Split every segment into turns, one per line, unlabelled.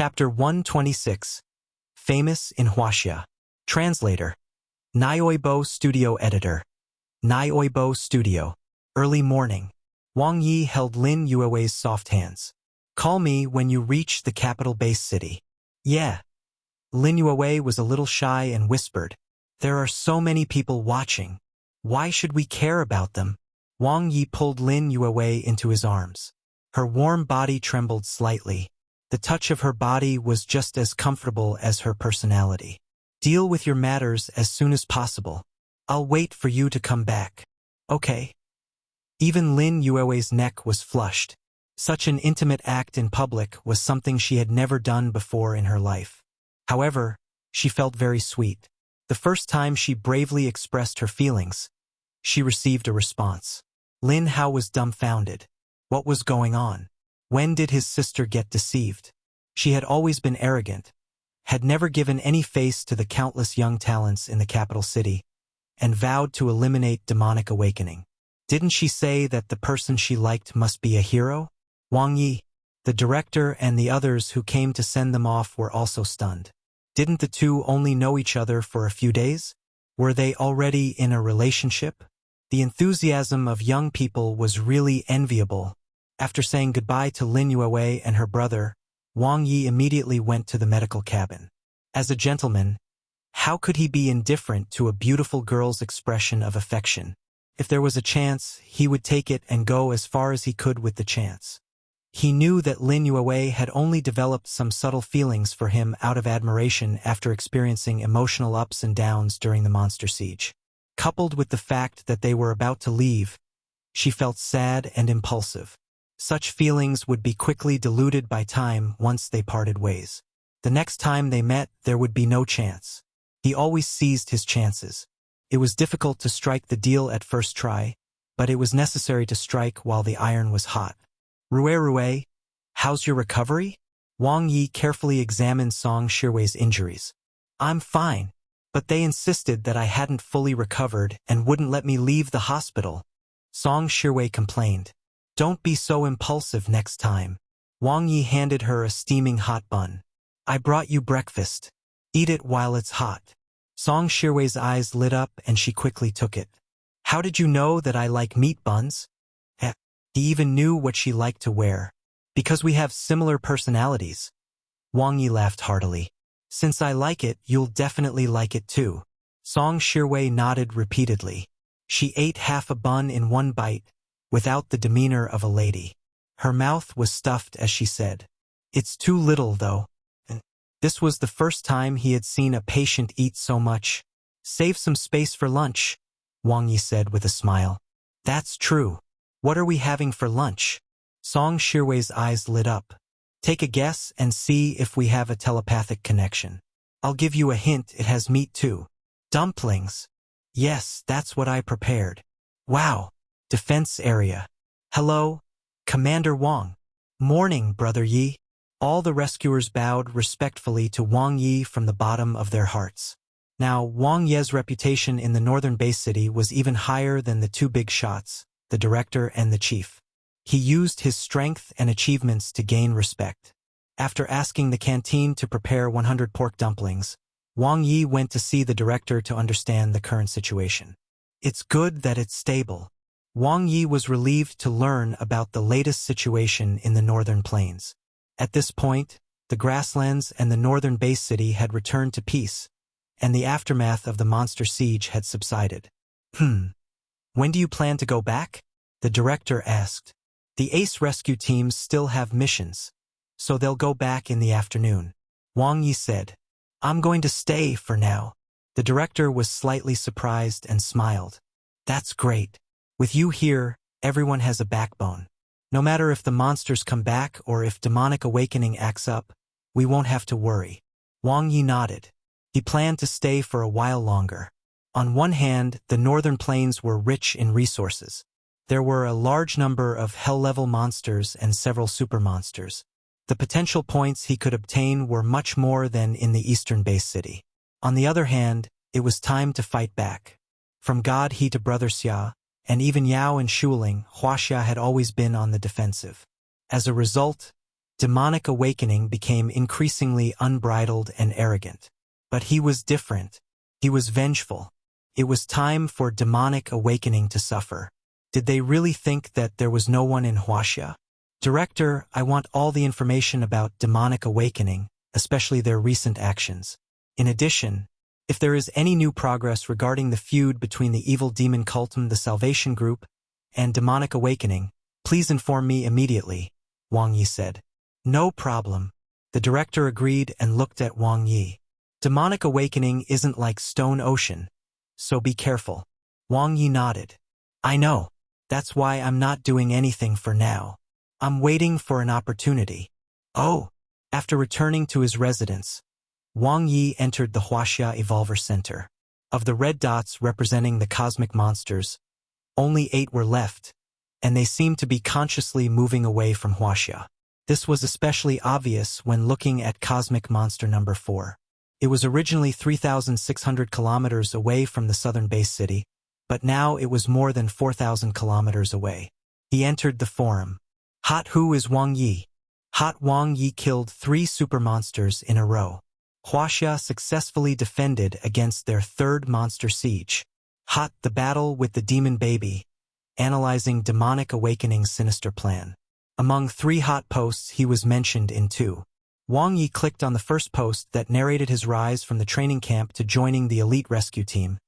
Chapter 126. Famous in Huaxia. Translator. Nioibo Studio Editor. Nioibo Studio. Early morning. Wang Ye held Lin Yuewei's soft hands. Call me when you reach the capital base city. Yeah. Lin Yuewei was a little shy and whispered, There are so many people watching. Why should we care about them? Wang Ye pulled Lin Yuewei into his arms. Her warm body trembled slightly. The touch of her body was just as comfortable as her personality. Deal with your matters as soon as possible. I'll wait for you to come back. Okay. Even Lin Yuewei's neck was flushed. Such an intimate act in public was something she had never done before in her life. However, she felt very sweet. The first time she bravely expressed her feelings, she received a response. Lin Hao was dumbfounded. What was going on? When did his sister get deceived? She had always been arrogant, had never given any face to the countless young talents in the capital city, and vowed to eliminate demonic awakening. Didn't she say that the person she liked must be a hero? Wang Ye, the director, and the others who came to send them off were also stunned. Didn't the two only know each other for a few days? Were they already in a relationship? The enthusiasm of young people was really enviable. After saying goodbye to Lin Yuewei and her brother, Wang Ye immediately went to the medical cabin. As a gentleman, how could he be indifferent to a beautiful girl's expression of affection? If there was a chance, he would take it and go as far as he could with the chance. He knew that Lin Yuewei had only developed some subtle feelings for him out of admiration after experiencing emotional ups and downs during the monster siege. Coupled with the fact that they were about to leave, she felt sad and impulsive. Such feelings would be quickly diluted by time once they parted ways. The next time they met, there would be no chance. He always seized his chances. It was difficult to strike the deal at first try, but it was necessary to strike while the iron was hot. Rue, how's your recovery? Wang Ye carefully examined Song Shiwei's injuries. I'm fine, but they insisted that I hadn't fully recovered and wouldn't let me leave the hospital. Song Shiwei complained. Don't be so impulsive next time. Wang Ye handed her a steaming hot bun. I brought you breakfast. Eat it while it's hot. Song Shiwei's eyes lit up and she quickly took it. How did you know that I like meat buns? He even knew what she liked to wear. Because we have similar personalities. Wang Ye laughed heartily. Since I like it, you'll definitely like it too. Song Shiwei nodded repeatedly. She ate half a bun in one bite, without the demeanor of a lady. Her mouth was stuffed as she said, It's too little, though. This was the first time he had seen a patient eat so much. Save some space for lunch, Wang Ye said with a smile. That's true. What are we having for lunch? Song Shiwei's eyes lit up. Take a guess and see if we have a telepathic connection. I'll give you a hint, it has meat too. Dumplings. Yes, that's what I prepared. Wow. Defense area. Hello, Commander Wang. Morning, Brother Yi. All the rescuers bowed respectfully to Wang Yi from the bottom of their hearts. Now, Wang Ye's reputation in the northern base city was even higher than the two big shots, the director and the chief. He used his strength and achievements to gain respect. After asking the canteen to prepare 100 pork dumplings, Wang Yi went to see the director to understand the current situation. It's good that it's stable. Wang Yi was relieved to learn about the latest situation in the northern plains. At this point, the grasslands and the northern base city had returned to peace, and the aftermath of the monster siege had subsided. When do you plan to go back? The director asked. The ACE rescue teams still have missions, so they'll go back in the afternoon. Wang Yi said, I'm going to stay for now. The director was slightly surprised and smiled. That's great. With you here, everyone has a backbone. No matter if the monsters come back or if demonic awakening acts up, we won't have to worry. Wang Yi nodded. He planned to stay for a while longer. On one hand, the northern plains were rich in resources. There were a large number of hell-level monsters and several super monsters. The potential points he could obtain were much more than in the eastern base city. On the other hand, it was time to fight back. From God He to Brother Xia, and even Yao and Shuling, Huaxia had always been on the defensive. As a result, demonic awakening became increasingly unbridled and arrogant. But he was different. He was vengeful. It was time for demonic awakening to suffer. Did they really think that there was no one in Huaxia? Director, I want all the information about demonic awakening, especially their recent actions. In addition, if there is any new progress regarding the feud between the evil demon cultum, the Salvation Group, and demonic awakening, please inform me immediately, Wang Ye said. No problem. The director agreed and looked at Wang Ye. Demonic awakening isn't like Stone Ocean, so be careful. Wang Ye nodded. I know. That's why I'm not doing anything for now. I'm waiting for an opportunity. Oh. After returning to his residence, Wang Ye entered the Huaxia Evolver Center. Of the red dots representing the cosmic monsters, only 8 were left, and they seemed to be consciously moving away from Huaxia. This was especially obvious when looking at cosmic monster number 4. It was originally 3,600 kilometers away from the southern base city, but now it was more than 4,000 kilometers away. He entered the forum. Hot who is Wang Ye? Hot Wang Ye killed 3 super monsters in a row. Huaxia successfully defended against their 3rd monster siege. Hot the battle with the demon baby, analyzing demonic awakening's sinister plan. Among 3 hot posts he was mentioned in 2. Wang Ye clicked on the first post that narrated his rise from the training camp to joining the elite rescue team,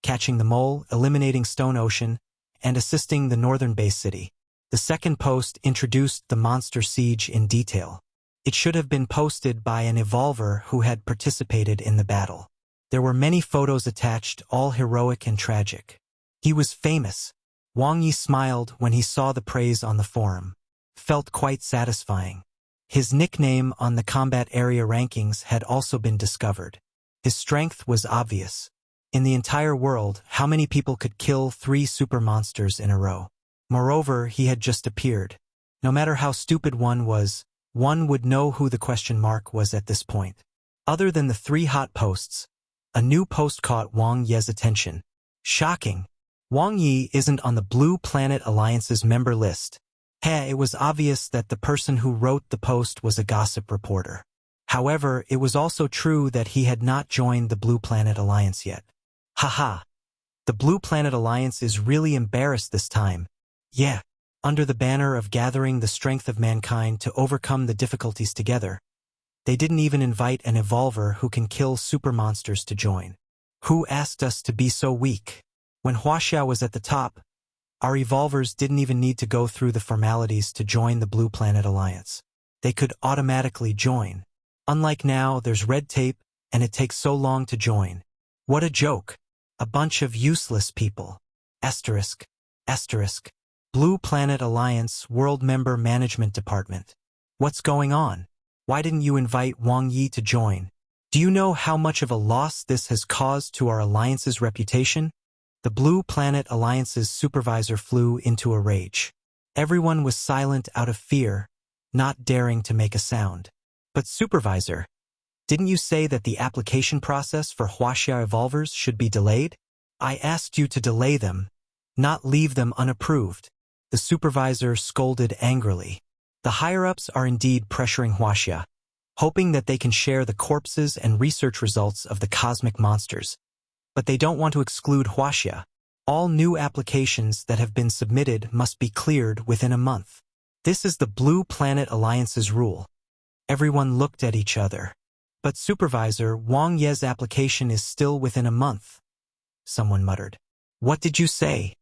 catching the mole, eliminating Stone Ocean, and assisting the northern base city. The second post introduced the monster siege in detail. It should have been posted by an evolver who had participated in the battle. There were many photos attached, all heroic and tragic. He was famous. Wang Ye smiled when he saw the praise on the forum. Felt quite satisfying. His nickname on the combat area rankings had also been discovered. His strength was obvious. In the entire world, how many people could kill 3 super monsters in a row? Moreover, he had just appeared. No matter how stupid one was, one would know who the question mark was at this point. Other than the 3 hot posts, a new post caught Wang Ye's attention. Shocking! Wang Ye isn't on the Blue Planet Alliance's member list. It was obvious that the person who wrote the post was a gossip reporter. However, it was also true that he had not joined the Blue Planet Alliance yet. Haha! The Blue Planet Alliance is really embarrassed this time. Yeah. Under the banner of gathering the strength of mankind to overcome the difficulties together, they didn't even invite an evolver who can kill super monsters to join. Who asked us to be so weak? When Huaxia was at the top, our evolvers didn't even need to go through the formalities to join the Blue Planet Alliance. They could automatically join. Unlike now, there's red tape, and it takes so long to join. What a joke. A bunch of useless people. Asterisk. Asterisk. Blue Planet Alliance World Member Management Department. What's going on? Why didn't you invite Wang Ye to join? Do you know how much of a loss this has caused to our alliance's reputation? The Blue Planet Alliance's supervisor flew into a rage. Everyone was silent out of fear, not daring to make a sound. But supervisor, didn't you say that the application process for Huaxia evolvers should be delayed? I asked you to delay them, not leave them unapproved. The supervisor scolded angrily. The higher-ups are indeed pressuring Huaxia, hoping that they can share the corpses and research results of the cosmic monsters. But they don't want to exclude Huaxia. All new applications that have been submitted must be cleared within a month. This is the Blue Planet Alliance's rule. Everyone looked at each other. But Supervisor, Wang Ye's application is still within a month. Someone muttered. What did you say?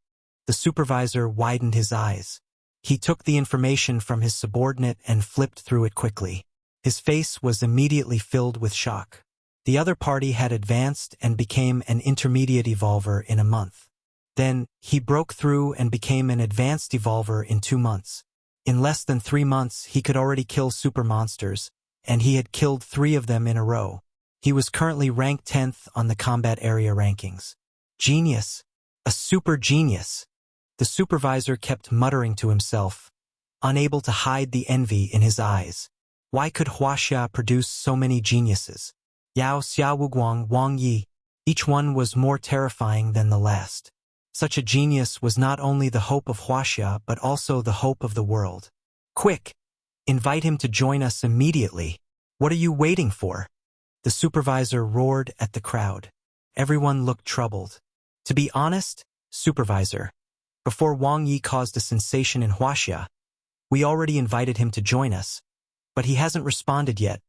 The supervisor widened his eyes. He took the information from his subordinate and flipped through it quickly. His face was immediately filled with shock. The other party had advanced and became an intermediate evolver in a month. Then, he broke through and became an advanced evolver in 2 months. In less than 3 months, he could already kill super monsters, and he had killed 3 of them in a row. He was currently ranked 10th on the combat area rankings. Genius. A super genius. The supervisor kept muttering to himself, unable to hide the envy in his eyes. Why could Huaxia produce so many geniuses? Yao Xiaoguang, Wang Ye. Each one was more terrifying than the last. Such a genius was not only the hope of Huaxia but also the hope of the world. Quick! Invite him to join us immediately. What are you waiting for? The supervisor roared at the crowd. Everyone looked troubled. To be honest, supervisor, before Wang Ye caused a sensation in Huaxia, we already invited him to join us, but he hasn't responded yet.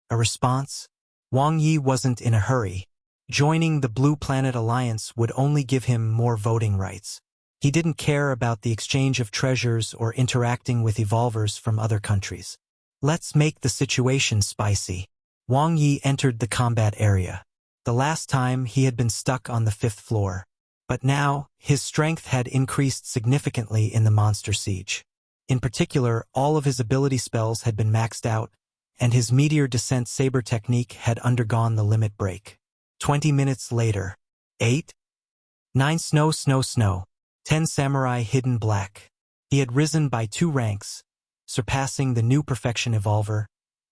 A response? Wang Ye wasn't in a hurry. Joining the Blue Planet Alliance would only give him more voting rights. He didn't care about the exchange of treasures or interacting with evolvers from other countries. Let's make the situation spicy. Wang Ye entered the combat area. The last time he had been stuck on the 5th floor. But now, his strength had increased significantly in the monster siege. In particular, all of his ability spells had been maxed out, and his meteor descent saber technique had undergone the limit break. 20 minutes later. 8? 9 snow. 10 samurai hidden black. He had risen by 2 ranks, surpassing the new perfection evolver,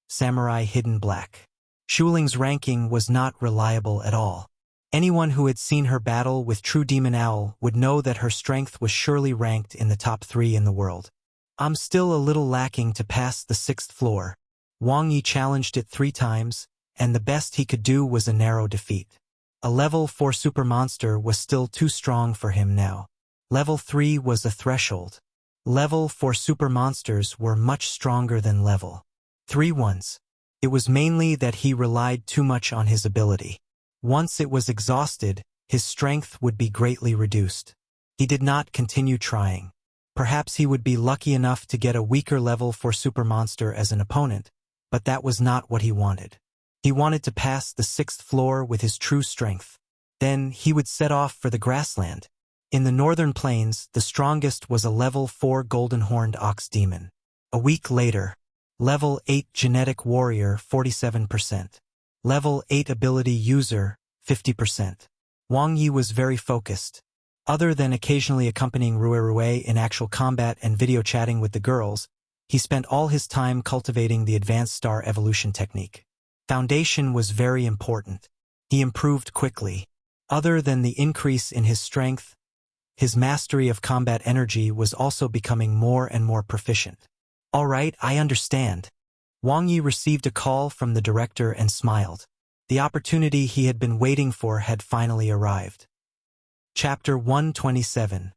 samurai hidden black. Shuling's ranking was not reliable at all. Anyone who had seen her battle with True Demon Owl would know that her strength was surely ranked in the top 3 in the world. I'm still a little lacking to pass the 6th floor. Wang Ye challenged it 3 times, and the best he could do was a narrow defeat. A level 4 super monster was still too strong for him now. Level 3 was a threshold. Level 4 super monsters were much stronger than level 3 ones. It was mainly that he relied too much on his ability. Once it was exhausted, his strength would be greatly reduced. He did not continue trying. Perhaps he would be lucky enough to get a weaker level 4 super monster as an opponent, but that was not what he wanted. He wanted to pass the 6th floor with his true strength. Then he would set off for the grassland. In the northern plains, the strongest was a level 4 golden-horned ox demon. A week later, level 8 genetic warrior 47%. Level 8 ability user 50%. Wang Ye was very focused. Other than occasionally accompanying Rue in actual combat and video chatting with the girls, he spent all his time cultivating the advanced star evolution technique. Foundation was very important. He improved quickly. Other than the increase in his strength, his mastery of combat energy was also becoming more and more proficient. All right, I understand. Wang Ye received a call from the director and smiled. The opportunity he had been waiting for had finally arrived. Chapter 127.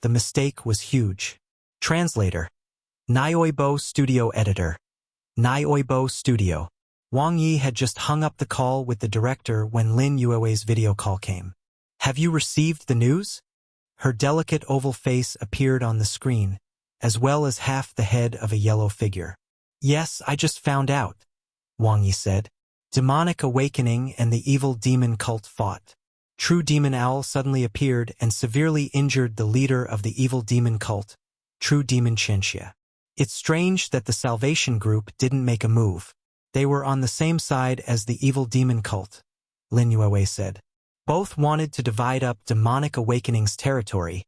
The mistake was huge. Translator. Nioibo Studio Editor. Nioibo Studio. Wang Ye had just hung up the call with the director when Lin Yue's video call came. Have you received the news? Her delicate oval face appeared on the screen, as well as half the head of a yellow figure. Yes, I just found out, Wang Ye said. Demonic awakening and the evil demon cult fought. True Demon Owl suddenly appeared and severely injured the leader of the evil demon cult, True Demon Chenxia. It's strange that the Salvation Group didn't make a move. They were on the same side as the evil demon cult, Lin Yue said. Both wanted to divide up Demonic Awakening's territory,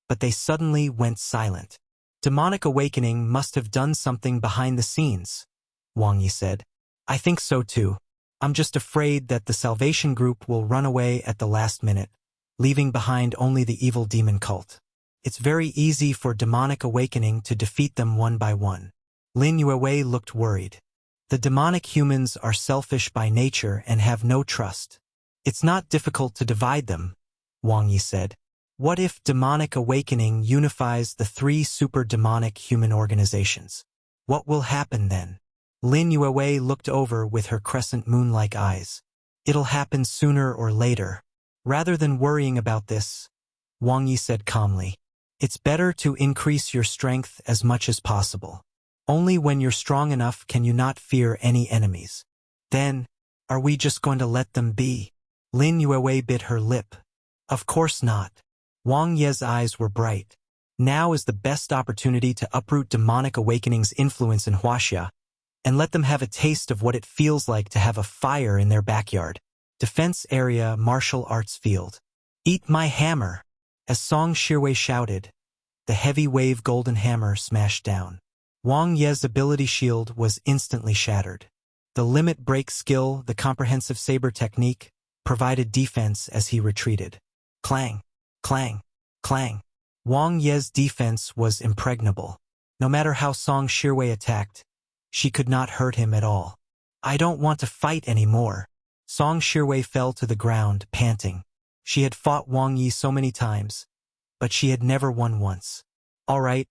but they suddenly went silent. Demonic Awakening must have done something behind the scenes, Wang Ye said. I think so too. I'm just afraid that the Salvation Group will run away at the last minute, leaving behind only the evil demon cult. It's very easy for Demonic Awakening to defeat them one by one. Lin Yue looked worried. The demonic humans are selfish by nature and have no trust. It's not difficult to divide them, Wang Ye said. What if Demonic Awakening unifies the 3 super demonic human organizations? What will happen then? Lin Yue looked over with her crescent moon-like eyes. It'll happen sooner or later. Rather than worrying about this, Wang Ye said calmly, it's better to increase your strength as much as possible. Only when you're strong enough can you not fear any enemies. Then, are we just going to let them be? Lin Yue bit her lip. Of course not. Wang Ye's eyes were bright. Now is the best opportunity to uproot Demonic Awakening's influence in Huaxia, and let them have a taste of what it feels like to have a fire in their backyard. Defense Area Martial Arts Field. Eat my hammer! As Song Shirwei shouted, the heavy wave golden hammer smashed down. Wang Ye's ability shield was instantly shattered. The limit break skill, the comprehensive saber technique, provided defense as he retreated. Clang, clang, clang. Wang Ye's defense was impregnable. No matter how Song Shirwei attacked, She could not hurt him at all. I don't want to fight anymore. Song Shirwei fell to the ground, panting. She had fought Wang Ye so many times, but she had never won once. All right,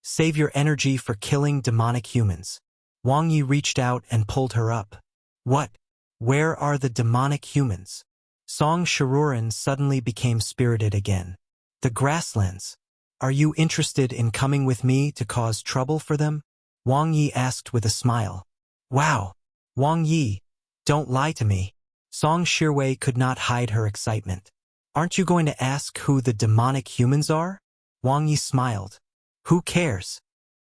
save your energy for killing demonic humans. Wang Ye reached out and pulled her up. What? Where are the demonic humans? Song Shiruren suddenly became spirited again. The grasslands. Are you interested in coming with me to cause trouble for them? Wang Ye asked with a smile. Wow! Wang Ye, don't lie to me. Song Shirwei could not hide her excitement. Aren't you going to ask who the demonic humans are? Wang Ye smiled. Who cares?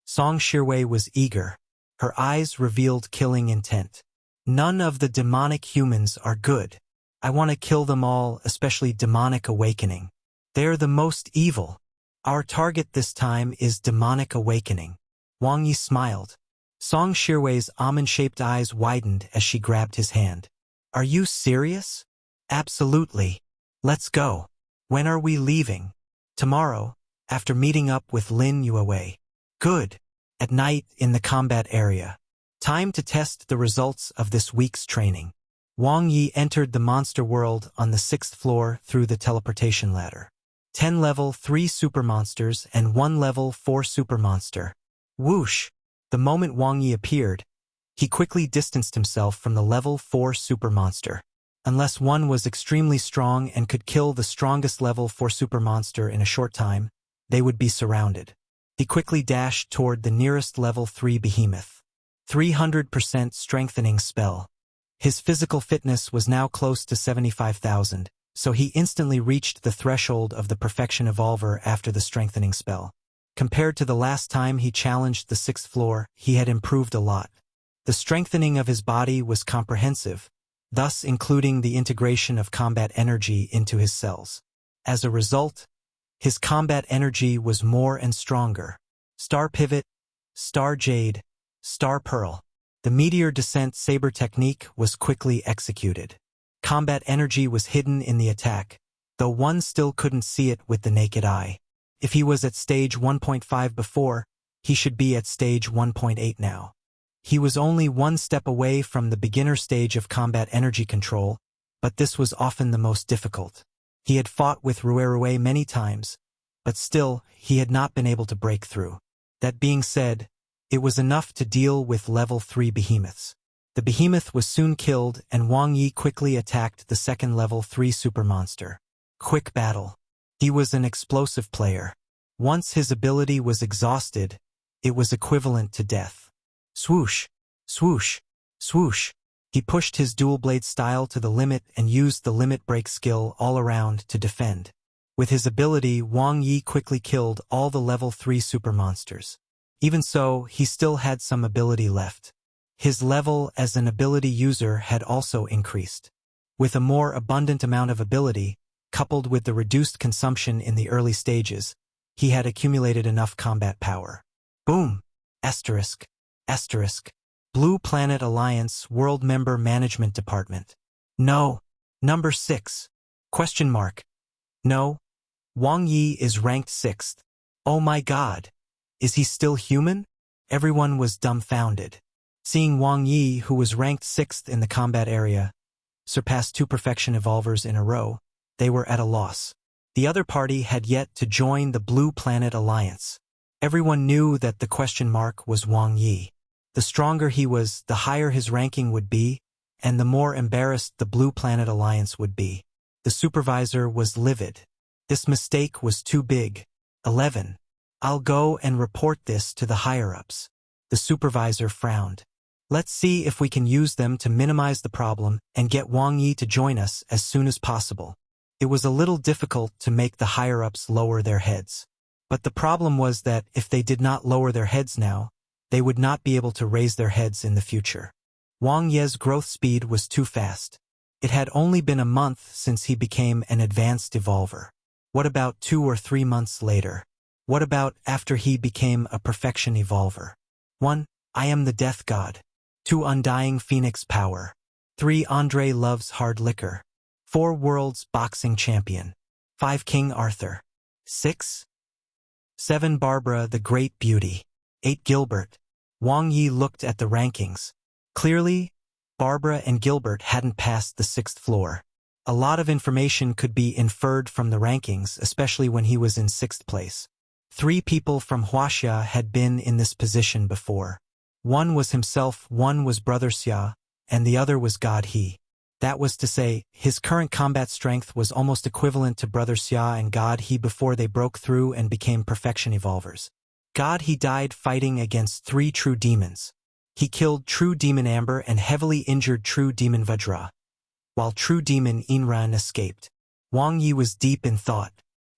Song Shirwei was eager. Her eyes revealed killing intent. None of the demonic humans are good. I want to kill them all, especially demonic awakening. They're the most evil. Our target this time is demonic awakening. Wang Yi smiled. Song Shirwei's almond-shaped eyes widened as she grabbed his hand. Are you serious? Absolutely. Let's go. When are we leaving? Tomorrow, after meeting up with Lin Yuewei. Good. At night in the combat area. Time to test the results of this week's training. Wang Yi entered the monster world on the 6th floor through the teleportation ladder. 10 level 3 super monsters and 1 level 4 super monster. Whoosh! The moment Wang Yi appeared, he quickly distanced himself from the level 4 super monster. Unless one was extremely strong and could kill the strongest level 4 super monster in a short time, they would be surrounded. He quickly dashed toward the nearest level 3 behemoth. 300% strengthening spell. His physical fitness was now close to 75,000, so he instantly reached the threshold of the perfection evolver after the strengthening spell. Compared to the last time he challenged the 6th floor, he had improved a lot. The strengthening of his body was comprehensive, thus including the integration of combat energy into his cells. As a result, his combat energy was more and stronger. Star Pivot, Star Jade, Star Pearl. The Meteor Descent Saber technique was quickly executed. Combat energy was hidden in the attack, though one still couldn't see it with the naked eye. If he was at stage 1.5 before, he should be at stage 1.8 now. He was only one step away from the beginner stage of combat energy control, but this was often the most difficult. He had fought with Ruerue many times, but still, he had not been able to break through. That being said, it was enough to deal with level 3 behemoths. The behemoth was soon killed and Wang Yi quickly attacked the second level 3 super monster. Quick battle. He was an explosive player. Once his ability was exhausted, it was equivalent to death. Swoosh, swoosh, swoosh. He pushed his dual blade style to the limit and used the limit break skill all around to defend. With his ability, Wang Yi quickly killed all the level 3 super monsters. Even so, he still had some ability left. His level as an ability user had also increased. With a more abundant amount of ability, coupled with the reduced consumption in the early stages, he had accumulated enough combat power. Boom! Asterisk. Asterisk. Blue Planet Alliance World Member Management Department. No. Number 6. Question mark. No. Wang Yi is ranked 6th. Oh my god. Is he still human? Everyone was dumbfounded. Seeing Wang Yi, who was ranked 6th in the combat area, surpass 2 perfection evolvers in a row, they were at a loss. The other party had yet to join the Blue Planet Alliance. Everyone knew that the question mark was Wang Yi. The stronger he was, the higher his ranking would be, and the more embarrassed the Blue Planet Alliance would be. The supervisor was livid. This mistake was too big. 11. I'll go and report this to the higher-ups. The supervisor frowned. Let's see if we can use them to minimize the problem and get Wang Yi to join us as soon as possible. It was a little difficult to make the higher-ups lower their heads. But the problem was that if they did not lower their heads now, they would not be able to raise their heads in the future. Wang Ye's growth speed was too fast. It had only been a month since he became an advanced evolver. What about 2 or 3 months later? What about after he became a perfection evolver? 1. I am the death god. 2. Undying phoenix power. 3. Andre loves hard liquor. 4. World's boxing champion. 5. King Arthur. 6. 7. Barbara the great beauty. 8. Gilbert. Wang Ye looked at the rankings. Clearly, Barbara and Gilbert hadn't passed the 6th floor. A lot of information could be inferred from the rankings, especially when he was in 6th place. 3 people from Huaxia had been in this position before. One was himself, one was Brother Xia, and the other was God He. That was to say, his current combat strength was almost equivalent to Brother Xia and God He before they broke through and became perfection evolvers. God He died fighting against 3 true demons. He killed True Demon Amber and heavily injured True Demon Vajra, while True Demon Inran escaped. Wang Ye was deep in thought.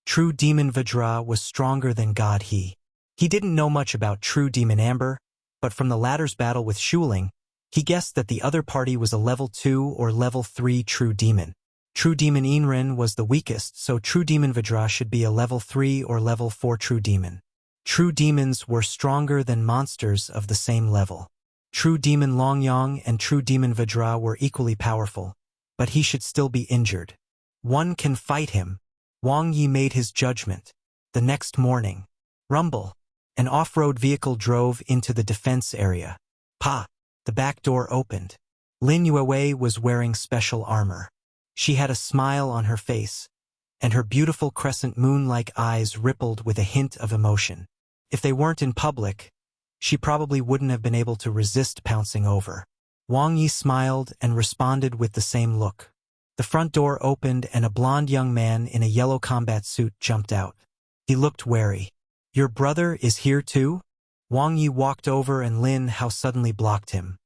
True Demon Vajra was stronger than God He. He didn't know much about True Demon Amber, but from the latter's battle with Shuling, he guessed that the other party was a level 2 or level 3 True Demon. True Demon Inran was the weakest, so True Demon Vajra should be a level 3 or level 4 True Demon. True Demons were stronger than monsters of the same level. True Demon Longyang and True Demon Vajra were equally powerful, but he should still be injured. One can fight him. Wang Ye made his judgment. The next morning, rumble. An off-road vehicle drove into the defense area. Pa! The back door opened. Lin Yuewei was wearing special armor. She had a smile on her face, and her beautiful crescent moon-like eyes rippled with a hint of emotion. If they weren't in public, she probably wouldn't have been able to resist pouncing over. Wang Ye smiled and responded with the same look. The front door opened and a blond young man in a yellow combat suit jumped out. He looked wary. "Your brother is here too?" Wang Ye walked over and Lin Hao suddenly blocked him.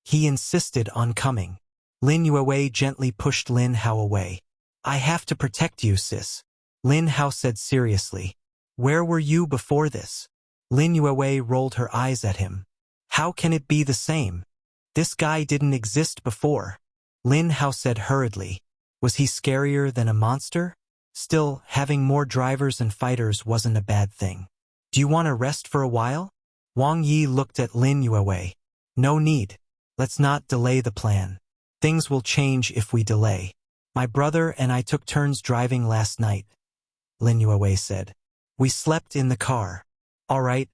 He insisted on coming. Lin Yuewei gently pushed Lin Hao away. "I have to protect you, sis," Lin Hao said seriously. "Where were you before this?" Lin Yuewei rolled her eyes at him. "How can it be the same? This guy didn't exist before." Lin Hao said hurriedly. "Was he scarier than a monster? Still, having more drivers and fighters wasn't a bad thing. Do you want to rest for a while?" Wang Yi looked at Lin Yuewei. "No need. Let's not delay the plan. Things will change if we delay. My brother and I took turns driving last night," Lin Yuewei said. "We slept in the car." "All right.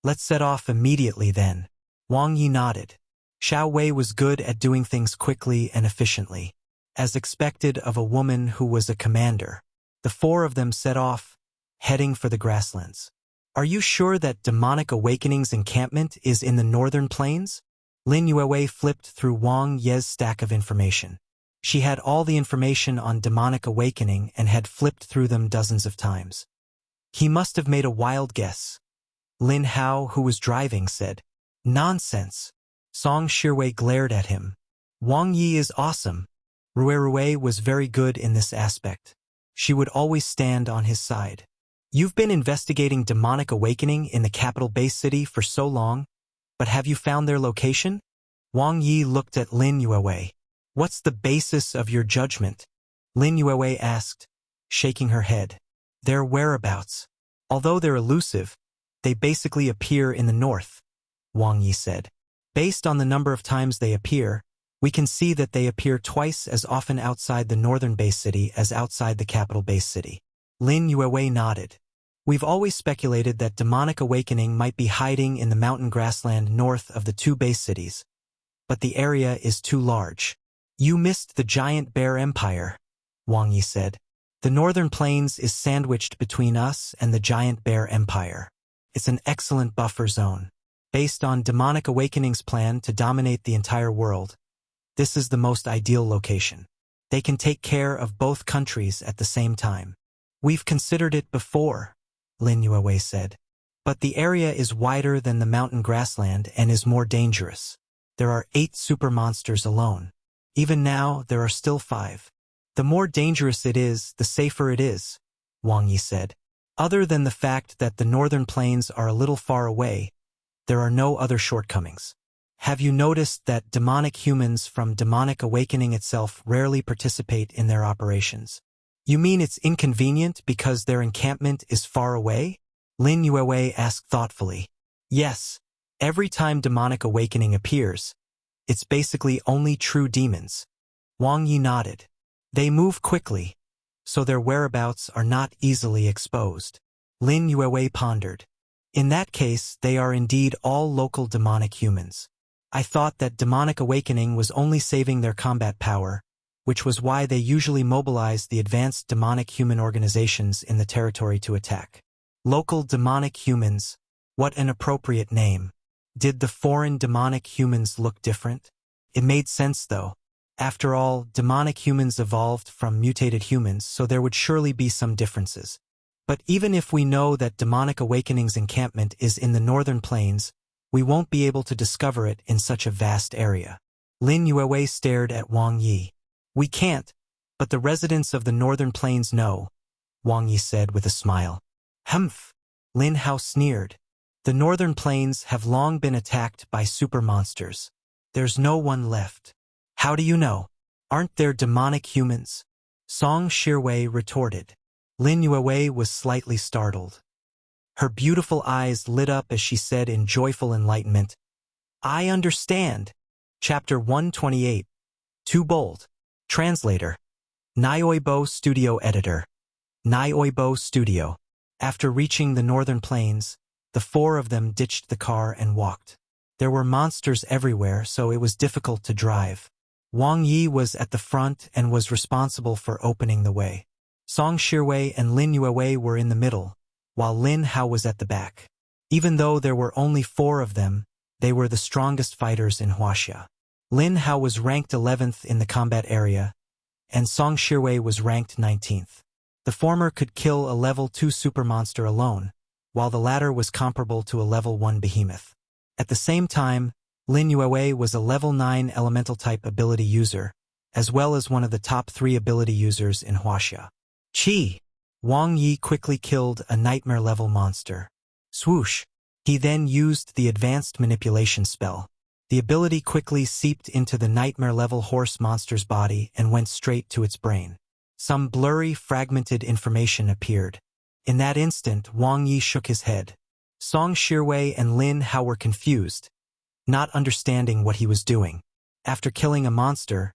Let's set off immediately then." Wang Yi nodded. Xiao Wei was good at doing things quickly and efficiently, as expected of a woman who was a commander. The 4 of them set off, heading for the grasslands. "Are you sure that Demonic Awakening's encampment is in the northern plains?" Lin Yuewei flipped through Wang Ye's stack of information. She had all the information on Demonic Awakening and had flipped through them dozens of times. "He must have made a wild guess." Lin Hao, who was driving, said. "Nonsense." Song Shirwei glared at him. "Wang Yi is awesome." Rue was very good in this aspect. She would always stand on his side. "You've been investigating Demonic Awakening in the capital base city for so long, but have you found their location?" Wang Yi looked at Lin Yuewei. "What's the basis of your judgment?" Lin Yuewei asked, shaking her head. "Their whereabouts. Although they're elusive, they basically appear in the north," Wang Yi said. "Based on the number of times they appear, we can see that they appear twice as often outside the northern base city as outside the capital base city." Lin Yuewei nodded. "We've always speculated that Demonic Awakening might be hiding in the mountain grassland north of the 2 base cities, but the area is too large." "You missed the Giant Bear Empire," Wang Yi said. "The northern plains is sandwiched between us and the Giant Bear Empire. It's an excellent buffer zone. Based on Demonic Awakening's plan to dominate the entire world, this is the most ideal location. They can take care of both countries at the same time." "We've considered it before," Lin Yuewei said. "But the area is wider than the mountain grassland and is more dangerous. There are 8 super monsters alone. Even now, there are still 5. The more dangerous it is, the safer it is," Wang Yi said. "Other than the fact that the northern plains are a little far away, there are no other shortcomings. Have you noticed that demonic humans from Demonic Awakening itself rarely participate in their operations?" "You mean it's inconvenient because their encampment is far away?" Lin Yuewei asked thoughtfully. "Yes. Every time Demonic Awakening appears, it's basically only true demons." Wang Yi nodded. "They move quickly, so their whereabouts are not easily exposed." Lin Yuewei pondered. In that case, they are indeed all local demonic humans. I thought that demonic awakening was only saving their combat power, which was why they usually mobilized the advanced demonic human organizations in the territory to attack. Local demonic humans, what an appropriate name. Did the foreign demonic humans look different? It made sense though. After all, demonic humans evolved from mutated humans, so there would surely be some differences. But even if we know that Demonic Awakening's encampment is in the northern plains, we won't be able to discover it in such a vast area. Lin Yue stared at Wang Ye. We can't, but the residents of the northern plains know, Wang Ye said with a smile. Humph! Lin Hao sneered. The northern plains have long been attacked by super monsters. There's no one left. How do you know? Aren't there demonic humans? Song Shirwei retorted. Lin Yue was slightly startled. Her beautiful eyes lit up as she said in joyful enlightenment, I understand. Chapter 128. Too bold. Translator. Nioibo Studio Editor. Nioibo Studio. After reaching the northern plains, the four of them ditched the car and walked. There were monsters everywhere, so it was difficult to drive. Wang Ye was at the front and was responsible for opening the way. Song Shirwei and Lin Yue were in the middle, while Lin Hao was at the back. Even though there were only four of them, they were the strongest fighters in Huaxia. Lin Hao was ranked 11th in the combat area, and Song Shirwei was ranked 19th. The former could kill a level 2 supermonster alone, while the latter was comparable to a level 1 behemoth. At the same time, Lin Yue was a level 9 elemental-type ability user, as well as one of the top 3 ability users in Huaxia. Chi! Wang Ye quickly killed a nightmare-level monster. Swoosh! He then used the advanced manipulation spell. The ability quickly seeped into the nightmare-level horse monster's body and went straight to its brain. Some blurry, fragmented information appeared. In that instant, Wang Ye shook his head. Song Shirwei and Lin Hao were confused, not understanding what he was doing. After killing a monster,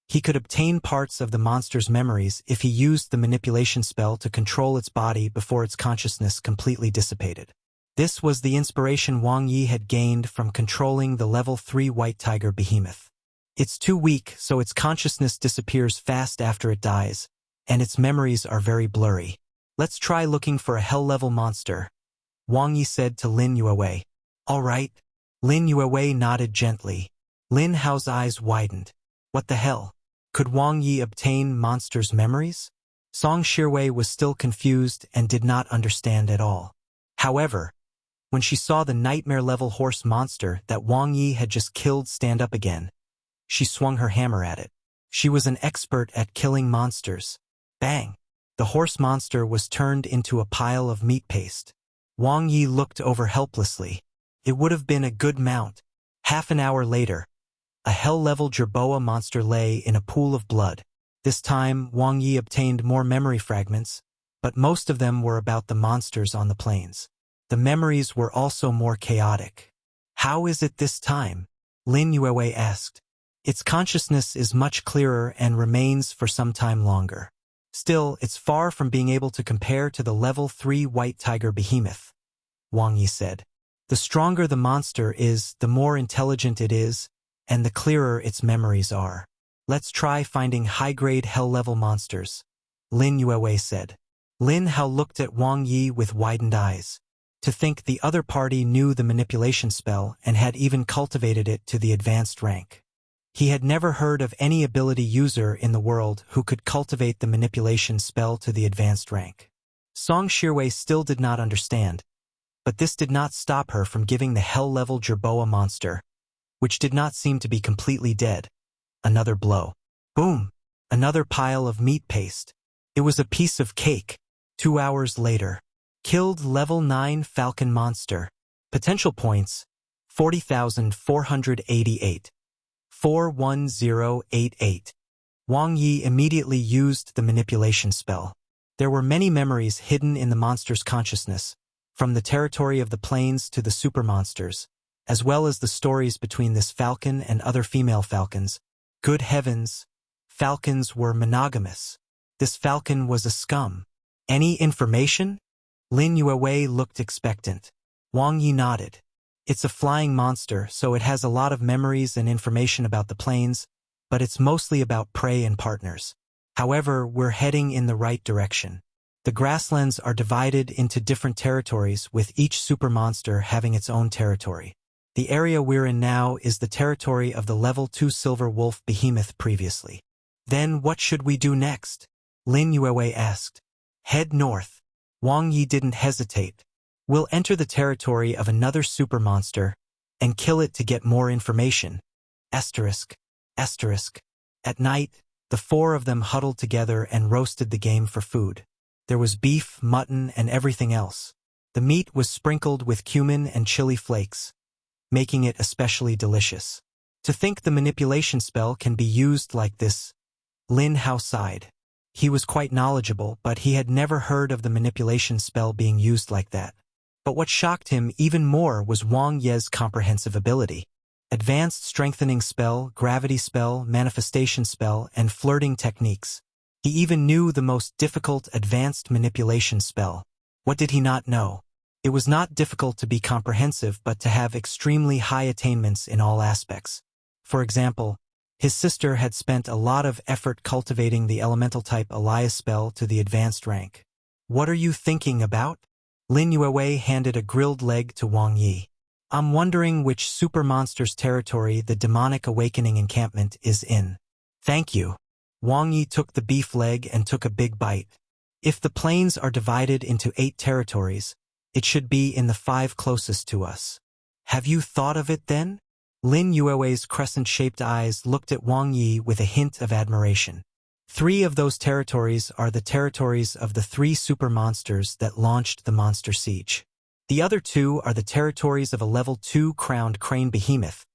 he could obtain parts of the monster's memories if he used the manipulation spell to control its body before its consciousness completely dissipated. This was the inspiration Wang Ye had gained from controlling the level 3 white tiger behemoth. It's too weak, so its consciousness disappears fast after it dies, and its memories are very blurry. Let's try looking for a hell-level monster, Wang Ye said to Lin Yue. All right. Lin Yue nodded gently. Lin Hao's eyes widened. What the hell? Could Wang Ye obtain monsters' memories? Song Shirwei was still confused and did not understand at all. However, when she saw the nightmare-level horse monster that Wang Ye had just killed stand up again, she swung her hammer at it. She was an expert at killing monsters. Bang! The horse monster was turned into a pile of meat paste. Wang Ye looked over helplessly. It would have been a good mount. Half an hour later, a hell-level jerboa monster lay in a pool of blood. This time, Wang Ye obtained more memory fragments, but most of them were about the monsters on the plains. The memories were also more chaotic. How is it this time? Lin Yue asked. Its consciousness is much clearer and remains for some time longer. Still, it's far from being able to compare to the level 3 white tiger behemoth, Wang Ye said. The stronger the monster is, the more intelligent it is, and the clearer its memories are. Let's try finding high-grade hell-level monsters, Lin Yue said. Lin Hao looked at Wang Ye with widened eyes. To think the other party knew the manipulation spell and had even cultivated it to the advanced rank. He had never heard of any ability user in the world who could cultivate the manipulation spell to the advanced rank. Song Shirwei still did not understand, but this did not stop her from giving the hell-level jerboa monster, which did not seem to be completely dead, another blow. Boom! Another pile of meat paste. It was a piece of cake. 2 hours later. Killed level 9 falcon monster. Potential points, 40,488. 41088. Wang Ye immediately used the manipulation spell. There were many memories hidden in the monster's consciousness, from the territory of the plains to the super monsters, as well as the stories between this falcon and other female falcons. Good heavens, falcons were monogamous. This falcon was a scum. Any information? Lin Yue looked expectant. Wang Ye nodded. It's a flying monster, so it has a lot of memories and information about the plains, but it's mostly about prey and partners. However, we're heading in the right direction. The grasslands are divided into different territories, with each super monster having its own territory. The area we're in now is the territory of the level 2 silver wolf behemoth previously. Then what should we do next? Lin Yuewei asked. Head north. Wang Ye didn't hesitate. We'll enter the territory of another super monster and kill it to get more information. Asterisk. At night, the four of them huddled together and roasted the game for food. There was beef, mutton, and everything else. The meat was sprinkled with cumin and chili flakes, making it especially delicious. To think the manipulation spell can be used like this. Lin Hao sighed. He was quite knowledgeable, but he had never heard of the manipulation spell being used like that. But what shocked him even more was Wang Ye's comprehensive ability. Advanced strengthening spell, gravity spell, manifestation spell, and flirting techniques. He even knew the most difficult advanced manipulation spell. What did he not know? It was not difficult to be comprehensive, but to have extremely high attainments in all aspects. For example, his sister had spent a lot of effort cultivating the elemental type Elias spell to the advanced rank. What are you thinking about? Lin Yuewei handed a grilled leg to Wang Ye. I'm wondering which super monster's territory the demonic awakening encampment is in. Thank you. Wang Ye took the beef leg and took a big bite. If the plains are divided into 8 territories, it should be in the 5 closest to us. Have you thought of it then? Lin Yuewei's crescent-shaped eyes looked at Wang Ye with a hint of admiration. 3 of those territories are the territories of the 3 super monsters that launched the monster siege. The other 2 are the territories of a level 2 crowned crane behemoth,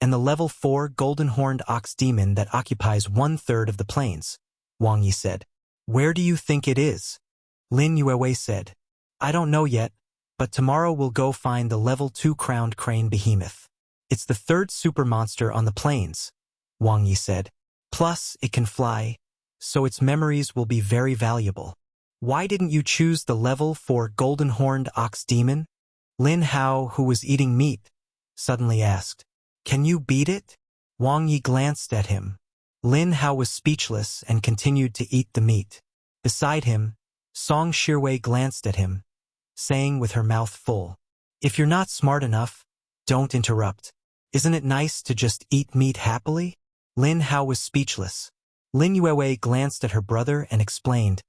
and the level 4 golden-horned ox demon that occupies 1/3 of the plains, Wang Ye said. Where do you think it is? Lin Yuewei said. I don't know yet, but tomorrow we'll go find the level 2 crowned crane behemoth. It's the 3rd super monster on the plains, Wang Ye said. Plus, it can fly, so its memories will be very valuable. Why didn't you choose the level 4 golden-horned ox demon? Lin Hao, who was eating meat, suddenly asked. Can you beat it? Wang Ye glanced at him. Lin Hao was speechless and continued to eat the meat. Beside him, Song Shirwei glanced at him, saying with her mouth full, If you're not smart enough, don't interrupt. Isn't it nice to just eat meat happily? Lin Hao was speechless. Lin Yuewei glanced at her brother and explained,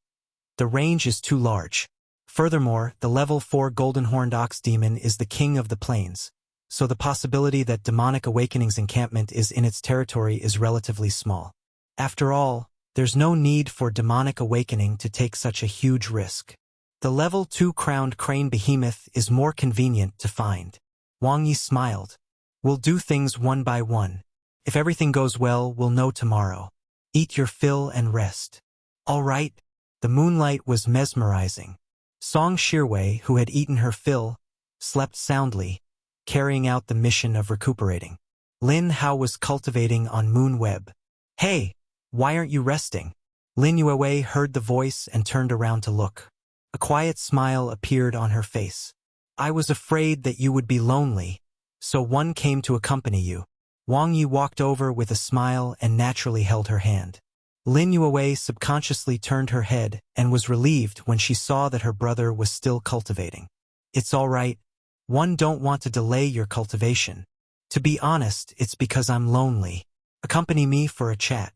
The range is too large. Furthermore, the level 4 golden-horned ox demon is the king of the plains, so the possibility that demonic awakening's encampment is in its territory is relatively small. After all, there's no need for demonic awakening to take such a huge risk. The level 2 crowned crane behemoth is more convenient to find. Wang Ye smiled. We'll do things one by one. If everything goes well, we'll know tomorrow. Eat your fill and rest. All right. The moonlight was mesmerizing. Song Shirwei, who had eaten her fill, slept soundly, carrying out the mission of recuperating. Lin Hao was cultivating on Moon Web. Hey, why aren't you resting? Lin Yuewei heard the voice and turned around to look. A quiet smile appeared on her face. I was afraid that you would be lonely, so one came to accompany you. Wang Ye walked over with a smile and naturally held her hand. Lin Yuewei subconsciously turned her head and was relieved when she saw that her brother was still cultivating. It's all right. One don't want to delay your cultivation. To be honest, it's because I'm lonely. Accompany me for a chat.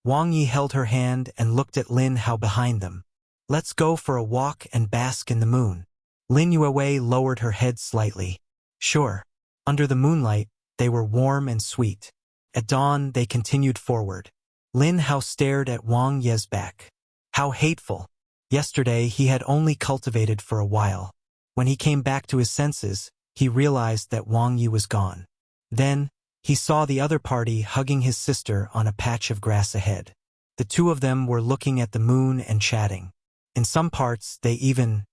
Wang Ye held her hand and looked at Lin Hao behind them. Let's go for a walk and bask in the moon. Lin Yuewei lowered her head slightly. Sure. Under the moonlight, they were warm and sweet. At dawn, they continued forward. Lin Hao stared at Wang Ye's back. How hateful. Yesterday, he had only cultivated for a while. When he came back to his senses, he realized that Wang Ye was gone. Then, he saw the other party hugging his sister on a patch of grass ahead. The 2 of them were looking at the moon and chatting. In some parts, they even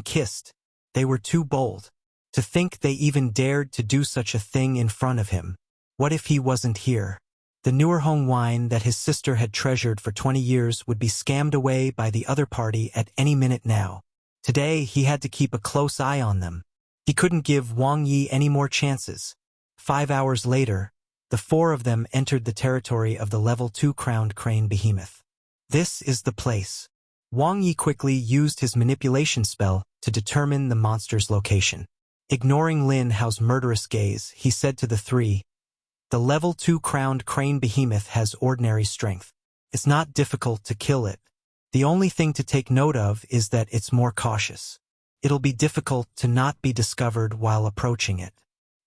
kissed. They were too bold. To think they even dared to do such a thing in front of him. What if he wasn't here? The Nuerhong wine that his sister had treasured for 20 years would be scammed away by the other party at any minute now. Today, he had to keep a close eye on them. He couldn't give Wang Ye any more chances. 5 hours later, the four of them entered the territory of the level 2 crowned crane behemoth. This is the place. Wang Ye quickly used his manipulation spell to determine the monster's location. Ignoring Lin Hao's murderous gaze, he said to the three, "The level 2 crowned crane behemoth has ordinary strength. It's not difficult to kill it. The only thing to take note of is that it's more cautious. It'll be difficult to not be discovered while approaching it.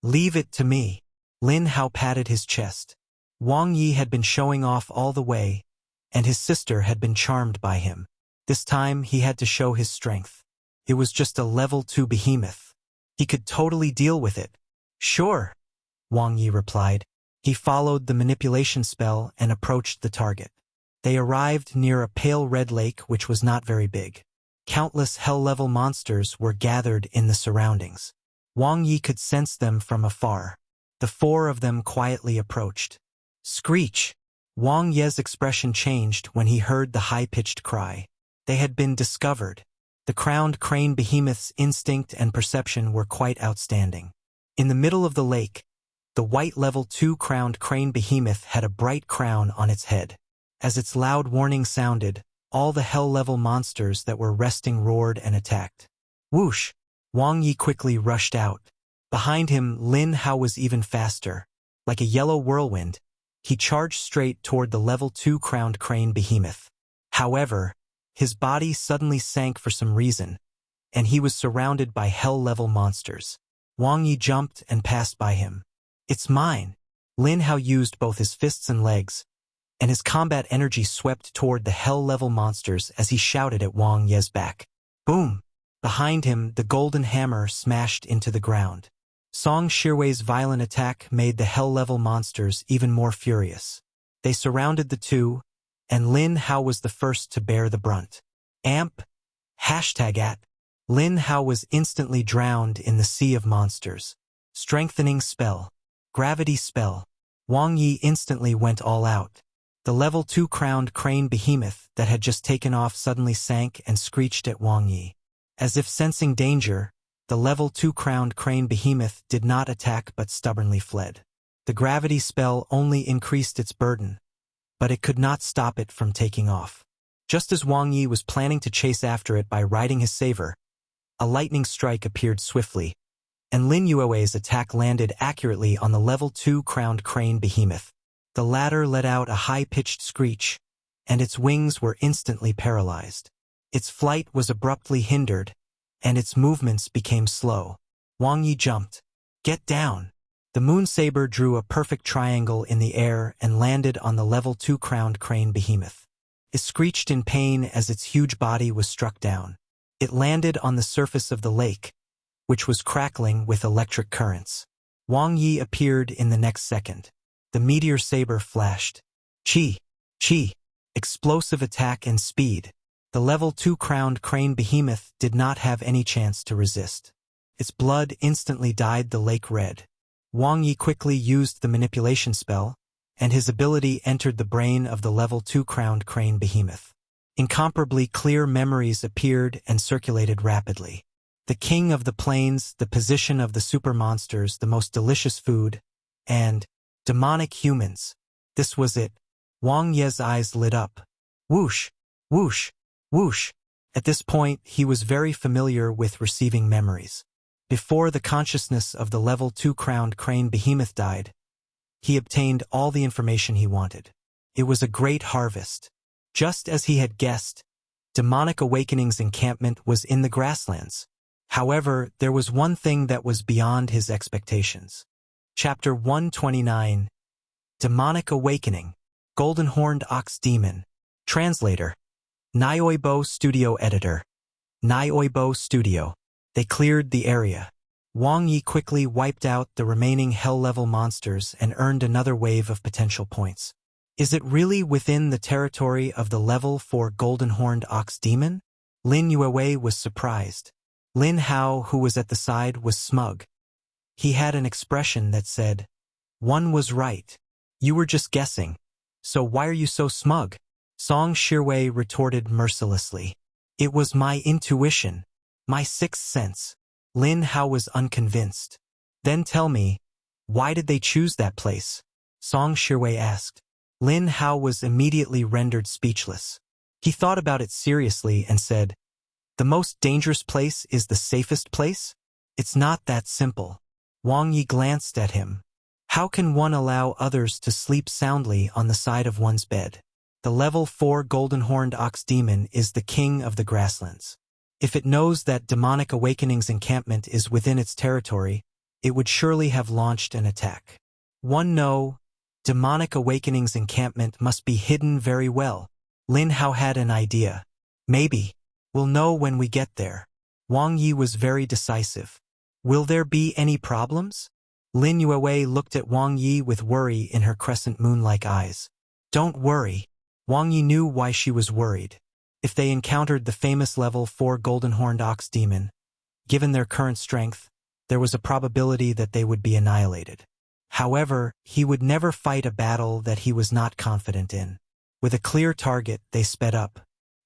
Leave it to me." Lin Hao patted his chest. Wang Ye had been showing off all the way, and his sister had been charmed by him. This time he had to show his strength. It was just a level 2 behemoth. He could totally deal with it. "Sure," Wang Ye replied. He followed the manipulation spell and approached the target. They arrived near a pale red lake which was not very big. Countless hell-level monsters were gathered in the surroundings. Wang Ye could sense them from afar. The four of them quietly approached. Screech! Wang Ye's expression changed when he heard the high-pitched cry. They had been discovered. The crowned crane behemoth's instinct and perception were quite outstanding. In the middle of the lake, the white level 2 crowned crane behemoth had a bright crown on its head. As its loud warning sounded, all the hell-level monsters that were resting roared and attacked. Whoosh! Wang Ye quickly rushed out. Behind him, Lin Hao was even faster. Like a yellow whirlwind, he charged straight toward the level 2 crowned crane behemoth. However, his body suddenly sank for some reason, and he was surrounded by hell-level monsters. Wang Ye jumped and passed by him. "It's mine!" Lin Hao used both his fists and legs, and his combat energy swept toward the hell-level monsters as he shouted at Wang Ye's back. Boom! Behind him, the golden hammer smashed into the ground. Song Shiwei's violent attack made the hell-level monsters even more furious. They surrounded the two, and Lin Hao was the first to bear the brunt. #at. Lin Hao was instantly drowned in the sea of monsters. Strengthening spell. Gravity spell. Wang Ye instantly went all out. The level 2 crowned crane behemoth that had just taken off suddenly sank and screeched at Wang Ye. As if sensing danger, the level 2 crowned crane behemoth did not attack but stubbornly fled. The gravity spell only increased its burden, but it could not stop it from taking off. Just as Wang Ye was planning to chase after it by riding his saber, a lightning strike appeared swiftly, and Lin Yue's attack landed accurately on the level 2 crowned crane behemoth. The latter let out a high-pitched screech, and its wings were instantly paralyzed. Its flight was abruptly hindered, and its movements became slow. Wang Ye jumped. "Get down!" The moon saber drew a perfect triangle in the air and landed on the level 2 crowned crane behemoth. It screeched in pain as its huge body was struck down. It landed on the surface of the lake, which was crackling with electric currents. Wang Ye appeared in the next second. The meteor saber flashed. Chi! Chi! Explosive attack and speed. The level 2 crowned crane behemoth did not have any chance to resist. Its blood instantly dyed the lake red. Wang Ye quickly used the manipulation spell, and his ability entered the brain of the level 2 crowned crane behemoth. Incomparably clear memories appeared and circulated rapidly. The king of the plains, the position of the super monsters, the most delicious food, and demonic humans. This was it. Wang Ye's eyes lit up. Whoosh! Whoosh! Whoosh! At this point, he was very familiar with receiving memories. Before the consciousness of the level 2 crowned crane behemoth died, he obtained all the information he wanted. It was a great harvest. Just as he had guessed, Demonic Awakening's encampment was in the grasslands. However, there was one thing that was beyond his expectations. Chapter 129. Demonic Awakening. Golden Horned Ox Demon. Translator. Nioibo Studio Editor. Nioibo Studio. They cleared the area. Wang Ye quickly wiped out the remaining hell-level monsters and earned another wave of potential points. Is it really within the territory of the level 4 Golden Horned Ox Demon? Lin Yue was surprised. Lin Hao, who was at the side, was smug. He had an expression that said, "One was right. You were just guessing. So why are you so smug?" Song Shiwei retorted mercilessly. "It was my intuition, my sixth sense. Lin Hao was unconvinced. Then tell me, why did they choose that place? Song Shiwei asked. Lin Hao was immediately rendered speechless. He thought about it seriously and said, the most dangerous place is the safest place? It's not that simple. Wang Ye glanced at him. How can one allow others to sleep soundly on the side of one's bed? The level 4 golden-horned ox demon is the king of the grasslands. If it knows that Demonic Awakening's encampment is within its territory, it would surely have launched an attack. No, Demonic Awakening's encampment must be hidden very well. Lin Hao had an idea. Maybe. We'll know when we get there. Wang Ye was very decisive. Will there be any problems? Lin Yuewei looked at Wang Ye with worry in her crescent moon-like eyes. Don't worry. Wang Ye knew why she was worried. If they encountered the famous level 4 golden-horned ox demon, given their current strength, there was a probability that they would be annihilated. However, he would never fight a battle that he was not confident in. With a clear target, they sped up.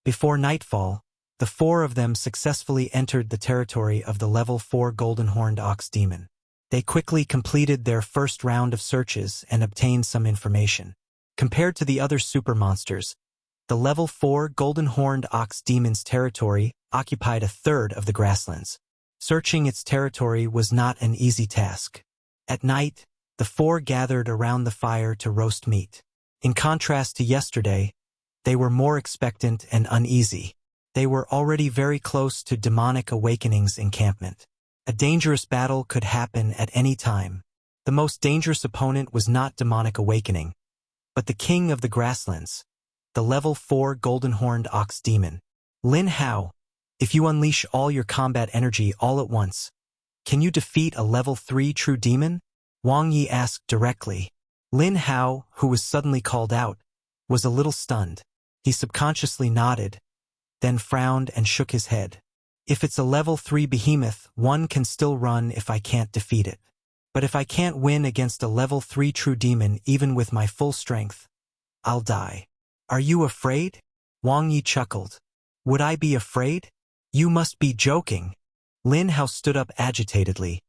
Before nightfall, the 4 of them successfully entered the territory of the level 4 golden-horned ox demon. They quickly completed their first round of searches and obtained some information. Compared to the other super monsters, the level 4 golden-horned ox demon's territory occupied a third of the grasslands. Searching its territory was not an easy task. At night, the 4 gathered around the fire to roast meat. In contrast to yesterday, they were more expectant and uneasy. They were already very close to Demonic Awakening's encampment. A dangerous battle could happen at any time. The most dangerous opponent was not Demonic Awakening, but the king of the grasslands, the level 4 golden-horned ox demon. Lin Hao, if you unleash all your combat energy all at once, can you defeat a level 3 true demon? Wang Ye asked directly. Lin Hao, who was suddenly called out, was a little stunned. He subconsciously nodded, then frowned and shook his head. If it's a level 3 behemoth, one can still run if I can't defeat it. But if I can't win against a level 3 true demon even with my full strength, I'll die. Are you afraid? Wang Ye chuckled. Would I be afraid? You must be joking. Lin Hao stood up agitatedly.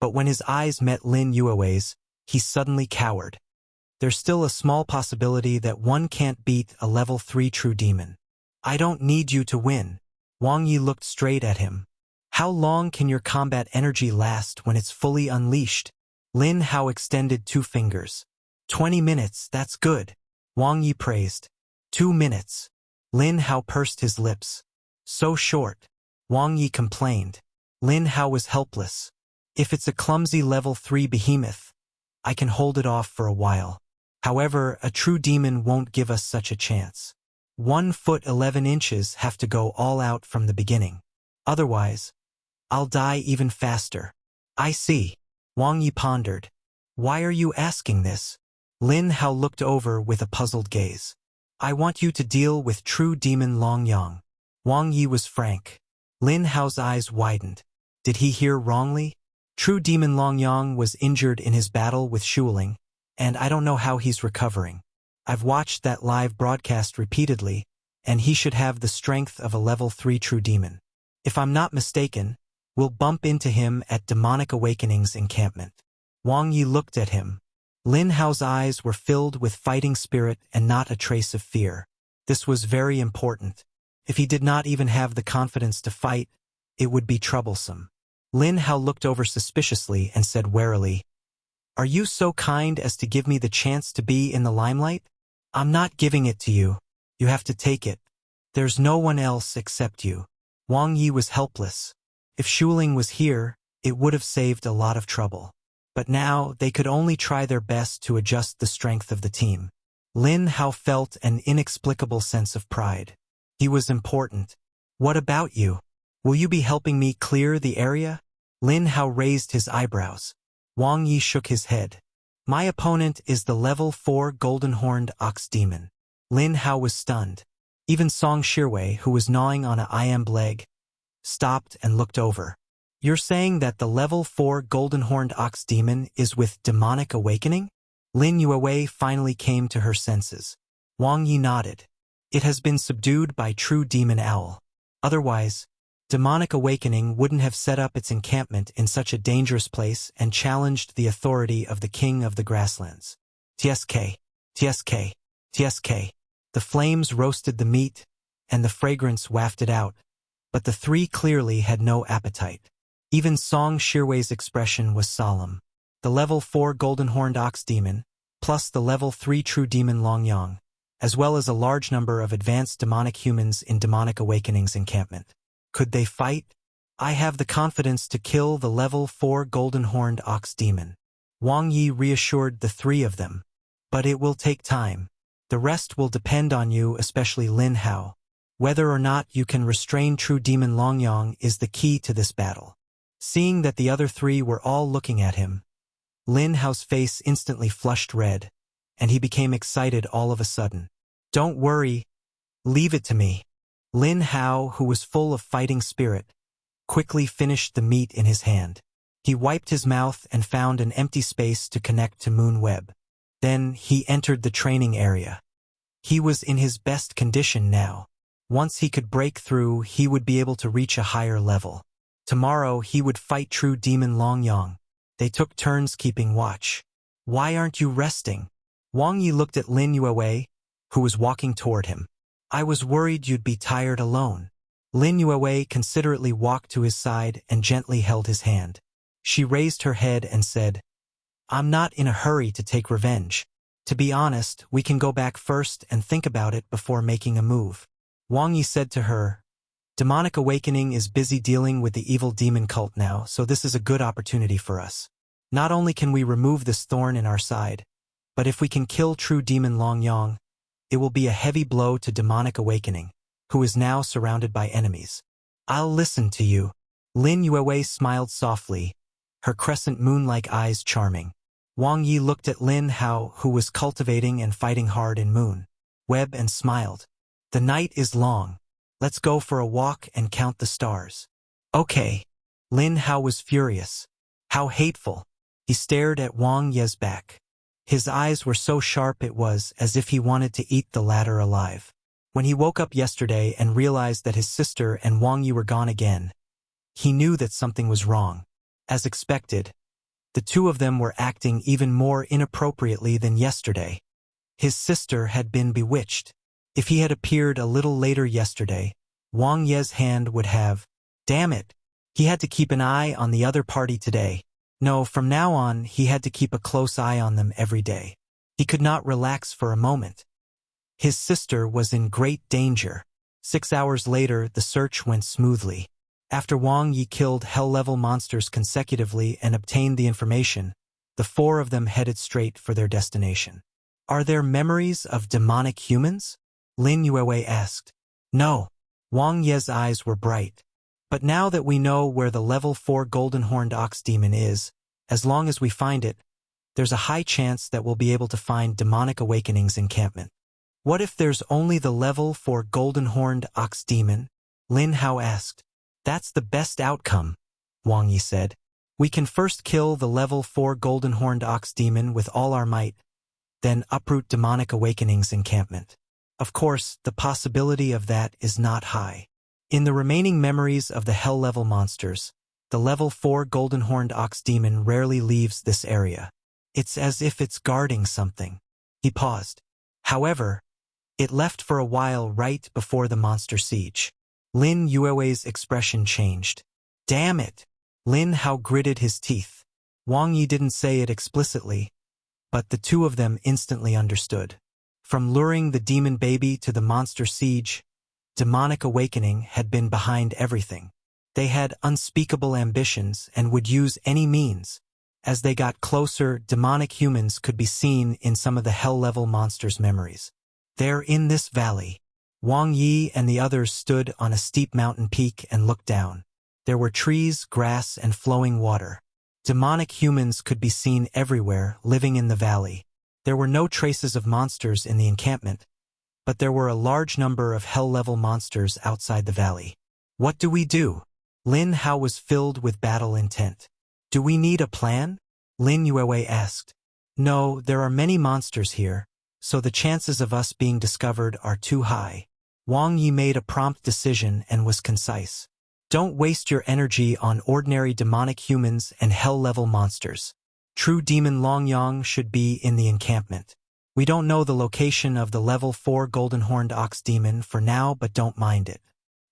But when his eyes met Lin Yuewei's, he suddenly cowered. There's still a small possibility that one can't beat a level 3 true demon. I don't need you to win. Wang Ye looked straight at him. How long can your combat energy last when it's fully unleashed? Lin Hao extended 2 fingers. 20 minutes, that's good. Wang Ye praised. 2 minutes. Lin Hao pursed his lips. So short. Wang Ye complained. Lin Hao was helpless. If it's a clumsy level 3 behemoth, I can hold it off for a while. However, a true demon won't give us such a chance. 1 foot 11 inches have to go all out from the beginning. Otherwise, I'll die even faster. I see. Wang Ye pondered. Why are you asking this? Lin Hao looked over with a puzzled gaze. I want you to deal with true demon Long Yang. Wang Ye was frank. Lin Hao's eyes widened. Did he hear wrongly? True demon Long Yang was injured in his battle with Shuling, and I don't know how he's recovering. I've watched that live broadcast repeatedly, and he should have the strength of a level 3 true demon. If I'm not mistaken, we'll bump into him at Demonic Awakening's encampment. Wang Ye looked at him. Lin Hao's eyes were filled with fighting spirit and not a trace of fear. This was very important. If he did not even have the confidence to fight, it would be troublesome. Lin Hao looked over suspiciously and said warily, Are you so kind as to give me the chance to be in the limelight? I'm not giving it to you. You have to take it. There's no one else except you. Wang Ye was helpless. If Shuling was here, it would have saved a lot of trouble. But now they could only try their best to adjust the strength of the team. Lin Hao felt an inexplicable sense of pride. He was important. What about you? Will you be helping me clear the area? Lin Hao raised his eyebrows. Wang Ye shook his head. My opponent is the level 4 golden-horned ox demon. Lin Hao was stunned. Even Song Shiwei, who was gnawing on a iamb leg, stopped and looked over. You're saying that the level 4 golden-horned ox demon is with Demonic Awakening? Lin Yuewei finally came to her senses. Wang Ye nodded. It has been subdued by true demon owl. Otherwise, Demonic Awakening wouldn't have set up its encampment in such a dangerous place and challenged the authority of the king of the grasslands. TSK, TSK, TSK. The flames roasted the meat, and the fragrance wafted out, but the three clearly had no appetite. Even Song Shirwei's expression was solemn. The level 4 golden horned ox demon, plus the level 3 true demon Longyang, as well as a large number of advanced demonic humans in Demonic Awakening's encampment. Could they fight? I have the confidence to kill the level 4 golden horned ox demon. Wang Ye reassured the three of them. But it will take time. The rest will depend on you, especially Lin Hao. Whether or not you can restrain true demon Longyang is the key to this battle. Seeing that the other three were all looking at him, Lin Hao's face instantly flushed red, and he became excited all of a sudden. Don't worry. Leave it to me. Lin Hao, who was full of fighting spirit, quickly finished the meat in his hand. He wiped his mouth and found an empty space to connect to Moon Web. Then he entered the training area. He was in his best condition now. Once he could break through, he would be able to reach a higher level. Tomorrow he would fight true demon Longyang. They took turns keeping watch. Why aren't you resting? Wang Ye looked at Lin Yuewei, who was walking toward him. I was worried you'd be tired alone. Lin Yuewei considerately walked to his side and gently held his hand. She raised her head and said, I'm not in a hurry to take revenge. To be honest, we can go back first and think about it before making a move. Wang Yi said to her, Demonic Awakening is busy dealing with the evil demon cult now, so this is a good opportunity for us. Not only can we remove this thorn in our side, but if we can kill true demon Longyang, it will be a heavy blow to Demonic Awakening, who is now surrounded by enemies. I'll listen to you. Lin Yuewei smiled softly, her crescent moon-like eyes charming. Wang Yi looked at Lin Hao, who was cultivating and fighting hard in Moon Web, and smiled. The night is long. Let's go for a walk and count the stars. Okay. Lin Hao was furious. How hateful. He stared at Wang Ye's back. His eyes were so sharp it was as if he wanted to eat the latter alive. When he woke up yesterday and realized that his sister and Wang Yi were gone again, he knew that something was wrong. As expected, the two of them were acting even more inappropriately than yesterday. His sister had been bewitched. If he had appeared a little later yesterday, Wang Ye's hand would have, damn it, he had to keep an eye on the other party today. No, from now on, he had to keep a close eye on them every day. He could not relax for a moment. His sister was in great danger. 6 hours later, the search went smoothly. After Wang Yi killed hell-level monsters consecutively and obtained the information, the four of them headed straight for their destination. Are there memories of demonic humans? Lin Yuewei asked. No. Wang Ye's eyes were bright. But now that we know where the level 4 golden horned ox demon is, as long as we find it, there's a high chance that we'll be able to find Demonic Awakening's encampment. What if there's only the level 4 golden horned ox demon? Lin Hao asked. That's the best outcome, Wang Yi said. We can first kill the level 4 golden horned ox demon with all our might, then uproot Demonic Awakening's encampment. Of course, the possibility of that is not high. In the remaining memories of the hell-level monsters, the level 4 golden horned ox demon rarely leaves this area. It's as if it's guarding something. He paused. However, it left for a while right before the monster siege. Lin Yuewei's expression changed. Damn it! Lin Hao gritted his teeth. Wang Yi didn't say it explicitly, but the two of them instantly understood. From luring the demon baby to the monster siege, Demonic Awakening had been behind everything. They had unspeakable ambitions and would use any means. As they got closer, demonic humans could be seen in some of the hell-level monsters' memories. They're in this valley. Wang Yi and the others stood on a steep mountain peak and looked down. There were trees, grass, and flowing water. Demonic humans could be seen everywhere, living in the valley. There were no traces of monsters in the encampment, but there were a large number of hell-level monsters outside the valley. What do we do? Lin Hao was filled with battle intent. Do we need a plan? Lin Yuewei asked. No, there are many monsters here, so the chances of us being discovered are too high. Wang Yi made a prompt decision and was concise. Don't waste your energy on ordinary demonic humans and hell-level monsters. True demon Longyang should be in the encampment. We don't know the location of the level 4 golden horned ox demon for now, but don't mind it.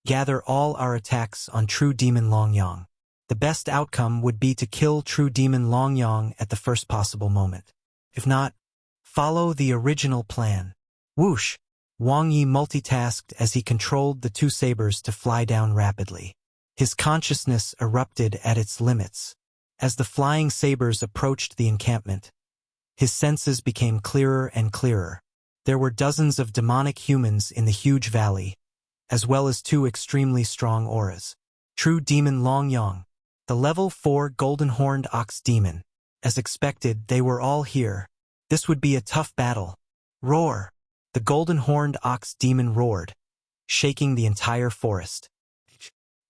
Gather all our attacks on true demon Longyang. The best outcome would be to kill true demon Longyang at the first possible moment. If not, follow the original plan. Whoosh! Wang Ye multitasked as he controlled the two sabers to fly down rapidly. His consciousness erupted at its limits. As the flying sabers approached the encampment, his senses became clearer and clearer. There were dozens of demonic humans in the huge valley, as well as two extremely strong auras. True demon Longyang, the level 4 golden-horned ox demon. As expected, they were all here. This would be a tough battle. Roar! The golden-horned ox demon roared, shaking the entire forest.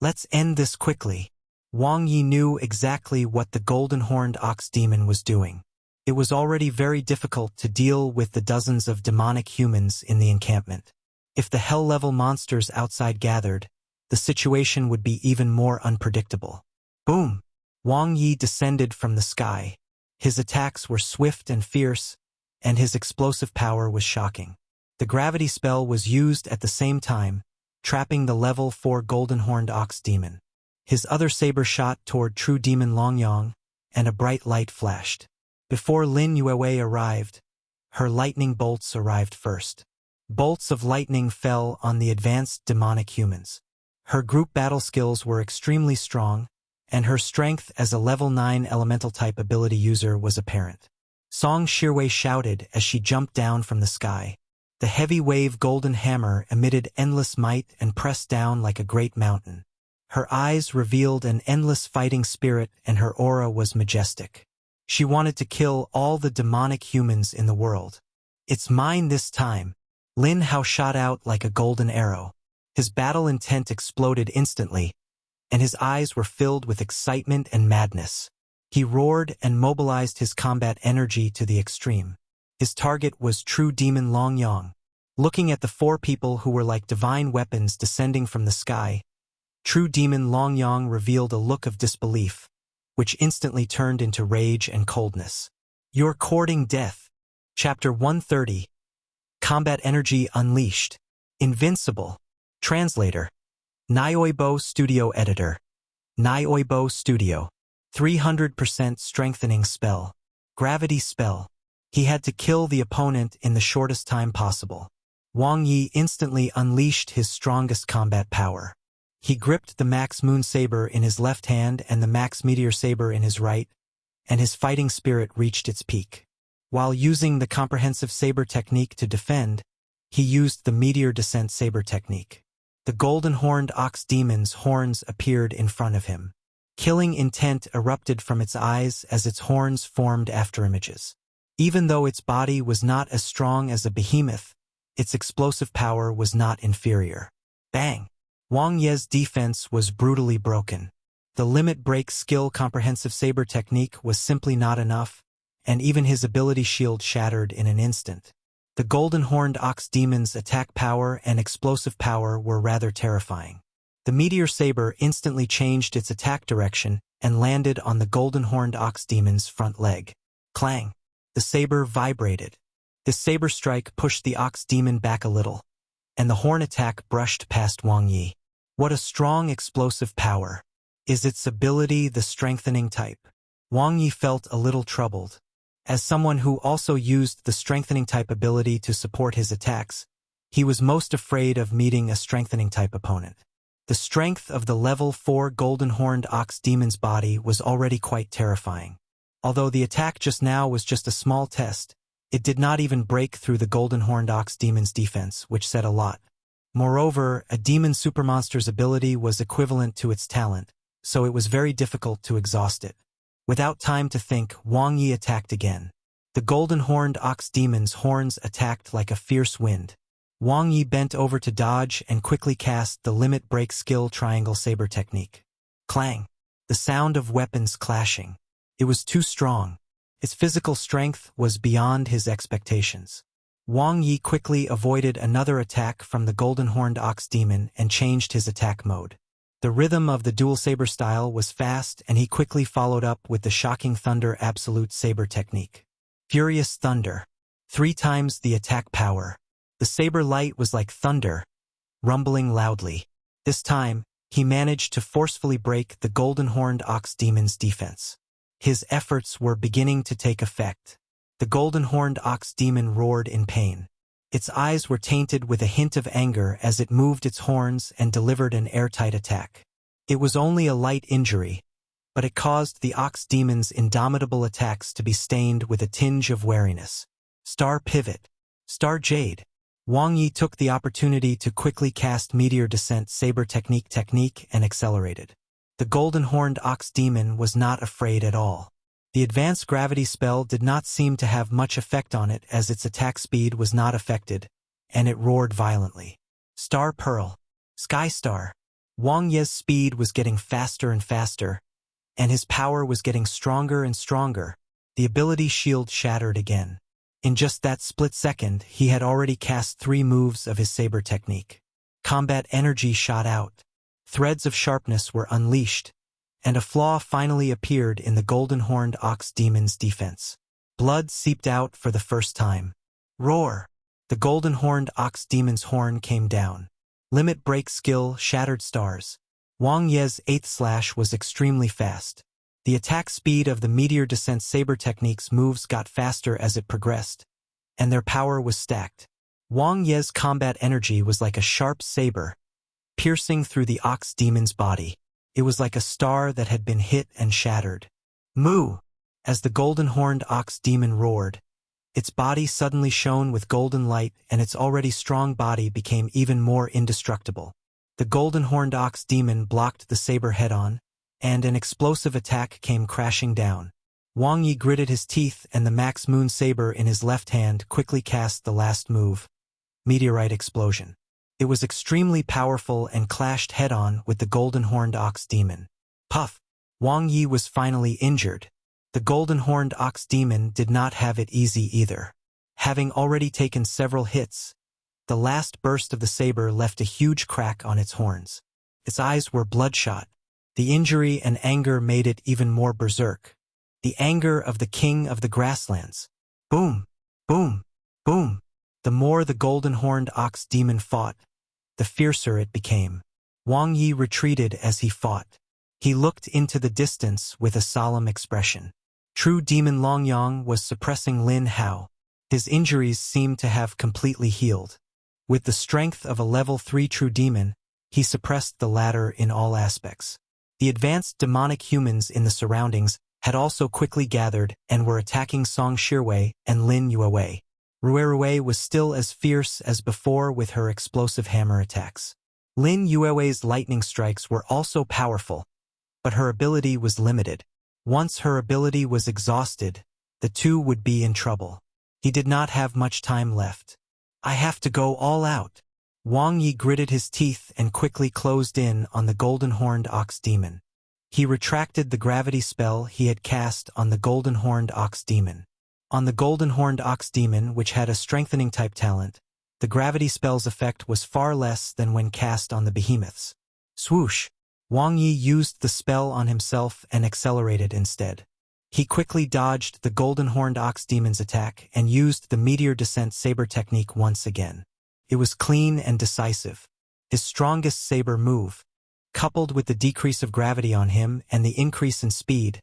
Let's end this quickly. Wang Ye knew exactly what the golden-horned ox demon was doing. It was already very difficult to deal with the dozens of demonic humans in the encampment. If the hell-level monsters outside gathered, the situation would be even more unpredictable. Boom! Wang Ye descended from the sky. His attacks were swift and fierce, and his explosive power was shocking. The gravity spell was used at the same time, trapping the level 4 golden-horned ox demon. His other saber shot toward true demon Longyang, and a bright light flashed. Before Lin Yuewei arrived, her lightning bolts arrived first. Bolts of lightning fell on the advanced demonic humans. Her group battle skills were extremely strong, and her strength as a level 9 elemental type ability user was apparent. Song Shirwei shouted as she jumped down from the sky. The heavy wave golden hammer emitted endless might and pressed down like a great mountain. Her eyes revealed an endless fighting spirit, and her aura was majestic. She wanted to kill all the demonic humans in the world. It's mine this time. Lin Hao shot out like a golden arrow. His battle intent exploded instantly, and his eyes were filled with excitement and madness. He roared and mobilized his combat energy to the extreme. His target was true demon Longyang. Looking at the four people who were like divine weapons descending from the sky, true demon Longyang revealed a look of disbelief, which instantly turned into rage and coldness. You're courting death. Chapter 130. Combat Energy Unleashed. Invincible. Translator. Nioibo Studio Editor. Nioibo Studio. 300% Strengthening Spell. Gravity Spell. He had to kill the opponent in the shortest time possible. Wang Ye instantly unleashed his strongest combat power. He gripped the Max Moon Saber in his left hand and the Max Meteor Saber in his right, and his fighting spirit reached its peak. While using the Comprehensive Saber technique to defend, he used the Meteor Descent Saber technique. The golden-horned ox demon's horns appeared in front of him. Killing intent erupted from its eyes as its horns formed afterimages. Even though its body was not as strong as a behemoth, its explosive power was not inferior. Bang! Wang Ye's defense was brutally broken. The limit break skill Comprehensive Saber technique was simply not enough, and even his ability shield shattered in an instant. The golden-horned ox demon's attack power and explosive power were rather terrifying. The Meteor Saber instantly changed its attack direction and landed on the golden-horned ox demon's front leg. Clang! The saber vibrated. This saber strike pushed the ox demon back a little, and the horn attack brushed past Wang Ye. What a strong explosive power. Is its ability the strengthening type? Wang Ye felt a little troubled. As someone who also used the strengthening type ability to support his attacks, he was most afraid of meeting a strengthening type opponent. The strength of the level 4 golden-horned ox demon's body was already quite terrifying. Although the attack just now was just a small test, it did not even break through the golden-horned ox demon's defense, which said a lot. Moreover, a demon supermonster's ability was equivalent to its talent, so it was very difficult to exhaust it. Without time to think, Wang Ye attacked again. The golden-horned ox demon's horns attacked like a fierce wind. Wang Ye bent over to dodge and quickly cast the limit break skill triangle saber technique. Clang! The sound of weapons clashing. It was too strong. Its physical strength was beyond his expectations. Wang Ye quickly avoided another attack from the golden-horned ox demon and changed his attack mode. The rhythm of the dual saber style was fast, and he quickly followed up with the shocking thunder absolute saber technique. Furious thunder. 3 times the attack power. The saber light was like thunder, rumbling loudly. This time, he managed to forcefully break the golden-horned ox demon's defense. His efforts were beginning to take effect. The golden-horned ox demon roared in pain. Its eyes were tainted with a hint of anger as it moved its horns and delivered an airtight attack. It was only a light injury, but it caused the ox demon's indomitable attacks to be stained with a tinge of wariness. Star Pivot. Star Jade. Wang Ye took the opportunity to quickly cast Meteor Descent Saber Technique and accelerated. The golden-horned ox demon was not afraid at all. The advanced gravity spell did not seem to have much effect on it as its attack speed was not affected, and it roared violently. Star Pearl. Sky Star. Wang Ye's speed was getting faster and faster, and his power was getting stronger and stronger. The ability shield shattered again. In just that split second, he had already cast 3 moves of his saber technique. Combat energy shot out. Threads of sharpness were unleashed, and a flaw finally appeared in the golden-horned ox demon's defense. Blood seeped out for the first time. Roar! The golden-horned ox demon's horn came down. Limit break skill shattered stars. Wang Ye's 8th slash was extremely fast. The attack speed of the Meteor Descent Saber Technique's moves got faster as it progressed, and their power was stacked. Wang Ye's combat energy was like a sharp saber, piercing through the ox demon's body. It was like a star that had been hit and shattered. Moo! As the golden-horned ox demon roared, its body suddenly shone with golden light, and its already strong body became even more indestructible. The golden-horned ox demon blocked the saber head-on, and an explosive attack came crashing down. Wang Ye gritted his teeth, and the Max Moon saber in his left hand quickly cast the last move, Meteorite Explosion. It was extremely powerful and clashed head-on with the golden-horned ox demon. Puff! Wang Ye was finally injured. The golden-horned ox demon did not have it easy either. Having already taken several hits, the last burst of the saber left a huge crack on its horns. Its eyes were bloodshot. The injury and anger made it even more berserk. The anger of the king of the grasslands. Boom! Boom! Boom! The more the golden-horned ox demon fought, the fiercer it became. Wang Ye retreated as he fought. He looked into the distance with a solemn expression. True Demon Longyang was suppressing Lin Hao. His injuries seemed to have completely healed. With the strength of a level 3 true demon, he suppressed the latter in all aspects. The advanced demonic humans in the surroundings had also quickly gathered and were attacking Song Shirwei and Lin Yuewei. Ruerue was still as fierce as before with her explosive hammer attacks. Lin Yuewei's lightning strikes were also powerful, but her ability was limited. Once her ability was exhausted, the two would be in trouble. He did not have much time left. I have to go all out. Wang Ye gritted his teeth and quickly closed in on the golden-horned ox demon. He retracted the gravity spell he had cast on the golden-horned ox demon. On the golden-horned ox demon, which had a strengthening type talent, the gravity spell's effect was far less than when cast on the behemoths. Swoosh! Wang Ye used the spell on himself and accelerated instead. He quickly dodged the golden-horned ox demon's attack and used the Meteor Descent Saber Technique once again. It was clean and decisive. His strongest saber move, coupled with the decrease of gravity on him and the increase in speed,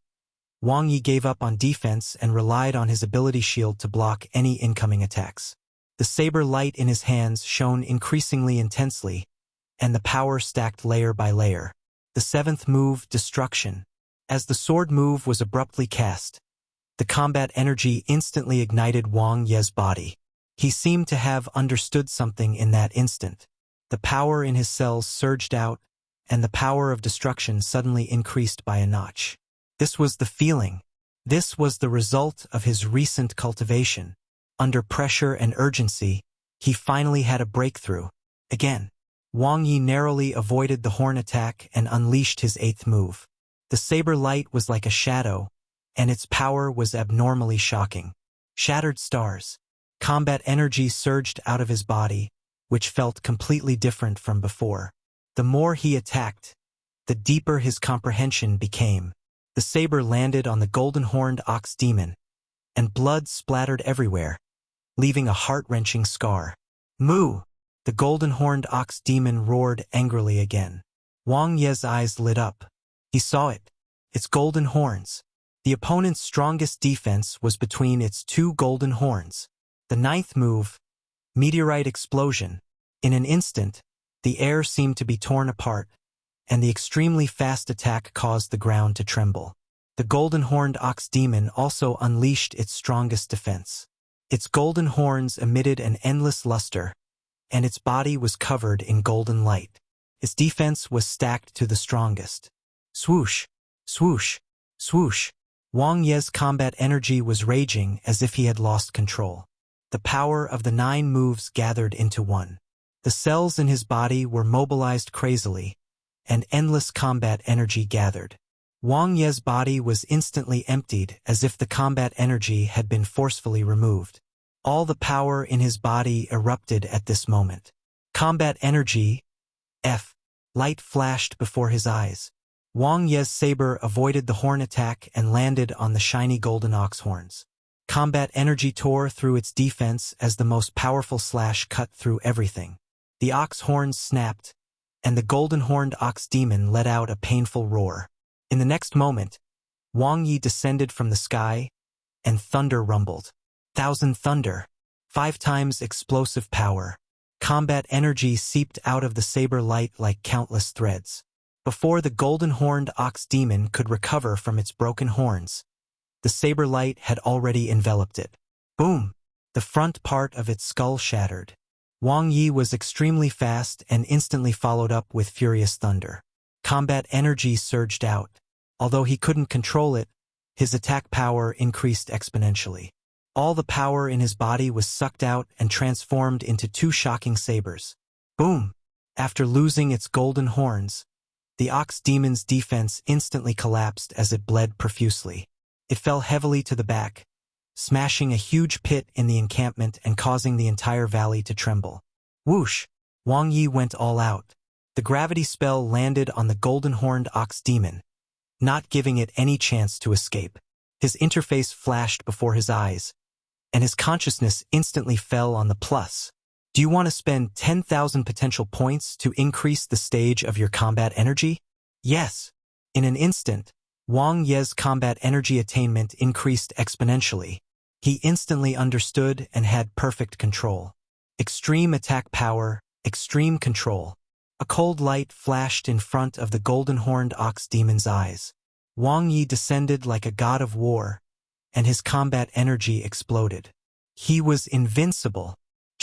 Wang Ye gave up on defense and relied on his ability shield to block any incoming attacks. The saber light in his hands shone increasingly intensely, and the power stacked layer by layer. The 7th move, Destruction. As the sword move was abruptly cast, the combat energy instantly ignited Wang Ye's body. He seemed to have understood something in that instant. The power in his cells surged out, and the power of destruction suddenly increased by a notch. This was the feeling. This was the result of his recent cultivation. Under pressure and urgency, he finally had a breakthrough. Again, Wang Ye narrowly avoided the horn attack and unleashed his 8th move. The saber light was like a shadow, and its power was abnormally shocking. Shattered stars. Combat energy surged out of his body, which felt completely different from before. The more he attacked, the deeper his comprehension became. The saber landed on the golden-horned ox demon, and blood splattered everywhere, leaving a heart-wrenching scar. Moo! The golden-horned ox demon roared angrily again. Wang Ye's eyes lit up. He saw it. Its golden horns. The opponent's strongest defense was between its two golden horns. The ninth move, meteorite explosion. In an instant, the air seemed to be torn apart, and the extremely fast attack caused the ground to tremble. The golden-horned ox demon also unleashed its strongest defense. Its golden horns emitted an endless luster, and its body was covered in golden light. Its defense was stacked to the strongest. Swoosh, swoosh, swoosh. Wang Ye's combat energy was raging as if he had lost control. The power of the 9 moves gathered into one. The cells in his body were mobilized crazily, and endless combat energy gathered. Wang Ye's body was instantly emptied as if the combat energy had been forcefully removed. All the power in his body erupted at this moment. Combat energy, F. Light flashed before his eyes. Wang Ye's saber avoided the horn attack and landed on the shiny golden ox horns. Combat energy tore through its defense as the most powerful slash cut through everything. The ox horns snapped, and the golden-horned ox demon let out a painful roar. In the next moment, Wang Ye descended from the sky, and thunder rumbled. Thousand thunder, 5 times explosive power. Combat energy seeped out of the saber light like countless threads. Before the golden-horned ox demon could recover from its broken horns, the saber light had already enveloped it. Boom! The front part of its skull shattered. Wang Ye was extremely fast and instantly followed up with furious thunder. Combat energy surged out. Although he couldn't control it, his attack power increased exponentially. All the power in his body was sucked out and transformed into 2 shocking sabers. Boom! After losing its golden horns, the ox demon's defense instantly collapsed as it bled profusely. It fell heavily to the back, smashing a huge pit in the encampment and causing the entire valley to tremble. Whoosh! Wang Ye went all out. The gravity spell landed on the golden-horned ox demon, not giving it any chance to escape. His interface flashed before his eyes, and his consciousness instantly fell on the plus. Do you want to spend 10,000 potential points to increase the stage of your combat energy? Yes. In an instant, Wang Ye's combat energy attainment increased exponentially. He instantly understood and had perfect control. Extreme attack power, extreme control. A cold light flashed in front of the golden-horned ox demon's eyes. Wang Ye descended like a god of war, and his combat energy exploded. He was invincible.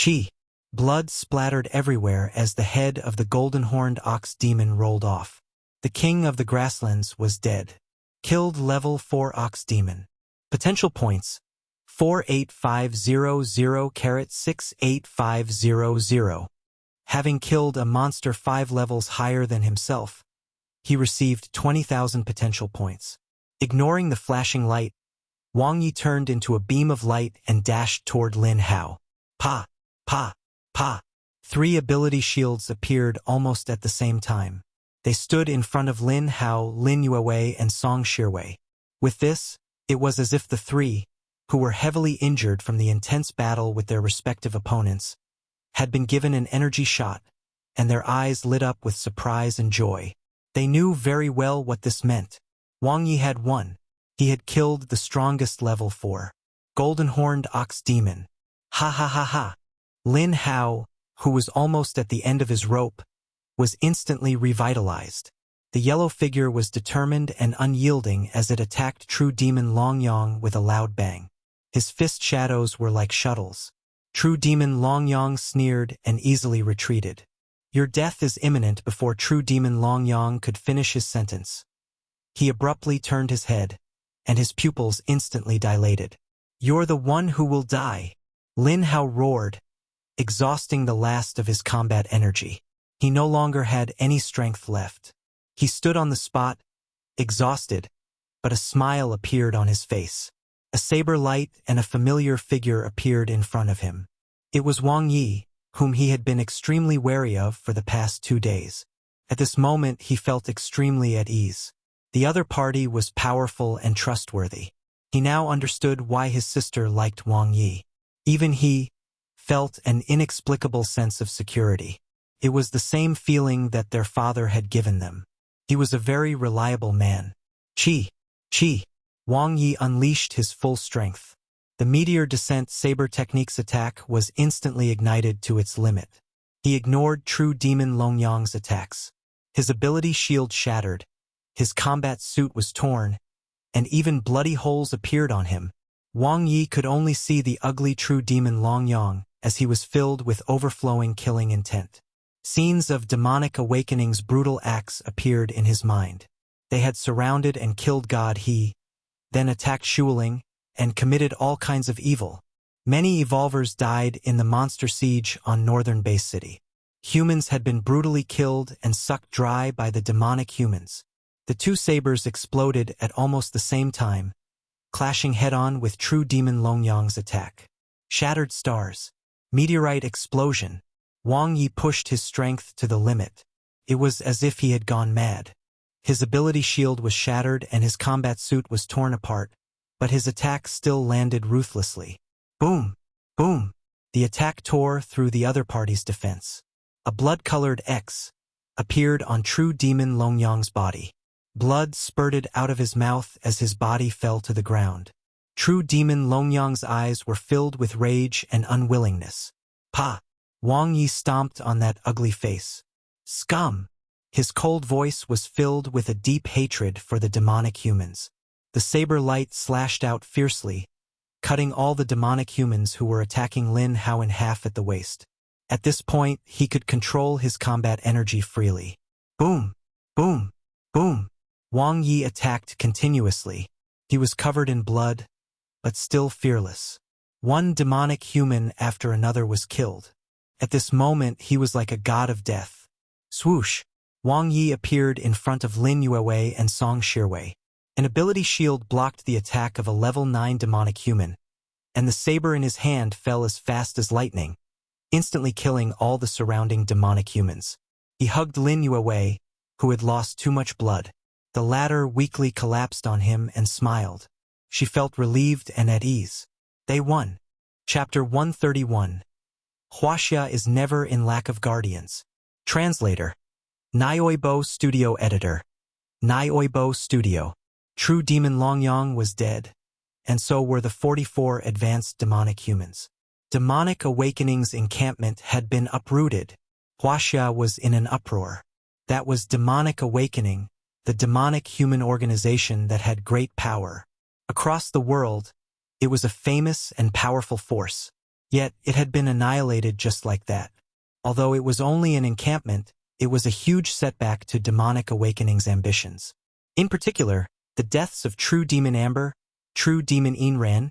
Chi! Blood splattered everywhere as the head of the golden-horned ox demon rolled off. The king of the grasslands was dead. Killed level 4 ox demon. Potential points: 48500-68500. Having killed a monster 5 levels higher than himself, he received 20,000 potential points. Ignoring the flashing light, Wang Ye turned into a beam of light and dashed toward Lin Hao. Pa! Pa! Pa! 3 ability shields appeared almost at the same time. They stood in front of Lin Hao, Lin Yuewei, and Song Shiwei. With this, it was as if the 3, who were heavily injured from the intense battle with their respective opponents, had been given an energy shot, and their eyes lit up with surprise and joy. They knew very well what this meant. Wang Ye had won. He had killed the strongest level 4 golden-horned ox demon. Ha ha ha ha! Lin Hao, who was almost at the end of his rope, was instantly revitalized. The yellow figure was determined and unyielding as it attacked True Demon Longyang with a loud bang. His fist shadows were like shuttles. True Demon Longyang sneered and easily retreated. Your death is imminent. Before True Demon Longyang could finish his sentence, he abruptly turned his head, and his pupils instantly dilated. You're the one who will die. Lin Hao roared, exhausting the last of his combat energy. He no longer had any strength left. He stood on the spot, exhausted, but a smile appeared on his face. A saber light and a familiar figure appeared in front of him. It was Wang Ye, whom he had been extremely wary of for the past 2 days. At this moment he felt extremely at ease. The other party was powerful and trustworthy. He now understood why his sister liked Wang Ye. Even he felt an inexplicable sense of security. It was the same feeling that their father had given them. He was a very reliable man. Chi! Wang Ye unleashed his full strength. The meteor descent saber technique's attack was instantly ignited to its limit. He ignored true demon Longyang's attacks. His ability shield shattered, his combat suit was torn, and even bloody holes appeared on him. Wang Ye could only see the ugly true demon Longyang as he was filled with overflowing killing intent. Scenes of demonic awakening's brutal acts appeared in his mind. They had surrounded and killed God He, then attacked Shuling, and committed all kinds of evil. Many evolvers died in the monster siege on northern base city. Humans had been brutally killed and sucked dry by the demonic humans. The two sabers exploded at almost the same time, clashing head-on with true demon Longyang's attack. Shattered stars. Meteorite explosion. Wang Ye pushed his strength to the limit. It was as if he had gone mad. His ability shield was shattered and his combat suit was torn apart, but his attack still landed ruthlessly. Boom! Boom! The attack tore through the other party's defense. A blood-colored X appeared on true demon Longyang's body. Blood spurted out of his mouth as his body fell to the ground. True demon Longyang's eyes were filled with rage and unwillingness. Pa! Wang Ye stomped on that ugly face. Scum! His cold voice was filled with a deep hatred for the demonic humans. The saber light slashed out fiercely, cutting all the demonic humans who were attacking Lin Hao in half at the waist. At this point, he could control his combat energy freely. Boom! Boom! Boom! Wang Ye attacked continuously. He was covered in blood, but still fearless. One demonic human after another was killed. At this moment, he was like a god of death. Swoosh! Wang Ye appeared in front of Lin Yuewei and Song Shirwei. An ability shield blocked the attack of a level 9 demonic human, and the saber in his hand fell as fast as lightning, instantly killing all the surrounding demonic humans. He hugged Lin Yuewei, who had lost too much blood. The latter weakly collapsed on him and smiled. She felt relieved and at ease. They won. Chapter 131. Huaxia is never in lack of guardians. Translator. Nioibo Studio Editor. Nioibo Studio. True demon Longyang was dead, and so were the 44 advanced demonic humans. Demonic Awakening's encampment had been uprooted. Huaxia was in an uproar. That was Demonic Awakening, the demonic human organization that had great power. Across the world, it was a famous and powerful force. Yet it had been annihilated just like that. Although it was only an encampment, it was a huge setback to Demonic Awakening's ambitions. In particular, the deaths of True Demon Amber, True Demon Inran,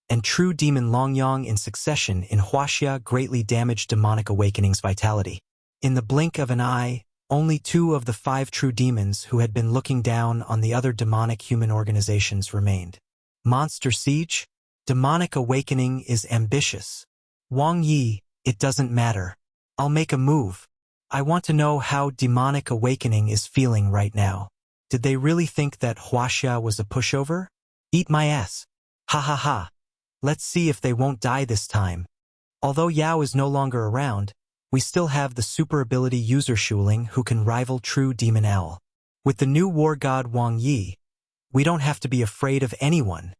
and True Demon Longyang in succession in Huaxia greatly damaged Demonic Awakening's vitality. In the blink of an eye, only 2 of the 5 true demons who had been looking down on the other demonic human organizations remained. Monster Siege? Demonic Awakening is ambitious. Wang Ye, it doesn't matter. I'll make a move. I want to know how Demonic Awakening is feeling right now. Did they really think that Huaxia was a pushover? Eat my ass. Ha ha ha. Let's see if they won't die this time. Although Yao is no longer around, we still have the super ability user Shuling who can rival True Demon Owl. With the new war god Wang Ye, we don't have to be afraid of anyone.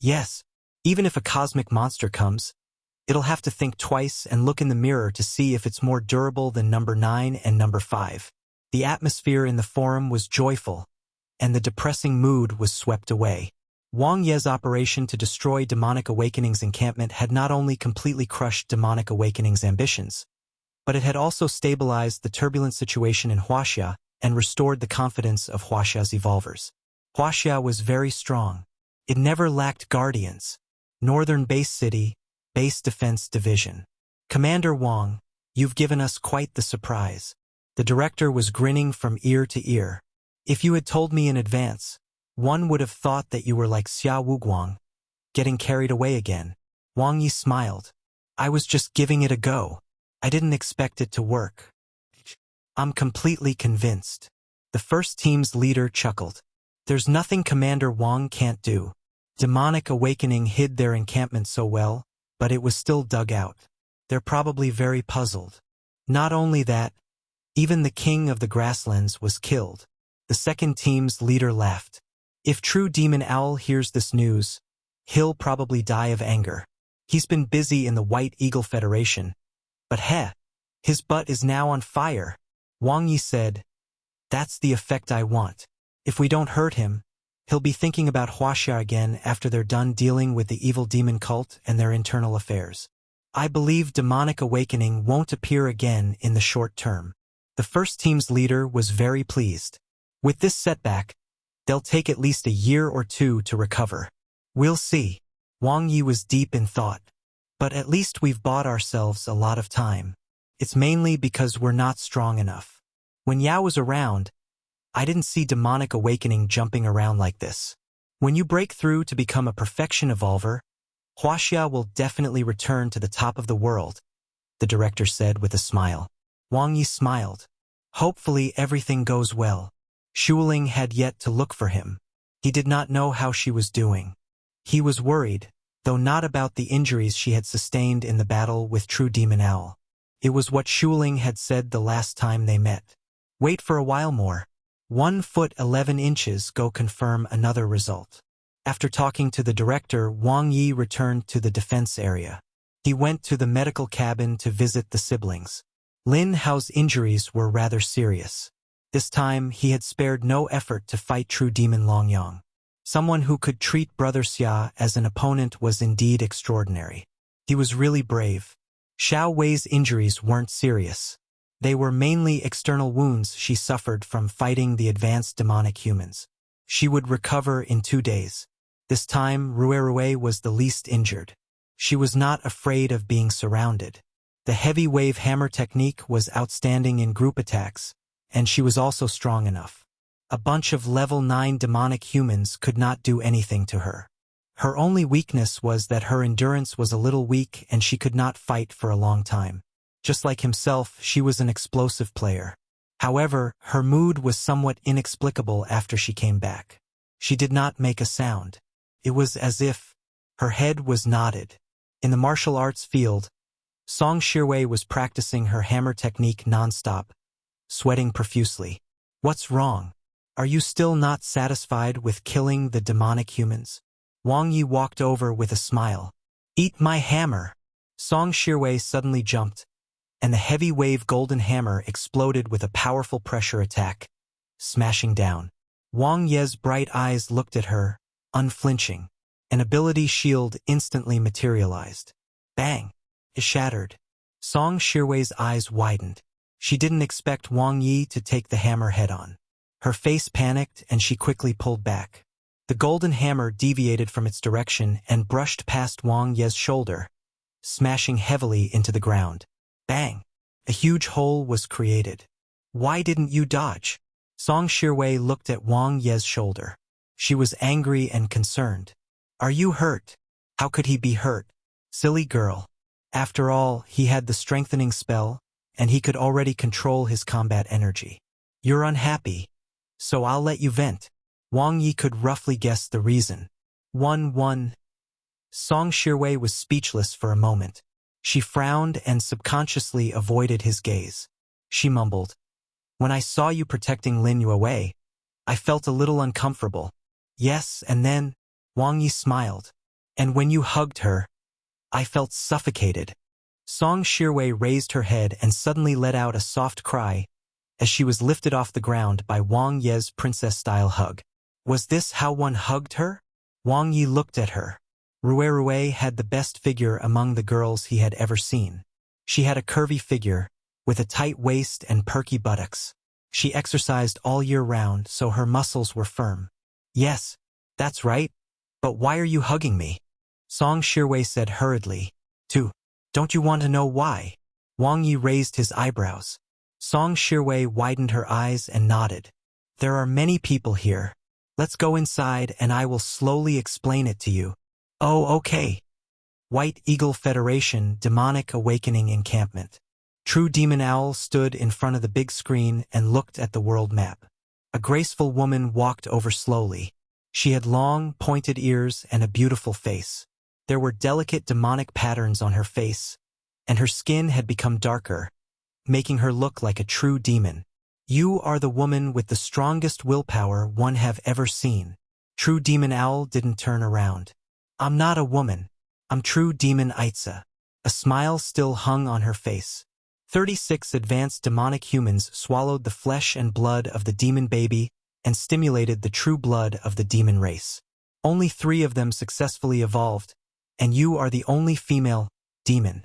Yes, even if a cosmic monster comes, it'll have to think twice and look in the mirror to see if it's more durable than number 9 and number 5. The atmosphere in the forum was joyful, and the depressing mood was swept away. Wang Ye's operation to destroy Demonic Awakening's encampment had not only completely crushed Demonic Awakening's ambitions, but it had also stabilized the turbulent situation in Huaxia and restored the confidence of Huaxia's evolvers. Huaxia was very strong. It never lacked guardians. Northern Base City, Base Defense Division. Commander Wang, you've given us quite the surprise. The director was grinning from ear to ear. If you had told me in advance, one would have thought that you were like Xia Wuguang, getting carried away again. Wang Yi smiled. I was just giving it a go. I didn't expect it to work. I'm completely convinced. The first team's leader chuckled. There's nothing Commander Wang can't do. Demonic awakening hid their encampment so well, but it was still dug out. They're probably very puzzled. Not only that, even the king of the grasslands was killed. The second team's leader laughed. If True Demon Owl hears this news, he'll probably die of anger. He's been busy in the White Eagle Federation. But his butt is now on fire. Wang Ye said, that's the effect I want. If we don't hurt him, he'll be thinking about Huaxia again after they're done dealing with the evil demon cult and their internal affairs. I believe demonic awakening won't appear again in the short term. The first team's leader was very pleased. With this setback, they'll take at least a year or two to recover. We'll see. Wang Ye was deep in thought. But at least we've bought ourselves a lot of time. It's mainly because we're not strong enough. When Yao was around, I didn't see demonic awakening jumping around like this. When you break through to become a perfection evolver, Huaxia will definitely return to the top of the world, the director said with a smile. Wang Yi smiled. Hopefully everything goes well. Shuling had yet to look for him. He did not know how she was doing. He was worried, though not about the injuries she had sustained in the battle with True Demon Owl. It was what Shuling had said the last time they met. Wait for a while more. 1 foot 11 inches go confirm another result. After talking to the director, Wang Yi returned to the defense area. He went to the medical cabin to visit the siblings. Lin Hao's injuries were rather serious. This time, he had spared no effort to fight True Demon Longyang. Someone who could treat Brother Xia as an opponent was indeed extraordinary. He was really brave. Xiao Wei's injuries weren't serious. They were mainly external wounds she suffered from fighting the advanced demonic humans. She would recover in 2 days. This time, Rue was the least injured. She was not afraid of being surrounded. The heavy wave hammer technique was outstanding in group attacks, and she was also strong enough. A bunch of level 9 demonic humans could not do anything to her. Her only weakness was that her endurance was a little weak and she could not fight for a long time. Just like himself, she was an explosive player. However, her mood was somewhat inexplicable after she came back. She did not make a sound. It was as if her head was nodded. In the martial arts field, Song Shirwei was practicing her hammer technique non-stop, sweating profusely. What's wrong? Are you still not satisfied with killing the demonic humans? Wang Yi walked over with a smile. Eat my hammer. Song Shirwei suddenly jumped, and the heavy wave golden hammer exploded with a powerful pressure attack, smashing down. Wang Ye's bright eyes looked at her, unflinching. An ability shield instantly materialized. Bang! It shattered. Song Shirwei's eyes widened. She didn't expect Wang Yi to take the hammer head-on. Her face panicked and she quickly pulled back. The golden hammer deviated from its direction and brushed past Wang Ye's shoulder, smashing heavily into the ground. Bang! A huge hole was created. Why didn't you dodge? Song Shirwei looked at Wang Ye's shoulder. She was angry and concerned. Are you hurt? How could he be hurt? Silly girl. After all, he had the strengthening spell, and he could already control his combat energy. You're unhappy, so I'll let you vent. Wang Yi could roughly guess the reason. 1-1. Song Shirwei was speechless for a moment. She frowned and subconsciously avoided his gaze. She mumbled, when I saw you protecting Lin Yue, I felt a little uncomfortable. Yes, and then, Wang Yi smiled. And when you hugged her, I felt suffocated. Song Shirwei raised her head and suddenly let out a soft cry as she was lifted off the ground by Wang Ye's princess-style hug. Was this how one hugged her? Wang Yi looked at her. Rue had the best figure among the girls he had ever seen. She had a curvy figure, with a tight waist and perky buttocks. She exercised all year round, so her muscles were firm. Yes, that's right. But why are you hugging me? Song Shirwei said hurriedly. Don't you want to know why? Wang Yi raised his eyebrows. Song Shirwei widened her eyes and nodded. There are many people here. Let's go inside and I will slowly explain it to you. Oh, okay. White Eagle Federation Demonic Awakening Encampment. True Demon Owl stood in front of the big screen and looked at the world map. A graceful woman walked over slowly. She had long, pointed ears and a beautiful face. There were delicate demonic patterns on her face, and her skin had become darker, making her look like a true demon. You are the woman with the strongest willpower one have ever seen. True Demon Owl didn't turn around. I'm not a woman. I'm True Demon Itza. A smile still hung on her face. 36 advanced demonic humans swallowed the flesh and blood of the demon baby and stimulated the true blood of the demon race. Only 3 of them successfully evolved, and you are the only female demon.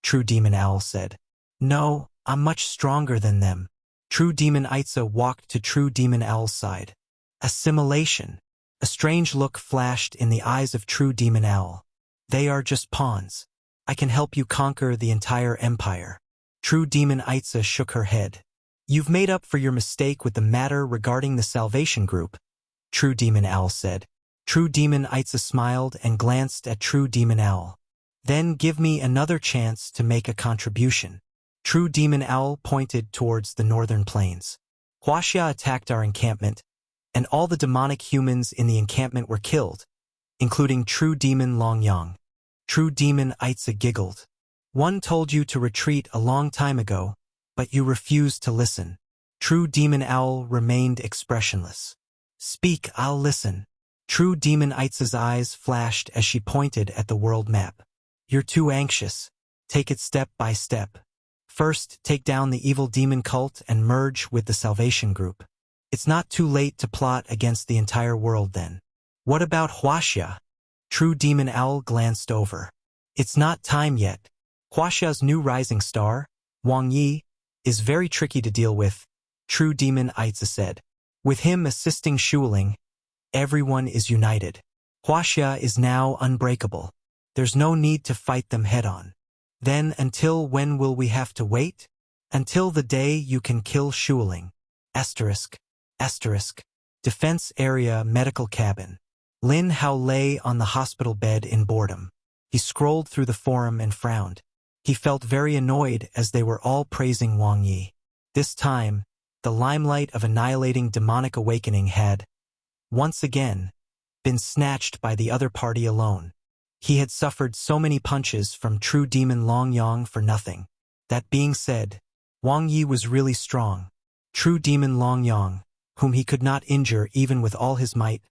True Demon Owl said. No, I'm much stronger than them. True Demon Itza walked to True Demon Owl's side. Assimilation. A strange look flashed in the eyes of True Demon Owl. They are just pawns. I can help you conquer the entire empire. True Demon Itza shook her head. You've made up for your mistake with the matter regarding the Salvation Group, True Demon Owl said. True Demon Itza smiled and glanced at True Demon Owl. Then give me another chance to make a contribution. True Demon Owl pointed towards the northern plains. Huaxia attacked our encampment, and all the demonic humans in the encampment were killed, including True Demon Longyang. True Demon Itza giggled. One told you to retreat a long time ago, but you refused to listen. True Demon Owl remained expressionless. Speak, I'll listen. True Demon Itza's eyes flashed as she pointed at the world map. You're too anxious. Take it step by step. First, take down the evil demon cult and merge with the Salvation Group. It's not too late to plot against the entire world then. What about Huaxia? True Demon Owl glanced over. It's not time yet. Huaxia's new rising star, Wang Ye, is very tricky to deal with, True Demon Itza said. With him assisting Shuling, everyone is united. Huaxia is now unbreakable. There's no need to fight them head-on. Then until when will we have to wait? Until the day you can kill Shuling. Asterisk. Defense Area Medical Cabin. Lin Hao lay on the hospital bed in boredom. He scrolled through the forum and frowned. He felt very annoyed as they were all praising Wang Ye. This time, the limelight of annihilating demonic awakening had, once again, been snatched by the other party alone. He had suffered so many punches from True Demon Longyang for nothing. That being said, Wang Ye was really strong. True Demon Longyang, whom he could not injure even with all his might,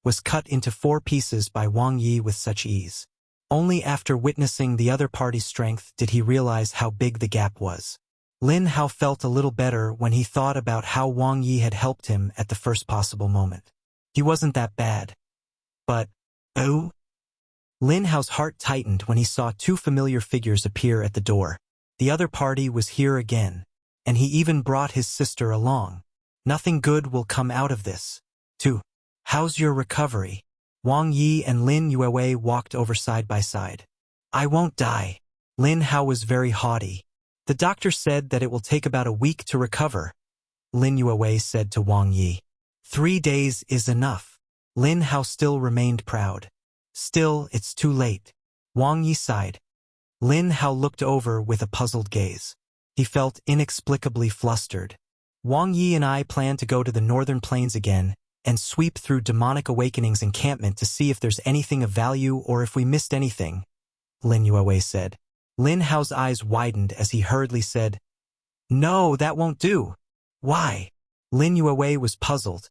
was cut into 4 pieces by Wang Ye with such ease. Only after witnessing the other party's strength did he realize how big the gap was. Lin Hao felt a little better when he thought about how Wang Ye had helped him at the first possible moment. He wasn't that bad. But, oh? Lin Hao's heart tightened when he saw 2 familiar figures appear at the door. The other party was here again, and he even brought his sister along. Nothing good will come out of this. 2. How's your recovery? Wang Ye and Lin Yue walked over side by side. I won't die. Lin Hao was very haughty. The doctor said that it will take about a week to recover, Lin Yue said to Wang Ye. 3 days is enough. Lin Hao still remained proud. Still, it's too late. Wang Ye sighed. Lin Hao looked over with a puzzled gaze. He felt inexplicably flustered. Wang Ye and I plan to go to the northern plains again and sweep through Demonic Awakening's encampment to see if there's anything of value or if we missed anything, Lin Yue said. Lin Hao's eyes widened as he hurriedly said, No, that won't do. Why? Lin Yue was puzzled,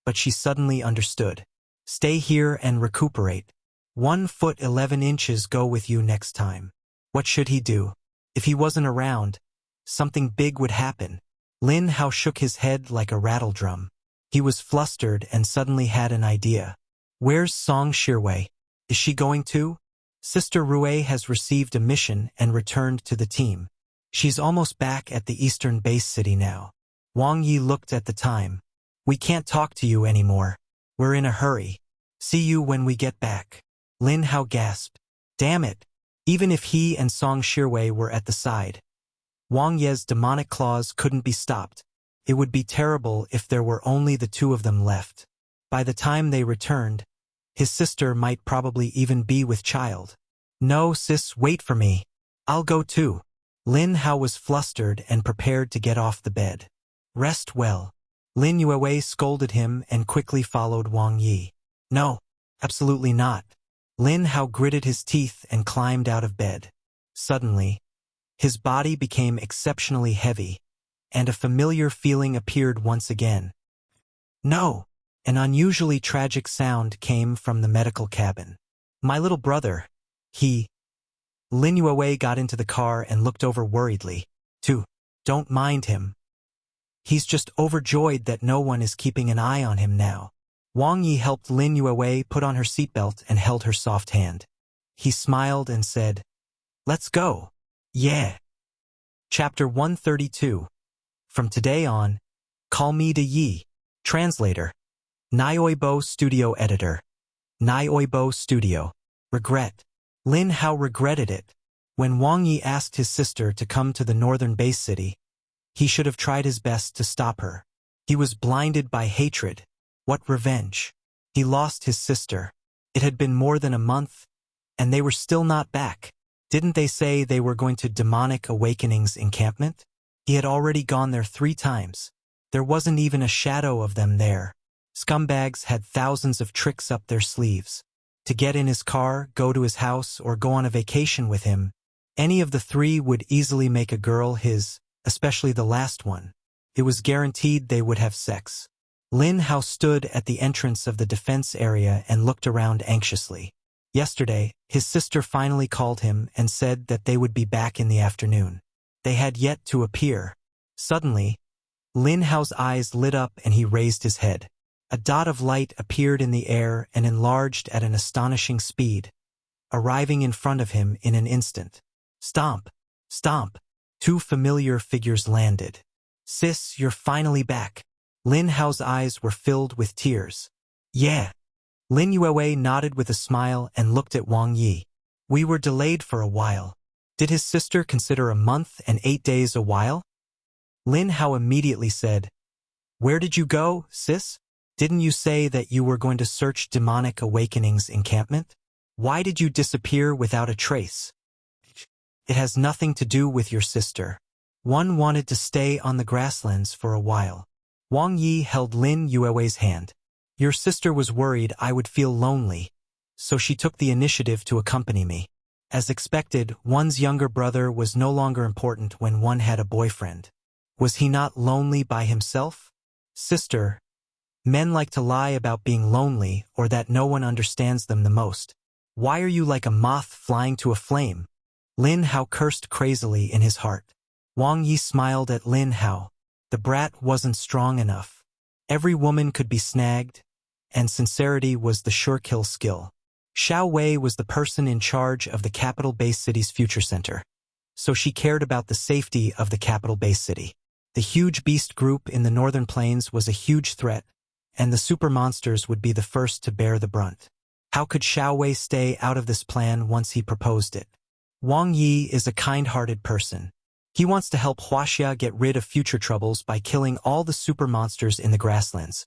but she suddenly understood. Stay here and recuperate. 1 foot 11 inches go with you next time. What should he do? If he wasn't around, something big would happen. Lin Hao shook his head like a rattle drum. He was flustered and suddenly had an idea. Where's Song Shirwei? Is she going too? Sister Rue has received a mission and returned to the team. She's almost back at the eastern base city now. Wang Ye looked at the time. We can't talk to you anymore. We're in a hurry. See you when we get back. Lin Hao gasped. Damn it. Even if he and Song Shirwei were at the side, Wang Ye's demonic claws couldn't be stopped. It would be terrible if there were only the 2 of them left. By the time they returned, his sister might probably even be with child. No, sis, wait for me. I'll go too. Lin Hao was flustered and prepared to get off the bed. Rest well. Lin Yue scolded him and quickly followed Wang Ye. No, absolutely not. Lin Hao gritted his teeth and climbed out of bed. Suddenly, his body became exceptionally heavy, and a familiar feeling appeared once again. No! An unusually tragic sound came from the medical cabin. My little brother. Lin Yue got into the car and looked over worriedly. Don't mind him. He's just overjoyed that no one is keeping an eye on him now. Wang Ye helped Lin Yue put on her seatbelt and held her soft hand. He smiled and said, "Let's go." Yeah. Chapter 132. From today on, call me De Yi. Translator. Nioibo Studio Editor. Nioibo Studio. Regret. Lin Hao regretted it. When Wang Ye asked his sister to come to the northern base city, he should have tried his best to stop her. He was blinded by hatred. What revenge? He lost his sister. It had been more than a month, and they were still not back. Didn't they say they were going to Demonic Awakening's encampment? He had already gone there 3 times. There wasn't even a shadow of them there. Scumbags had thousands of tricks up their sleeves. To get in his car, go to his house, or go on a vacation with him, any of the 3 would easily make a girl his, especially the last one. It was guaranteed they would have sex. Lin Hao stood at the entrance of the defense area and looked around anxiously. Yesterday, his sister finally called him and said that they would be back in the afternoon. They had yet to appear. Suddenly, Lin Hao's eyes lit up and he raised his head. A dot of light appeared in the air and enlarged at an astonishing speed, arriving in front of him in an instant. Stomp! Stomp! 2 familiar figures landed. Sis, you're finally back. Lin Hao's eyes were filled with tears. Yeah. Lin Yue nodded with a smile and looked at Wang Ye. We were delayed for a while. Did his sister consider a month and 8 days a while? Lin Hao immediately said, Where did you go, sis? Didn't you say that you were going to search Demonic Awakening's encampment? Why did you disappear without a trace? It has nothing to do with your sister. One wanted to stay on the grasslands for a while. Wang Ye held Lin Yue's hand. Your sister was worried I would feel lonely, so she took the initiative to accompany me. As expected, one's younger brother was no longer important when one had a boyfriend. Was he not lonely by himself? Sister, men like to lie about being lonely or that no one understands them the most. Why are you like a moth flying to a flame? Lin Hao cursed crazily in his heart. Wang Ye smiled at Lin Hao. The brat wasn't strong enough. Every woman could be snagged, and sincerity was the sure-kill skill. Xiao Wei was the person in charge of the capital base city's future center, so she cared about the safety of the capital base city. The huge beast group in the northern plains was a huge threat, and the super monsters would be the first to bear the brunt. How could Xiao Wei stay out of this plan once he proposed it? Wang Ye is a kind-hearted person. He wants to help Huaxia get rid of future troubles by killing all the super monsters in the grasslands,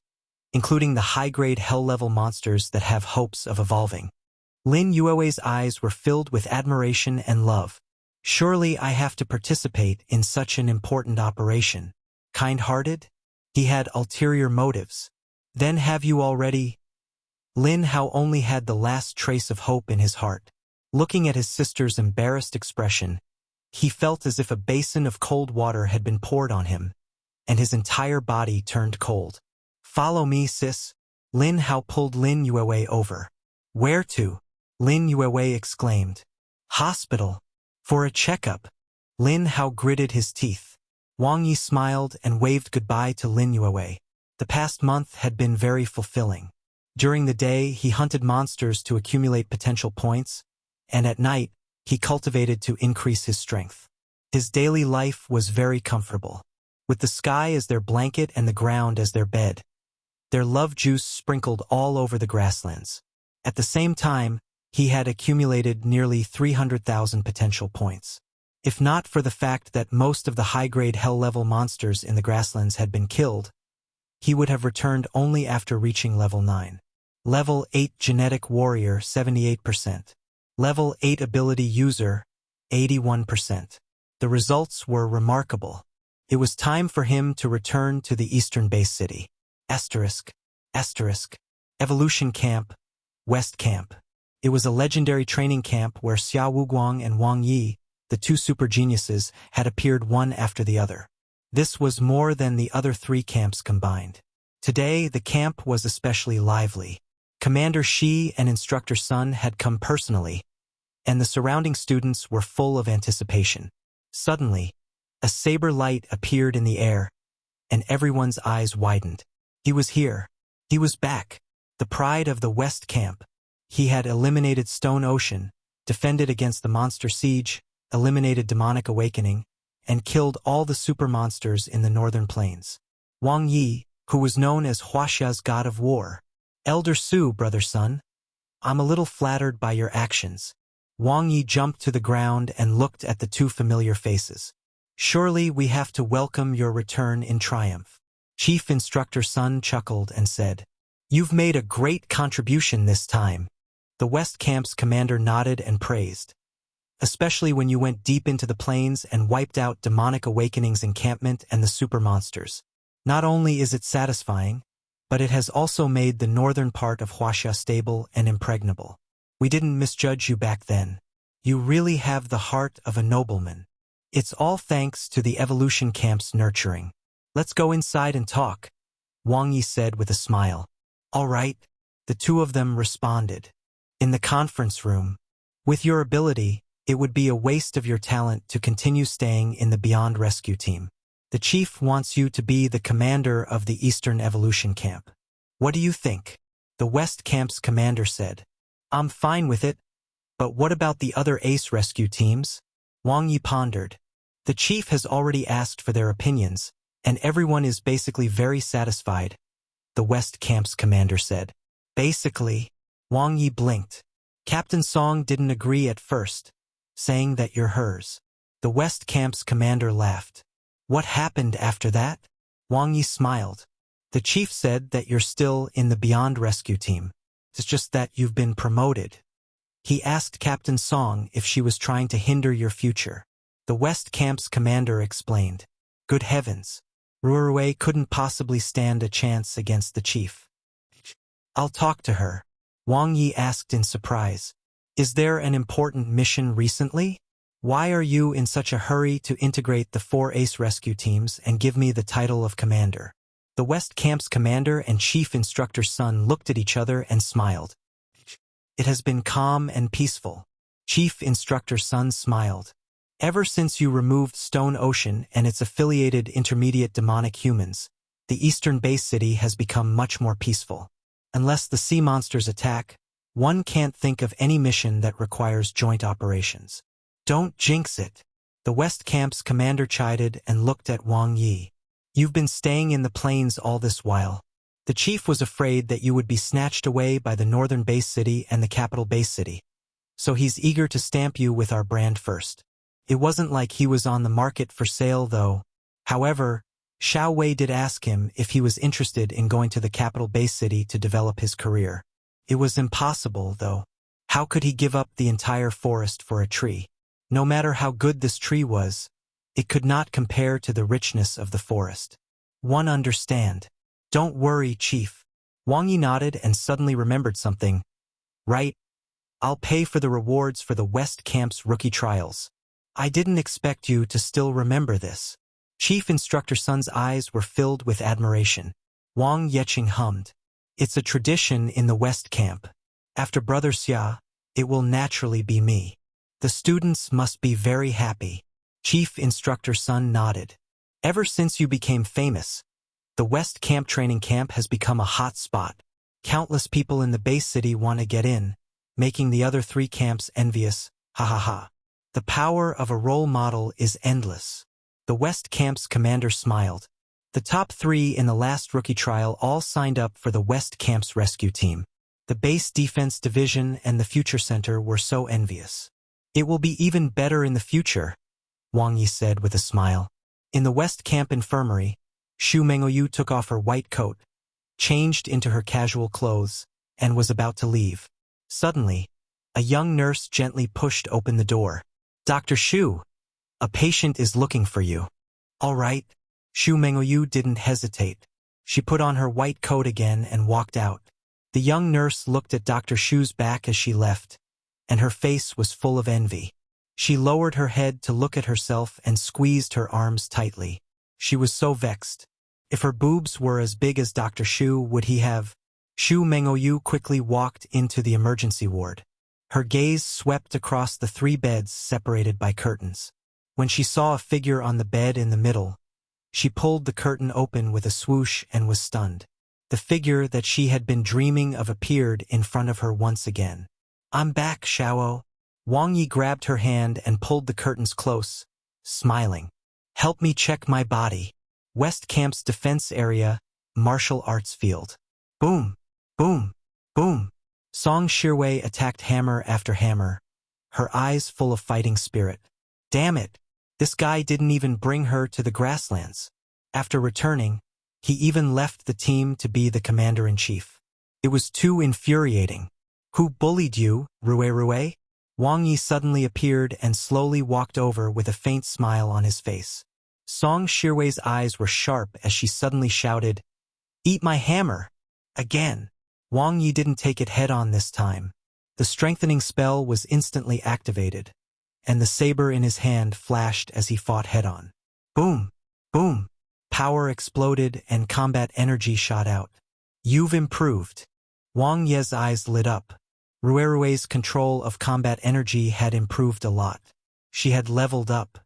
including the high-grade hell-level monsters that have hopes of evolving. Lin Yue's eyes were filled with admiration and love. Surely I have to participate in such an important operation. Kind-hearted? He had ulterior motives. Then have you already? Lin Hao only had the last trace of hope in his heart. Looking at his sister's embarrassed expression, he felt as if a basin of cold water had been poured on him, and his entire body turned cold. Follow me, sis. Lin Hao pulled Lin Yue over. Where to? Lin Yue exclaimed. Hospital. For a checkup. Lin Hao gritted his teeth. Wang Ye smiled and waved goodbye to Lin Yue. The past month had been very fulfilling. During the day, he hunted monsters to accumulate potential points, and at night, he cultivated to increase his strength. His daily life was very comfortable, with the sky as their blanket and the ground as their bed. Their love juice sprinkled all over the grasslands. At the same time, he had accumulated nearly 300,000 potential points. If not for the fact that most of the high-grade hell-level monsters in the grasslands had been killed, he would have returned only after reaching level 9. Level 8 Genetic Warrior 78%. Level 8 Ability User 81%. The results were remarkable. It was time for him to return to the eastern base city. Asterisk, asterisk, Evolution Camp, West Camp. It was a legendary training camp where Xia Wuguang and Wang Ye, the two super geniuses, had appeared one after the other. This was more than the other three camps combined. Today, the camp was especially lively. Commander Shi and Instructor Sun had come personally, and the surrounding students were full of anticipation. Suddenly, a saber light appeared in the air, and everyone's eyes widened. He was here. He was back. The pride of the West Camp. He had eliminated Stone Ocean, defended against the monster siege, eliminated demonic awakening, and killed all the super monsters in the northern plains. Wang Ye, who was known as Huaxia's god of war. Elder Su, brother Sun. I'm a little flattered by your actions. Wang Ye jumped to the ground and looked at the two familiar faces. Surely we have to welcome your return in triumph. Chief Instructor Sun chuckled and said, You've made a great contribution this time. The West Camp's commander nodded and praised. Especially when you went deep into the plains and wiped out Demonic Awakening's encampment and the super monsters. Not only is it satisfying, but it has also made the northern part of Huaxia stable and impregnable. We didn't misjudge you back then. You really have the heart of a nobleman. It's all thanks to the Evolution Camp's nurturing. Let's go inside and talk, Wang Yi said with a smile. All right, the two of them responded. In the conference room. With your ability, it would be a waste of your talent to continue staying in the Beyond Rescue team. The chief wants you to be the commander of the Eastern Evolution Camp. What do you think? The West Camp's commander said. I'm fine with it, but what about the other Ace Rescue teams? Wang Yi pondered. The chief has already asked for their opinions, and everyone is basically very satisfied, the West Camp's commander said. Basically, Wang Yi blinked. Captain Song didn't agree at first, saying that you're hers. The West Camp's commander laughed. What happened after that? Wang Yi smiled. The chief said that you're still in the Beyond Rescue team. It's just that you've been promoted. He asked Captain Song if she was trying to hinder your future. The West Camp's commander explained. Good heavens. Ruerue couldn't possibly stand a chance against the chief. I'll talk to her. Wang Yi asked in surprise. Is there an important mission recently? Why are you in such a hurry to integrate the 4 Ace Rescue teams and give me the title of commander? The West Camp's commander and Chief Instructor Sun looked at each other and smiled. It has been calm and peaceful. Chief Instructor Sun smiled. Ever since you removed Stone Ocean and its affiliated intermediate demonic humans, the Eastern Base City has become much more peaceful. Unless the sea monsters attack, one can't think of any mission that requires joint operations. Don't jinx it. The West Camp's commander chided and looked at Wang Yi. You've been staying in the plains all this while. The chief was afraid that you would be snatched away by the northern base city and the capital base city. So he's eager to stamp you with our brand first. It wasn't like he was on the market for sale though. However, Xiao Wei did ask him if he was interested in going to the capital base city to develop his career. It was impossible though. How could he give up the entire forest for a tree? No matter how good this tree was, it could not compare to the richness of the forest. One understand. Don't worry, Chief. Wang Yi nodded and suddenly remembered something. Right. I'll pay for the rewards for the West Camp's rookie trials. I didn't expect you to still remember this. Chief Instructor Sun's eyes were filled with admiration. Wang Yeqing hummed. It's a tradition in the West Camp. After Brother Xia, it will naturally be me. The students must be very happy. Chief Instructor Sun nodded. Ever since you became famous, the West Camp training camp has become a hot spot. Countless people in the base city want to get in, making the other 3 camps envious. Ha ha ha. The power of a role model is endless. The West Camp's commander smiled. The top 3 in the last rookie trial all signed up for the West Camp's rescue team. The base defense division and the future center were so envious. It will be even better in the future, Wang Yi said with a smile. In the West Camp infirmary, Xu Mengoyu took off her white coat, changed into her casual clothes, and was about to leave. Suddenly, a young nurse gently pushed open the door. Dr. Xu, A patient is looking for you. All right. Xu Mengyu didn't hesitate. She put on her white coat again and walked out. The young nurse looked at Dr. Shu's back as she left, and her face was full of envy. She lowered her head to look at herself and squeezed her arms tightly. She was so vexed. If her boobs were as big as Dr. Shu, would he have? Xu Mengyu quickly walked into the emergency ward. Her gaze swept across the 3 beds separated by curtains. When she saw a figure on the bed in the middle, she pulled the curtain open with a swoosh and was stunned. The figure that she had been dreaming of appeared in front of her once again. I'm back, Xiao. Wang Ye grabbed her hand and pulled the curtains close, smiling. Help me check my body. West Camp's defense area, martial arts field. Boom, boom, boom. Song Shirwei attacked hammer after hammer, her eyes full of fighting spirit. Damn it, this guy didn't even bring her to the grasslands. After returning, he even left the team to be the commander-in-chief. It was too infuriating. Who bullied you, Rue? Wang Ye suddenly appeared and slowly walked over with a faint smile on his face. Song Shirwei's eyes were sharp as she suddenly shouted, Eat my hammer! Again. Wang Ye didn't take it head-on this time. The strengthening spell was instantly activated, and the saber in his hand flashed as he fought head-on. Boom! Boom! Power exploded and combat energy shot out. You've improved. Wang Ye's eyes lit up. Rue's control of combat energy had improved a lot. She had leveled up.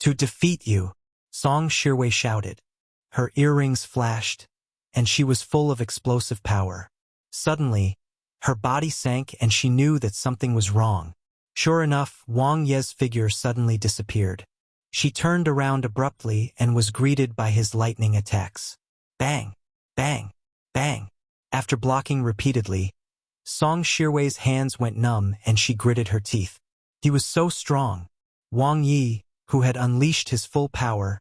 To defeat you, Song Shirwei shouted. Her earrings flashed, and she was full of explosive power. Suddenly, her body sank and she knew that something was wrong. Sure enough, Wang Ye's figure suddenly disappeared. She turned around abruptly and was greeted by his lightning attacks. Bang! Bang! Bang! After blocking repeatedly, Song Shirwei's hands went numb and she gritted her teeth. He was so strong. Wang Ye, who had unleashed his full power,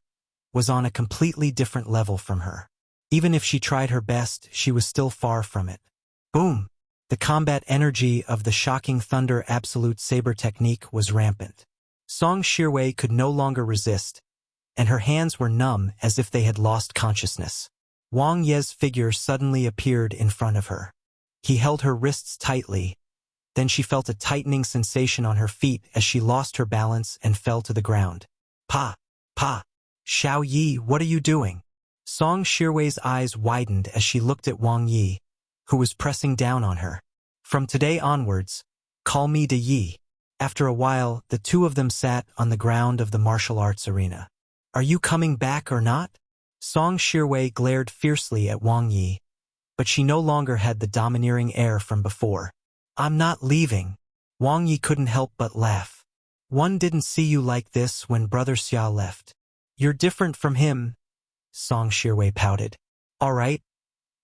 was on a completely different level from her. Even if she tried her best, she was still far from it. Boom! The combat energy of the shocking thunder absolute saber technique was rampant. Song Shirwei could no longer resist, and her hands were numb as if they had lost consciousness. Wang Ye's figure suddenly appeared in front of her. He held her wrists tightly. Then she felt a tightening sensation on her feet as she lost her balance and fell to the ground. Pa! Pa! Xiao Yi, what are you doing? Song Shirwei's eyes widened as she looked at Wang Ye, who was pressing down on her. From today onwards, call me De Yi. After a while, the two of them sat on the ground of the martial arts arena. Are you coming back or not? Song Shirwei glared fiercely at Wang Ye, but she no longer had the domineering air from before. I'm not leaving. Wang Ye couldn't help but laugh. One didn't see you like this when Brother Xia left. You're different from him, Song Shirwei pouted. All right,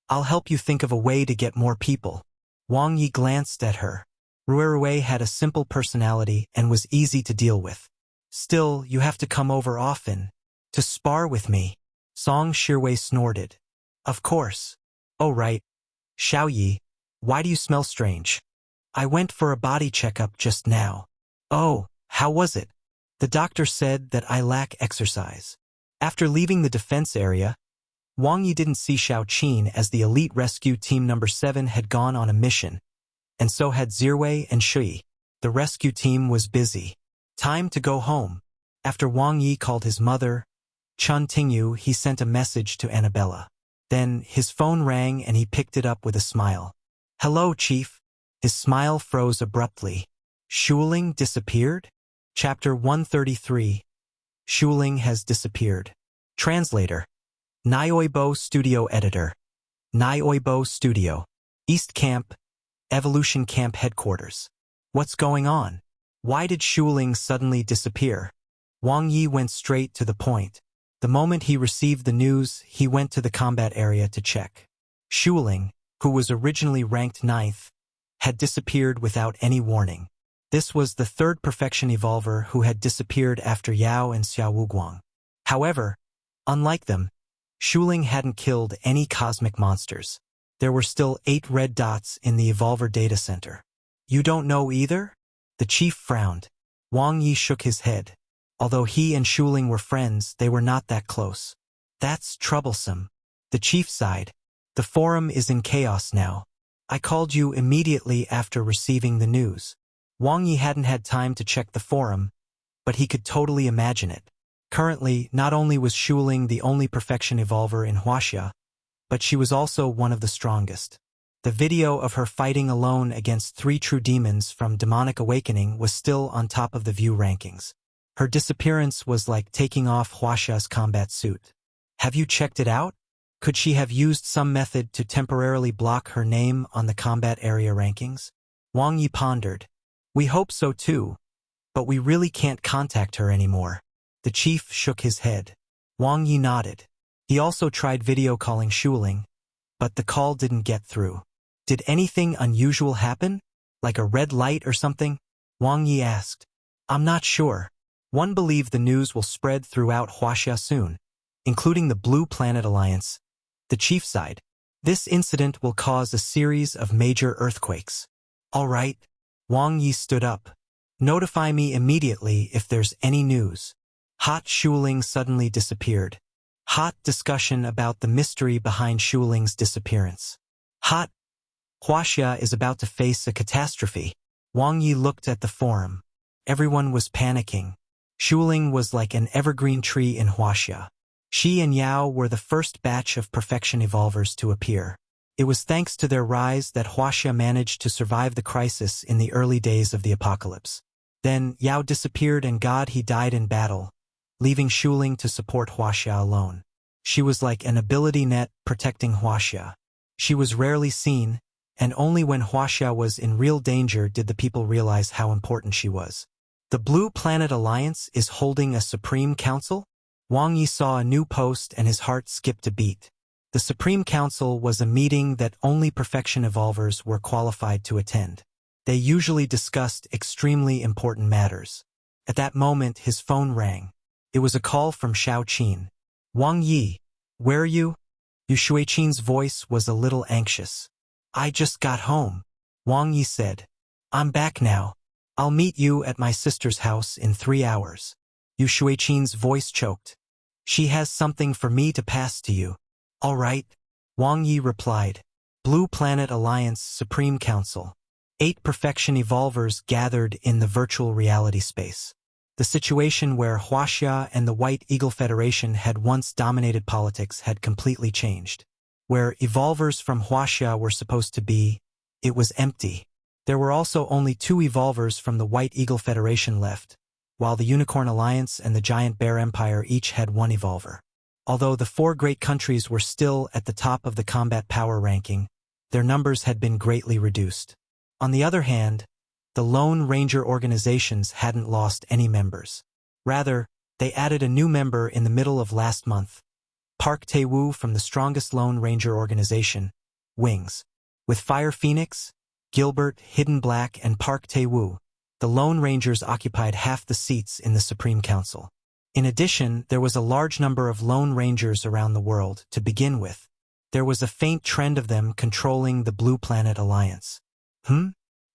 I'll help you think of a way to get more people. Wang Ye glanced at her. Rue had a simple personality and was easy to deal with. Still, you have to come over often. To spar with me. Song Shirwei snorted. Of course. Oh right. Xiao Yi, why do you smell strange? I went for a body checkup just now. Oh, how was it? The doctor said that I lack exercise. After leaving the defense area, Wang Yi didn't see Xiao Qin as the elite rescue team number 7 had gone on a mission, and so had Zirwei and Shui. The rescue team was busy. Time to go home. After Wang Yi called his mother, Chun Tingyu, he sent a message to Annabella. Then his phone rang and he picked it up with a smile. Hello, Chief. His smile froze abruptly. Shuling disappeared? Chapter 133. Shuling has disappeared. Translator. Nioibo Studio Editor. Nioibo Studio. East Camp, Evolution Camp Headquarters. What's going on? Why did Shuling suddenly disappear? Wang Yi went straight to the point. The moment he received the news, he went to the combat area to check. Shuling, who was originally ranked 9th, had disappeared without any warning. This was the third perfection evolver who had disappeared after Yao and Xiao Wuguang. However, unlike them, Shuling hadn't killed any cosmic monsters. There were still 8 red dots in the evolver data center. You don't know either? The chief frowned. Wang Yi shook his head. Although he and Shuling were friends, they were not that close. That's troublesome. The chief sighed. The forum is in chaos now. I called you immediately after receiving the news. Wang Ye hadn't had time to check the forum, but he could totally imagine it. Currently, not only was Shuling the only perfection evolver in Huaxia, but she was also one of the strongest. The video of her fighting alone against 3 true demons from Demonic Awakening was still on top of the view rankings. Her disappearance was like taking off Huaxia's combat suit. Have you checked it out? Could she have used some method to temporarily block her name on the combat area rankings? Wang Ye pondered. We hope so too, but we really can't contact her anymore. The chief shook his head. Wang Ye nodded. He also tried video calling Shuling, but the call didn't get through. Did anything unusual happen? Like a red light or something? Wang Ye asked. I'm not sure. One believed the news will spread throughout Huaxia soon, including the Blue Planet Alliance. The chief sighed. This incident will cause a series of major earthquakes. All right. Wang Ye stood up. Notify me immediately if there's any news. Hot Shuling suddenly disappeared. Hot discussion about the mystery behind Shuling's disappearance. Hot. Huaxia is about to face a catastrophe. Wang Ye looked at the forum. Everyone was panicking. Shuling was like an evergreen tree in Huaxia. She and Yao were the first batch of perfection evolvers to appear. It was thanks to their rise that Huaxia managed to survive the crisis in the early days of the apocalypse. Then Yao disappeared and he died in battle, leaving Shuling to support Huaxia alone. She was like an ability net protecting Huaxia. She was rarely seen, and only when Huaxia was in real danger did the people realize how important she was. The Blue Planet Alliance is holding a Supreme Council? Wang Ye saw a new post and his heart skipped a beat. The Supreme Council was a meeting that only perfection evolvers were qualified to attend. They usually discussed extremely important matters. At that moment, his phone rang. It was a call from Xiao Qin. Wang Ye, where are you? Yu Shuiqin's voice was a little anxious. I just got home. Wang Ye said. I'm back now. I'll meet you at my sister's house in 3 hours. Yu Shuiqin's voice choked. She has something for me to pass to you. All right. Wang Ye replied. Blue Planet Alliance Supreme Council. 8 perfection evolvers gathered in the virtual reality space. The situation where Huaxia and the White Eagle Federation had once dominated politics had completely changed. Where evolvers from Huaxia were supposed to be, it was empty. There were also only 2 evolvers from the White Eagle Federation left, while the Unicorn Alliance and the Giant Bear Empire each had 1 evolver. Although the 4 great countries were still at the top of the combat power ranking, their numbers had been greatly reduced. On the other hand, the Lone Ranger organizations hadn't lost any members. Rather, they added a new member in the middle of last month. Park Tae-woo from the strongest Lone Ranger organization, Wings. With Fire Phoenix, Gilbert, Hidden Black, and Park Tae-woo, the Lone Rangers occupied half the seats in the Supreme Council. In addition, there was a large number of Lone Rangers around the world to begin with. There was a faint trend of them controlling the Blue Planet Alliance.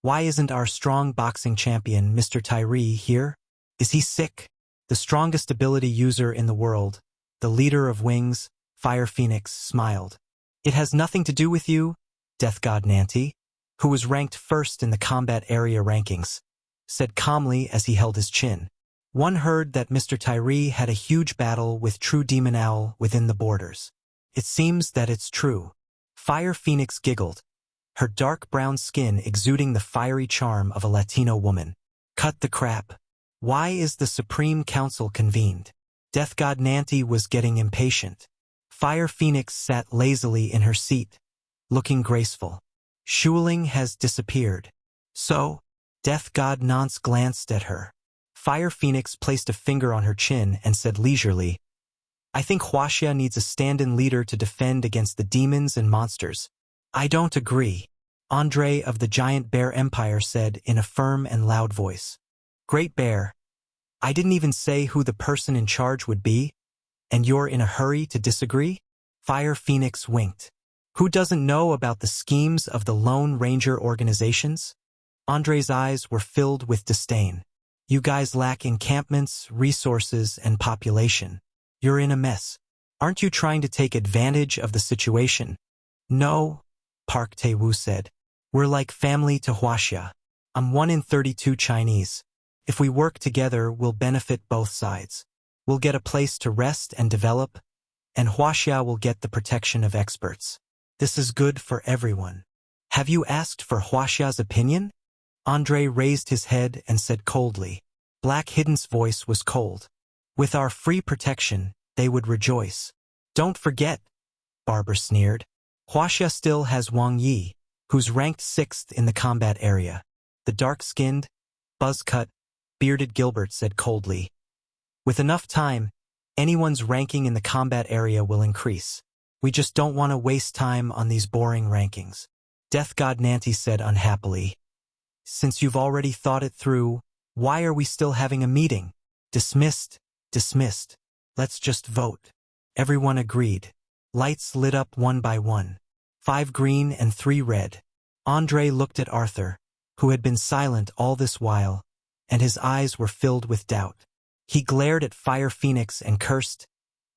Why isn't our strong boxing champion, Mr. Tyree, here? Is he sick? The strongest ability user in the world, the leader of Wings, Fire Phoenix, smiled. It has nothing to do with you, Death God Nanti, who was ranked first in the combat area rankings, said calmly as he held his chin. One heard that Mr. Tyree had a huge battle with True Demon Owl within the borders. It seems that it's true. Fire Phoenix giggled, her dark brown skin exuding the fiery charm of a Latino woman. Cut the crap. Why is the Supreme Council convened? Death God Nanti was getting impatient. Fire Phoenix sat lazily in her seat, looking graceful. Shuling has disappeared. So? Death God Nance glanced at her. Fire Phoenix placed a finger on her chin and said leisurely, I think Huaxia needs a stand-in leader to defend against the demons and monsters. I don't agree, Andre of the Giant Bear Empire said in a firm and loud voice. Great Bear, I didn't even say who the person in charge would be, and you're in a hurry to disagree? Fire Phoenix winked. Who doesn't know about the schemes of the Lone Ranger organizations? Andre's eyes were filled with disdain. You guys lack encampments, resources, and population. You're in a mess. Aren't you trying to take advantage of the situation? No, Park Tae-woo said. We're like family to Huaxia. I'm 1 in 32 Chinese. If we work together, we'll benefit both sides. We'll get a place to rest and develop, and Huaxia will get the protection of experts. This is good for everyone. Have you asked for Huaxia's opinion? Andre raised his head and said coldly. Black Hidden's voice was cold. With our free protection, they would rejoice. Don't forget, Barbara sneered. Huaxia still has Wang Ye, who's ranked 6th in the combat area. The dark-skinned, buzz-cut, bearded Gilbert said coldly. With enough time, anyone's ranking in the combat area will increase. We just don't want to waste time on these boring rankings. Death God Nanti said unhappily. Since you've already thought it through, why are we still having a meeting? Dismissed, dismissed. Let's just vote. Everyone agreed. Lights lit up one by one. 5 green and 3 red. Andre looked at Arthur, who had been silent all this while, and his eyes were filled with doubt. He glared at Fire Phoenix and cursed.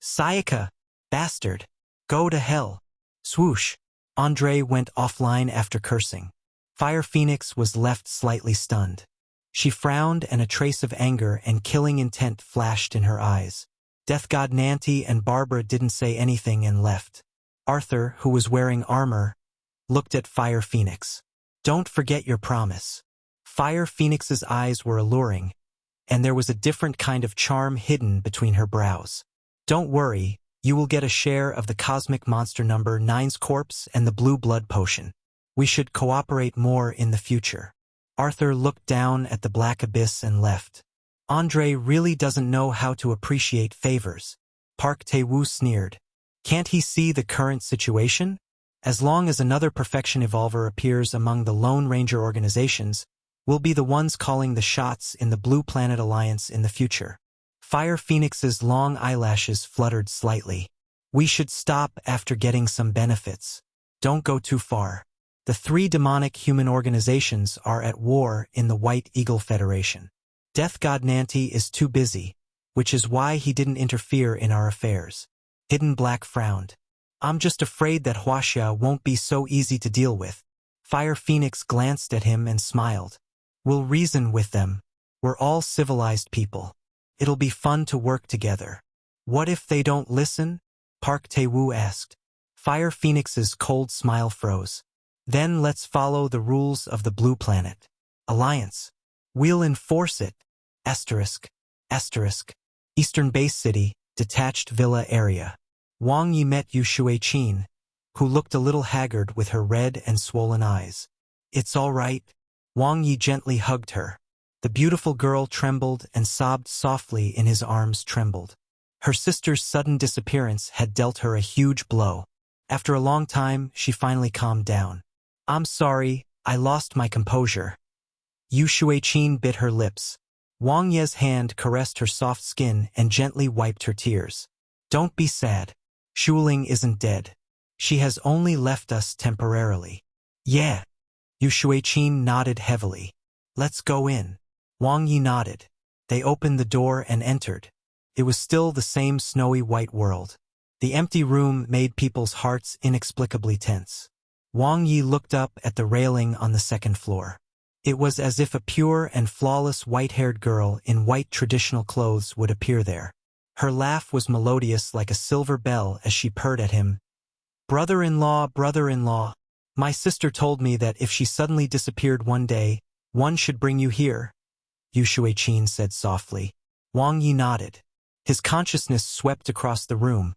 Sayaka, bastard. Go to hell. Swoosh. Andre went offline after cursing. Fire Phoenix was left slightly stunned. She frowned and a trace of anger and killing intent flashed in her eyes. Death God Nanti and Barbara didn't say anything and left. Arthur, who was wearing armor, looked at Fire Phoenix. Don't forget your promise. Fire Phoenix's eyes were alluring, and there was a different kind of charm hidden between her brows. Don't worry, you will get a share of the cosmic monster number 9's corpse and the blue blood potion. We should cooperate more in the future. Arthur looked down at the black abyss and left. Andre really doesn't know how to appreciate favors. Park Tae-woo sneered. Can't he see the current situation? As long as another Perfection Evolver appears among the Lone Ranger organizations, we'll be the ones calling the shots in the Blue Planet Alliance in the future. Fire Phoenix's long eyelashes fluttered slightly. We should stop after getting some benefits. Don't go too far. The 3 demonic human organizations are at war in the White Eagle Federation. Death God Nanti is too busy, which is why he didn't interfere in our affairs. Hidden Black frowned. I'm just afraid that Huaxia won't be so easy to deal with. Fire Phoenix glanced at him and smiled. We'll reason with them. We're all civilized people. It'll be fun to work together. What if they don't listen? Park Tae-woo asked. Fire Phoenix's cold smile froze. Then let's follow the rules of the Blue Planet Alliance. We'll enforce it. Asterisk. Asterisk. Eastern Base City, detached villa area. Wang Ye met Yu Shuai-chin, who looked a little haggard with her red and swollen eyes. It's all right. Wang Ye gently hugged her. The beautiful girl trembled and sobbed softly in his arms trembled. Her sister's sudden disappearance had dealt her a huge blow. After a long time, she finally calmed down. I'm sorry, I lost my composure. Yu Shuai-chin bit her lips. Wang Ye's hand caressed her soft skin and gently wiped her tears. Don't be sad. Shuling isn't dead. She has only left us temporarily. Yeah. Yu Shuai-chin nodded heavily. Let's go in. Wang Ye nodded. They opened the door and entered. It was still the same snowy white world. The empty room made people's hearts inexplicably tense. Wang Ye looked up at the railing on the 2nd floor. It was as if a pure and flawless white-haired girl in white traditional clothes would appear there. Her laugh was melodious like a silver bell as she purred at him. Brother-in-law, brother-in-law. My sister told me that if she suddenly disappeared one day, one should bring you here. Yu Shuai-chin said softly. Wang Ye nodded. His consciousness swept across the room,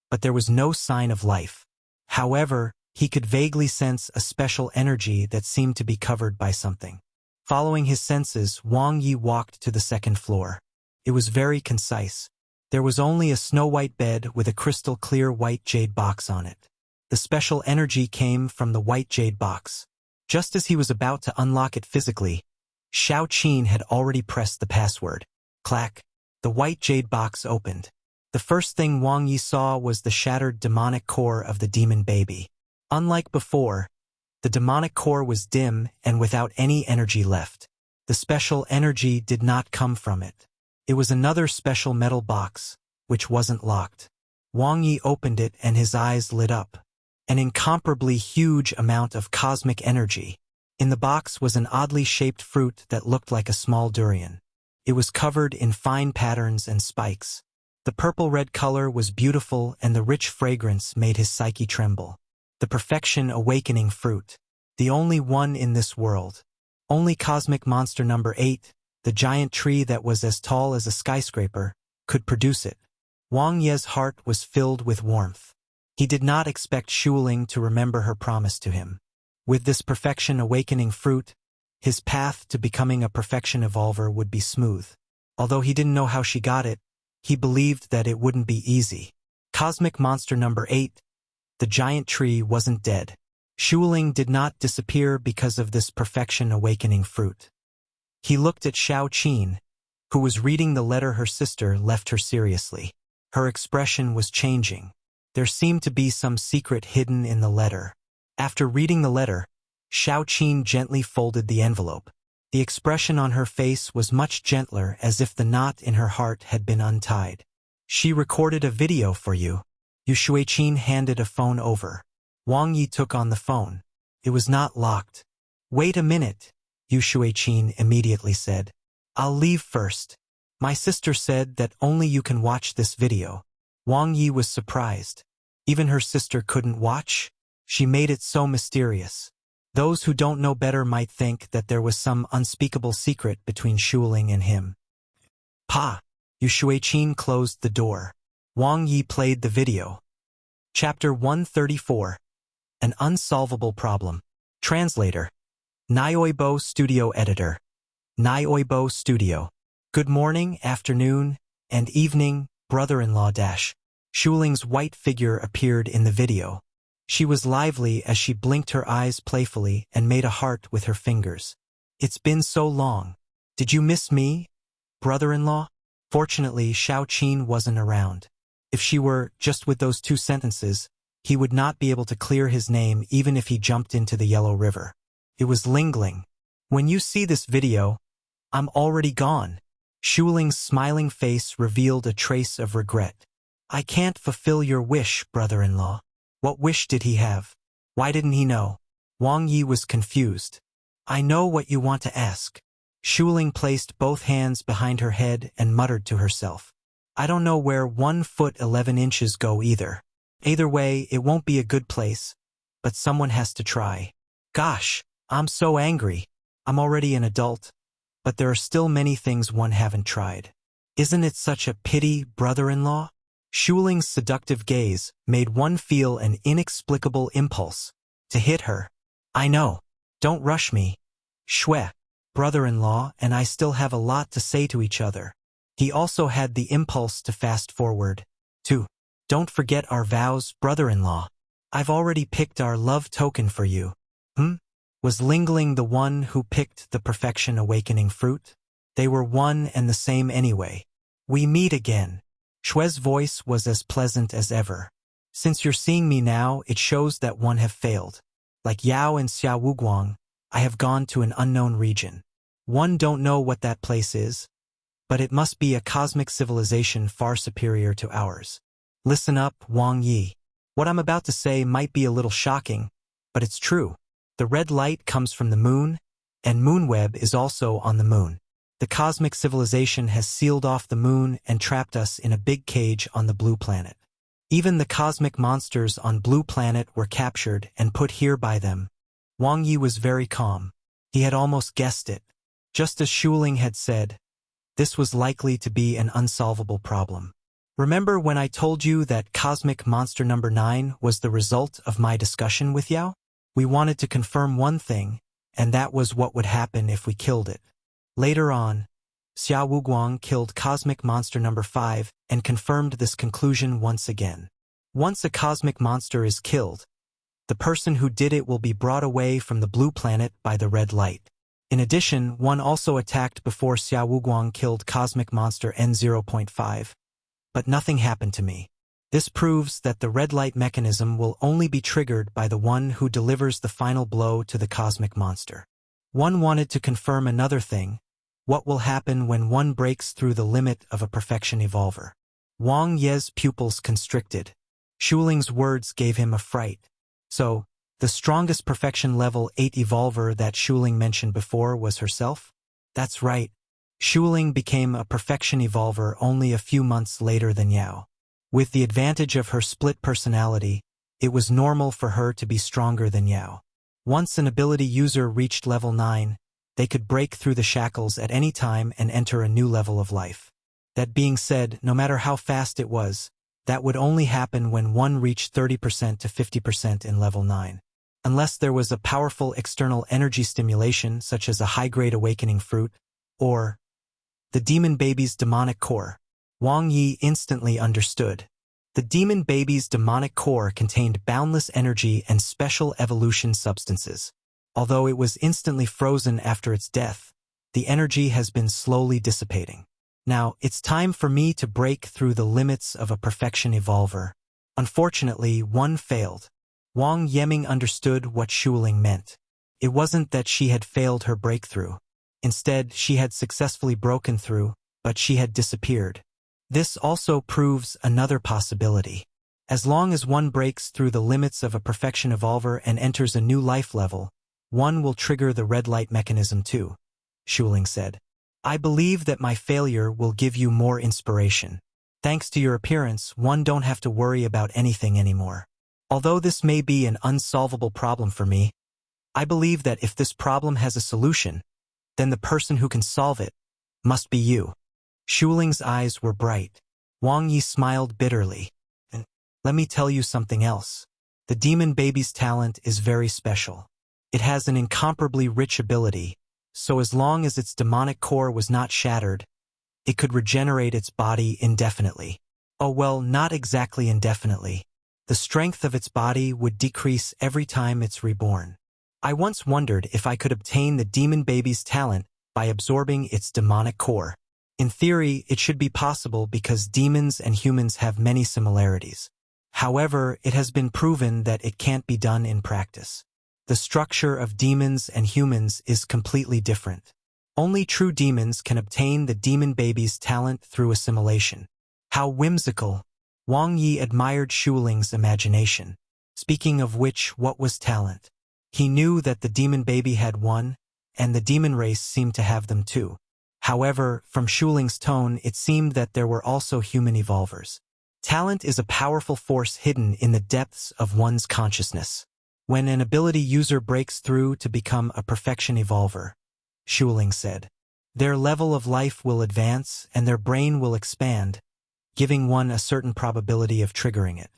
but there was no sign of life. However, he could vaguely sense a special energy that seemed to be covered by something. Following his senses, Wang Ye walked to the 2nd floor. It was very concise. There was only a snow-white bed with a crystal-clear white jade box on it. The special energy came from the white jade box. Just as he was about to unlock it physically, Xiao Qin had already pressed the password. Clack. The white jade box opened. The first thing Wang Ye saw was the shattered demonic core of the demon baby. Unlike before, the demonic core was dim and without any energy left. The special energy did not come from it. It was another special metal box, which wasn't locked. Wang Ye opened it and his eyes lit up. An incomparably huge amount of cosmic energy. In the box was an oddly shaped fruit that looked like a small durian. It was covered in fine patterns and spikes. The purple-red color was beautiful and the rich fragrance made his psyche tremble. The perfection awakening fruit. The only one in this world. Only cosmic monster number 8, the giant tree that was as tall as a skyscraper, could produce it. Wang Ye's heart was filled with warmth. He did not expect Shuling to remember her promise to him. With this perfection awakening fruit, his path to becoming a perfection evolver would be smooth. Although he didn't know how she got it, he believed that it wouldn't be easy. Cosmic monster number 8, the giant tree wasn't dead. Shuling did not disappear because of this perfection awakening fruit. He looked at Xiao Qin, who was reading the letter her sister left her seriously. Her expression was changing. There seemed to be some secret hidden in the letter. After reading the letter, Xiao Qin gently folded the envelope. The expression on her face was much gentler, as if the knot in her heart had been untied. She recorded a video for you. Yu Shuiqin handed a phone over. Wang Ye took on the phone. It was not locked. Wait a minute, Yu Shuiqin immediately said. I'll leave first. My sister said that only you can watch this video. Wang Ye was surprised. Even her sister couldn't watch? She made it so mysterious. Those who don't know better might think that there was some unspeakable secret between Shuling and him. Pa! Yu Shuiqin closed the door. Wang Ye played the video. Chapter 134. An Unsolvable Problem. Translator. Nioibo Studio Editor. Nioibo Studio. Good morning, afternoon, and evening, brother-in-law dash. Shuling's white figure appeared in the video. She was lively as she blinked her eyes playfully and made a heart with her fingers. It's been so long. Did you miss me, brother-in-law? Fortunately, Xiao Qin wasn't around. If she were just with those 2 sentences, he would not be able to clear his name even if he jumped into the Yellow River. It was Lingling. When you see this video, I'm already gone. Shuling's smiling face revealed a trace of regret. I can't fulfill your wish, brother-in-law. What wish did he have? Why didn't he know? Wang Ye was confused. I know what you want to ask. Shuling placed both hands behind her head and muttered to herself. I don't know where 1 foot 11 inches go either. Either way, it won't be a good place, but someone has to try. Gosh, I'm so angry. I'm already an adult, but there are still many things one haven't tried. Isn't it such a pity, brother-in-law? Shuling's seductive gaze made one feel an inexplicable impulse to hit her. I know. Don't rush me. Shwe, brother-in-law and I still have a lot to say to each other. He also had the impulse to fast forward. 2. Don't forget our vows, brother-in-law. I've already picked our love token for you. Was Lingling the one who picked the perfection awakening fruit? They were one and the same anyway. We meet again. Shue's voice was as pleasant as ever. Since you're seeing me now, it shows that one have failed. Like Yao and Xia Wuguang, I have gone to an unknown region. One don't know what that place is, but it must be a cosmic civilization far superior to ours. Listen up, Wang Ye. What I'm about to say might be a little shocking, but it's true. The red light comes from the moon, and Moonweb is also on the moon. The cosmic civilization has sealed off the moon and trapped us in a big cage on the blue planet. Even the cosmic monsters on Blue Planet were captured and put here by them. Wang Ye was very calm. He had almost guessed it. Just as Shuling had said, this was likely to be an unsolvable problem. Remember when I told you that cosmic monster number 9 was the result of my discussion with Yao? We wanted to confirm one thing, and that was what would happen if we killed it. Later on, Xia Wuguang killed cosmic monster number 5 and confirmed this conclusion once again. Once a cosmic monster is killed, the person who did it will be brought away from the blue planet by the red light. In addition, one also attacked before Xia Wuguang killed cosmic monster N0.5, but nothing happened to me. This proves that the red light mechanism will only be triggered by the one who delivers the final blow to the cosmic monster. One wanted to confirm another thing. What will happen when one breaks through the limit of a perfection evolver? Wang Ye's pupils constricted. Shuling's words gave him a fright. So, the strongest perfection level 8 evolver that Shuling mentioned before was herself? That's right. Shuling became a perfection evolver only a few months later than Yao. With the advantage of her split personality, it was normal for her to be stronger than Yao. Once an ability user reached level 9, they could break through the shackles at any time and enter a new level of life. That being said, no matter how fast it was, that would only happen when one reached 30% to 50% in level 9. Unless there was a powerful external energy stimulation such as a high-grade awakening fruit, or the demon baby's demonic core. Wang Ye instantly understood. The demon baby's demonic core contained boundless energy and special evolution substances. Although it was instantly frozen after its death, the energy has been slowly dissipating. Now, it's time for me to break through the limits of a perfection evolver. Unfortunately, one failed. Wang Yeming understood what Shuling meant. It wasn't that she had failed her breakthrough. Instead, she had successfully broken through, but she had disappeared. This also proves another possibility. As long as one breaks through the limits of a perfection evolver and enters a new life level, one will trigger the red light mechanism too, Shuling said. I believe that my failure will give you more inspiration. Thanks to your appearance, one don't have to worry about anything anymore. Although this may be an unsolvable problem for me, I believe that if this problem has a solution, then the person who can solve it must be you. Shuling's eyes were bright. Wang Ye smiled bitterly. And let me tell you something else. The demon baby's talent is very special. It has an incomparably rich ability, so as long as its demonic core was not shattered, it could regenerate its body indefinitely. Oh well, not exactly indefinitely. The strength of its body would decrease every time it's reborn. I once wondered if I could obtain the demon baby's talent by absorbing its demonic core. In theory, it should be possible because demons and humans have many similarities. However, it has been proven that it can't be done in practice. The structure of demons and humans is completely different. Only true demons can obtain the demon baby's talent through assimilation. How whimsical! Wang Ye admired Shuling's imagination. Speaking of which, what was talent? He knew that the demon baby had one, and the demon race seemed to have them too. However, from Shuling's tone, it seemed that there were also human evolvers. Talent is a powerful force hidden in the depths of one's consciousness. When an ability user breaks through to become a perfection evolver, Shuling said, their level of life will advance and their brain will expand, giving one a certain probability of triggering it.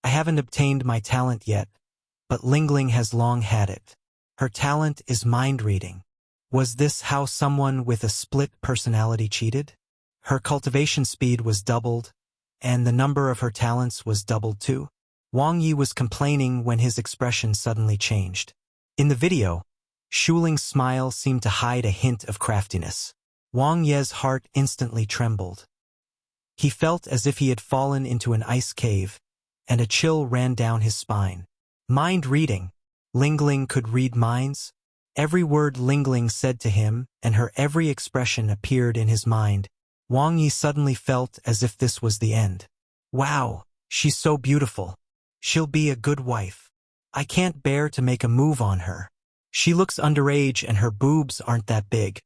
I haven't obtained my talent yet, but Lingling has long had it. Her talent is mind reading. Was this how someone with a split personality cheated? Her cultivation speed was doubled, and the number of her talents was doubled too. Wang Ye was complaining when his expression suddenly changed. In the video, Shuling's smile seemed to hide a hint of craftiness. Wang Ye's heart instantly trembled. He felt as if he had fallen into an ice cave, and a chill ran down his spine. Mind reading. Lingling could read minds? Every word Lingling said to him and her every expression appeared in his mind. Wang Ye suddenly felt as if this was the end. Wow, she's so beautiful. She'll be a good wife. I can't bear to make a move on her. She looks underage and her boobs aren't that big.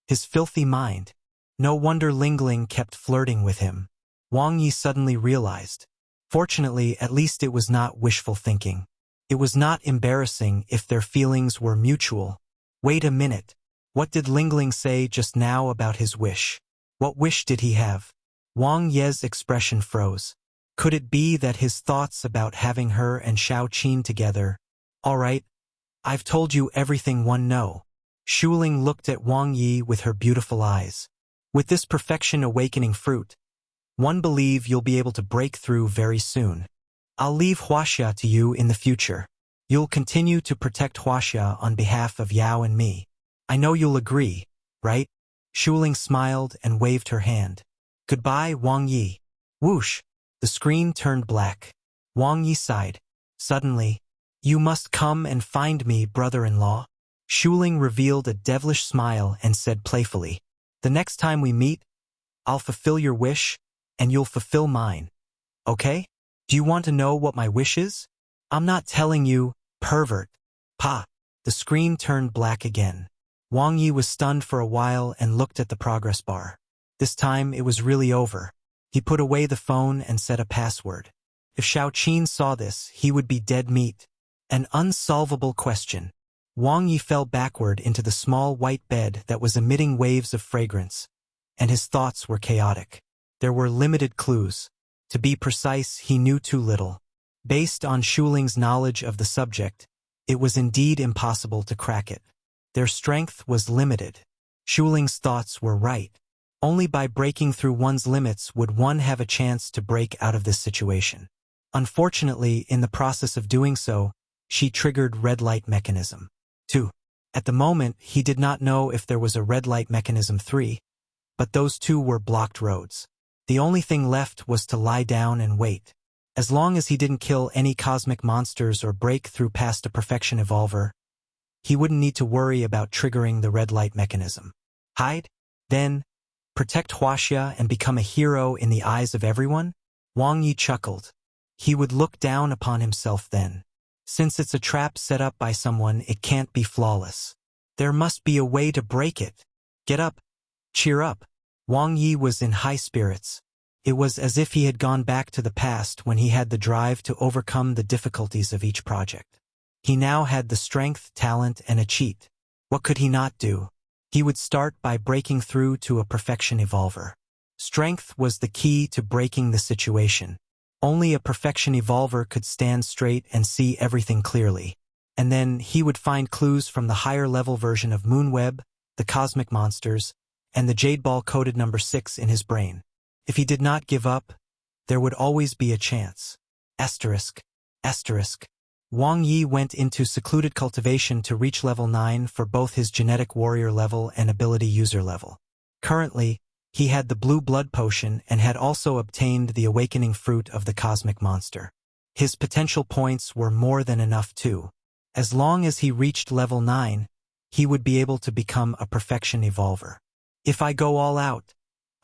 His filthy mind. No wonder Lingling kept flirting with him. Wang Ye suddenly realized. Fortunately, at least it was not wishful thinking. It was not embarrassing if their feelings were mutual. Wait a minute. What did Lingling say just now about his wish? What wish did he have? Wang Ye's expression froze. Could it be that his thoughts about having her and Xiao Qin together? All right, I've told you everything one know. Shuling looked at Wang Ye with her beautiful eyes. With this perfection awakening fruit, one believe you'll be able to break through very soon. I'll leave Huaxia to you in the future. You'll continue to protect Huaxia on behalf of Yao and me. I know you'll agree, right? Shuling smiled and waved her hand. Goodbye, Wang Ye. Whoosh! The screen turned black. Wang Ye sighed. Suddenly, you must come and find me, brother-in-law. Shuling revealed a devilish smile and said playfully, "The next time we meet, I'll fulfill your wish, and you'll fulfill mine. Okay? Do you want to know what my wish is?" "I'm not telling you, pervert." Pa! The screen turned black again. Wang Ye was stunned for a while and looked at the progress bar. This time it was really over. He put away the phone and set a password. If Xiaoqin saw this, he would be dead meat. An unsolvable question. Wang Ye fell backward into the small white bed that was emitting waves of fragrance, and his thoughts were chaotic. There were limited clues. To be precise, he knew too little. Based on Shuling's knowledge of the subject, it was indeed impossible to crack it. Their strength was limited. Shuling's thoughts were right. Only by breaking through one's limits would one have a chance to break out of this situation. Unfortunately, in the process of doing so, she triggered red light mechanism 2. At the moment, he did not know if there was a red light mechanism 3, but those two were blocked roads. The only thing left was to lie down and wait. As long as he didn't kill any cosmic monsters or break through past a perfection evolver, he wouldn't need to worry about triggering the red light mechanism. Hide? Then, protect Huaxia and become a hero in the eyes of everyone? Wang Ye chuckled. He would look down upon himself then. Since it's a trap set up by someone, it can't be flawless. There must be a way to break it. Get up. Cheer up. Wang Ye was in high spirits. It was as if he had gone back to the past when he had the drive to overcome the difficulties of each project. He now had the strength, talent, and a cheat. What could he not do? He would start by breaking through to a perfection evolver. Strength was the key to breaking the situation. Only a perfection evolver could stand straight and see everything clearly. And then he would find clues from the higher level version of Moonweb, the cosmic monsters, and the jade ball coded number 6 in his brain. If he did not give up, there would always be a chance. Asterisk. Asterisk. Wang Ye went into secluded cultivation to reach level 9 for both his genetic warrior level and ability user level. Currently, he had the blue blood potion and had also obtained the awakening fruit of the cosmic monster. His potential points were more than enough too. As long as he reached level 9, he would be able to become a perfection evolver. If I go all out,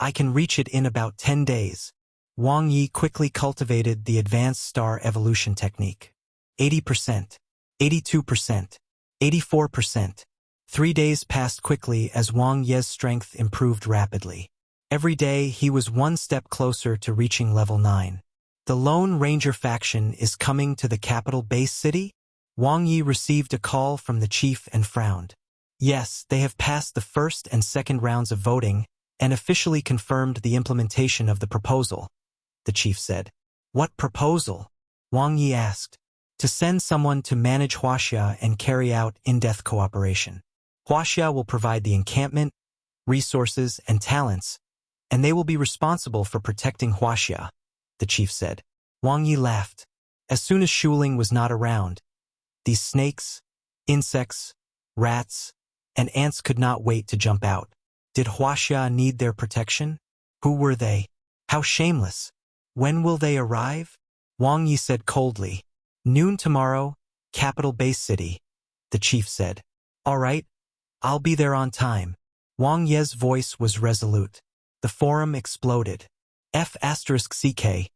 I can reach it in about 10 days. Wang Ye quickly cultivated the advanced star evolution technique. 80%, 82%, 84%. 3 days passed quickly as Wang Ye's strength improved rapidly. Every day he was one step closer to reaching level 9. The Lone Ranger faction is coming to the capital base city? Wang Ye received a call from the chief and frowned. Yes, they have passed the first and second rounds of voting and officially confirmed the implementation of the proposal, the chief said. What proposal? Wang Ye asked. To send someone to manage Huaxia and carry out in-depth cooperation. Huaxia will provide the encampment, resources, and talents, and they will be responsible for protecting Huaxia, the chief said. Wang Ye laughed. As soon as Shuling was not around, these snakes, insects, rats, and ants could not wait to jump out. Did Huaxia need their protection? Who were they? How shameless. When will they arrive? Wang Ye said coldly. Noon tomorrow, capital base city, the chief said. All right, I'll be there on time. Wang Ye's voice was resolute. The forum exploded. F*CK.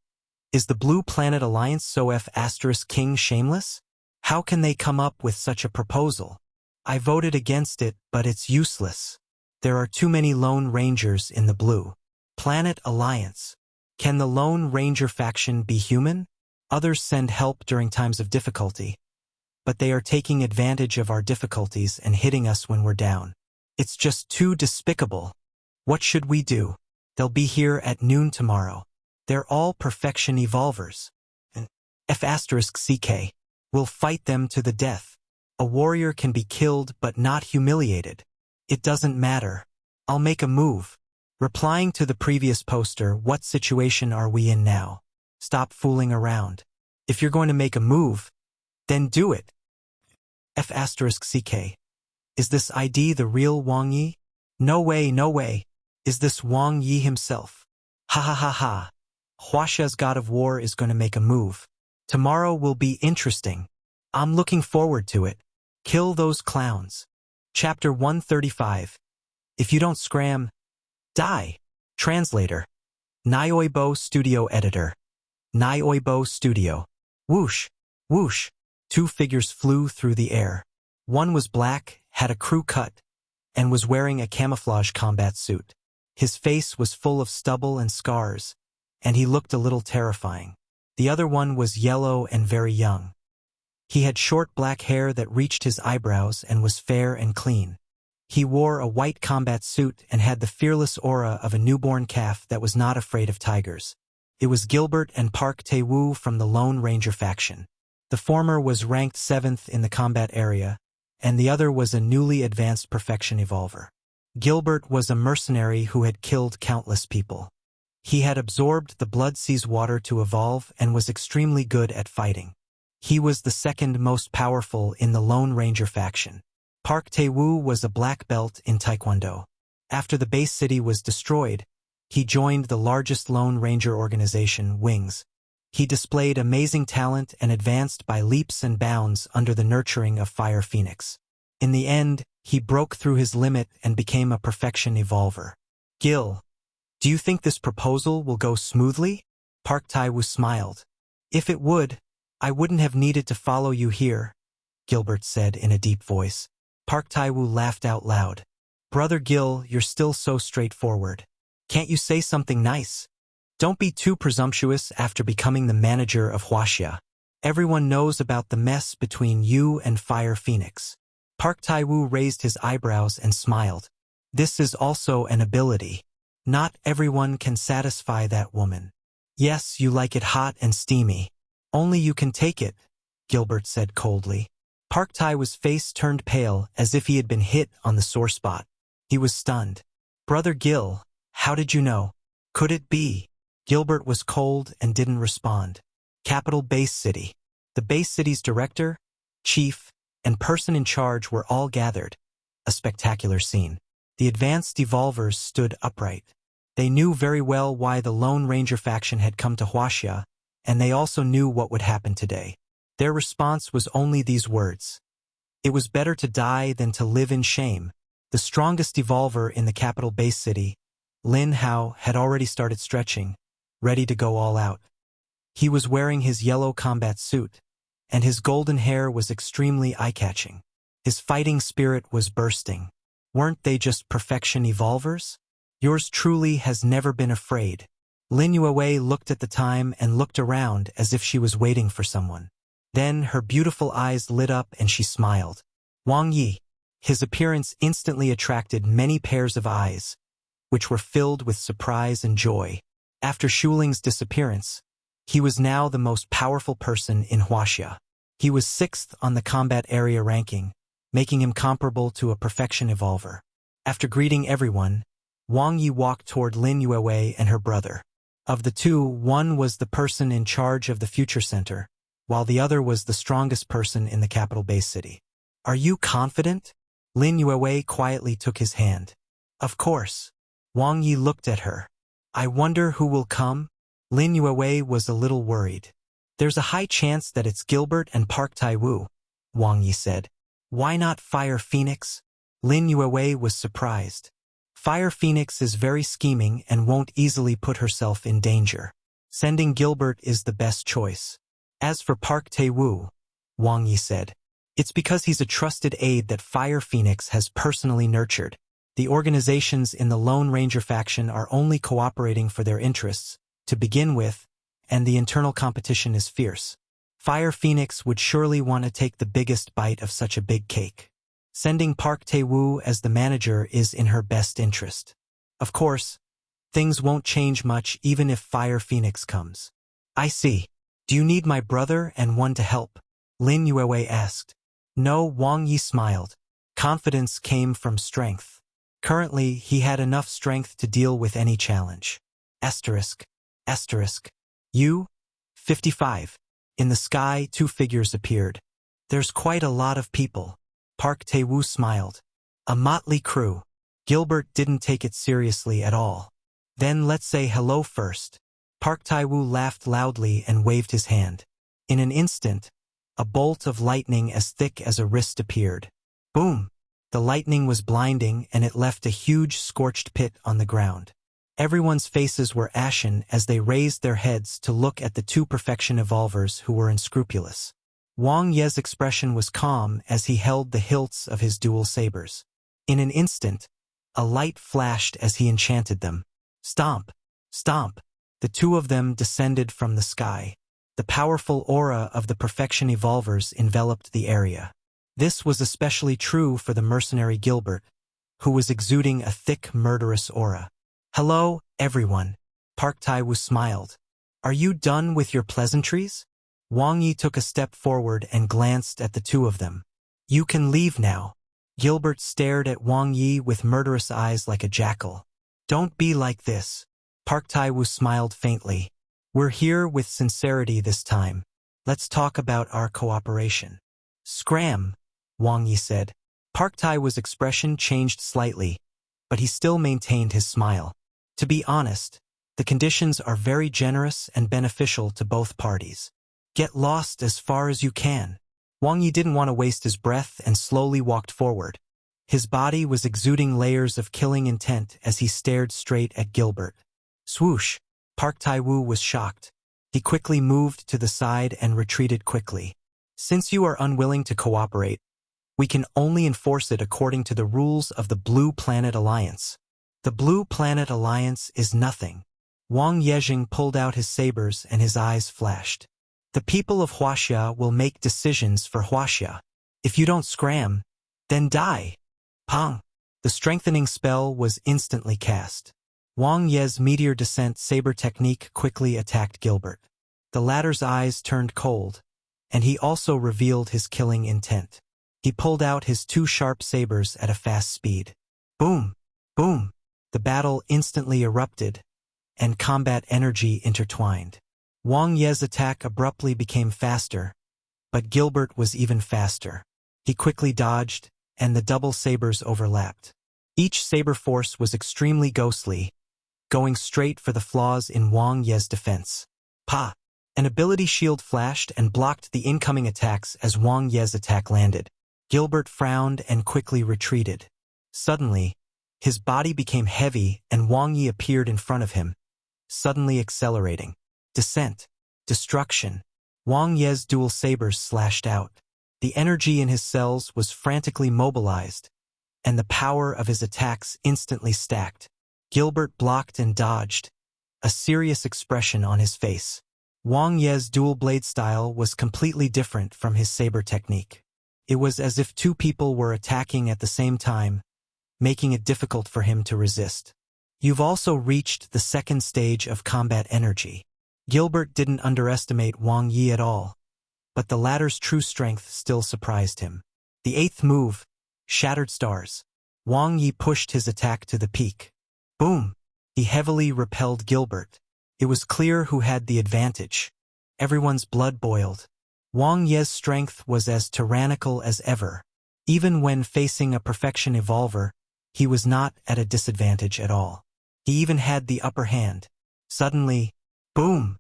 Is the Blue Planet Alliance so F*King shameless? How can they come up with such a proposal? I voted against it, but it's useless. There are too many Lone Rangers in the Blue Planet Alliance. Can the Lone Ranger faction be human? Others send help during times of difficulty, but they are taking advantage of our difficulties and hitting us when we're down. It's just too despicable. What should we do? They'll be here at noon tomorrow. They're all perfection evolvers. And F*CK. We'll fight them to the death. A warrior can be killed but not humiliated. It doesn't matter. I'll make a move. Replying to the previous poster, what situation are we in now? Stop fooling around. If you're going to make a move, then do it. F*CK. Is this ID the real Wang Ye? No way, no way. Is this Wang Ye himself? Ha ha ha ha. Huaxia's god of war is going to make a move. Tomorrow will be interesting. I'm looking forward to it. Kill those clowns. Chapter 135. If you don't scram, die. Translator. Nioibo Studio Editor. Nioibo Studio. Whoosh, whoosh. Two figures flew through the air. One was black, had a crew cut, and was wearing a camouflage combat suit. His face was full of stubble and scars, and he looked a little terrifying. The other one was yellow and very young. He had short black hair that reached his eyebrows and was fair and clean. He wore a white combat suit and had the fearless aura of a newborn calf that was not afraid of tigers. It was Gilbert and Park Tae-woo from the Lone Ranger faction. The former was ranked 7th in the combat area, and the other was a newly advanced perfection evolver. Gilbert was a mercenary who had killed countless people. He had absorbed the blood sea's water to evolve and was extremely good at fighting. He was the second most powerful in the Lone Ranger faction. Park Tae-woo was a black belt in Taekwondo. After the base city was destroyed, he joined the largest Lone Ranger organization, Wings. He displayed amazing talent and advanced by leaps and bounds under the nurturing of Fire Phoenix. In the end, he broke through his limit and became a perfection evolver. Gil, do you think this proposal will go smoothly? Park Tae-woo smiled. If it would, I wouldn't have needed to follow you here, Gilbert said in a deep voice. Park Tae-woo laughed out loud. Brother Gil, you're still so straightforward. Can't you say something nice? Don't be too presumptuous after becoming the manager of Huaxia. Everyone knows about the mess between you and Fire Phoenix. Park Tae-woo raised his eyebrows and smiled. This is also an ability. Not everyone can satisfy that woman. Yes, you like it hot and steamy. Only you can take it, Gilbert said coldly. Park Tae-woo's face turned pale as if he had been hit on the sore spot. He was stunned. Brother Gil, how did you know? Could it be? Gilbert was cold and didn't respond. Capital Base City. The base city's director, chief, and person in charge were all gathered. A spectacular scene. The advanced evolvers stood upright. They knew very well why the Lone Ranger faction had come to Huaxia, and they also knew what would happen today. Their response was only these words. It was better to die than to live in shame. The strongest evolver in the capital base city, Lin Hao, had already started stretching, ready to go all out. He was wearing his yellow combat suit, and his golden hair was extremely eye-catching. His fighting spirit was bursting. Weren't they just perfection evolvers? Yours truly has never been afraid. Lin Yue looked at the time and looked around as if she was waiting for someone. Then her beautiful eyes lit up and she smiled. Wang Ye. His appearance instantly attracted many pairs of eyes, which were filled with surprise and joy. After Shuling's disappearance, he was now the most powerful person in Huaxia. He was 6th on the combat area ranking, making him comparable to a perfection evolver. After greeting everyone, Wang Ye walked toward Lin Yue and her brother. Of the two, one was the person in charge of the Future Center, while the other was the strongest person in the capital base city. Are you confident? Lin Yue quietly took his hand. Of course. Wang Ye looked at her. I wonder who will come? Lin Yue was a little worried. There's a high chance that it's Gilbert and Park Tae-woo, Wang Ye said. Why not Fire Phoenix? Lin Yue was surprised. Fire Phoenix is very scheming and won't easily put herself in danger. Sending Gilbert is the best choice. As for Park Tae-woo, Wang Ye said, it's because he's a trusted aide that Fire Phoenix has personally nurtured. The organizations in the Lone Ranger faction are only cooperating for their interests, to begin with, and the internal competition is fierce. Fire Phoenix would surely want to take the biggest bite of such a big cake. Sending Park Tae-woo as the manager is in her best interest. Of course, things won't change much even if Fire Phoenix comes. I see. Do you need my brother and one to help? Lin Yue asked. No, Wang Ye smiled. Confidence came from strength. Currently, he had enough strength to deal with any challenge. Asterisk. You? 55. In the sky, two figures appeared. There's quite a lot of people. Park Tae-woo smiled. A motley crew. Gilbert didn't take it seriously at all. Then let's say hello first. Park Tae-woo laughed loudly and waved his hand. In an instant, a bolt of lightning as thick as a wrist appeared. Boom! The lightning was blinding and it left a huge scorched pit on the ground. Everyone's faces were ashen as they raised their heads to look at the two perfection evolvers who were unscrupulous. Wang Ye's expression was calm as he held the hilts of his dual sabers. In an instant, a light flashed as he enchanted them. Stomp! Stomp! The two of them descended from the sky. The powerful aura of the perfection evolvers enveloped the area. This was especially true for the mercenary Gilbert, who was exuding a thick, murderous aura. "Hello, everyone," Park Tae-woo smiled. "Are you done with your pleasantries?" Wang Ye took a step forward and glanced at the two of them. "You can leave now." Gilbert stared at Wang Ye with murderous eyes like a jackal. "Don't be like this." Park Tae-woo smiled faintly. "We're here with sincerity this time. Let's talk about our cooperation." "Scram," Wang Ye said. Park Tae-woo's expression changed slightly, but he still maintained his smile. "To be honest, the conditions are very generous and beneficial to both parties. Get lost as far as you can." Wang Ye didn't want to waste his breath and slowly walked forward. His body was exuding layers of killing intent as he stared straight at Gilbert. Swoosh! Park Tae-woo was shocked. He quickly moved to the side and retreated quickly. "Since you are unwilling to cooperate, we can only enforce it according to the rules of the Blue Planet Alliance." "The Blue Planet Alliance is nothing." Wang Yejing pulled out his sabers and his eyes flashed. "The people of Huaxia will make decisions for Huaxia. If you don't scram, then die." Pong! The strengthening spell was instantly cast. Wang Ye's meteor descent saber technique quickly attacked Gilbert. The latter's eyes turned cold, and he also revealed his killing intent. He pulled out his two sharp sabers at a fast speed. Boom! Boom! The battle instantly erupted, and combat energy intertwined. Wang Ye's attack abruptly became faster, but Gilbert was even faster. He quickly dodged, and the double sabers overlapped. Each saber force was extremely ghostly, going straight for the flaws in Wang Ye's defense. Pa! An ability shield flashed and blocked the incoming attacks as Wang Ye's attack landed. Gilbert frowned and quickly retreated. Suddenly, his body became heavy and Wang Ye appeared in front of him, suddenly accelerating. Descent. Destruction. Wang Ye's dual sabers slashed out. The energy in his cells was frantically mobilized, and the power of his attacks instantly stacked. Gilbert blocked and dodged, a serious expression on his face. Wang Ye's dual blade style was completely different from his saber technique. It was as if two people were attacking at the same time, making it difficult for him to resist. "You've also reached the second stage of combat energy." Gilbert didn't underestimate Wang Ye at all, but the latter's true strength still surprised him. The eighth move, Shattered Stars. Wang Ye pushed his attack to the peak. Boom! He heavily repelled Gilbert. It was clear who had the advantage. Everyone's blood boiled. Wang Ye's strength was as tyrannical as ever. Even when facing a perfection evolver, he was not at a disadvantage at all. He even had the upper hand. Suddenly, boom!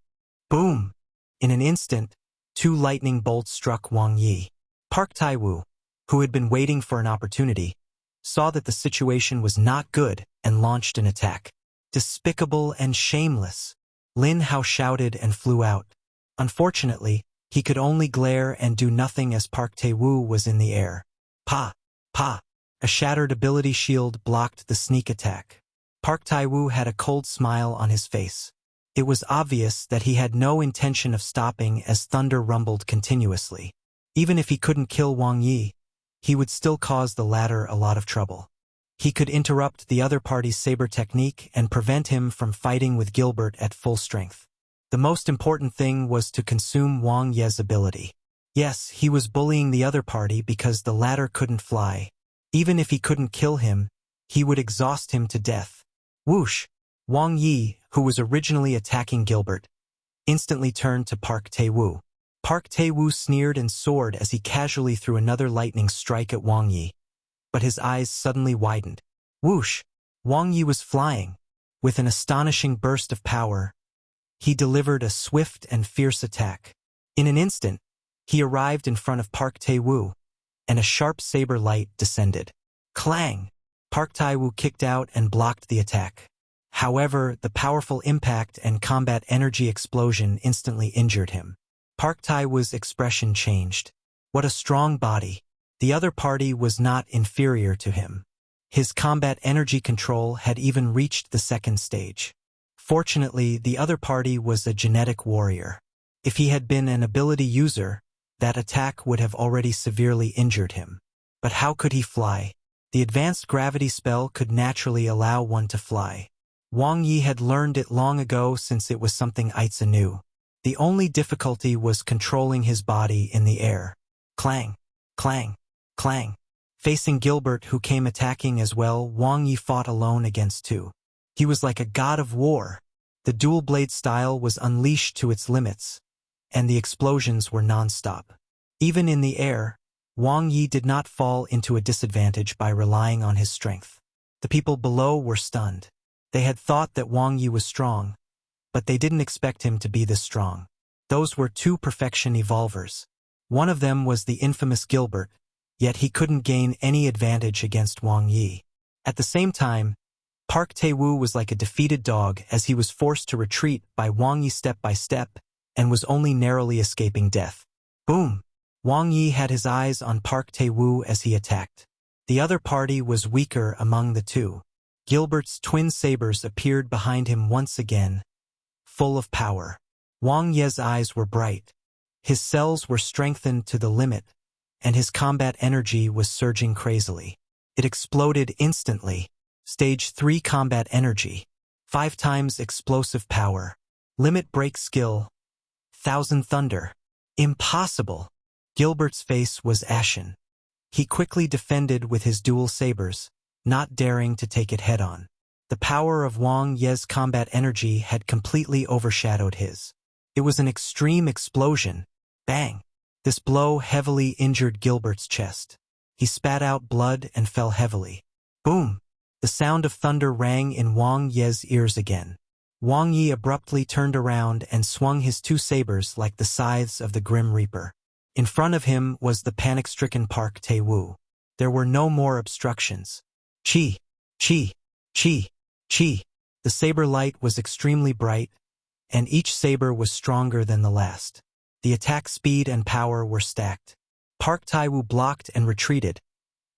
Boom! In an instant, two lightning bolts struck Wang Ye. Park Tae-woo, who had been waiting for an opportunity, saw that the situation was not good and launched an attack. Despicable and shameless! Lin Hao shouted and flew out. Unfortunately, he could only glare and do nothing as Park Tae-woo was in the air. Pa! Pa! A shattered ability shield blocked the sneak attack. Park Tae-woo had a cold smile on his face. It was obvious that he had no intention of stopping as thunder rumbled continuously. Even if he couldn't kill Wang Ye, he would still cause the latter a lot of trouble. He could interrupt the other party's saber technique and prevent him from fighting with Gilbert at full strength. The most important thing was to consume Wang Ye's ability. Yes, he was bullying the other party because the latter couldn't fly. Even if he couldn't kill him, he would exhaust him to death. Whoosh! Wang Ye, who was originally attacking Gilbert, instantly turned to Park Tae-woo. Park Tae-woo sneered and soared as he casually threw another lightning strike at Wang Ye. But his eyes suddenly widened. Whoosh! Wang Ye was flying. With an astonishing burst of power, he delivered a swift and fierce attack. In an instant, he arrived in front of Park Tae-woo, and a sharp saber light descended. Clang! Park Tae-woo kicked out and blocked the attack. However, the powerful impact and combat energy explosion instantly injured him. Park Tae-woo's expression changed. What a strong body. The other party was not inferior to him. His combat energy control had even reached the second stage. Fortunately, the other party was a genetic warrior. If he had been an ability user, that attack would have already severely injured him. But how could he fly? The advanced gravity spell could naturally allow one to fly. Wang Ye had learned it long ago since it was something Aitza knew. The only difficulty was controlling his body in the air. Clang! Clang! Clang! Facing Gilbert, who came attacking as well, Wang Ye fought alone against two. He was like a god of war. The dual blade style was unleashed to its limits, and the explosions were non-stop. Even in the air, Wang Ye did not fall into a disadvantage by relying on his strength. The people below were stunned. They had thought that Wang Ye was strong, but they didn't expect him to be this strong. Those were two perfection evolvers. One of them was the infamous Gilbert, yet he couldn't gain any advantage against Wang Ye. At the same time, Park Tae-woo was like a defeated dog as he was forced to retreat by Wang Ye step by step and was only narrowly escaping death. Boom! Wang Ye had his eyes on Park Tae-woo as he attacked. The other party was weaker among the two. Gilbert's twin sabers appeared behind him once again, full of power. Wang Ye's eyes were bright. His cells were strengthened to the limit, and his combat energy was surging crazily. It exploded instantly. Stage 3 combat energy. 5 times explosive power. Limit break skill. Thousand thunder. Impossible. Gilbert's face was ashen. He quickly defended with his dual sabers, not daring to take it head-on. The power of Wang Ye's combat energy had completely overshadowed his. It was an extreme explosion. Bang! This blow heavily injured Gilbert's chest. He spat out blood and fell heavily. Boom! The sound of thunder rang in Wang Ye's ears again. Wang Ye abruptly turned around and swung his two sabers like the scythes of the Grim Reaper. In front of him was the panic-stricken Park Tae-woo. There were no more obstructions. Chi! Chi! Chi! Chi! The saber light was extremely bright, and each saber was stronger than the last. The attack speed and power were stacked. Park Tae-woo blocked and retreated,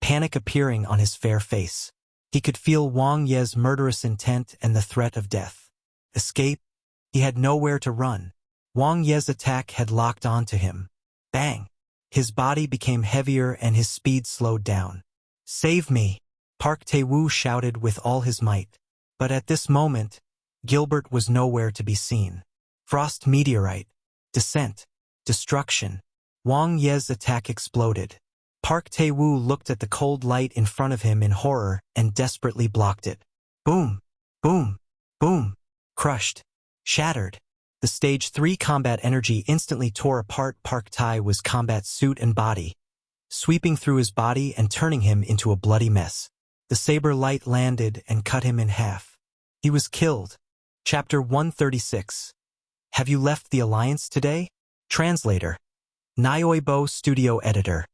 panic appearing on his fair face. He could feel Wang Ye's murderous intent and the threat of death. Escape? He had nowhere to run. Wang Ye's attack had locked onto him. Bang! His body became heavier and his speed slowed down. Save me! Park Tae-woo shouted with all his might. But at this moment, Gilbert was nowhere to be seen. Frost meteorite. Descent. Destruction. Wang Ye's attack exploded. Park Tae-woo looked at the cold light in front of him in horror and desperately blocked it. Boom! Boom! Boom! Crushed. Shattered. The Stage 3 combat energy instantly tore apart Park Tae-woo's combat suit and body, sweeping through his body and turning him into a bloody mess. The saber light landed and cut him in half. He was killed. Chapter 136. Have you left the Alliance today? Translator. Nyoibo Studio Editor.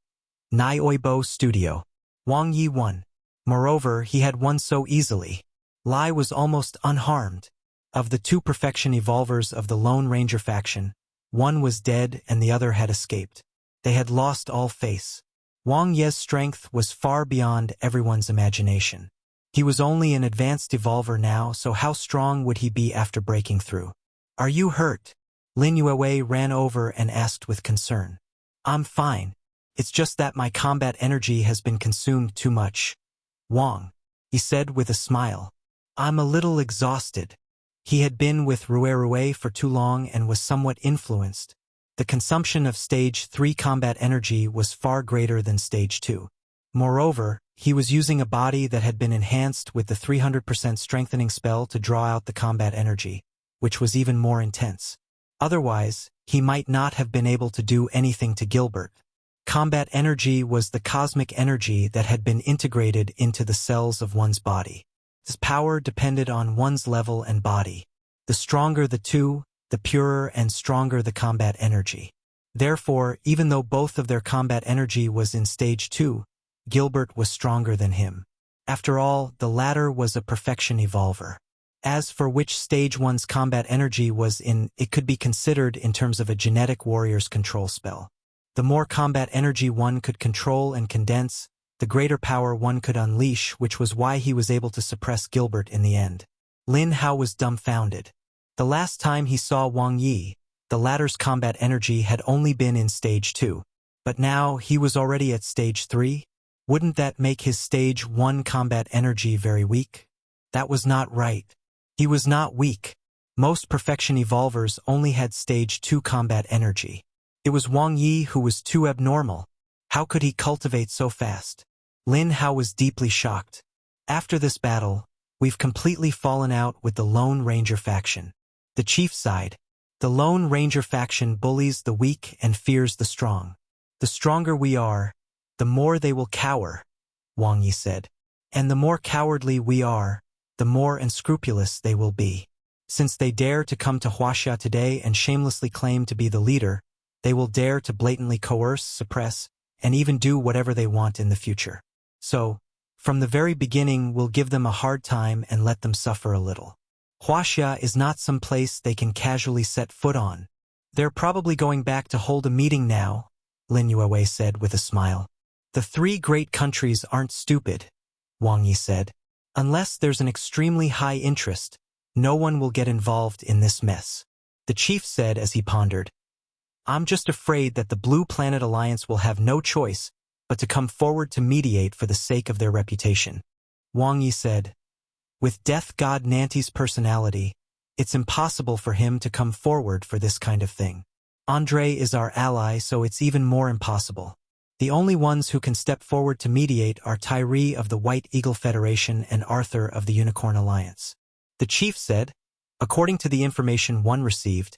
Nyoibo Studio. Wang Ye won. Moreover, he had won so easily. Lai was almost unharmed. Of the two perfection evolvers of the Lone Ranger faction, one was dead and the other had escaped. They had lost all face. Wang Ye's strength was far beyond everyone's imagination. He was only an advanced evolver now, so how strong would he be after breaking through? Are you hurt? Lin Yuewei ran over and asked with concern. I'm fine. It's just that my combat energy has been consumed too much. Wang, he said with a smile. I'm a little exhausted. He had been with Rue for too long and was somewhat influenced. The consumption of Stage 3 combat energy was far greater than Stage 2. Moreover, he was using a body that had been enhanced with the 300% strengthening spell to draw out the combat energy, which was even more intense. Otherwise, he might not have been able to do anything to Gilbert. Combat energy was the cosmic energy that had been integrated into the cells of one's body. This power depended on one's level and body. The stronger the two, the purer and stronger the combat energy. Therefore, even though both of their combat energy was in Stage 2, Gilbert was stronger than him. After all, the latter was a perfection evolver. As for which stage one's combat energy was in, it could be considered in terms of a genetic warrior's control spell. The more combat energy one could control and condense, the greater power one could unleash, which was why he was able to suppress Gilbert in the end. Lin Hao was dumbfounded. The last time he saw Wang Ye, the latter's combat energy had only been in stage 2. But now he was already at stage 3? Wouldn't that make his stage 1 combat energy very weak? That was not right. He was not weak. Most perfection evolvers only had stage 2 combat energy. It was Wang Ye who was too abnormal. How could he cultivate so fast? Lin Hao was deeply shocked. After this battle, we've completely fallen out with the Lone Ranger faction. The chief sighed. The Lone Ranger faction bullies the weak and fears the strong. The stronger we are, the more they will cower, Wang Ye said. And the more cowardly we are, the more unscrupulous they will be. Since they dare to come to Huaxia today and shamelessly claim to be the leader, they will dare to blatantly coerce, suppress, and even do whatever they want in the future. So, from the very beginning we'll give them a hard time and let them suffer a little. Huaxia is not some place they can casually set foot on. They're probably going back to hold a meeting now, Lin Yue said with a smile. The 3 great countries aren't stupid, Wang Ye said. Unless there's an extremely high interest, no one will get involved in this mess. The chief said as he pondered. I'm just afraid that the Blue Planet Alliance will have no choice but to come forward to mediate for the sake of their reputation. Wang Ye said, with Death God Nanti's personality, it's impossible for him to come forward for this kind of thing. Andre is our ally, so it's even more impossible. The only ones who can step forward to mediate are Tyree of the White Eagle Federation and Arthur of the Unicorn Alliance. The chief said, according to the information one received,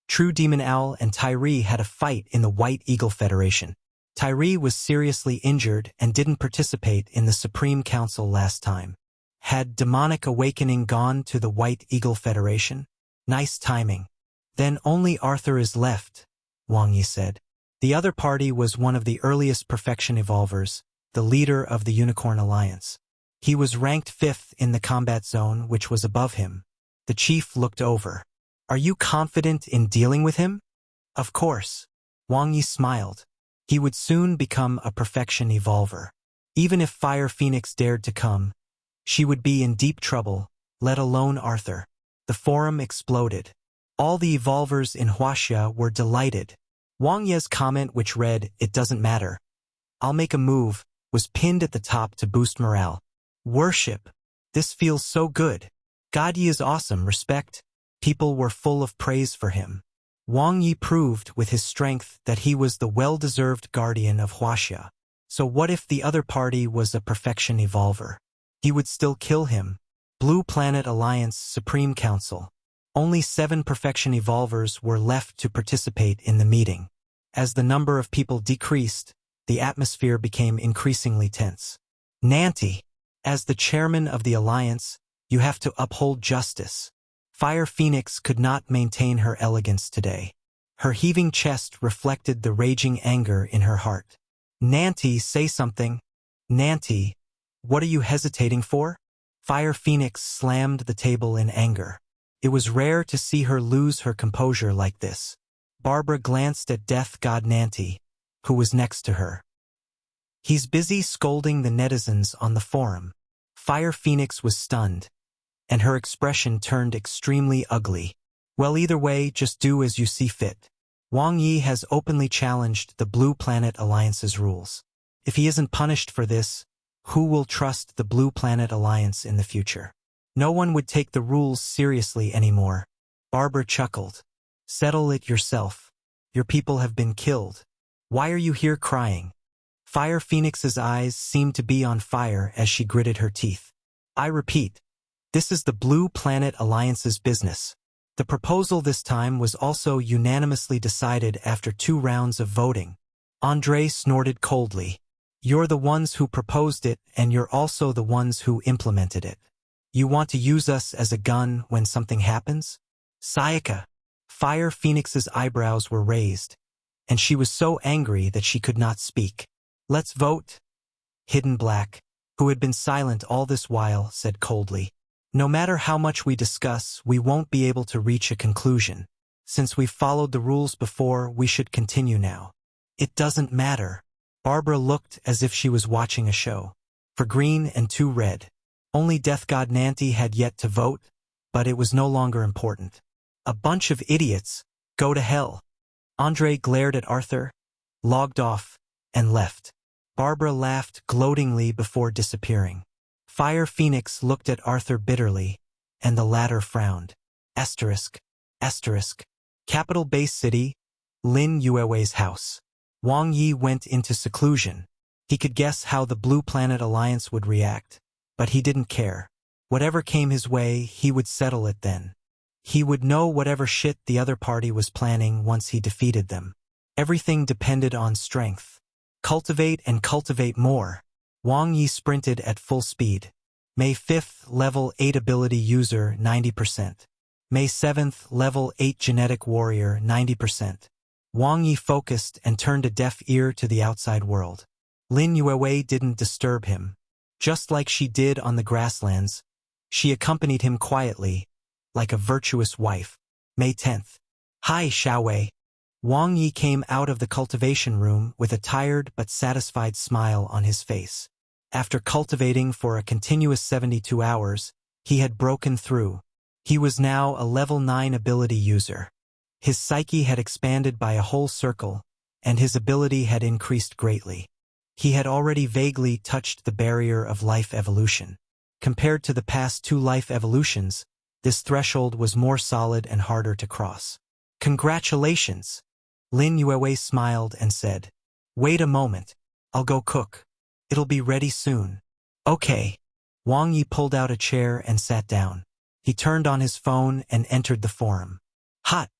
True Demon Owl and Tyree had a fight in the White Eagle Federation. Tyree was seriously injured and didn't participate in the Supreme Council last time. Had Demonic Awakening gone to the White Eagle Federation? Nice timing. Then only Arthur is left, Wang Ye said. The other party was one of the earliest perfection evolvers, the leader of the Unicorn Alliance. He was ranked 5th in the combat zone, which was above him. The chief looked over. Are you confident in dealing with him? Of course. Wang Ye smiled. He would soon become a perfection evolver. Even if Fire Phoenix dared to come, she would be in deep trouble, let alone Arthur. The forum exploded. All the evolvers in Huaxia were delighted. Wang Ye's comment, which read, "It doesn't matter. I'll make a move," was pinned at the top to boost morale. Worship. This feels so good. God Ye is awesome, respect. People were full of praise for him. Wang Ye proved with his strength that he was the well-deserved guardian of Huaxia. So what if the other party was a perfection evolver? He would still kill him. Blue Planet Alliance Supreme Council. Only 7 perfection evolvers were left to participate in the meeting. As the number of people decreased, the atmosphere became increasingly tense. Nanti, as the chairman of the alliance, you have to uphold justice. Fire Phoenix could not maintain her elegance today. Her heaving chest reflected the raging anger in her heart. Nanti, say something. Nanti, what are you hesitating for? Fire Phoenix slammed the table in anger. It was rare to see her lose her composure like this. Barbara glanced at Death God Nanti, who was next to her. He's busy scolding the netizens on the forum. Fire Phoenix was stunned, and her expression turned extremely ugly. Well, either way, just do as you see fit. Wang Ye has openly challenged the Blue Planet Alliance's rules. If he isn't punished for this, who will trust the Blue Planet Alliance in the future? No one would take the rules seriously anymore. Barbara chuckled. Settle it yourself. Your people have been killed. Why are you here crying? Fire Phoenix's eyes seemed to be on fire as she gritted her teeth. I repeat, this is the Blue Planet Alliance's business. The proposal this time was also unanimously decided after 2 rounds of voting. Andre snorted coldly. You're the ones who proposed it, and you're also the ones who implemented it. You want to use us as a gun when something happens? Sayaka. Fire Phoenix's eyebrows were raised, and she was so angry that she could not speak. Let's vote. hidden black, who had been silent all this while, said coldly, "No matter how much we discuss, we won't be able to reach a conclusion. Since we've followed the rules before, we should continue now." "It doesn't matter." Barbara looked as if she was watching a show. For green and 2 red. Only Death God Nanti had yet to vote, but it was no longer important. "A bunch of idiots. Go to hell." Andre glared at Arthur, logged off, and left. Barbara laughed gloatingly before disappearing. Fire Phoenix looked at Arthur bitterly, and the latter frowned. Asterisk. Capital Base City, Lin Yuewei's house. Wang Ye went into seclusion. He could guess how the Blue Planet Alliance would react, but he didn't care. Whatever came his way, he would settle it then. He would know whatever shit the other party was planning once he defeated them. Everything depended on strength. Cultivate and cultivate more. Wang Ye sprinted at full speed. May 5th, level 8 ability user, 90%. May 7th, level 8 genetic warrior, 90%. Wang Ye focused and turned a deaf ear to the outside world. Lin Yuewei didn't disturb him. Just like she did on the grasslands, she accompanied him quietly, like a virtuous wife. May 10th. "Hi, Xiaowei." Wang Ye came out of the cultivation room with a tired but satisfied smile on his face. After cultivating for a continuous 72 hours, he had broken through. He was now a level 9 ability user. His psyche had expanded by a whole circle, and his ability had increased greatly. He had already vaguely touched the barrier of life evolution. Compared to the past 2 life evolutions, this threshold was more solid and harder to cross. "Congratulations!" Lin Yuewei smiled and said, "Wait a moment. I'll go cook. It'll be ready soon." "Okay." Wang Yi pulled out a chair and sat down. He turned on his phone and entered the forum. "Hot.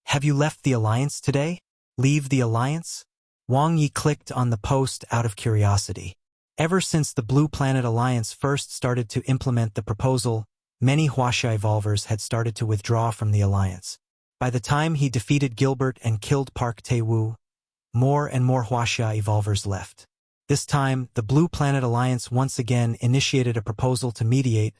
Have you left the Alliance today?" "Leave the Alliance?" Wang Yi clicked on the post out of curiosity. Ever since the Blue Planet Alliance first started to implement the proposal, many Huaxia evolvers had started to withdraw from the Alliance. By the time he defeated Gilbert and killed Park Tae-woo, more and more Huaxia evolvers left. This time, the Blue Planet Alliance once again initiated a proposal to mediate,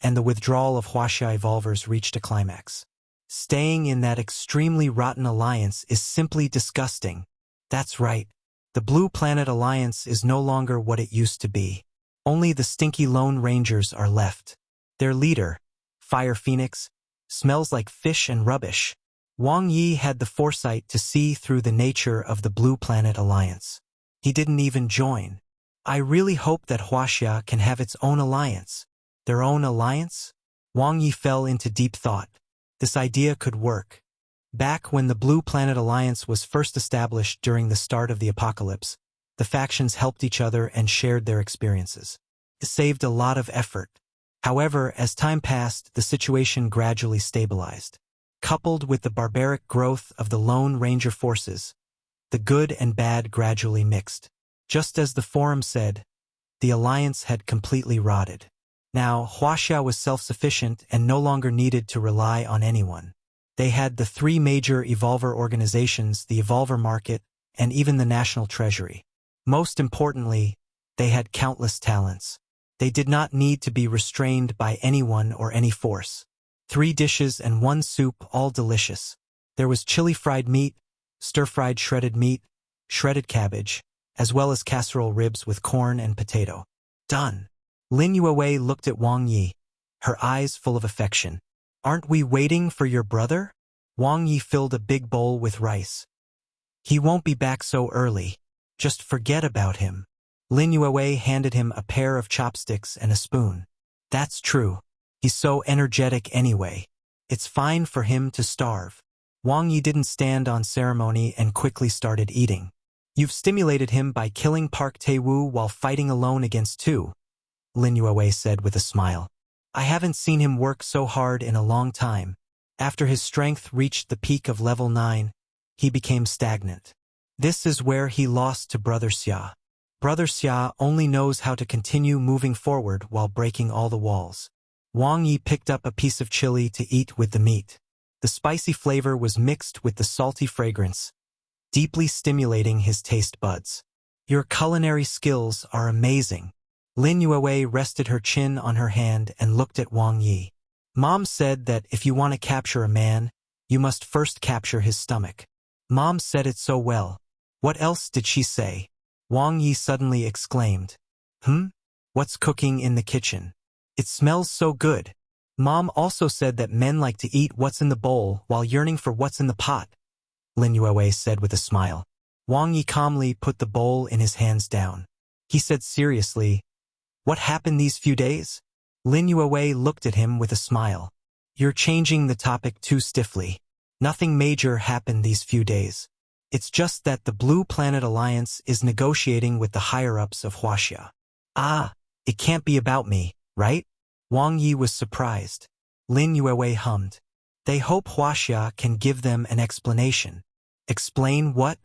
and the withdrawal of Huaxia evolvers reached a climax. Staying in that extremely rotten alliance is simply disgusting. That's right. The Blue Planet Alliance is no longer what it used to be. Only the stinky Lone Rangers are left. Their leader, Fire Phoenix, smells like fish and rubbish. Wang Yi had the foresight to see through the nature of the Blue Planet Alliance. He didn't even join. "I really hope that Huaxia can have its own alliance." Their own alliance? Wang Yi fell into deep thought. This idea could work. Back when the Blue Planet Alliance was first established during the start of the apocalypse, the factions helped each other and shared their experiences. It saved a lot of effort. However, as time passed, the situation gradually stabilized. Coupled with the barbaric growth of the Lone Ranger forces, the good and bad gradually mixed. Just as the forum said, the alliance had completely rotted. Now, Huaxia was self-sufficient and no longer needed to rely on anyone. They had the 3 major evolver organizations, the evolver market, and even the national treasury. Most importantly, they had countless talents. They did not need to be restrained by anyone or any force. 3 dishes and 1 soup, all delicious. There was chili fried meat, stir-fried shredded meat, shredded cabbage, as well as casserole ribs with corn and potato. Done. Lin Yuewei looked at Wang Yi, her eyes full of affection. "Aren't we waiting for your brother?" Wang Yi filled a big bowl with rice. "He won't be back so early. Just forget about him." Lin Yuewei handed him a pair of chopsticks and a spoon. "That's true. He's so energetic anyway. It's fine for him to starve." Wang Yi didn't stand on ceremony and quickly started eating. "You've stimulated him by killing Park Tae-woo while fighting alone against 2. Lin Yuewei said with a smile. "I haven't seen him work so hard in a long time." After his strength reached the peak of level 9, he became stagnant. This is where he lost to Brother Xia. Brother Xia only knows how to continue moving forward while breaking all the walls. Wang Yi picked up a piece of chili to eat with the meat. The spicy flavor was mixed with the salty fragrance, deeply stimulating his taste buds. Your culinary skills are amazing. Lin Yue rested her chin on her hand and looked at Wang Ye. Mom said that if you want to capture a man, you must first capture his stomach. Mom said it so well. What else did she say? Wang Ye suddenly exclaimed. What's cooking in the kitchen? It smells so good. Mom also said that men like to eat what's in the bowl while yearning for what's in the pot, Lin Yue said with a smile. Wang Ye calmly put the bowl in his hands down. He said seriously, "What happened these few days?" Lin Yue looked at him with a smile. "You're changing the topic too stiffly. Nothing major happened these few days. It's just that the Blue Planet Alliance is negotiating with the higher-ups of Huaxia." "Ah, it can't be about me, right?" Wang Ye was surprised. Lin Yue hummed. "They hope Huaxia can give them an explanation." "Explain what?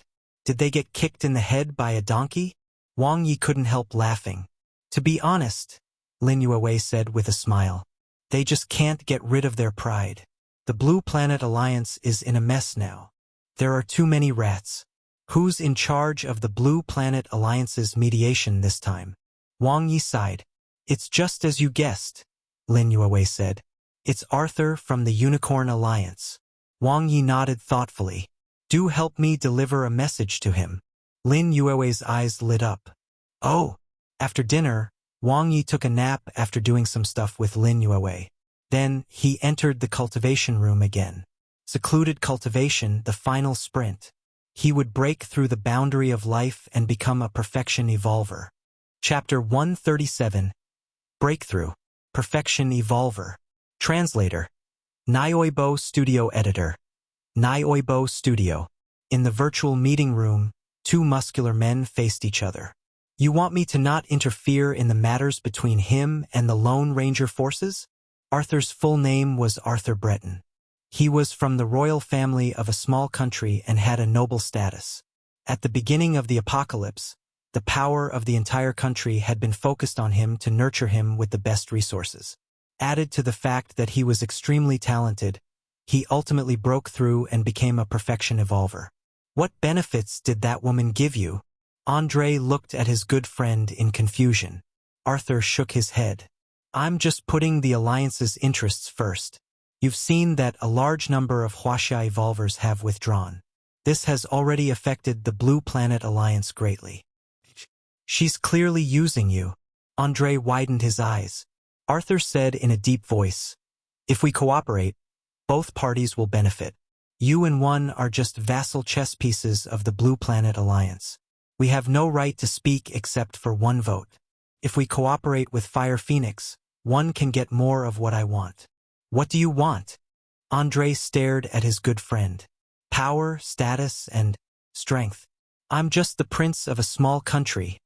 Did they get kicked in the head by a donkey?" Wang Ye couldn't help laughing. "To be honest," Lin Yue said with a smile, "they just can't get rid of their pride. The Blue Planet Alliance is in a mess now. There are too many rats. Who's in charge of the Blue Planet Alliance's mediation this time?" Wang Ye sighed. "It's just as you guessed," Lin Yue said. "It's Arthur from the Unicorn Alliance." Wang Ye nodded thoughtfully. "Do help me deliver a message to him." Lin Yue's eyes lit up. "Oh." After dinner, Wang Ye took a nap after doing some stuff with Lin Yue. Then, he entered the cultivation room again. Secluded cultivation, the final sprint. He would break through the boundary of life and become a perfection evolver. Chapter 137. Breakthrough. Perfection Evolver. Translator. Nioibo Studio Editor. Nioibo Studio. In the virtual meeting room, two muscular men faced each other. "You want me to not interfere in the matters between him and the Lone Ranger forces?" Arthur's full name was Arthur Breton. He was from the royal family of a small country and had a noble status. At the beginning of the apocalypse, the power of the entire country had been focused on him to nurture him with the best resources. Added to the fact that he was extremely talented, he ultimately broke through and became a perfection evolver. "What benefits did that woman give you?" Andre looked at his good friend in confusion. Arthur shook his head. "I'm just putting the Alliance's interests first. You've seen that a large number of Huaxia evolvers have withdrawn. This has already affected the Blue Planet Alliance greatly." "She's clearly using you." Andre widened his eyes. Arthur said in a deep voice, "If we cooperate, both parties will benefit. You and one are just vassal chess pieces of the Blue Planet Alliance. We have no right to speak except for one vote. If we cooperate with Fire Phoenix, one can get more of what I want." "What do you want?" Andre stared at his good friend. "Power, status, and strength." "I'm just the prince of a small country,"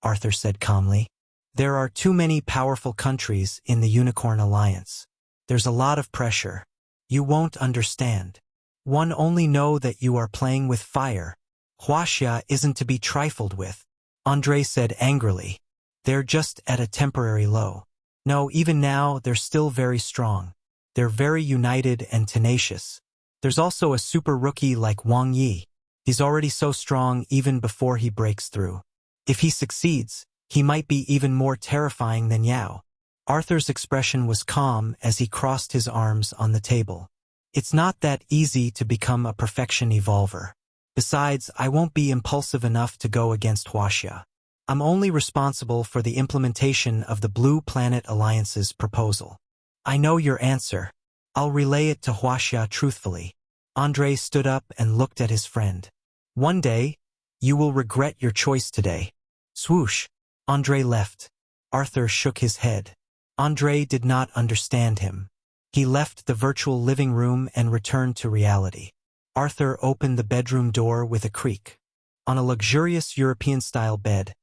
Arthur said calmly. "There are too many powerful countries in the Unicorn Alliance. There's a lot of pressure. You won't understand. One only know that you are playing with fire. Huaxia isn't to be trifled with," Andre said angrily. "They're just at a temporary low. No, even now, they're still very strong. They're very united and tenacious. There's also a super rookie like Wang Ye. He's already so strong even before he breaks through. If he succeeds, he might be even more terrifying than Yao." Arthur's expression was calm as he crossed his arms on the table. "It's not that easy to become a perfection evolver. Besides, I won't be impulsive enough to go against Huaxia. I'm only responsible for the implementation of the Blue Planet Alliance's proposal." "I know your answer. I'll relay it to Huaxia truthfully." Andre stood up and looked at his friend. "One day, you will regret your choice today." Swoosh. Andre left. Arthur shook his head. Andre did not understand him. He left the virtual living room and returned to reality. Arthur opened the bedroom door with a creak. On a luxurious European-style bed,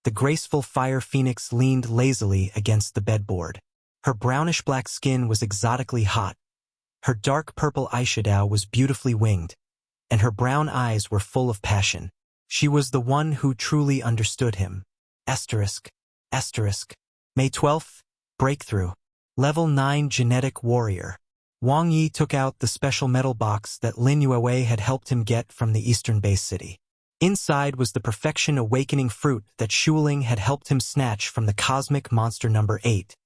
the graceful Fire Phoenix leaned lazily against the bedboard. Her brownish-black skin was exotically hot. Her dark purple eyeshadow was beautifully winged, and her brown eyes were full of passion. She was the one who truly understood him. Asterisk. May 12th, Breakthrough. Level 9 Genetic Warrior. Wang Ye took out the special metal box that Lin Yue had helped him get from the eastern base city. Inside was the perfection awakening fruit that Shuling had helped him snatch from the cosmic monster number 8,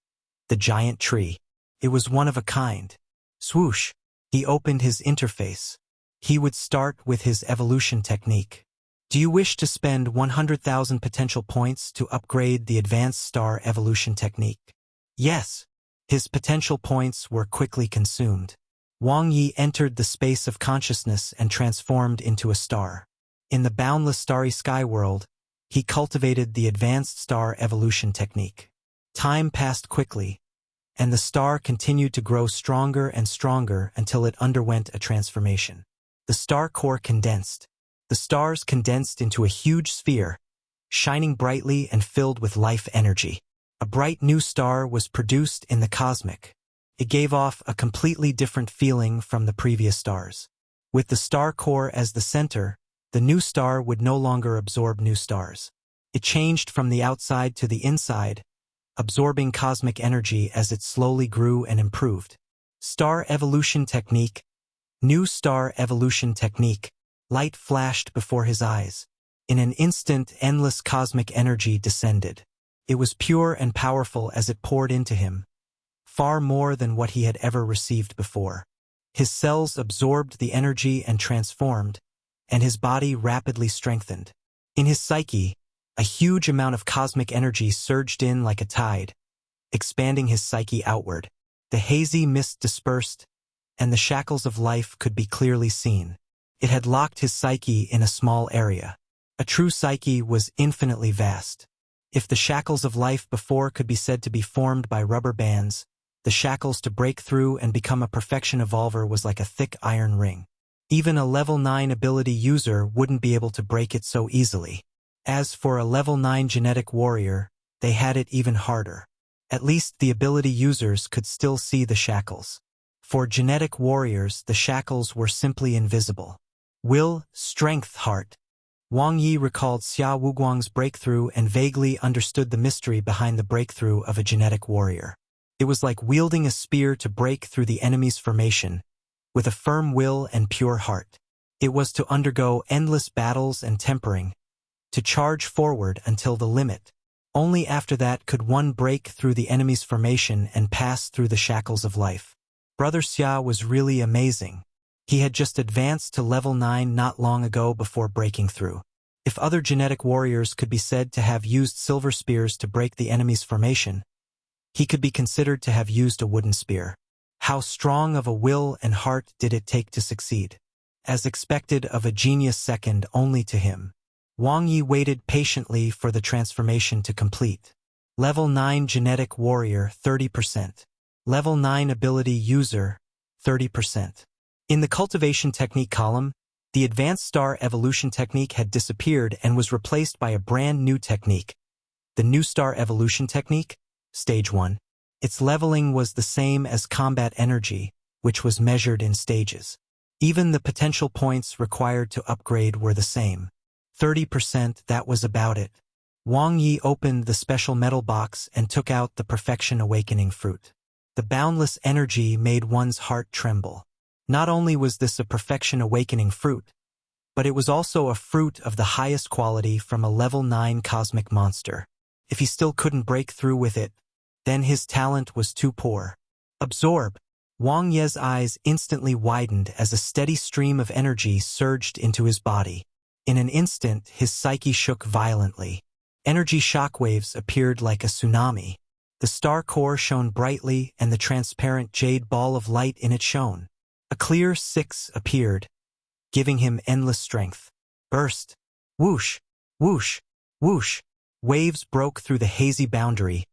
the giant tree. It was one of a kind. Swoosh! He opened his interface. He would start with his evolution technique. Do you wish to spend 100,000 potential points to upgrade the advanced star evolution technique? Yes. His potential points were quickly consumed. Wang Ye entered the space of consciousness and transformed into a star. In the boundless starry sky world, he cultivated the advanced star evolution technique. Time passed quickly, and the star continued to grow stronger and stronger until it underwent a transformation. The star core condensed. The stars condensed into a huge sphere, shining brightly and filled with life energy. A bright new star was produced in the cosmic. It gave off a completely different feeling from the previous stars. With the star core as the center, the new star would no longer absorb new stars. It changed from the outside to the inside, absorbing cosmic energy as it slowly grew and improved. Star evolution technique. New star evolution technique. Light flashed before his eyes. In an instant, endless cosmic energy descended. It was pure and powerful as it poured into him, far more than what he had ever received before. His cells absorbed the energy and transformed, and his body rapidly strengthened. In his psyche, a huge amount of cosmic energy surged in like a tide, expanding his psyche outward. The hazy mist dispersed, and the shackles of life could be clearly seen. It had locked his psyche in a small area. A true psyche was infinitely vast. If the shackles of life before could be said to be formed by rubber bands, the shackles to break through and become a perfection evolver was like a thick iron ring. Even a level 9 ability user wouldn't be able to break it so easily. As for a level 9 genetic warrior, they had it even harder. At least the ability users could still see the shackles. For genetic warriors, the shackles were simply invisible. Will, strength, heart. Wang Ye recalled Xia Wuguang's breakthrough and vaguely understood the mystery behind the breakthrough of a genetic warrior. It was like wielding a spear to break through the enemy's formation, with a firm will and pure heart. It was to undergo endless battles and tempering, to charge forward until the limit. Only after that could one break through the enemy's formation and pass through the shackles of life. Brother Xia was really amazing. He had just advanced to level 9 not long ago before breaking through. If other genetic warriors could be said to have used silver spears to break the enemy's formation, he could be considered to have used a wooden spear. How strong of a will and heart did it take to succeed? As expected of a genius second only to him. Wang Ye waited patiently for the transformation to complete. Level 9 genetic warrior 30%. Level 9 ability user 30%. In the cultivation technique column, the advanced star evolution technique had disappeared and was replaced by a brand new technique. The new star evolution technique, stage 1. Its leveling was the same as combat energy, which was measured in stages. Even the potential points required to upgrade were the same. 30%, that was about it. Wang Ye opened the special metal box and took out the perfection awakening fruit. The boundless energy made one's heart tremble. Not only was this a perfection awakening fruit, but it was also a fruit of the highest quality from a level 9 cosmic monster. If he still couldn't break through with it, then his talent was too poor. Absorb. Wang Ye's eyes instantly widened as a steady stream of energy surged into his body. In an instant, his psyche shook violently. Energy shockwaves appeared like a tsunami. The star core shone brightly and the transparent jade ball of light in it shone. A clear 6 appeared, giving him endless strength. Burst. Whoosh, whoosh, whoosh. Waves broke through the hazy boundary,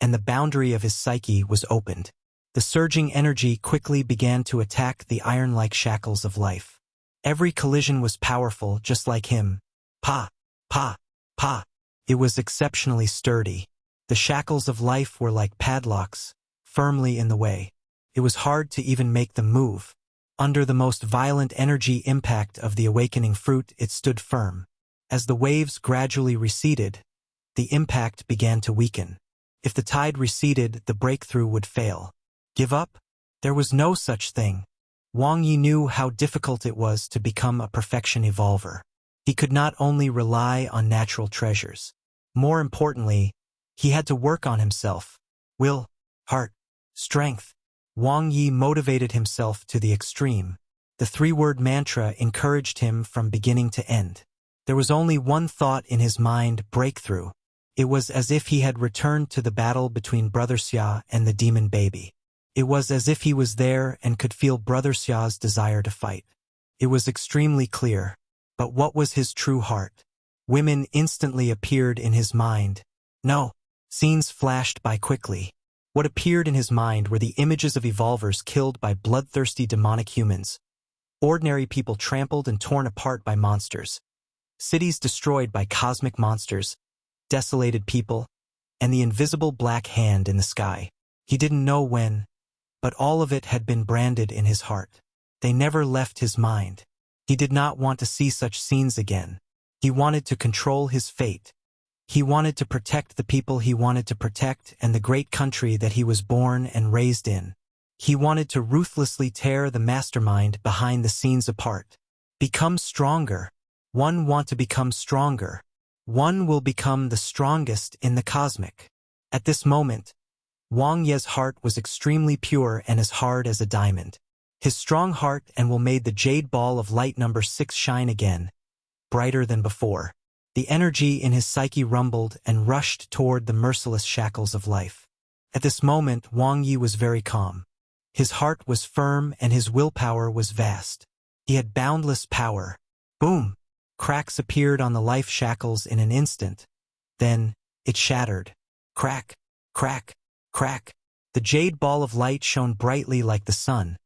and the boundary of his psyche was opened. The surging energy quickly began to attack the iron-like shackles of life. Every collision was powerful, just like him. Pa, pa, pa. It was exceptionally sturdy. The shackles of life were like padlocks, firmly in the way. It was hard to even make them move. Under the most violent energy impact of the awakening fruit, it stood firm. As the waves gradually receded, the impact began to weaken. If the tide receded, the breakthrough would fail. Give up? There was no such thing. Wang Ye knew how difficult it was to become a perfection evolver. He could not only rely on natural treasures. More importantly, he had to work on himself. Will, heart, strength. Wang Ye motivated himself to the extreme. The three-word mantra encouraged him from beginning to end. There was only one thought in his mind: breakthrough. It was as if he had returned to the battle between Brother Xia and the demon baby. It was as if he was there and could feel Brother Xia's desire to fight. It was extremely clear. But what was his true heart? Women instantly appeared in his mind. No. Scenes flashed by quickly. What appeared in his mind were the images of evolvers killed by bloodthirsty demonic humans, ordinary people trampled and torn apart by monsters, cities destroyed by cosmic monsters, desolated people, and the invisible black hand in the sky. He didn't know when, but all of it had been branded in his heart. They never left his mind. He did not want to see such scenes again. He wanted to control his fate. He wanted to protect the people he wanted to protect and the great country that he was born and raised in. He wanted to ruthlessly tear the mastermind behind the scenes apart. Become stronger. One want to become stronger. One will become the strongest in the cosmic. At this moment, Wang Ye's heart was extremely pure and as hard as a diamond. His strong heart and will made the jade ball of light number 6 shine again, brighter than before. The energy in his psyche rumbled and rushed toward the merciless shackles of life. At this moment, Wang Ye was very calm. His heart was firm and his willpower was vast. He had boundless power. Boom! Cracks appeared on the life shackles in an instant. Then, it shattered. Crack, crack, crack. The jade ball of light shone brightly like the sun,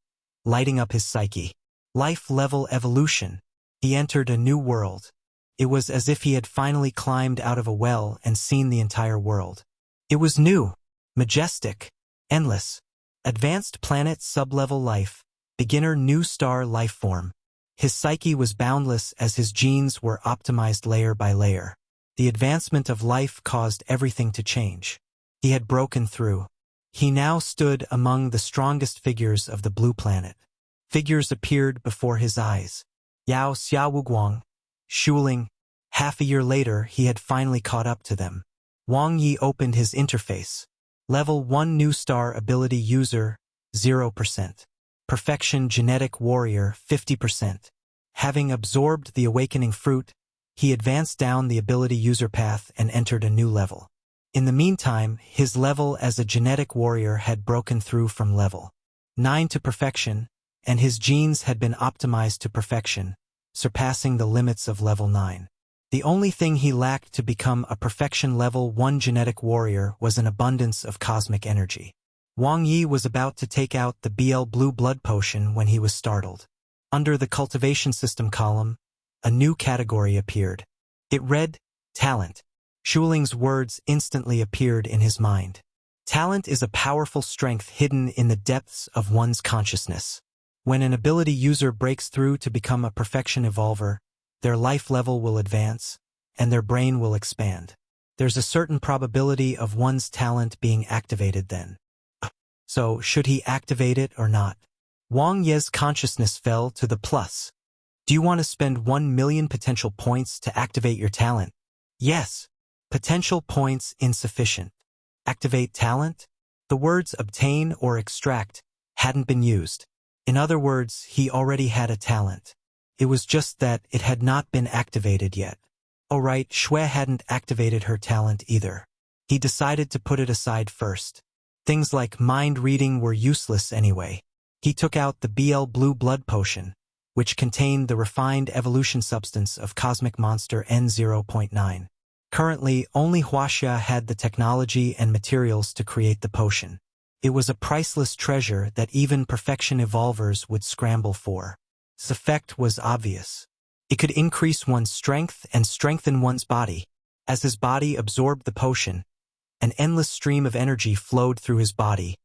lighting up his psyche. Life-level evolution. He entered a new world. It was as if he had finally climbed out of a well and seen the entire world. It was new, majestic, endless. Advanced planet sub-level life, beginner new star life form. His psyche was boundless as his genes were optimized layer by layer. The advancement of life caused everything to change. He had broken through. He now stood among the strongest figures of the blue planet. Figures appeared before his eyes. Yao Xiaoguang, Shuling. Half a year later, he had finally caught up to them. Wang Ye opened his interface. Level 1 new star ability user, 0%. Perfection genetic warrior, 50%. Having absorbed the awakening fruit, he advanced down the ability user path and entered a new level. In the meantime, his level as a genetic warrior had broken through from level 9 to perfection, and his genes had been optimized to perfection, surpassing the limits of level 9. The only thing he lacked to become a perfection level 1 genetic warrior was an abundance of cosmic energy. Wang Ye was about to take out the BL blue blood potion when he was startled. Under the cultivation system column, a new category appeared. It read, Talent. Shuling's words instantly appeared in his mind. Talent is a powerful strength hidden in the depths of one's consciousness. When an ability user breaks through to become a perfection evolver, their life level will advance, and their brain will expand. There's a certain probability of one's talent being activated then. So, should he activate it or not? Wang Ye's consciousness fell to the plus. Do you want to spend 1 million potential points to activate your talent? Yes. Potential points insufficient. Activate talent? The words obtain or extract hadn't been used. In other words, he already had a talent. It was just that it had not been activated yet. Oh right, Shui hadn't activated her talent either. He decided to put it aside first. Things like mind reading were useless anyway. He took out the BL blue blood potion, which contained the refined evolution substance of cosmic monster N0.9. Currently, only Huaxia had the technology and materials to create the potion. It was a priceless treasure that even perfection evolvers would scramble for. Its effect was obvious. It could increase one's strength and strengthen one's body. As his body absorbed the potion, an endless stream of energy flowed through his body,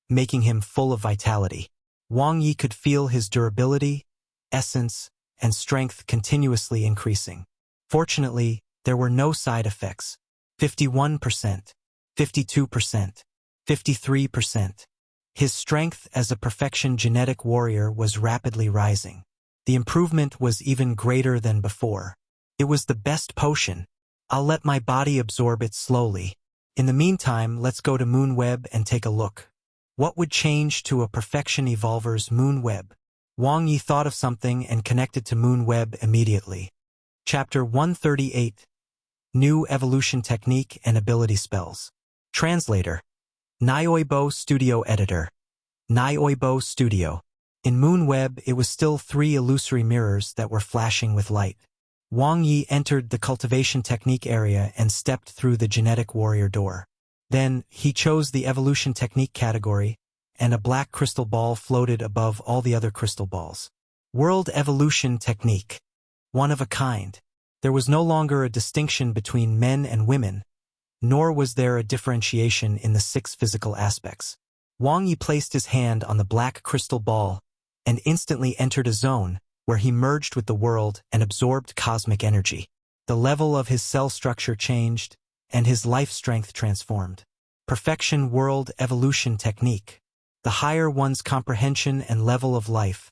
making him full of vitality. Wang Ye could feel his durability, essence, and strength continuously increasing. Fortunately, there were no side effects. 51%, 52%, 53%. His strength as a perfection genetic warrior was rapidly rising. The improvement was even greater than before. It was the best potion. I'll let my body absorb it slowly. In the meantime, let's go to Moonweb and take a look. What would change to a perfection evolver's Moonweb? Wang Ye thought of something and connected to Moonweb immediately. Chapter 138. New Evolution Technique and Ability Spells. Translator. Nioibo Studio Editor. Nioibo Studio. In Moonweb, it was still 3 illusory mirrors that were flashing with light. Wang Ye entered the cultivation technique area and stepped through the genetic warrior door. Then, he chose the evolution technique category, and a black crystal ball floated above all the other crystal balls. World Evolution Technique. One of a kind. There was no longer a distinction between men and women, nor was there a differentiation in the 6 physical aspects. Wang Ye placed his hand on the black crystal ball and instantly entered a zone where he merged with the world and absorbed cosmic energy. The level of his cell structure changed, and his life strength transformed. Perfection World Evolution Technique. The higher one's comprehension and level of life,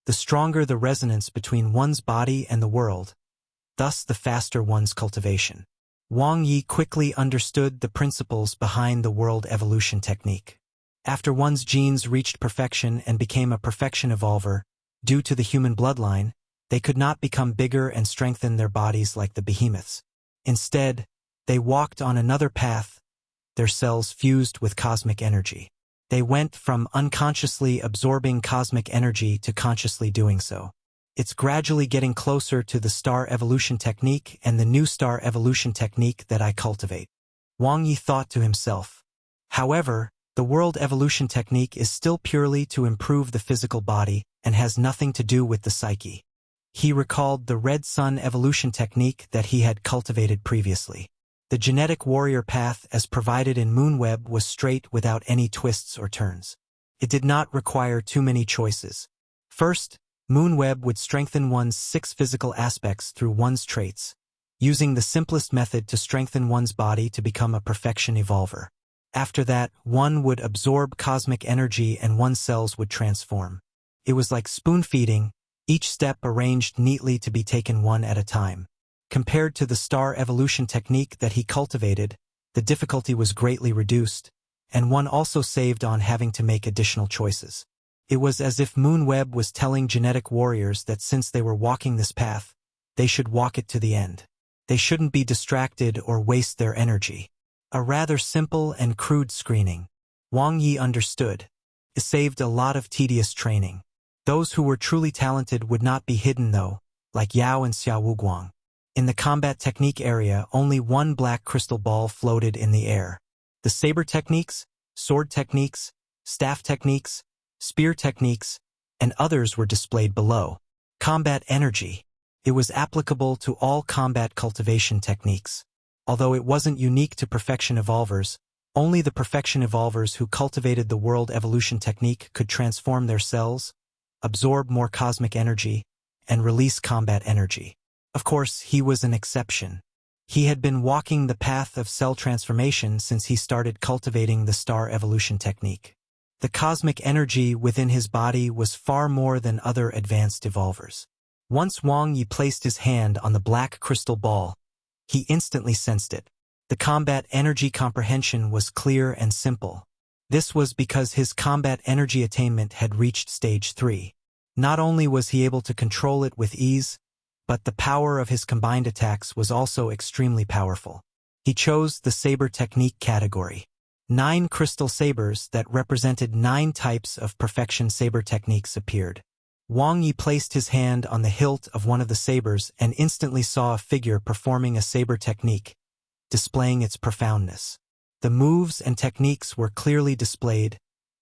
the stronger the resonance between one's body and the world, thus the faster one's cultivation. Wang Ye quickly understood the principles behind the World Evolution Technique. After one's genes reached perfection and became a perfection evolver, due to the human bloodline, they could not become bigger and strengthen their bodies like the behemoths. Instead, they walked on another path, their cells fused with cosmic energy. They went from unconsciously absorbing cosmic energy to consciously doing so. It's gradually getting closer to the star evolution technique and the new star evolution technique that I cultivate. Wang Ye thought to himself. However, the world evolution technique is still purely to improve the physical body and has nothing to do with the psyche. He recalled the red sun evolution technique that he had cultivated previously. The genetic warrior path as provided in Moonweb was straight without any twists or turns. It did not require too many choices. First, Moonweb would strengthen one's 6 physical aspects through one's traits, using the simplest method to strengthen one's body to become a perfection evolver. After that, one would absorb cosmic energy and one's cells would transform. It was like spoon-feeding, each step arranged neatly to be taken one at a time. Compared to the star evolution technique that he cultivated, the difficulty was greatly reduced, and one also saved on having to make additional choices. It was as if Moonweb was telling genetic warriors that since they were walking this path, they should walk it to the end. They shouldn't be distracted or waste their energy. A rather simple and crude screening. Wang Ye understood. It saved a lot of tedious training. Those who were truly talented would not be hidden though, like Yao and Xiao Wuguang. In the combat technique area, only one black crystal ball floated in the air. The saber techniques, sword techniques, staff techniques, spear techniques, and others were displayed below. Combat energy. It was applicable to all combat cultivation techniques. Although it wasn't unique to perfection evolvers, only the perfection evolvers who cultivated the world evolution technique could transform their cells, absorb more cosmic energy, and release combat energy. Of course, he was an exception. He had been walking the path of cell transformation since he started cultivating the star evolution technique. The cosmic energy within his body was far more than other advanced evolvers. Once Wang Ye placed his hand on the black crystal ball, he instantly sensed it. The combat energy comprehension was clear and simple. This was because his combat energy attainment had reached stage 3. Not only was he able to control it with ease, but the power of his combined attacks was also extremely powerful. He chose the saber technique category. 9 crystal sabers that represented 9 types of perfection saber techniques appeared. Wang Ye placed his hand on the hilt of one of the sabers and instantly saw a figure performing a saber technique, displaying its profoundness. The moves and techniques were clearly displayed,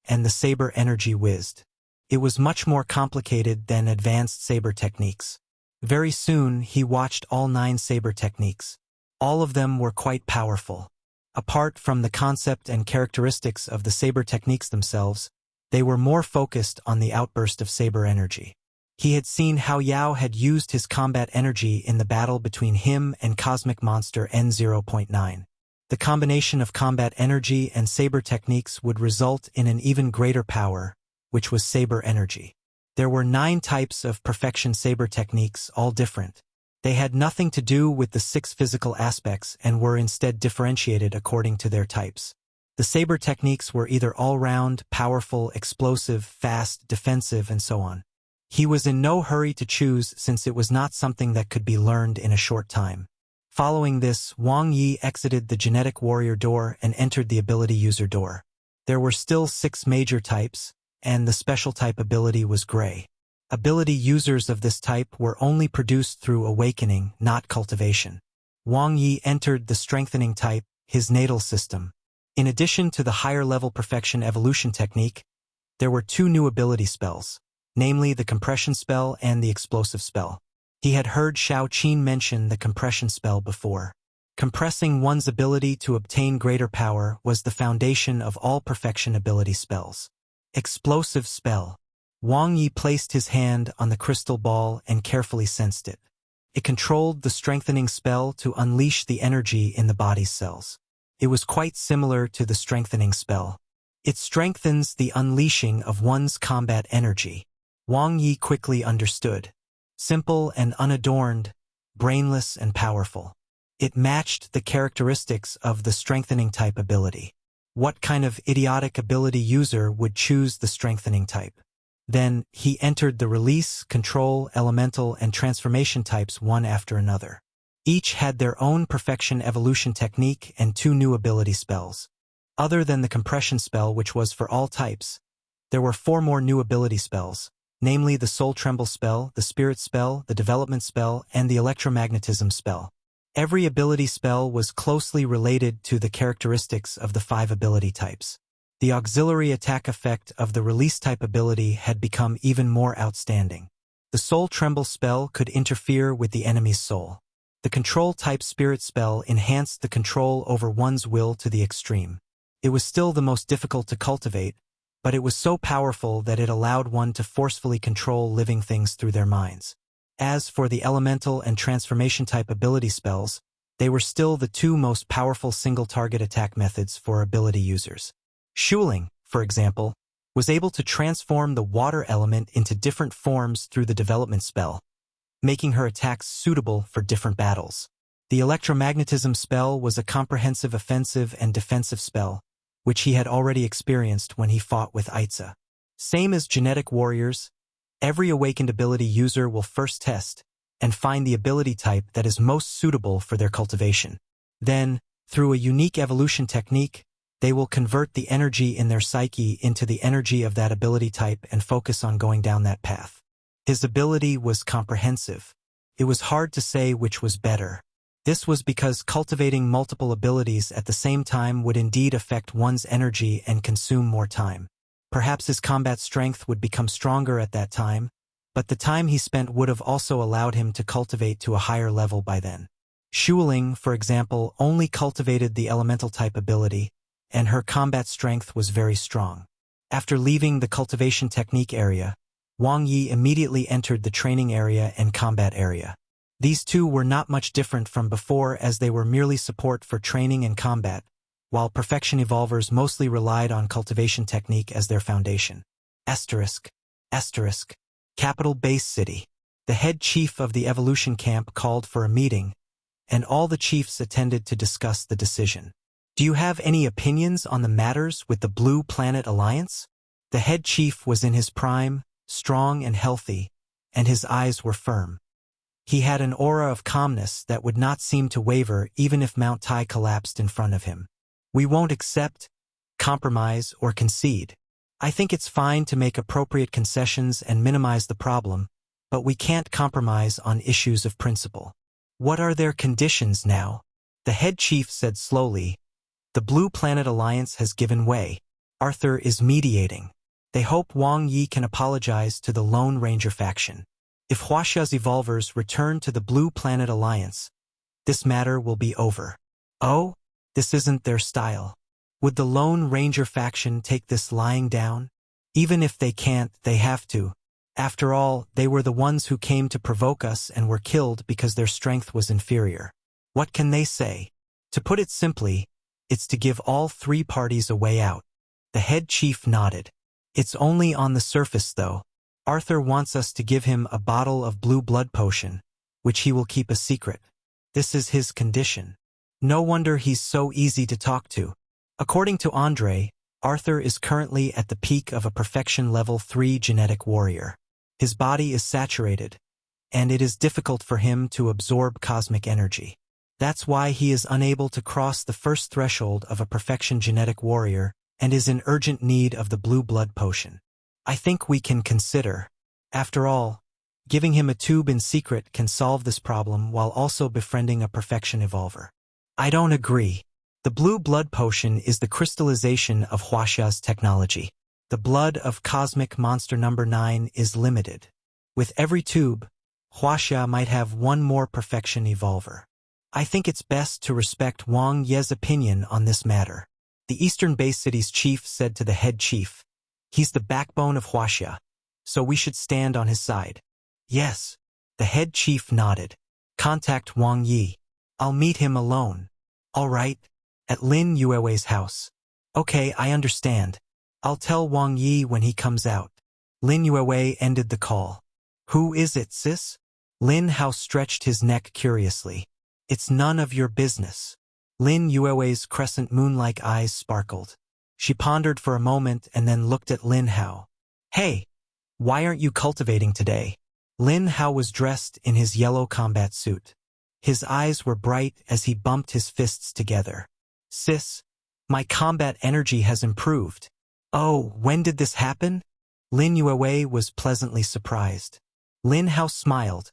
and the saber energy whizzed. It was much more complicated than advanced saber techniques. Very soon, he watched all 9 saber techniques. All of them were quite powerful. Apart from the concept and characteristics of the saber techniques themselves, they were more focused on the outburst of saber energy. He had seen how Yao had used his combat energy in the battle between him and cosmic monster N0.9. The combination of combat energy and saber techniques would result in an even greater power, which was saber energy. There were 9 types of perfection saber techniques, all different. They had nothing to do with the 6 physical aspects and were instead differentiated according to their types. The saber techniques were either all-round, powerful, explosive, fast, defensive, and so on. He was in no hurry to choose since it was not something that could be learned in a short time. Following this, Wang Ye exited the genetic warrior door and entered the ability user door. There were still 6 major types, and the special type ability was gray. Ability users of this type were only produced through awakening, not cultivation. Wang Ye entered the strengthening type, his natal system. In addition to the higher-level perfection evolution technique, there were 2 new ability spells, namely the compression spell and the explosive spell. He had heard Shao Qin mention the compression spell before. Compressing one's ability to obtain greater power was the foundation of all perfection ability spells. Explosive spell. Wang Ye placed his hand on the crystal ball and carefully sensed it. It controlled the strengthening spell to unleash the energy in the body's cells. It was quite similar to the strengthening spell. It strengthens the unleashing of one's combat energy. Wang Ye quickly understood. Simple and unadorned, brainless and powerful. It matched the characteristics of the strengthening type ability. What kind of idiotic ability user would choose the strengthening type? Then, he entered the release, control, elemental, and transformation types one after another. Each had their own perfection evolution technique and 2 new ability spells. Other than the compression spell, which was for all types, there were 4 more new ability spells, namely the soul tremble spell, the spirit spell, the development spell, and the electromagnetism spell. Every ability spell was closely related to the characteristics of the 5 ability types. The auxiliary attack effect of the release type ability had become even more outstanding. The soul tremble spell could interfere with the enemy's soul. The control type spirit spell enhanced the control over one's will to the extreme. It was still the most difficult to cultivate, but it was so powerful that it allowed one to forcefully control living things through their minds. As for the elemental and transformation type ability spells, they were still the 2 most powerful single-target attack methods for ability users. Shuling, for example, was able to transform the water element into different forms through the development spell, making her attacks suitable for different battles. The electromagnetism spell was a comprehensive offensive and defensive spell, which he had already experienced when he fought with Aiza. Same as genetic warriors, every awakened ability user will first test and find the ability type that is most suitable for their cultivation. Then, through a unique evolution technique, they will convert the energy in their psyche into the energy of that ability type and focus on going down that path. His ability was comprehensive. It was hard to say which was better. This was because cultivating multiple abilities at the same time would indeed affect one's energy and consume more time. Perhaps his combat strength would become stronger at that time, but the time he spent would have also allowed him to cultivate to a higher level by then. Shuling, for example, only cultivated the elemental type ability, and her combat strength was very strong. After leaving the cultivation technique area, Wang Ye immediately entered the training area and combat area. These 2 were not much different from before as they were merely support for training and combat, while perfection evolvers mostly relied on cultivation technique as their foundation. Asterisk. Capital Base City. The head chief of the evolution camp called for a meeting, and all the chiefs attended to discuss the decision. Do you have any opinions on the matters with the Blue Planet Alliance? The head chief was in his prime, strong and healthy, and his eyes were firm. He had an aura of calmness that would not seem to waver even if Mount Tai collapsed in front of him. We won't accept, compromise, or concede. I think it's fine to make appropriate concessions and minimize the problem, but we can't compromise on issues of principle. What are their conditions now? The head chief said slowly. The Blue Planet Alliance has given way. Arthur is mediating. They hope Wang Ye can apologize to the Lone Ranger faction. If Huaxia's evolvers return to the Blue Planet Alliance, this matter will be over. Oh, this isn't their style. Would the Lone Ranger faction take this lying down? Even if they can't, they have to. After all, they were the ones who came to provoke us and were killed because their strength was inferior. What can they say? To put it simply, it's to give all 3 parties a way out. The head chief nodded. It's only on the surface, though. Arthur wants us to give him a bottle of blue blood potion, which he will keep a secret. This is his condition. No wonder he's so easy to talk to. According to Andre, Arthur is currently at the peak of a perfection level 3 genetic warrior. His body is saturated, and it is difficult for him to absorb cosmic energy. That's why he is unable to cross the first threshold of a perfection genetic warrior and is in urgent need of the blue blood potion. I think we can consider, after all, giving him a tube in secret can solve this problem while also befriending a perfection evolver. I don't agree. The blue blood potion is the crystallization of Huaxia's technology. The blood of cosmic monster number 9 is limited. With every tube, Huaxia might have one more perfection evolver. I think it's best to respect Wang Ye's opinion on this matter. The Eastern Base City's chief said to the head chief, "He's the backbone of Huaxia, so we should stand on his side." "Yes." The head chief nodded. "Contact Wang Ye. I'll meet him alone." "All right. At Lin Yue's house." "Okay, I understand. I'll tell Wang Ye when he comes out." Lin Yue ended the call. "Who is it, sis?" Lin Hao stretched his neck curiously. "It's none of your business." Lin Yue's crescent moon-like eyes sparkled. She pondered for a moment and then looked at Lin Hao. "Hey, why aren't you cultivating today?" Lin Hao was dressed in his yellow combat suit. His eyes were bright as he bumped his fists together. "Sis, my combat energy has improved." "Oh, when did this happen?" Lin Yue was pleasantly surprised. Lin Hao smiled,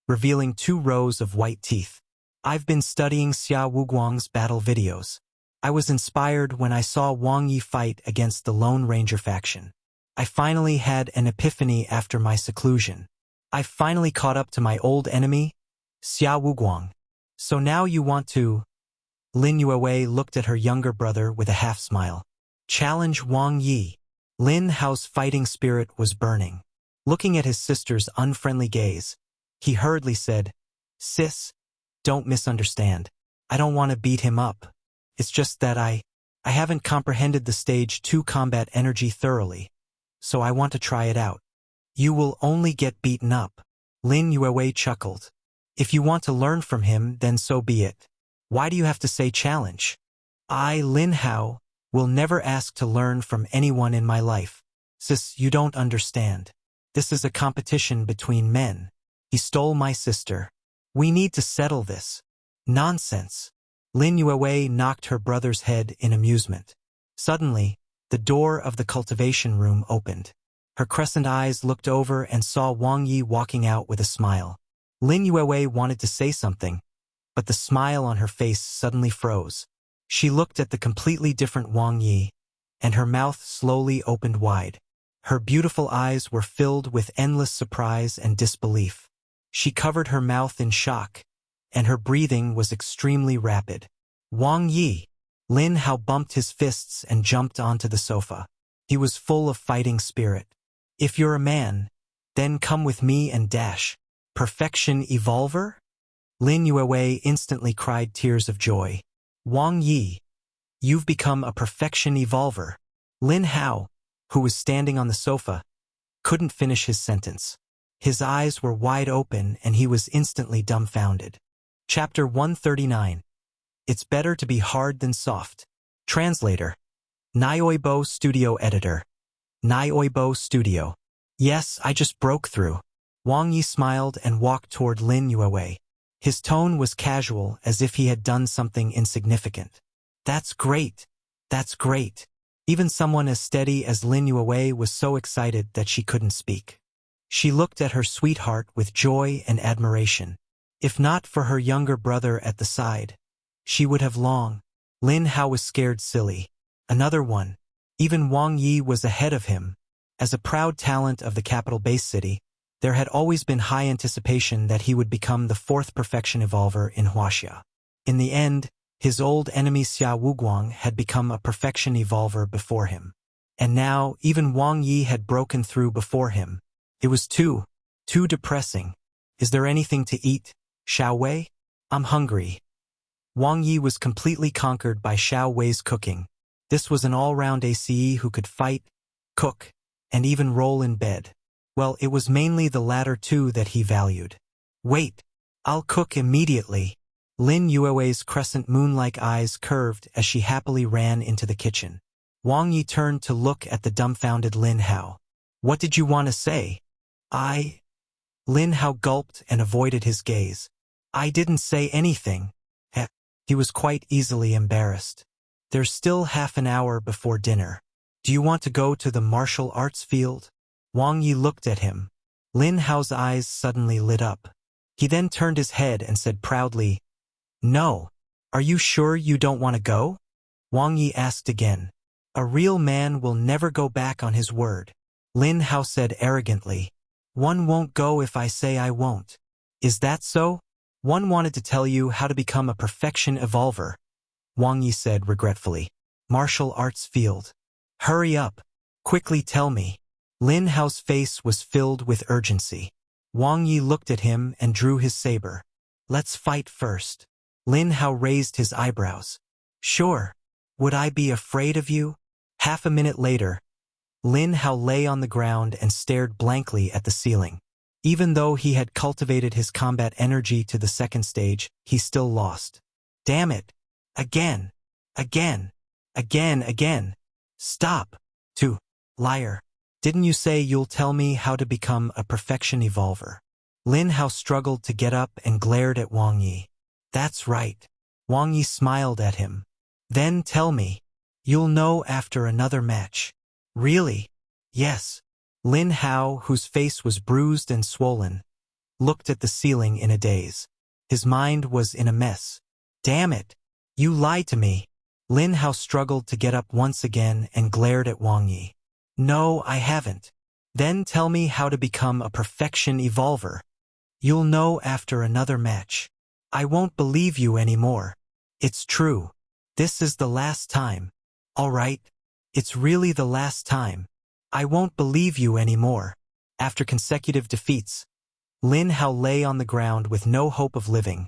revealing 2 rows of white teeth. "I've been studying Xia Wuguang's battle videos. I was inspired when I saw Wang Ye fight against the Lone Ranger faction. I finally had an epiphany after my seclusion. I've finally caught up to my old enemy, Xia Wuguang. So now you want to—" Lin Yue looked at her younger brother with a half-smile. "Challenge Wang Ye." Lin Hao's fighting spirit was burning. Looking at his sister's unfriendly gaze, he hurriedly said, "Sis, don't misunderstand. I don't want to beat him up. It's just that I haven't comprehended the stage 2 combat energy thoroughly, so I want to try it out." "You will only get beaten up." Lin Yue chuckled. "If you want to learn from him, then so be it. Why do you have to say challenge?" "I, Lin Hao, will never ask to learn from anyone in my life. Sis, you don't understand. This is a competition between men. He stole my sister. We need to settle this." "Nonsense." Lin Yue knocked her brother's head in amusement. Suddenly, the door of the cultivation room opened. Her crescent eyes looked over and saw Wang Ye walking out with a smile. Lin Yue wanted to say something, but the smile on her face suddenly froze. She looked at the completely different Wang Ye, and her mouth slowly opened wide. Her beautiful eyes were filled with endless surprise and disbelief. She covered her mouth in shock, and her breathing was extremely rapid. "Wang Ye!" Lin Hao bumped his fists and jumped onto the sofa. He was full of fighting spirit. "If you're a man, then come with me and dash." "Perfection evolver?" Lin Yue instantly cried tears of joy. "Wang Ye, you've become a perfection evolver." Lin Hao, who was standing on the sofa, couldn't finish his sentence. His eyes were wide open and he was instantly dumbfounded. Chapter 139. It's better to be hard than soft. Translator. Nioibo Studio Editor. Nioibo Studio. "Yes, I just broke through." Wang Yi smiled and walked toward Lin Yue. His tone was casual, as if he had done something insignificant. "That's great. That's great." Even someone as steady as Lin Yue was so excited that she couldn't speak. She looked at her sweetheart with joy and admiration. If not for her younger brother at the side, she would have long. Lin Hao was scared silly. Another one. Even Wang Yi was ahead of him. As a proud talent of the capital base city, there had always been high anticipation that he would become the 4th perfection evolver in Huaxia. In the end, his old enemy Xia Wuguang had become a perfection evolver before him. And now, even Wang Yi had broken through before him. It was too depressing. "Is there anything to eat, Xiao Wei? I'm hungry." Wang Yi was completely conquered by Xiao Wei's cooking. This was an all-round ACE who could fight, cook, and even roll in bed. Well, it was mainly the latter two that he valued. "Wait, I'll cook immediately. Lin Yue's crescent moon-like eyes curved as she happily ran into the kitchen. Wang Ye turned to look at the dumbfounded Lin Hao. What did you want to say? Lin Hao gulped and avoided his gaze. I didn't say anything. He was quite easily embarrassed. There's still half an hour before dinner. Do you want to go to the martial arts field? Wang Ye looked at him. Lin Hao's eyes suddenly lit up. He then turned his head and said proudly, No. Are you sure you don't want to go? Wang Ye asked again. A real man will never go back on his word. Lin Hao said arrogantly. One won't go if I say I won't. Is that so? One wanted to tell you how to become a perfection evolver. Wang Ye said regretfully. Martial arts field. Hurry up. Quickly tell me. Lin Hao's face was filled with urgency. Wang Ye looked at him and drew his saber. Let's fight first. Lin Hao raised his eyebrows. Sure. Would I be afraid of you? Half a minute later, Lin Hao lay on the ground and stared blankly at the ceiling. Even though he had cultivated his combat energy to the second stage, he still lost. Damn it. Again. Again. Again. Stop. Liar. Didn't you say you'll tell me how to become a perfection evolver? Lin Hao struggled to get up and glared at Wang Ye. That's right. Wang Ye smiled at him. Then tell me. You'll know after another match. Really? Yes. Lin Hao, whose face was bruised and swollen, looked at the ceiling in a daze. His mind was in a mess. Damn it. You lied to me. Lin Hao struggled to get up once again and glared at Wang Ye. No, I haven't. Then tell me how to become a perfection evolver. You'll know after another match. I won't believe you anymore. It's true. This is the last time. All right. It's really the last time. I won't believe you anymore. After consecutive defeats, Lin Hao lay on the ground with no hope of living,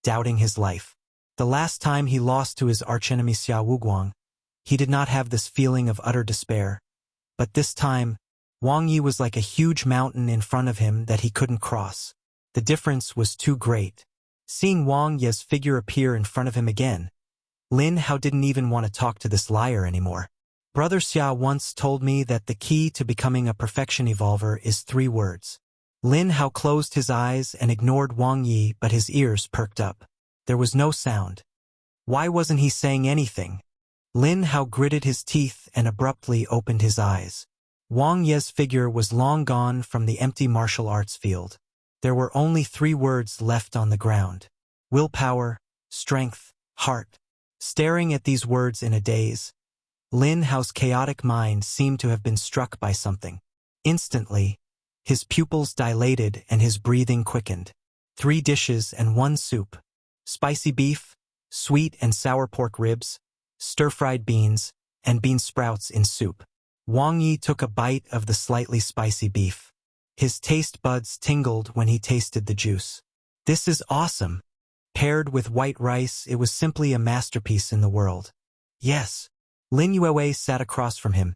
doubting his life. The last time he lost to his archenemy Xia Wuguang, he did not have this feeling of utter despair. But this time, Wang Ye was like a huge mountain in front of him that he couldn't cross. The difference was too great. Seeing Wang Ye's figure appear in front of him again, Lin Hao didn't even want to talk to this liar anymore. Brother Xia once told me that the key to becoming a perfection evolver is 3 words. Lin Hao closed his eyes and ignored Wang Ye, but his ears perked up. There was no sound. Why wasn't he saying anything? Lin Hao gritted his teeth and abruptly opened his eyes. Wang Ye's figure was long gone from the empty martial arts field. There were only 3 words left on the ground. Willpower, strength, heart. Staring at these words in a daze, Lin Hao's chaotic mind seemed to have been struck by something. Instantly, his pupils dilated and his breathing quickened. 3 dishes and 1 soup. Spicy beef, sweet and sour pork ribs, stir-fried beans, and bean sprouts in soup. Wang Ye took a bite of the slightly spicy beef. His taste buds tingled when he tasted the juice. This is awesome. Paired with white rice, it was simply a masterpiece in the world. Yes. Lin Yue sat across from him,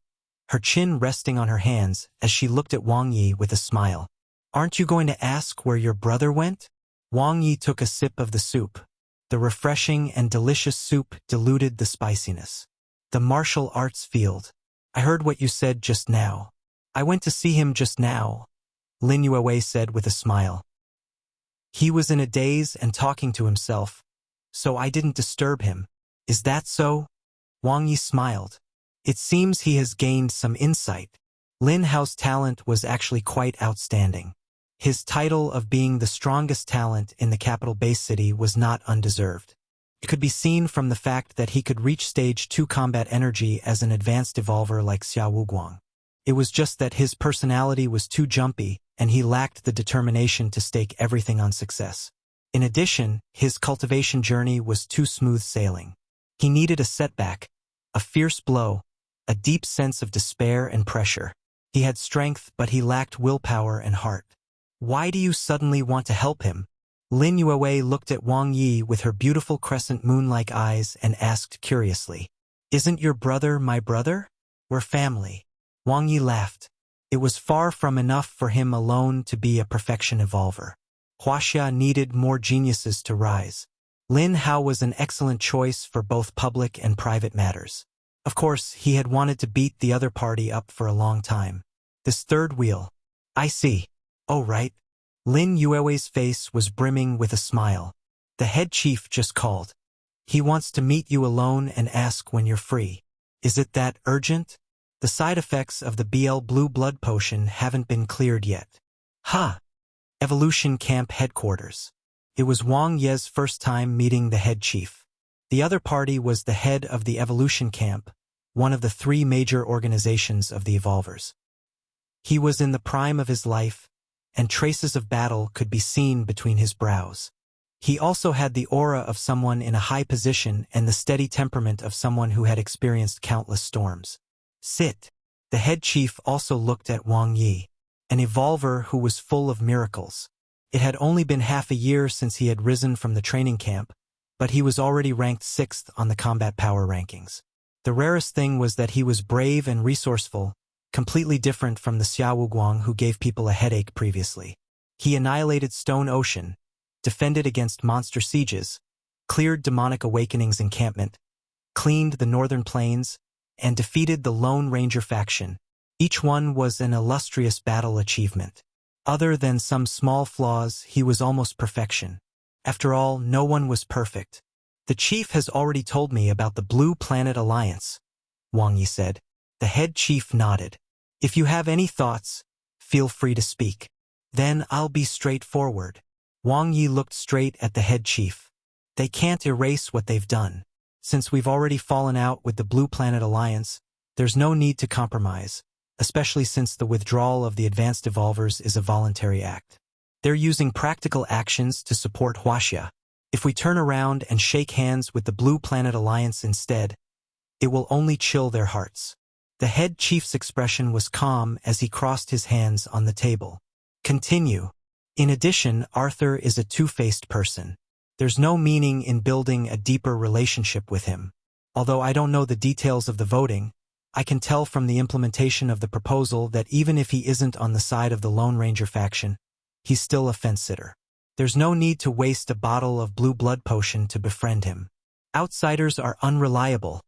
her chin resting on her hands as she looked at Wang Ye with a smile. Aren't you going to ask where your brother went? Wang Ye took a sip of the soup. The refreshing and delicious soup diluted the spiciness. The martial arts field. I heard what you said just now. I went to see him just now, Lin Yue said with a smile. He was in a daze and talking to himself, so I didn't disturb him. Is that so? Wang Ye smiled. It seems he has gained some insight. Lin Hao's talent was actually quite outstanding. His title of being the strongest talent in the capital base city was not undeserved. It could be seen from the fact that he could reach stage 2 combat energy as an advanced evolver like Xia Wuguang. It was just that his personality was too jumpy, and he lacked the determination to stake everything on success. In addition, his cultivation journey was too smooth sailing. He needed a setback, a fierce blow, a deep sense of despair and pressure. He had strength, but he lacked willpower and heart. Why do you suddenly want to help him? Lin Yue looked at Wang Ye with her beautiful crescent moon-like eyes and asked curiously, Isn't your brother my brother? We're family. Wang Ye laughed. It was far from enough for him alone to be a perfection evolver. Huaxia needed more geniuses to rise. Lin Hao was an excellent choice for both public and private matters. Of course, he had wanted to beat the other party up for a long time. This third wheel. I see. Oh, right. Lin Yue's face was brimming with a smile. The head chief just called. He wants to meet you alone and ask when you're free. Is it that urgent? The side effects of the BL blue blood potion haven't been cleared yet. Ha! Evolution Camp Headquarters. It was Wang Ye's first time meeting the head chief. The other party was the head of the Evolution Camp, one of the 3 major organizations of the Evolvers. He was in the prime of his life, and traces of battle could be seen between his brows. He also had the aura of someone in a high position and the steady temperament of someone who had experienced countless storms. Sit. The head chief also looked at Wang Ye, an evolver who was full of miracles. It had only been half a year since he had risen from the training camp, but he was already ranked 6th on the combat power rankings. The rarest thing was that he was brave and resourceful, completely different from the Xiaoguang who gave people a headache previously. He annihilated Stone Ocean, defended against monster sieges, cleared demonic awakenings encampment, cleaned the northern plains, and defeated the Lone Ranger faction. Each one was an illustrious battle achievement. Other than some small flaws, he was almost perfection. After all, no one was perfect. The chief has already told me about the Blue Planet Alliance, Wang Ye said. The head chief nodded. If you have any thoughts, feel free to speak. Then I'll be straightforward. Wang Ye looked straight at the head chief. They can't erase what they've done. Since we've already fallen out with the Blue Planet Alliance, there's no need to compromise, especially since the withdrawal of the advanced evolvers is a voluntary act. They're using practical actions to support Huaxia. If we turn around and shake hands with the Blue Planet Alliance instead, it will only chill their hearts. The head chief's expression was calm as he crossed his hands on the table. Continue. In addition, Arthur is a two-faced person. There's no meaning in building a deeper relationship with him. Although I don't know the details of the voting, I can tell from the implementation of the proposal that even if he isn't on the side of the Lone Ranger faction, he's still a fence-sitter. There's no need to waste a bottle of blue blood potion to befriend him. Outsiders are unreliable,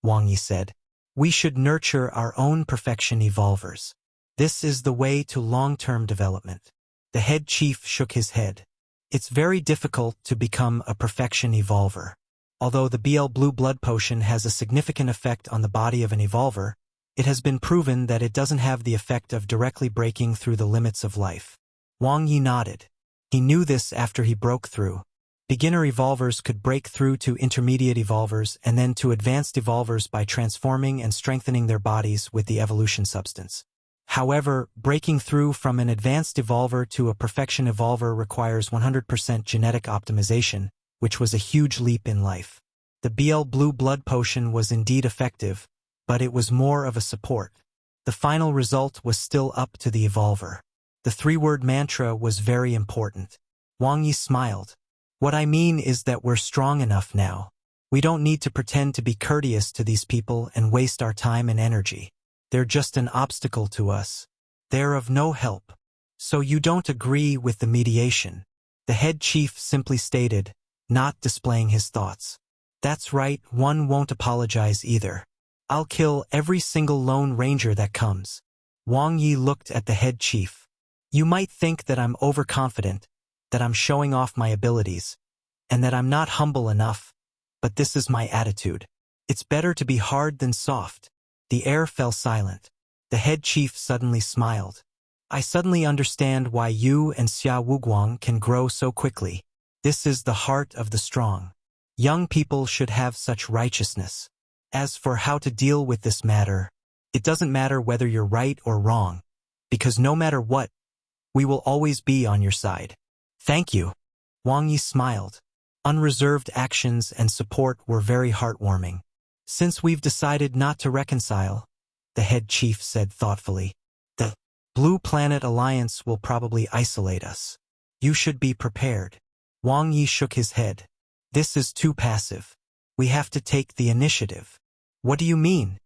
Wang Ye said. We should nurture our own perfection evolvers. This is the way to long-term development. The head chief shook his head. It's very difficult to become a perfection evolver. Although the BL blue blood potion has a significant effect on the body of an evolver, it has been proven that it doesn't have the effect of directly breaking through the limits of life. Wang Ye nodded. He knew this after he broke through. Beginner evolvers could break through to intermediate evolvers and then to advanced evolvers by transforming and strengthening their bodies with the evolution substance. However, breaking through from an advanced evolver to a perfection evolver requires 100% genetic optimization, which was a huge leap in life. The BL blue blood potion was indeed effective, but it was more of a support. The final result was still up to the evolver. The 3-word mantra was very important. Wang Ye smiled. What I mean is that we're strong enough now. We don't need to pretend to be courteous to these people and waste our time and energy. They're just an obstacle to us. They're of no help. So you don't agree with the mediation? The head chief simply stated, not displaying his thoughts. That's right, one won't apologize either. I'll kill every single Lone Ranger that comes. Wang Ye looked at the head chief. You might think that I'm overconfident, that I'm showing off my abilities, and that I'm not humble enough, but this is my attitude. It's better to be hard than soft. The air fell silent. The head chief suddenly smiled. I suddenly understand why you and Xia Wuguang can grow so quickly. This is the heart of the strong. Young people should have such righteousness. As for how to deal with this matter, it doesn't matter whether you're right or wrong, because no matter what, we will always be on your side. Thank you. Wang Ye smiled. Unreserved actions and support were very heartwarming. Since we've decided not to reconcile, the head chief said thoughtfully, the Blue Planet Alliance will probably isolate us. You should be prepared. Wang Ye shook his head. This is too passive. We have to take the initiative. What do you mean?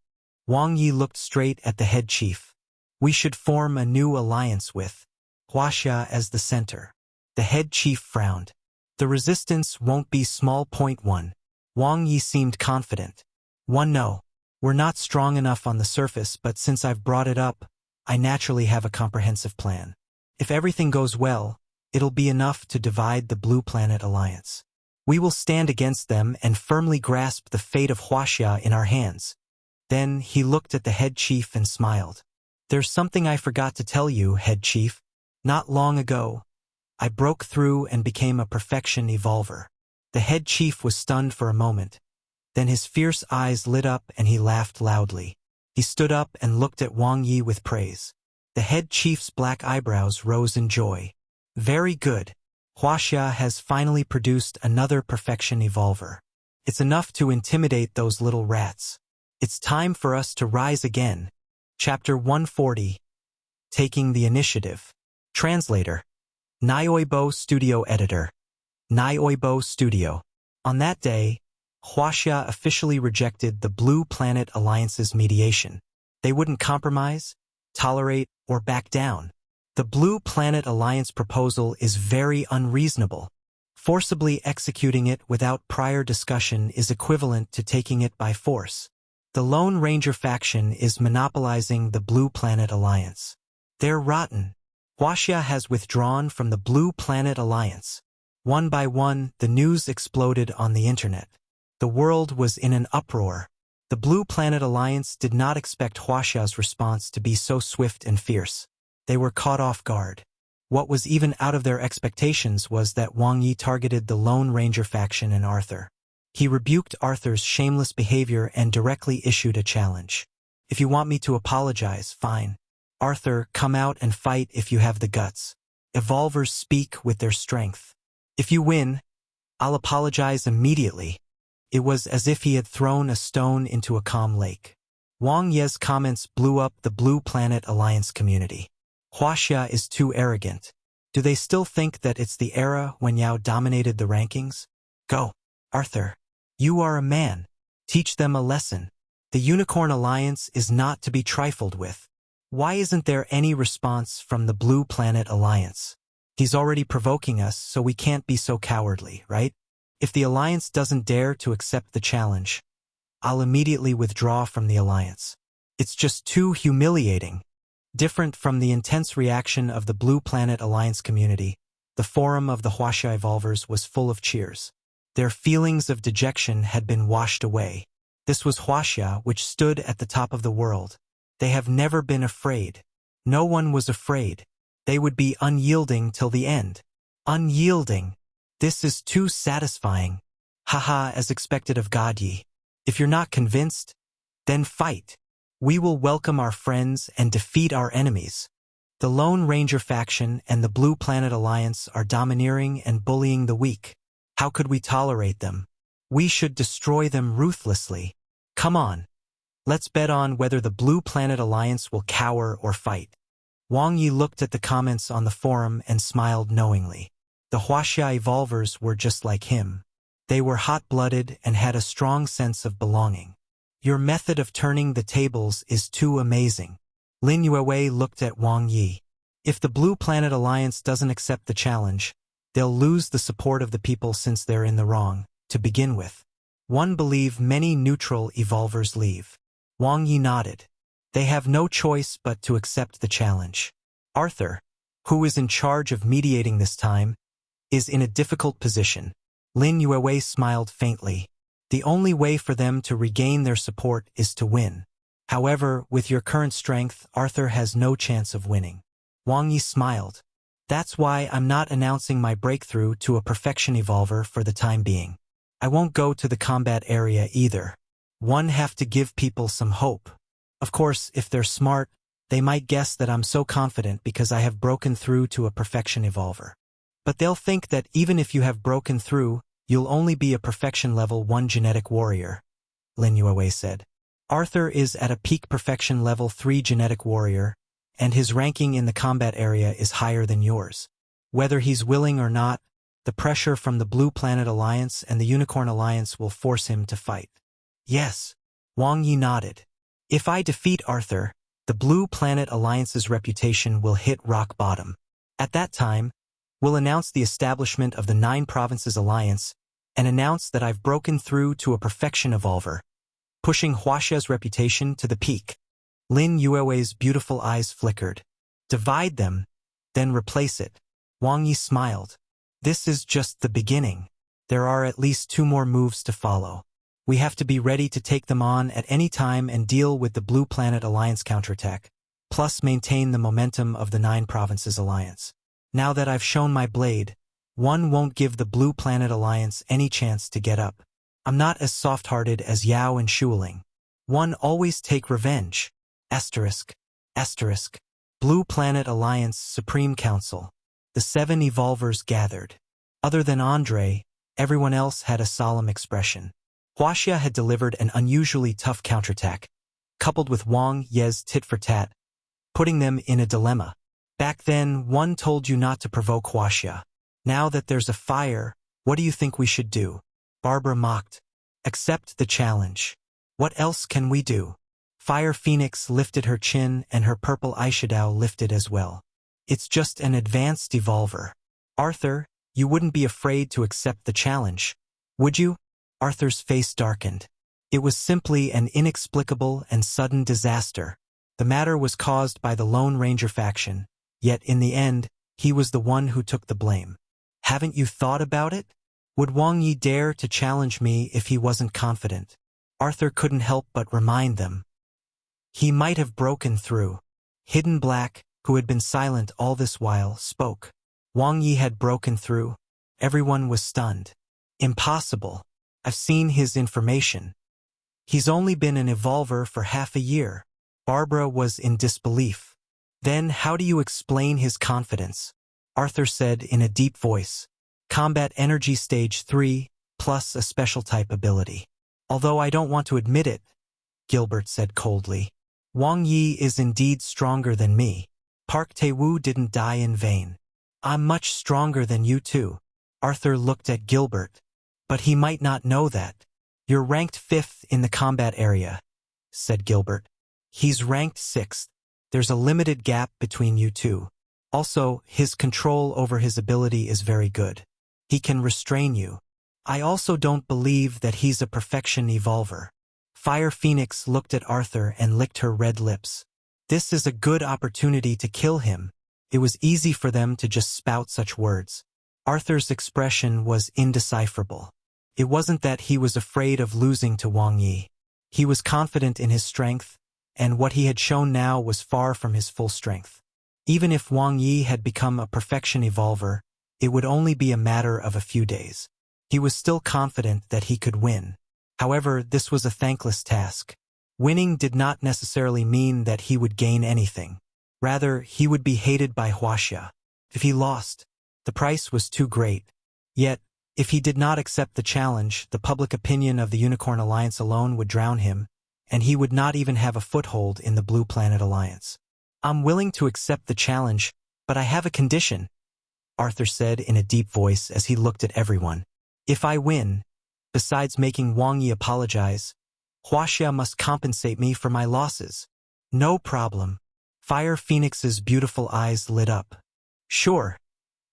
Wang Ye looked straight at the head chief. We should form a new alliance with Huaxia as the center. The head chief frowned. The resistance won't be small. Point 1. Wang Ye seemed confident. 1. No. We're not strong enough on the surface, but since I've brought it up, I naturally have a comprehensive plan. If everything goes well, it'll be enough to divide the Blue Planet Alliance. We will stand against them and firmly grasp the fate of Huaxia in our hands. Then he looked at the head chief and smiled. There's something I forgot to tell you, head chief. Not long ago, I broke through and became a perfection evolver. The head chief was stunned for a moment. Then his fierce eyes lit up and he laughed loudly. He stood up and looked at Wang Ye with praise. The head chief's black eyebrows rose in joy. Very good. Huaxia has finally produced another perfection evolver. It's enough to intimidate those little rats. It's time for us to rise again. Chapter 140. Taking the Initiative. Translator. Nioibo Studio Editor. Nioibo Studio. On that day, Huaxia officially rejected the Blue Planet Alliance's mediation. They wouldn't compromise, tolerate, or back down. The Blue Planet Alliance proposal is very unreasonable. Forcibly executing it without prior discussion is equivalent to taking it by force. The Lone Ranger faction is monopolizing the Blue Planet Alliance. They're rotten. Huaxia has withdrawn from the Blue Planet Alliance. One by one, the news exploded on the internet. The world was in an uproar. The Blue Planet Alliance did not expect Huaxia's response to be so swift and fierce. They were caught off guard. What was even out of their expectations was that Wang Ye targeted the Lone Ranger faction and Arthur. He rebuked Arthur's shameless behavior and directly issued a challenge. If you want me to apologize, fine. Arthur, come out and fight if you have the guts. Evolvers speak with their strength. If you win, I'll apologize immediately. It was as if he had thrown a stone into a calm lake. Wang Ye's comments blew up the Blue Planet Alliance community. Huaxia is too arrogant. Do they still think that it's the era when Yao dominated the rankings? Go, Arthur. You are a man. Teach them a lesson. The Unicorn Alliance is not to be trifled with. Why isn't there any response from the Blue Planet Alliance? He's already provoking us, so we can't be so cowardly, right? If the Alliance doesn't dare to accept the challenge, I'll immediately withdraw from the Alliance. It's just too humiliating. Different from the intense reaction of the Blue Planet Alliance community, the forum of the Huaxia Evolvers was full of cheers. Their feelings of dejection had been washed away. This was Huaxia, which stood at the top of the world. They have never been afraid. No one was afraid. They would be unyielding till the end. Unyielding. This is too satisfying. Haha, as expected of God Ye. If you're not convinced, then fight. We will welcome our friends and defeat our enemies. The Lone Ranger faction and the Blue Planet Alliance are domineering and bullying the weak. How could we tolerate them? We should destroy them ruthlessly. Come on. Let's bet on whether the Blue Planet Alliance will cower or fight. Wang Ye looked at the comments on the forum and smiled knowingly. The Huaxia Evolvers were just like him. They were hot-blooded and had a strong sense of belonging. Your method of turning the tables is too amazing. Lin Yuewei looked at Wang Ye. If the Blue Planet Alliance doesn't accept the challenge, they'll lose the support of the people since they're in the wrong, to begin with. One believe many neutral evolvers leave. Wang Ye nodded. They have no choice but to accept the challenge. Arthur, who is in charge of mediating this time, is in a difficult position. Lin Yuewei smiled faintly. The only way for them to regain their support is to win. However, with your current strength, Arthur has no chance of winning. Wang Ye smiled. That's why I'm not announcing my breakthrough to a perfection evolver for the time being. I won't go to the combat area either. One have to give people some hope. Of course, if they're smart, they might guess that I'm so confident because I have broken through to a perfection evolver. But they'll think that even if you have broken through, you'll only be a perfection level 1 genetic warrior, Lin Yuewei said. Arthur is at a peak perfection level 3 genetic warrior, and his ranking in the combat area is higher than yours. Whether he's willing or not, the pressure from the Blue Planet Alliance and the Unicorn Alliance will force him to fight. Yes, Wang Ye nodded. If I defeat Arthur, the Blue Planet Alliance's reputation will hit rock bottom. At that time, We'll announce the establishment of the 9 Provinces Alliance and announce that I've broken through to a perfection evolver, pushing Huaxia's reputation to the peak. Lin Yue's beautiful eyes flickered. Divide them, then replace it. Wang Ye smiled. This is just the beginning. There are at least 2 more moves to follow. We have to be ready to take them on at any time and deal with the Blue Planet Alliance counterattack, plus maintain the momentum of the 9 Provinces Alliance. Now that I've shown my blade, one won't give the Blue Planet Alliance any chance to get up. I'm not as soft-hearted as Yao and Shuling. One always take revenge. Asterisk. Blue Planet Alliance Supreme Council. The 7 evolvers gathered. Other than Andre, everyone else had a solemn expression. Huaxia had delivered an unusually tough counterattack, coupled with Wang Ye's tit-for-tat, putting them in a dilemma. Back then, one told you not to provoke Huaxia. Now that there's a fire, what do you think we should do? Barbara mocked. Accept the challenge. What else can we do? Fire Phoenix lifted her chin and her purple eyeshadow lifted as well. It's just an advanced evolver. Arthur, you wouldn't be afraid to accept the challenge, would you? Arthur's face darkened. It was simply an inexplicable and sudden disaster. The matter was caused by the Lone Ranger faction, yet in the end, he was the one who took the blame. Haven't you thought about it? Would Wang Ye dare to challenge me if he wasn't confident? Arthur couldn't help but remind them. He might have broken through. Hidden Black, who had been silent all this while, spoke. Wang Ye had broken through. Everyone was stunned. Impossible. I've seen his information. He's only been an evolver for half a year. Barbara was in disbelief. Then how do you explain his confidence? Arthur said in a deep voice. Combat Energy Stage 3, plus a special type ability. Although I don't want to admit it, Gilbert said coldly. Wang Ye is indeed stronger than me. Park Tae-woo didn't die in vain. I'm much stronger than you too. Arthur looked at Gilbert. But he might not know that. You're ranked 5th in the combat area, said Gilbert. He's ranked 6th. There's a limited gap between you two. Also, his control over his ability is very good. He can restrain you. I also don't believe that he's a perfection evolver. Fire Phoenix looked at Arthur and licked her red lips. This is a good opportunity to kill him. It was easy for them to just spout such words. Arthur's expression was indecipherable. It wasn't that he was afraid of losing to Wang Ye. He was confident in his strength, and what he had shown now was far from his full strength. Even if Wang Ye had become a perfection evolver, it would only be a matter of a few days. He was still confident that he could win. However, this was a thankless task. Winning did not necessarily mean that he would gain anything. Rather, he would be hated by Huaxia. If he lost, the price was too great. Yet, if he did not accept the challenge, the public opinion of the Unicorn Alliance alone would drown him, and he would not even have a foothold in the Blue Planet Alliance. I'm willing to accept the challenge, but I have a condition, Arthur said in a deep voice as he looked at everyone. If I win, besides making Wang Ye apologize, Huaxia must compensate me for my losses. No problem. Fire Phoenix's beautiful eyes lit up. Sure.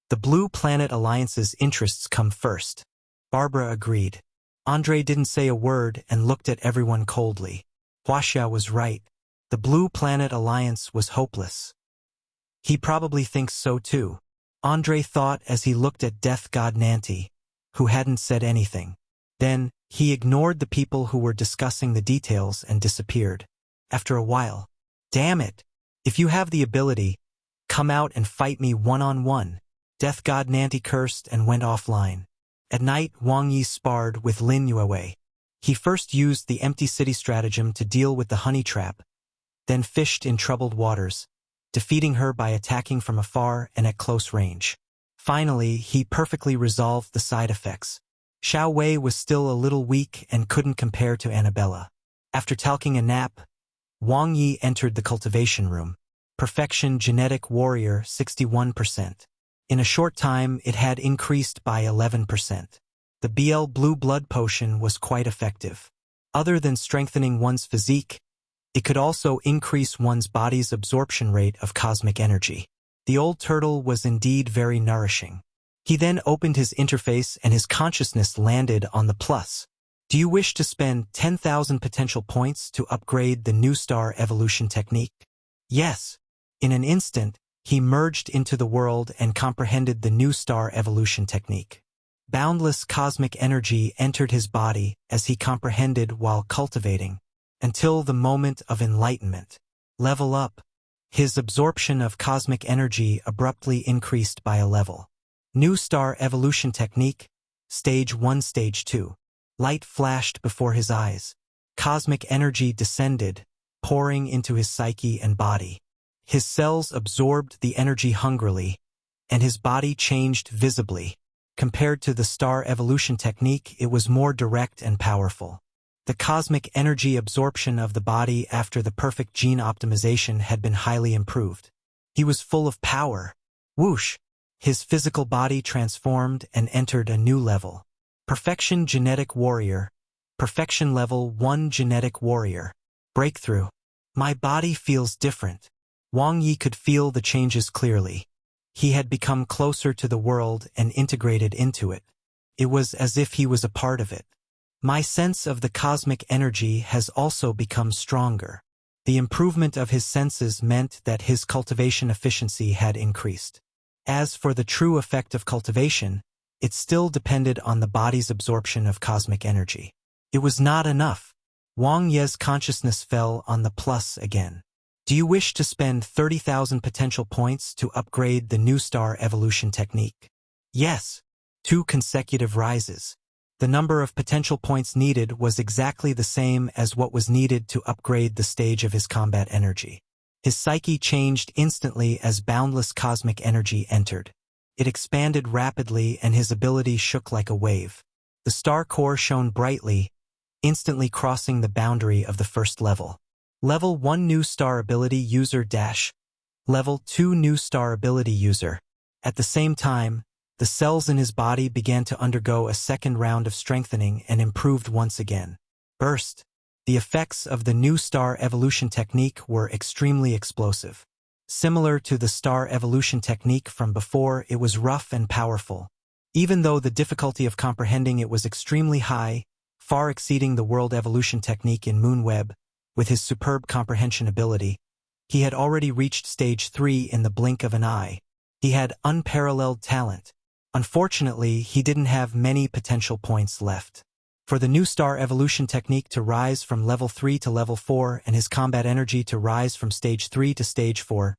The Blue Planet Alliance's interests come first. Barbara agreed. Andre didn't say a word and looked at everyone coldly. Huaxia was right. The Blue Planet Alliance was hopeless. He probably thinks so too, Andre thought as he looked at Death God Nanti, who hadn't said anything. Then, he ignored the people who were discussing the details and disappeared. After a while, damn it! If you have the ability, come out and fight me one-on-one. Death God Nanti cursed and went offline. At night, Wang Ye sparred with Lin Yue. He first used the empty city stratagem to deal with the honey trap, then fished in troubled waters, defeating her by attacking from afar and at close range. Finally, he perfectly resolved the side effects. Xiao Wei was still a little weak and couldn't compare to Annabella. After taking a nap, Wang Ye entered the cultivation room. Perfection Genetic Warrior 61%. In a short time, it had increased by 11%. The BL Blue Blood Potion was quite effective. Other than strengthening one's physique, it could also increase one's body's absorption rate of cosmic energy. The old turtle was indeed very nourishing. He then opened his interface and his consciousness landed on the plus. Do you wish to spend 10,000 potential points to upgrade the new star evolution technique? Yes. In an instant, he merged into the world and comprehended the new star evolution technique. Boundless cosmic energy entered his body as he comprehended while cultivating, until the moment of enlightenment. Level up. His absorption of cosmic energy abruptly increased by a level. New star evolution technique, Stage 1, Stage 2. Light flashed before his eyes. Cosmic energy descended, pouring into his psyche and body. His cells absorbed the energy hungrily, and his body changed visibly. Compared to the star evolution technique, it was more direct and powerful. The cosmic energy absorption of the body after the perfect gene optimization had been highly improved. He was full of power. Whoosh! His physical body transformed and entered a new level. Perfection Genetic Warrior. Perfection Level 1 Genetic Warrior. Breakthrough. My body feels different. Wang Ye could feel the changes clearly. He had become closer to the world and integrated into it. It was as if he was a part of it. My sense of the cosmic energy has also become stronger. The improvement of his senses meant that his cultivation efficiency had increased. As for the true effect of cultivation, it still depended on the body's absorption of cosmic energy. It was not enough. Wang Ye's consciousness fell on the plus again. Do you wish to spend 30,000 potential points to upgrade the new star evolution technique? Yes. 2 consecutive rises. The number of potential points needed was exactly the same as what was needed to upgrade the stage of his combat energy. His psyche changed instantly as boundless cosmic energy entered. It expanded rapidly and his ability shook like a wave. The star core shone brightly, instantly crossing the boundary of the first level. Level 1 New Star Ability User dash. Level 2 New Star Ability User. At the same time, the cells in his body began to undergo a second round of strengthening and improved once again. Burst. The effects of the new star evolution technique were extremely explosive. Similar to the star evolution technique from before, it was rough and powerful. Even though the difficulty of comprehending it was extremely high, far exceeding the world evolution technique in Moonweb, with his superb comprehension ability, he had already reached stage 3 in the blink of an eye. He had unparalleled talent. Unfortunately, he didn't have many potential points left. For the new star evolution technique to rise from level 3 to level 4 and his combat energy to rise from stage 3 to stage 4,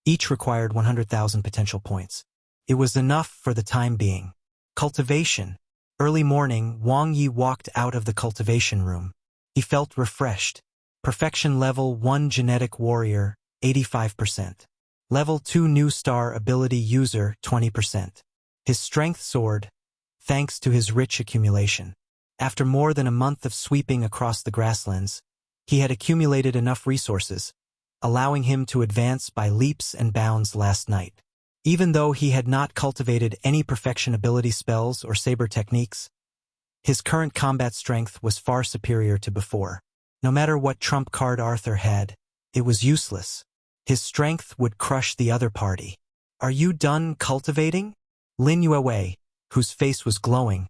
each required 100,000 potential points. It was enough for the time being. Cultivation. Early morning, Wang Ye walked out of the cultivation room. He felt refreshed. Perfection Level 1 Genetic Warrior, 85%. Level 2 New Star Ability User, 20%. His strength soared, thanks to his rich accumulation. After more than a month of sweeping across the grasslands, he had accumulated enough resources, allowing him to advance by leaps and bounds last night. Even though he had not cultivated any perfection ability spells or saber techniques, his current combat strength was far superior to before. No matter what trump card Arthur had, it was useless. His strength would crush the other party. Are you done cultivating? Lin Yue, whose face was glowing,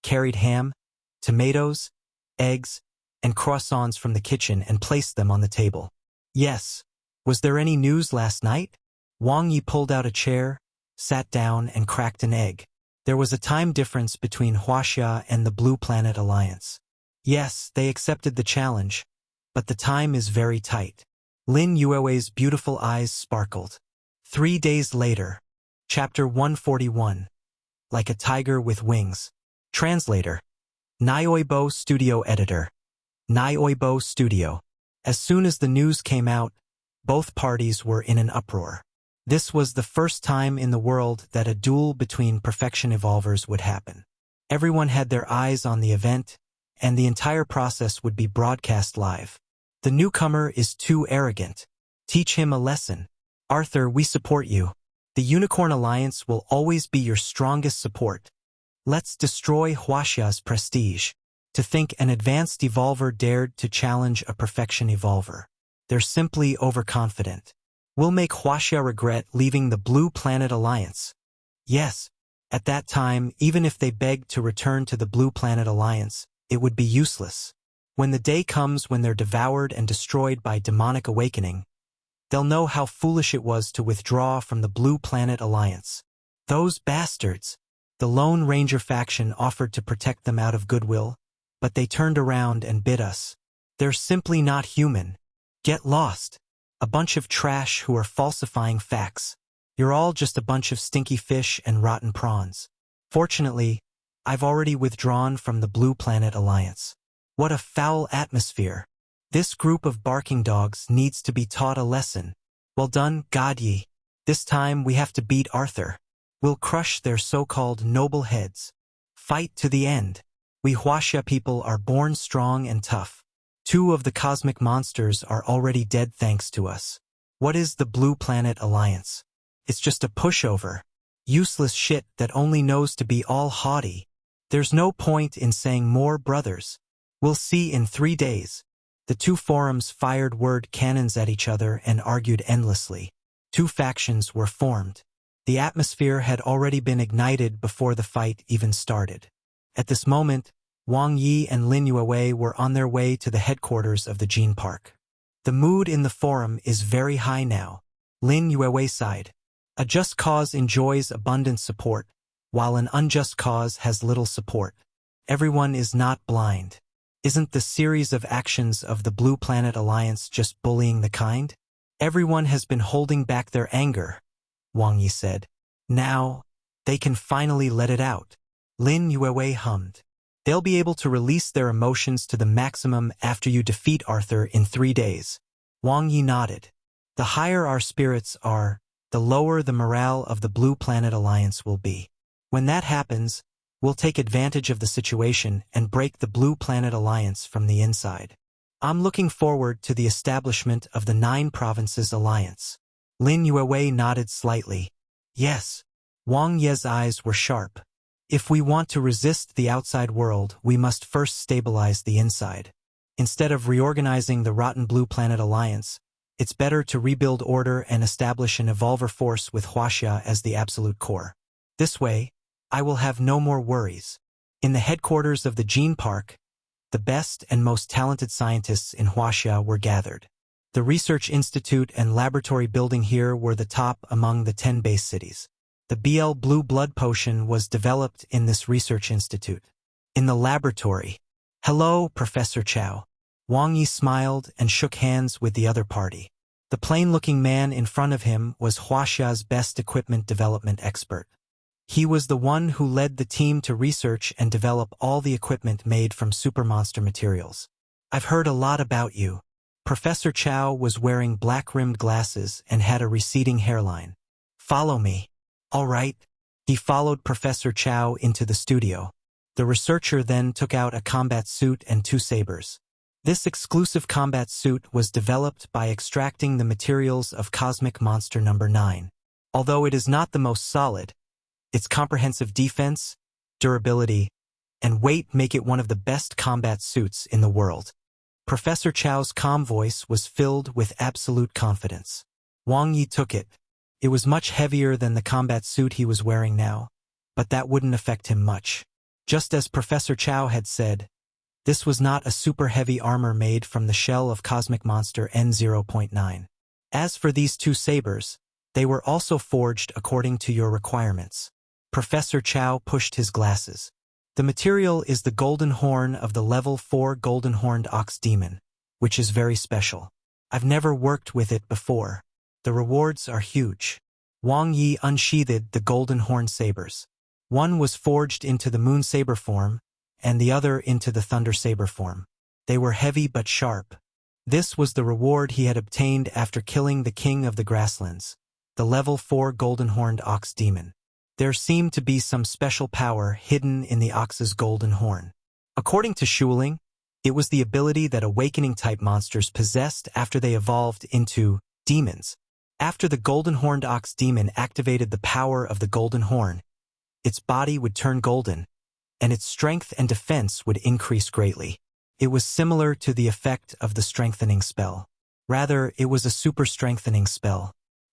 carried ham, tomatoes, eggs, and croissants from the kitchen and placed them on the table. Yes. Was there any news last night? Wang Ye pulled out a chair, sat down, and cracked an egg. There was a time difference between Huaxia and the Blue Planet Alliance. Yes, they accepted the challenge, but the time is very tight. Lin Yue's beautiful eyes sparkled. 3 days later. Chapter 141. Like a Tiger with Wings. Translator. Nioibo Studio Editor. Nioibo Studio. As soon as the news came out, both parties were in an uproar. This was the first time in the world that a duel between perfection evolvers would happen. Everyone had their eyes on the event, and the entire process would be broadcast live. The newcomer is too arrogant. Teach him a lesson. Arthur, we support you. The Unicorn Alliance will always be your strongest support. Let's destroy Huaxia's prestige. To think an advanced evolver dared to challenge a perfection evolver. They're simply overconfident. We'll make Huaxia regret leaving the Blue Planet Alliance. Yes, at that time, even if they begged to return to the Blue Planet Alliance, it would be useless. When the day comes when they're devoured and destroyed by demonic awakening, they'll know how foolish it was to withdraw from the Blue Planet Alliance. Those bastards! The Lone Ranger faction offered to protect them out of goodwill, but they turned around and bit us. They're simply not human. Get lost. A bunch of trash who are falsifying facts. You're all just a bunch of stinky fish and rotten prawns. Fortunately, I've already withdrawn from the Blue Planet Alliance. What a foul atmosphere. This group of barking dogs needs to be taught a lesson. Well done, God Ye. This time we have to beat Arthur. We'll crush their so-called noble heads. Fight to the end. We Huaxia people are born strong and tough. 2 of the cosmic monsters are already dead thanks to us. What is the Blue Planet Alliance? It's just a pushover. Useless shit that only knows to be all haughty. There's no point in saying more, brothers. We'll see in 3 days. The 2 forums fired word cannons at each other and argued endlessly. 2 factions were formed. The atmosphere had already been ignited before the fight even started. At this moment, Wang Ye and Lin Yuewei were on their way to the headquarters of the Gene Park. The mood in the forum is very high now. Lin Yuewei sighed. A just cause enjoys abundant support, while an unjust cause has little support. Everyone is not blind. Isn't the series of actions of the Blue Planet Alliance just bullying the kind? Everyone has been holding back their anger, Wang Ye said. Now, they can finally let it out. Lin Yuewei hummed. They'll be able to release their emotions to the maximum after you defeat Arthur in 3 days. Wang Ye nodded. The higher our spirits are, the lower the morale of the Blue Planet Alliance will be. When that happens, we'll take advantage of the situation and break the Blue Planet Alliance from the inside. I'm looking forward to the establishment of the 9 Provinces Alliance. Lin Yuewei nodded slightly. Yes. Wang Ye's eyes were sharp. If we want to resist the outside world, we must first stabilize the inside. Instead of reorganizing the rotten Blue Planet Alliance, it's better to rebuild order and establish an evolver force with Huaxia as the absolute core. This way, I will have no more worries. In the headquarters of the Gene Park, the best and most talented scientists in Huaxia were gathered. The research institute and laboratory building here were the top among the 10 base cities. The BL Blue Blood Potion was developed in this research institute. In the laboratory. Hello, Professor Chow. Wang Ye smiled and shook hands with the other party. The plain-looking man in front of him was Huaxia's best equipment development expert. He was the one who led the team to research and develop all the equipment made from supermonster materials. I've heard a lot about you. Professor Chow was wearing black-rimmed glasses and had a receding hairline. Follow me. All right. He followed Professor Chow into the studio. The researcher then took out a combat suit and 2 sabers. This exclusive combat suit was developed by extracting the materials of Cosmic Monster No. 9. Although it is not the most solid, its comprehensive defense, durability, and weight make it one of the best combat suits in the world. Professor Chow's calm voice was filled with absolute confidence. Wang Ye took it. It was much heavier than the combat suit he was wearing now, but that wouldn't affect him much. Just as Professor Chow had said, this was not a super heavy armor made from the shell of Cosmic Monster N0.9. As for these 2 sabers, they were also forged according to your requirements. Professor Chow pushed his glasses. The material is the golden horn of the level 4 golden horned ox demon, which is very special. I've never worked with it before. The rewards are huge. Wang Ye unsheathed the golden horn sabers. One was forged into the moon saber form, and the other into the thunder saber form. They were heavy but sharp. This was the reward he had obtained after killing the king of the grasslands, the level 4 golden horned ox demon. There seemed to be some special power hidden in the ox's golden horn. According to Shuling, it was the ability that awakening-type monsters possessed after they evolved into demons. After the golden horned ox demon activated the power of the golden horn, its body would turn golden, and its strength and defense would increase greatly. It was similar to the effect of the strengthening spell. Rather, it was a super strengthening spell.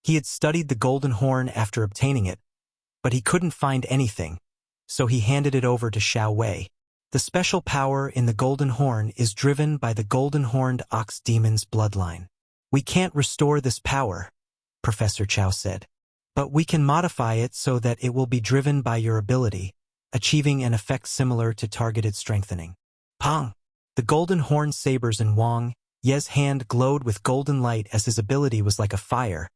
He had studied the golden horn after obtaining it, but he couldn't find anything, so he handed it over to Xiao Wei. The special power in the golden horn is driven by the golden-horned ox demon's bloodline. We can't restore this power, Professor Chow said, but we can modify it so that it will be driven by your ability, achieving an effect similar to targeted strengthening. Pong! The golden horn sabers in Wang Ye's hand glowed with golden light as his ability was like a fire,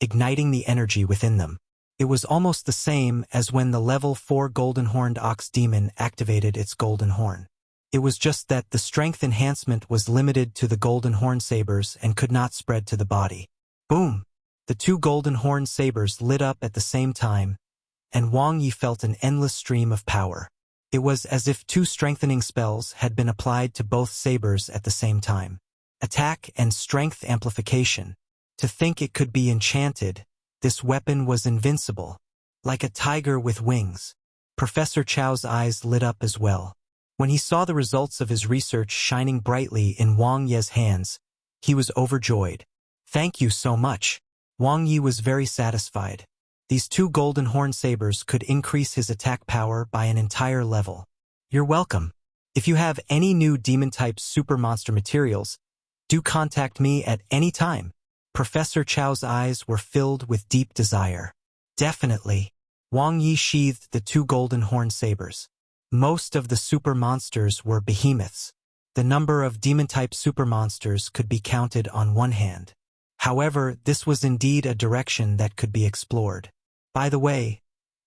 igniting the energy within them. It was almost the same as when the level 4 golden-horned ox demon activated its golden horn. It was just that the strength enhancement was limited to the golden horn sabers and could not spread to the body. Boom! The two golden horn sabers lit up at the same time, and Wang Ye felt an endless stream of power. It was as if two strengthening spells had been applied to both sabers at the same time. Attack and strength amplification. To think it could be enchanted, this weapon was invincible, like a tiger with wings. Professor Chow's eyes lit up as well. When he saw the results of his research shining brightly in Wang Ye's hands, he was overjoyed. Thank you so much. Wang Ye was very satisfied. These two golden horn sabers could increase his attack power by an entire level. You're welcome. If you have any new demon-type super monster materials, do contact me at any time. Professor Chow's eyes were filled with deep desire. Definitely. Wang Ye sheathed the two golden horn sabers. Most of the super monsters were behemoths. The number of demon-type super monsters could be counted on one hand. However, this was indeed a direction that could be explored. By the way,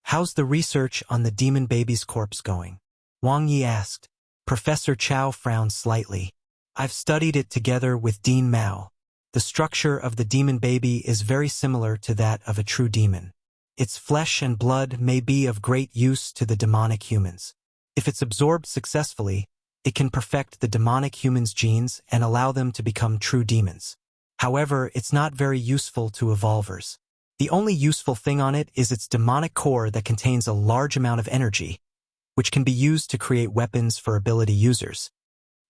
how's the research on the demon baby's corpse going? Wang Ye asked. Professor Chow frowned slightly. I've studied it together with Dean Mao. The structure of the demon baby is very similar to that of a true demon. Its flesh and blood may be of great use to the demonic humans. If it's absorbed successfully, it can perfect the demonic humans' genes and allow them to become true demons. However, it's not very useful to evolvers. The only useful thing on it is its demonic core that contains a large amount of energy, which can be used to create weapons for ability users.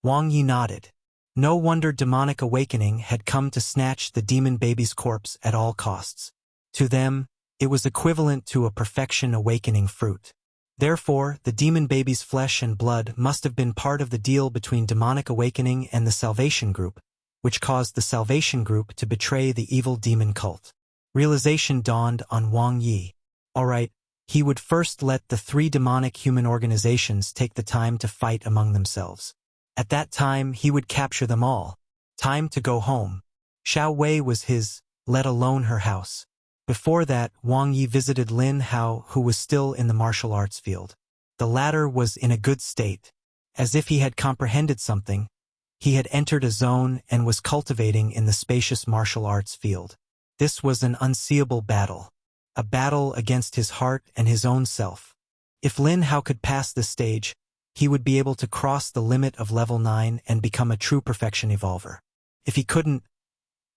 Wang Ye nodded. No wonder demonic awakening had come to snatch the demon baby's corpse at all costs. To them, it was equivalent to a perfection awakening fruit. Therefore, the demon baby's flesh and blood must have been part of the deal between demonic awakening and the Salvation Group, which caused the Salvation Group to betray the evil demon cult. Realization dawned on Wang Ye. Alright, he would first let the three demonic human organizations take the time to fight among themselves. At that time, he would capture them all. Time to go home. Xiao Wei was his, let alone her house. Before that, Wang Ye visited Lin Hao, who was still in the martial arts field. The latter was in a good state. As if he had comprehended something, he had entered a zone and was cultivating in the spacious martial arts field. This was an unseeable battle. A battle against his heart and his own self. If Lin Hao could pass this stage, he would be able to cross the limit of level 9 and become a true perfection evolver. If he couldn't,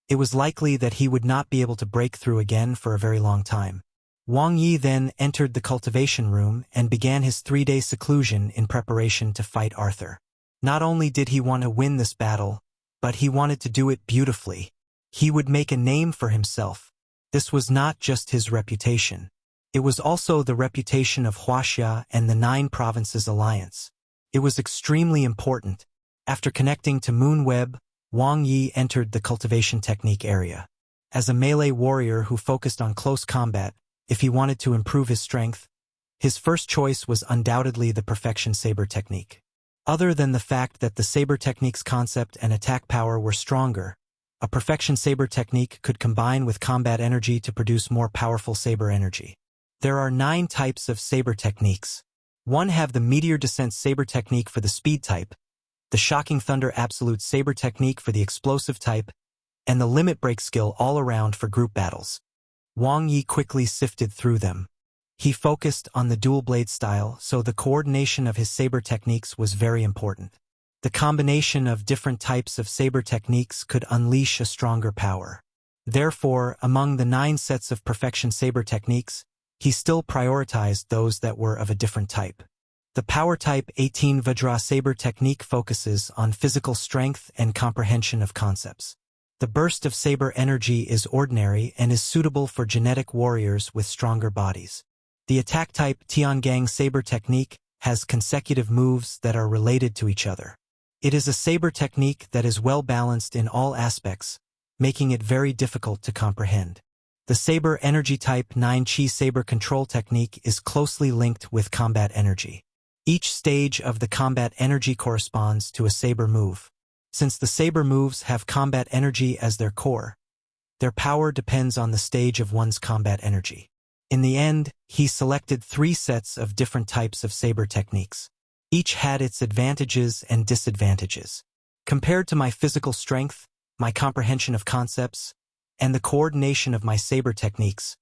it was likely that he would not be able to break through again for a very long time. Wang Ye then entered the cultivation room and began his 3-day seclusion in preparation to fight Arthur. Not only did he want to win this battle, but he wanted to do it beautifully. He would make a name for himself. This was not just his reputation. It was also the reputation of Huaxia and the 9 Provinces Alliance. It was extremely important. After connecting to Moonweb, Wang Ye entered the cultivation technique area. As a melee warrior who focused on close combat, if he wanted to improve his strength, his first choice was undoubtedly the perfection saber technique. Other than the fact that the saber technique's concept and attack power were stronger, a perfection saber technique could combine with combat energy to produce more powerful saber energy. There are 9 types of saber techniques. 1 have the Meteor Descent saber technique for the speed type, the Shocking Thunder absolute saber technique for the explosive type, and the Limit Break skill all around for group battles. Wang Ye quickly sifted through them. He focused on the dual blade style, so the coordination of his saber techniques was very important. The combination of different types of saber techniques could unleash a stronger power. Therefore, among the 9 sets of perfection saber techniques, he still prioritized those that were of a different type. The Power Type 18 Vajra saber technique focuses on physical strength and comprehension of concepts. The burst of saber energy is ordinary and is suitable for genetic warriors with stronger bodies. The attack-type Tiangang saber technique has consecutive moves that are related to each other. It is a saber technique that is well balanced in all aspects, making it very difficult to comprehend. The saber energy type 9 Qi saber control technique is closely linked with combat energy. Each stage of the combat energy corresponds to a saber move. Since the saber moves have combat energy as their core, their power depends on the stage of one's combat energy. In the end, he selected 3 sets of different types of saber techniques. Each had its advantages and disadvantages. Compared to my physical strength, my comprehension of concepts, and the coordination of my saber techniques,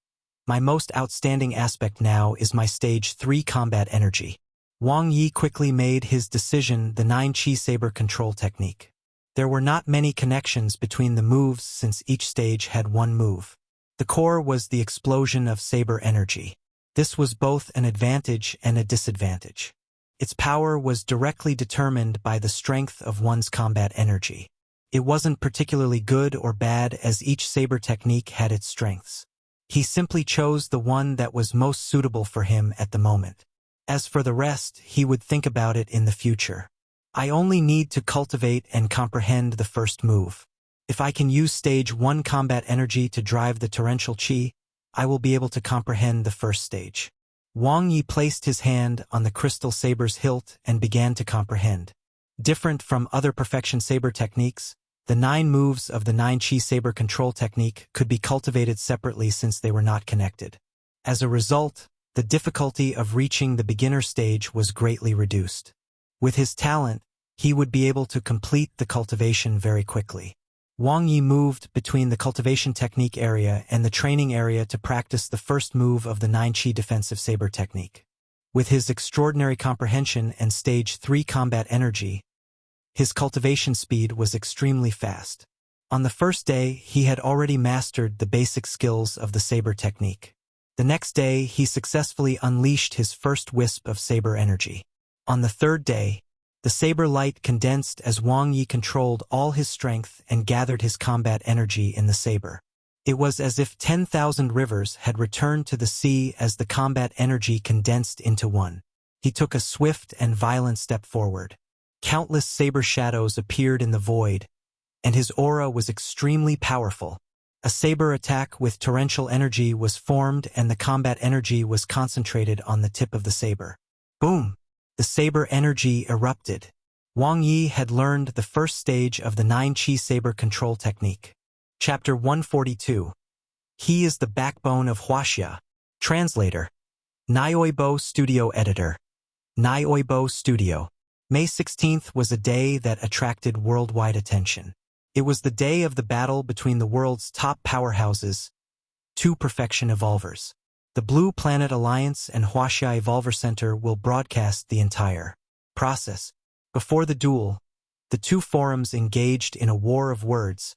my most outstanding aspect now is my stage 3 combat energy. Wang Ye quickly made his decision, the 9 Qi saber control technique. There were not many connections between the moves since each stage had one move. The core was the explosion of saber energy. This was both an advantage and a disadvantage. Its power was directly determined by the strength of one's combat energy. It wasn't particularly good or bad as each saber technique had its strengths. He simply chose the one that was most suitable for him at the moment. As for the rest, he would think about it in the future. I only need to cultivate and comprehend the first move. If I can use stage 1 combat energy to drive the torrential qi, I will be able to comprehend the first stage. Wang Ye placed his hand on the crystal saber's hilt and began to comprehend. Different from other perfection saber techniques, the 9 moves of the 9 Qi saber control technique could be cultivated separately since they were not connected. As a result, the difficulty of reaching the beginner stage was greatly reduced. With his talent, he would be able to complete the cultivation very quickly. Wang Ye moved between the cultivation technique area and the training area to practice the first move of the 9 Qi defensive saber technique. With his extraordinary comprehension and stage 3 combat energy, his cultivation speed was extremely fast. On the first day, he had already mastered the basic skills of the saber technique. The next day, he successfully unleashed his first wisp of saber energy. On the third day, the saber light condensed as Wang Ye controlled all his strength and gathered his combat energy in the saber. It was as if 10,000 rivers had returned to the sea as the combat energy condensed into one. He took a swift and violent step forward. Countless saber shadows appeared in the void, and his aura was extremely powerful. A saber attack with torrential energy was formed and the combat energy was concentrated on the tip of the saber. Boom! The saber energy erupted. Wang Ye had learned the first stage of the 9 Qi saber control technique. Chapter 142. He is the backbone of Huaxia. Translator. Nioibo Studio Editor. Nioibo Studio. May 16th was a day that attracted worldwide attention. It was the day of the battle between the world's top powerhouses, 2 perfection evolvers. The Blue Planet Alliance and Huaxia Evolver Center will broadcast the entire process. Before the duel, the 2 forums engaged in a war of words,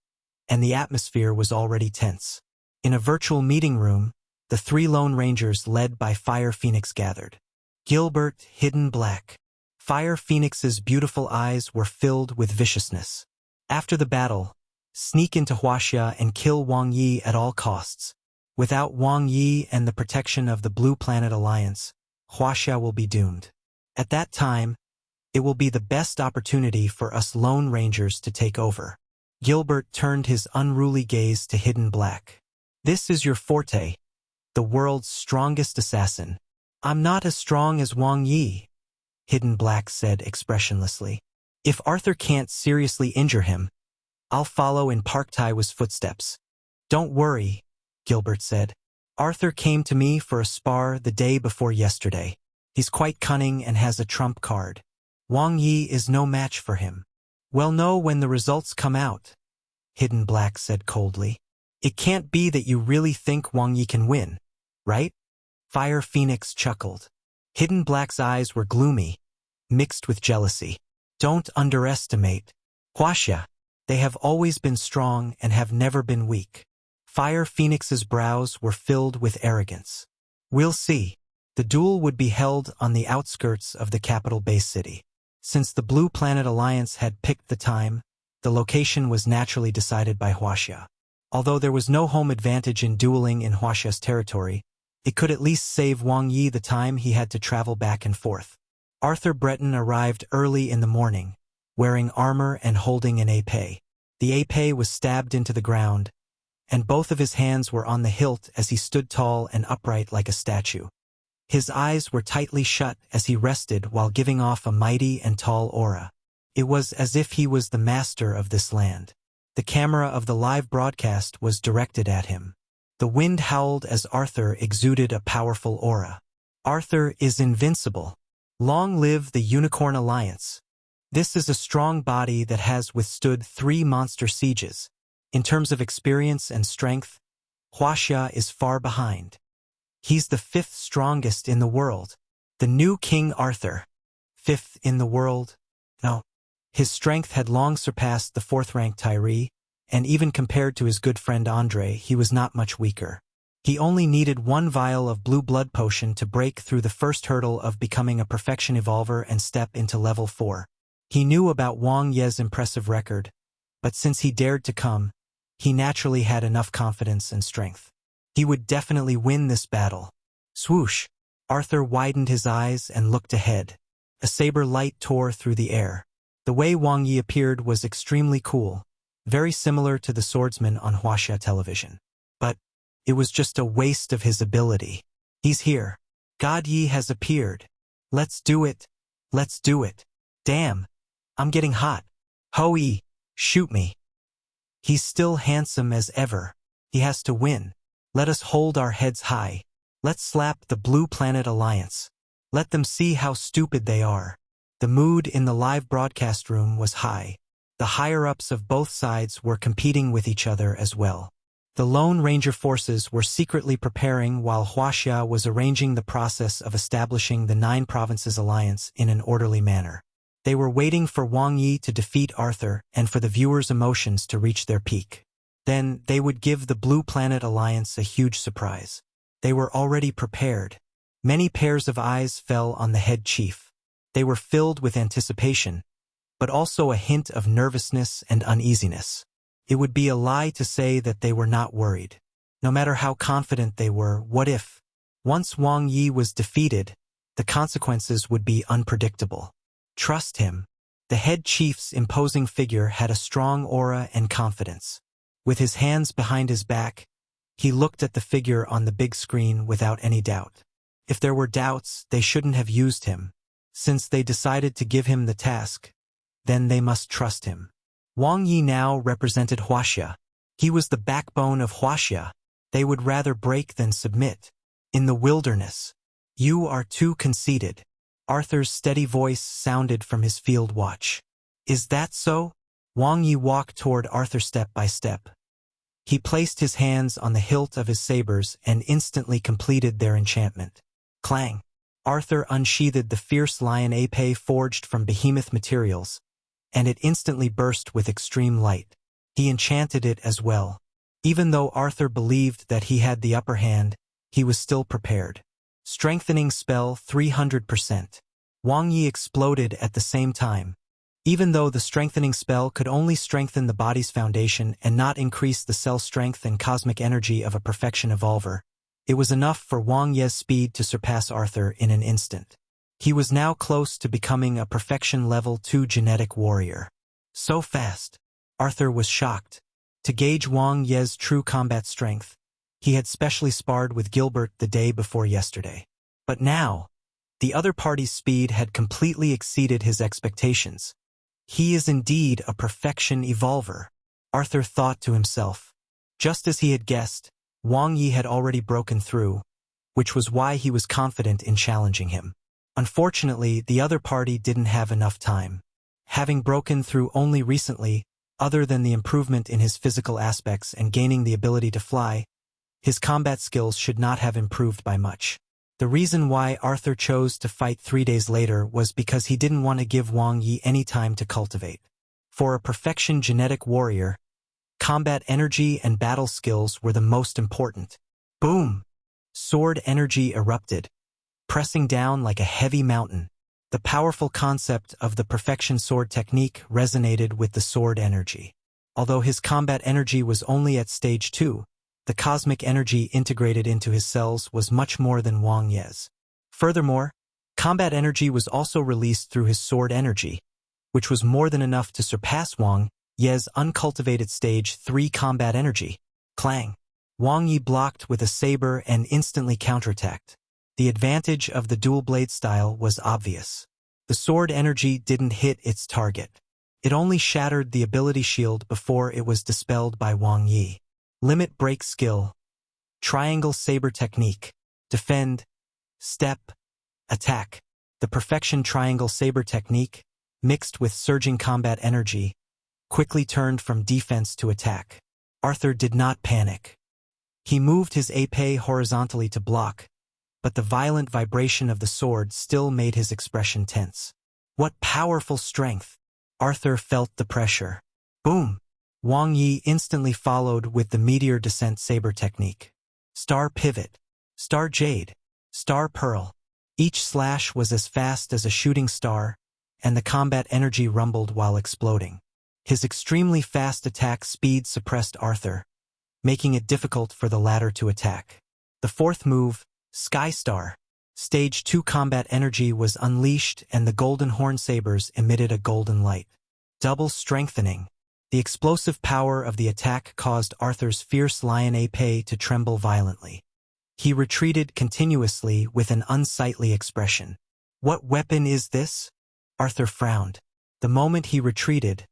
and the atmosphere was already tense. In a virtual meeting room, the 3 Lone Rangers led by Fire Phoenix gathered. Gilbert, Hidden Black. Fire Phoenix's beautiful eyes were filled with viciousness. After the battle, sneak into Huaxia and kill Wang Ye at all costs. Without Wang Ye and the protection of the Blue Planet Alliance, Huaxia will be doomed. At that time, it will be the best opportunity for us Lone Rangers to take over. Gilbert turned his unruly gaze to Hidden Black. This is your forte, the world's strongest assassin. I'm not as strong as Wang Ye, Hidden Black said expressionlessly. If Arthur can't seriously injure him, I'll follow in Park Taiwa's footsteps. Don't worry, Gilbert said. Arthur came to me for a spar the day before yesterday. He's quite cunning and has a trump card. Wang Ye is no match for him. We'll know when the results come out, Hidden Black said coldly. It can't be that you really think Wang Ye can win, right? Fire Phoenix chuckled. Hidden Black's eyes were gloomy, mixed with jealousy. Don't underestimate Huaxia. They have always been strong and have never been weak. Fire Phoenix's brows were filled with arrogance. We'll see. The duel would be held on the outskirts of the capital base city. Since the Blue Planet Alliance had picked the time, The location was naturally decided by Huaxia. Although there was no home advantage in dueling in Huaxia's territory, it could at least save Wang Ye the time he had to travel back and forth. Arthur Breton arrived early in the morning, wearing armor and holding an épée. The épée was stabbed into the ground, and both of his hands were on the hilt as he stood tall and upright like a statue. His eyes were tightly shut as he rested while giving off a mighty and tall aura. It was as if he was the master of this land. The camera of the live broadcast was directed at him. The wind howled as Arthur exuded a powerful aura. Arthur is invincible. Long live the Unicorn Alliance. This is a strong body that has withstood 3 monster sieges. In terms of experience and strength, Huaxia is far behind. He's the 5th strongest in the world. The new King Arthur. 5th in the world? No. His strength had long surpassed the 4th-ranked Tyree, and even compared to his good friend Andre, he was not much weaker. He only needed 1 vial of blue blood potion to break through the first hurdle of becoming a perfection evolver and step into level 4. He knew about Wang Ye's impressive record, but since he dared to come, he naturally had enough confidence and strength. He would definitely win this battle. Swoosh! Arthur widened his eyes and looked ahead. A saber light tore through the air. The way Wang Ye appeared was extremely cool, very similar to the swordsman on Huaxia television. But it was just a waste of his ability. He's here. God Yi has appeared. Let's do it. Let's do it. Damn. I'm getting hot. Hoi, shoot me. He's still handsome as ever. He has to win. Let us hold our heads high. Let's slap the Blue Planet Alliance. Let them see how stupid they are. The mood in the live broadcast room was high. The higher-ups of both sides were competing with each other as well. The Lone Ranger forces were secretly preparing while Huaxia was arranging the process of establishing the 9 Provinces Alliance in an orderly manner. They were waiting for Wang Ye to defeat Arthur and for the viewers' emotions to reach their peak. Then they would give the Blue Planet Alliance a huge surprise. They were already prepared. Many pairs of eyes fell on the head chief. They were filled with anticipation, but also a hint of nervousness and uneasiness. It would be a lie to say that they were not worried. No matter how confident they were, what if? Once Wang Ye was defeated, the consequences would be unpredictable. Trust him. The head chief's imposing figure had a strong aura and confidence. With his hands behind his back, he looked at the figure on the big screen without any doubt. If there were doubts, they shouldn't have used him. Since they decided to give him the task, then they must trust him. Wang Ye now represented Huaxia. He was the backbone of Huaxia. They would rather break than submit. In the wilderness. You are too conceited. Arthur's steady voice sounded from his field watch. Is that so? Wang Ye walked toward Arthur step by step. He placed his hands on the hilt of his sabers and instantly completed their enchantment. Clang! Arthur unsheathed the fierce lion épée forged from behemoth materials, and it instantly burst with extreme light. He enchanted it as well. Even though Arthur believed that he had the upper hand, he was still prepared. Strengthening spell 300%. Wang Ye exploded at the same time. Even though the strengthening spell could only strengthen the body's foundation and not increase the cell strength and cosmic energy of a perfection evolver, it was enough for Wang Ye's speed to surpass Arthur in an instant. He was now close to becoming a perfection level 2 genetic warrior. So fast. Arthur was shocked. To gauge Wang Ye's true combat strength, he had specially sparred with Gilbert the day before yesterday. But now, the other party's speed had completely exceeded his expectations. He is indeed a perfection evolver, Arthur thought to himself. Just as he had guessed, Wang Ye had already broken through, which was why he was confident in challenging him. Unfortunately, the other party didn't have enough time. Having broken through only recently, other than the improvement in his physical aspects and gaining the ability to fly, his combat skills should not have improved by much. The reason why Arthur chose to fight 3 days later was because he didn't want to give Wang Ye any time to cultivate. For a perfection genetic warrior, combat energy and battle skills were the most important. Boom! Sword energy erupted, pressing down like a heavy mountain. The powerful concept of the perfection sword technique resonated with the sword energy. Although his combat energy was only at stage 2, the cosmic energy integrated into his cells was much more than Wang Ye's. Furthermore, combat energy was also released through his sword energy, which was more than enough to surpass Wang Ye's uncultivated stage 3 combat energy. Clang! Wang Ye blocked with a saber and instantly counterattacked. The advantage of the dual blade style was obvious. The sword energy didn't hit its target. It only shattered the ability shield before it was dispelled by Wang Ye. Limit break skill. Triangle saber technique. Defend. Step. Attack. The perfection triangle saber technique, mixed with surging combat energy, quickly turned from defense to attack. Arthur did not panic. He moved his épée horizontally to block, but the violent vibration of the sword still made his expression tense. What powerful strength! Arthur felt the pressure. Boom! Wang Ye instantly followed with the meteor descent saber technique. Star pivot. Star jade. Star pearl. Each slash was as fast as a shooting star, and the combat energy rumbled while exploding. His extremely fast attack speed suppressed Arthur, making it difficult for the latter to attack. The fourth move, Sky Star. Stage 2 combat energy was unleashed and the golden horn sabers emitted a golden light. Double strengthening. The explosive power of the attack caused Arthur's fierce lion épée to tremble violently. He retreated continuously with an unsightly expression. What weapon is this? Arthur frowned. The moment he retreated,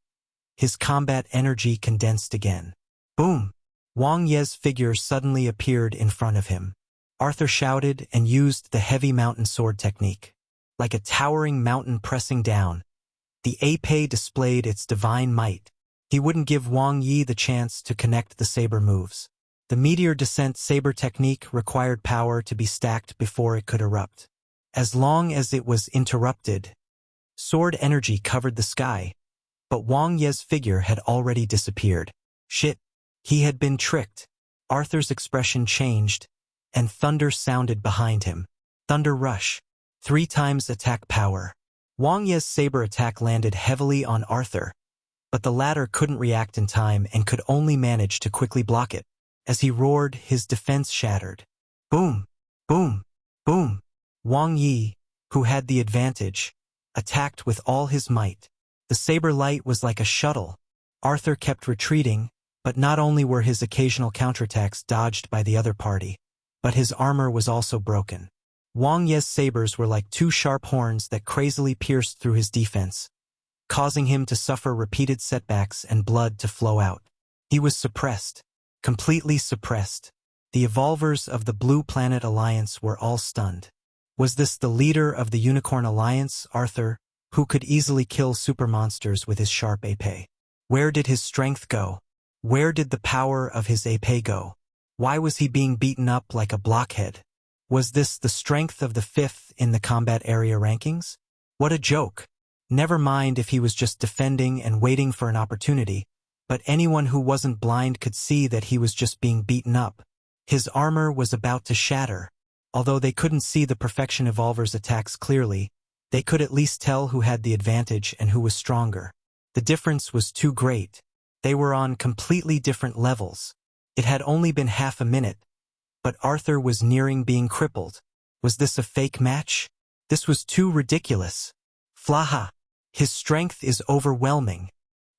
his combat energy condensed again. Boom! Wang Ye's figure suddenly appeared in front of him. Arthur shouted and used the heavy mountain sword technique. Like a towering mountain pressing down, the épée displayed its divine might. He wouldn't give Wang Ye the chance to connect the saber moves. The meteor descent saber technique required power to be stacked before it could erupt. As long as it was interrupted, sword energy covered the sky, but Wang Ye's figure had already disappeared. Shit! He had been tricked. Arthur's expression changed, and thunder sounded behind him. Thunder rush. 3 times attack power. Wang Ye's saber attack landed heavily on Arthur, but the latter couldn't react in time and could only manage to quickly block it. As he roared, his defense shattered. Boom! Boom! Boom! Wang Ye, who had the advantage, attacked with all his might. The saber light was like a shuttle. Arthur kept retreating, but not only were his occasional counterattacks dodged by the other party, but his armor was also broken. Wang Ye's sabers were like 2 sharp horns that crazily pierced through his defense, causing him to suffer repeated setbacks and blood to flow out. He was suppressed, completely suppressed. The evolvers of the Blue Planet Alliance were all stunned. Was this the leader of the Unicorn Alliance, Arthur, who could easily kill super monsters with his sharp épée? Where did his strength go? Where did the power of his épée go? Why was he being beaten up like a blockhead? Was this the strength of the 5th in the combat area rankings? What a joke! Never mind if he was just defending and waiting for an opportunity, but anyone who wasn't blind could see that he was just being beaten up. His armor was about to shatter. Although they couldn't see the Perfection Evolver's attacks clearly, they could at least tell who had the advantage and who was stronger. The difference was too great. They were on completely different levels. It had only been half a minute, but Arthur was nearing being crippled. Was this a fake match? This was too ridiculous. Flaha! His strength is overwhelming.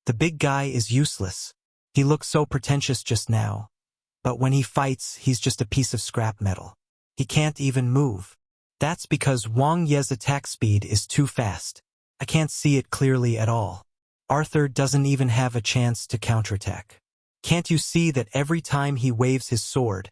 The big guy is useless. He looked so pretentious just now, but when he fights, he's just a piece of scrap metal. He can't even move. That's because Wang Ye's attack speed is too fast. I can't see it clearly at all. Arthur doesn't even have a chance to counterattack. Can't you see that every time he waves his sword,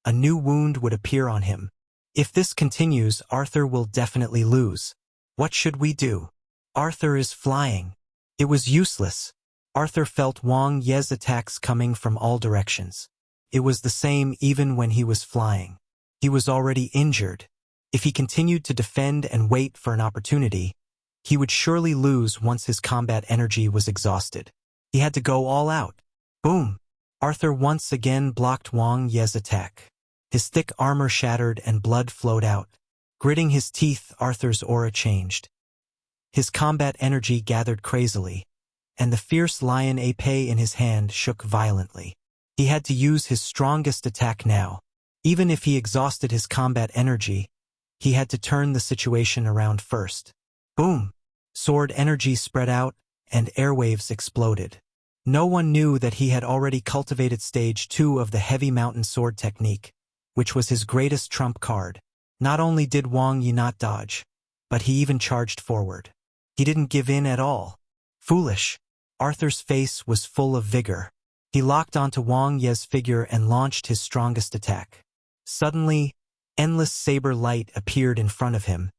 a new wound would appear on him? If this continues, Arthur will definitely lose. What should we do? Arthur is flying. It was useless. Arthur felt Wang Ye's attacks coming from all directions. It was the same even when he was flying. He was already injured. If he continued to defend and wait for an opportunity, he would surely lose once his combat energy was exhausted. He had to go all out. Boom! Arthur once again blocked Wang Ye's attack. His thick armor shattered and blood flowed out. Gritting his teeth, Arthur's aura changed. His combat energy gathered crazily, and the fierce lion épée in his hand shook violently. He had to use his strongest attack now. Even if he exhausted his combat energy, he had to turn the situation around first. Boom! Sword energy spread out, and airwaves exploded. No one knew that he had already cultivated stage 2 of the heavy mountain sword technique, which was his greatest trump card. Not only did Wang Ye not dodge, but he even charged forward. He didn't give in at all. Foolish. Arthur's face was full of vigor. He locked onto Wang Ye's figure and launched his strongest attack. Suddenly, endless saber light appeared in front of him,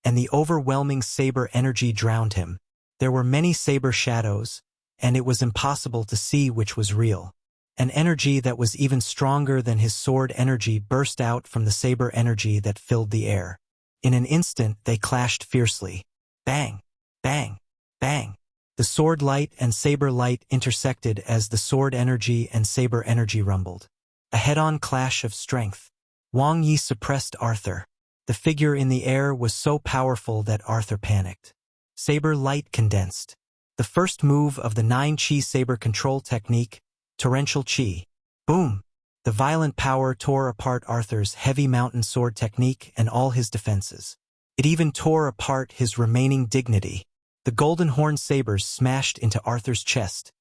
and the overwhelming saber energy drowned him. There were many saber shadows, and it was impossible to see which was real. An energy that was even stronger than his sword energy burst out from the saber energy that filled the air. In an instant, they clashed fiercely. Bang! Bang! Bang! The sword light and saber light intersected as the sword energy and saber energy rumbled. A head-on clash of strength. Wang Ye suppressed Arthur. The figure in the air was so powerful that Arthur panicked. Saber light condensed. The first move of the 9-chi saber control technique, torrential chi. Boom! The violent power tore apart Arthur's heavy mountain sword technique and all his defenses. It even tore apart his remaining dignity. The golden horn sabers smashed into Arthur's chest,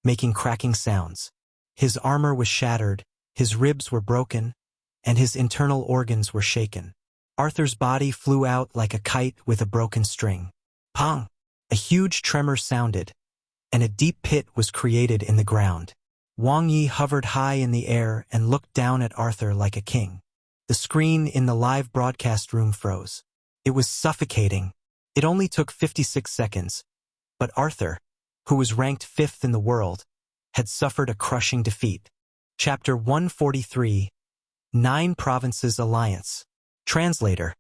making cracking sounds. His armor was shattered, his ribs were broken, and his internal organs were shaken. Arthur's body flew out like a kite with a broken string. Pong! A huge tremor sounded, and a deep pit was created in the ground. Wang Ye hovered high in the air and looked down at Arthur like a king. The screen in the live broadcast room froze. It was suffocating. It only took 56 seconds, but Arthur, who was ranked 5th in the world, had suffered a crushing defeat. Chapter 143, 9 Provinces Alliance. Translator.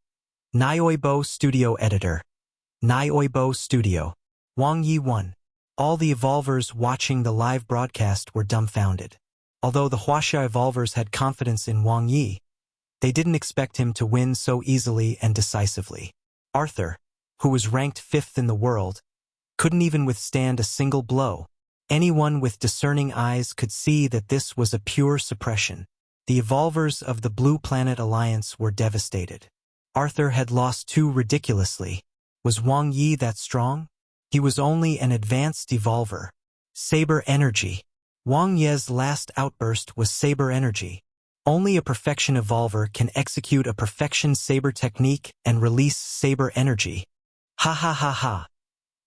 Nioibo Studio Editor. Nioibo Studio. Wang Ye won. All the evolvers watching the live broadcast were dumbfounded. Although the Huaxia evolvers had confidence in Wang Ye, they didn't expect him to win so easily and decisively. Arthur, who was ranked 5th in the world, couldn't even withstand a single blow. Anyone with discerning eyes could see that this was a pure suppression. The evolvers of the Blue Planet Alliance were devastated. Arthur had lost too ridiculously. Was Wang Ye that strong? He was only an advanced evolver. Saber energy. Wang Ye's last outburst was saber energy. Only a perfection evolver can execute a perfection saber technique and release saber energy. Ha ha ha ha.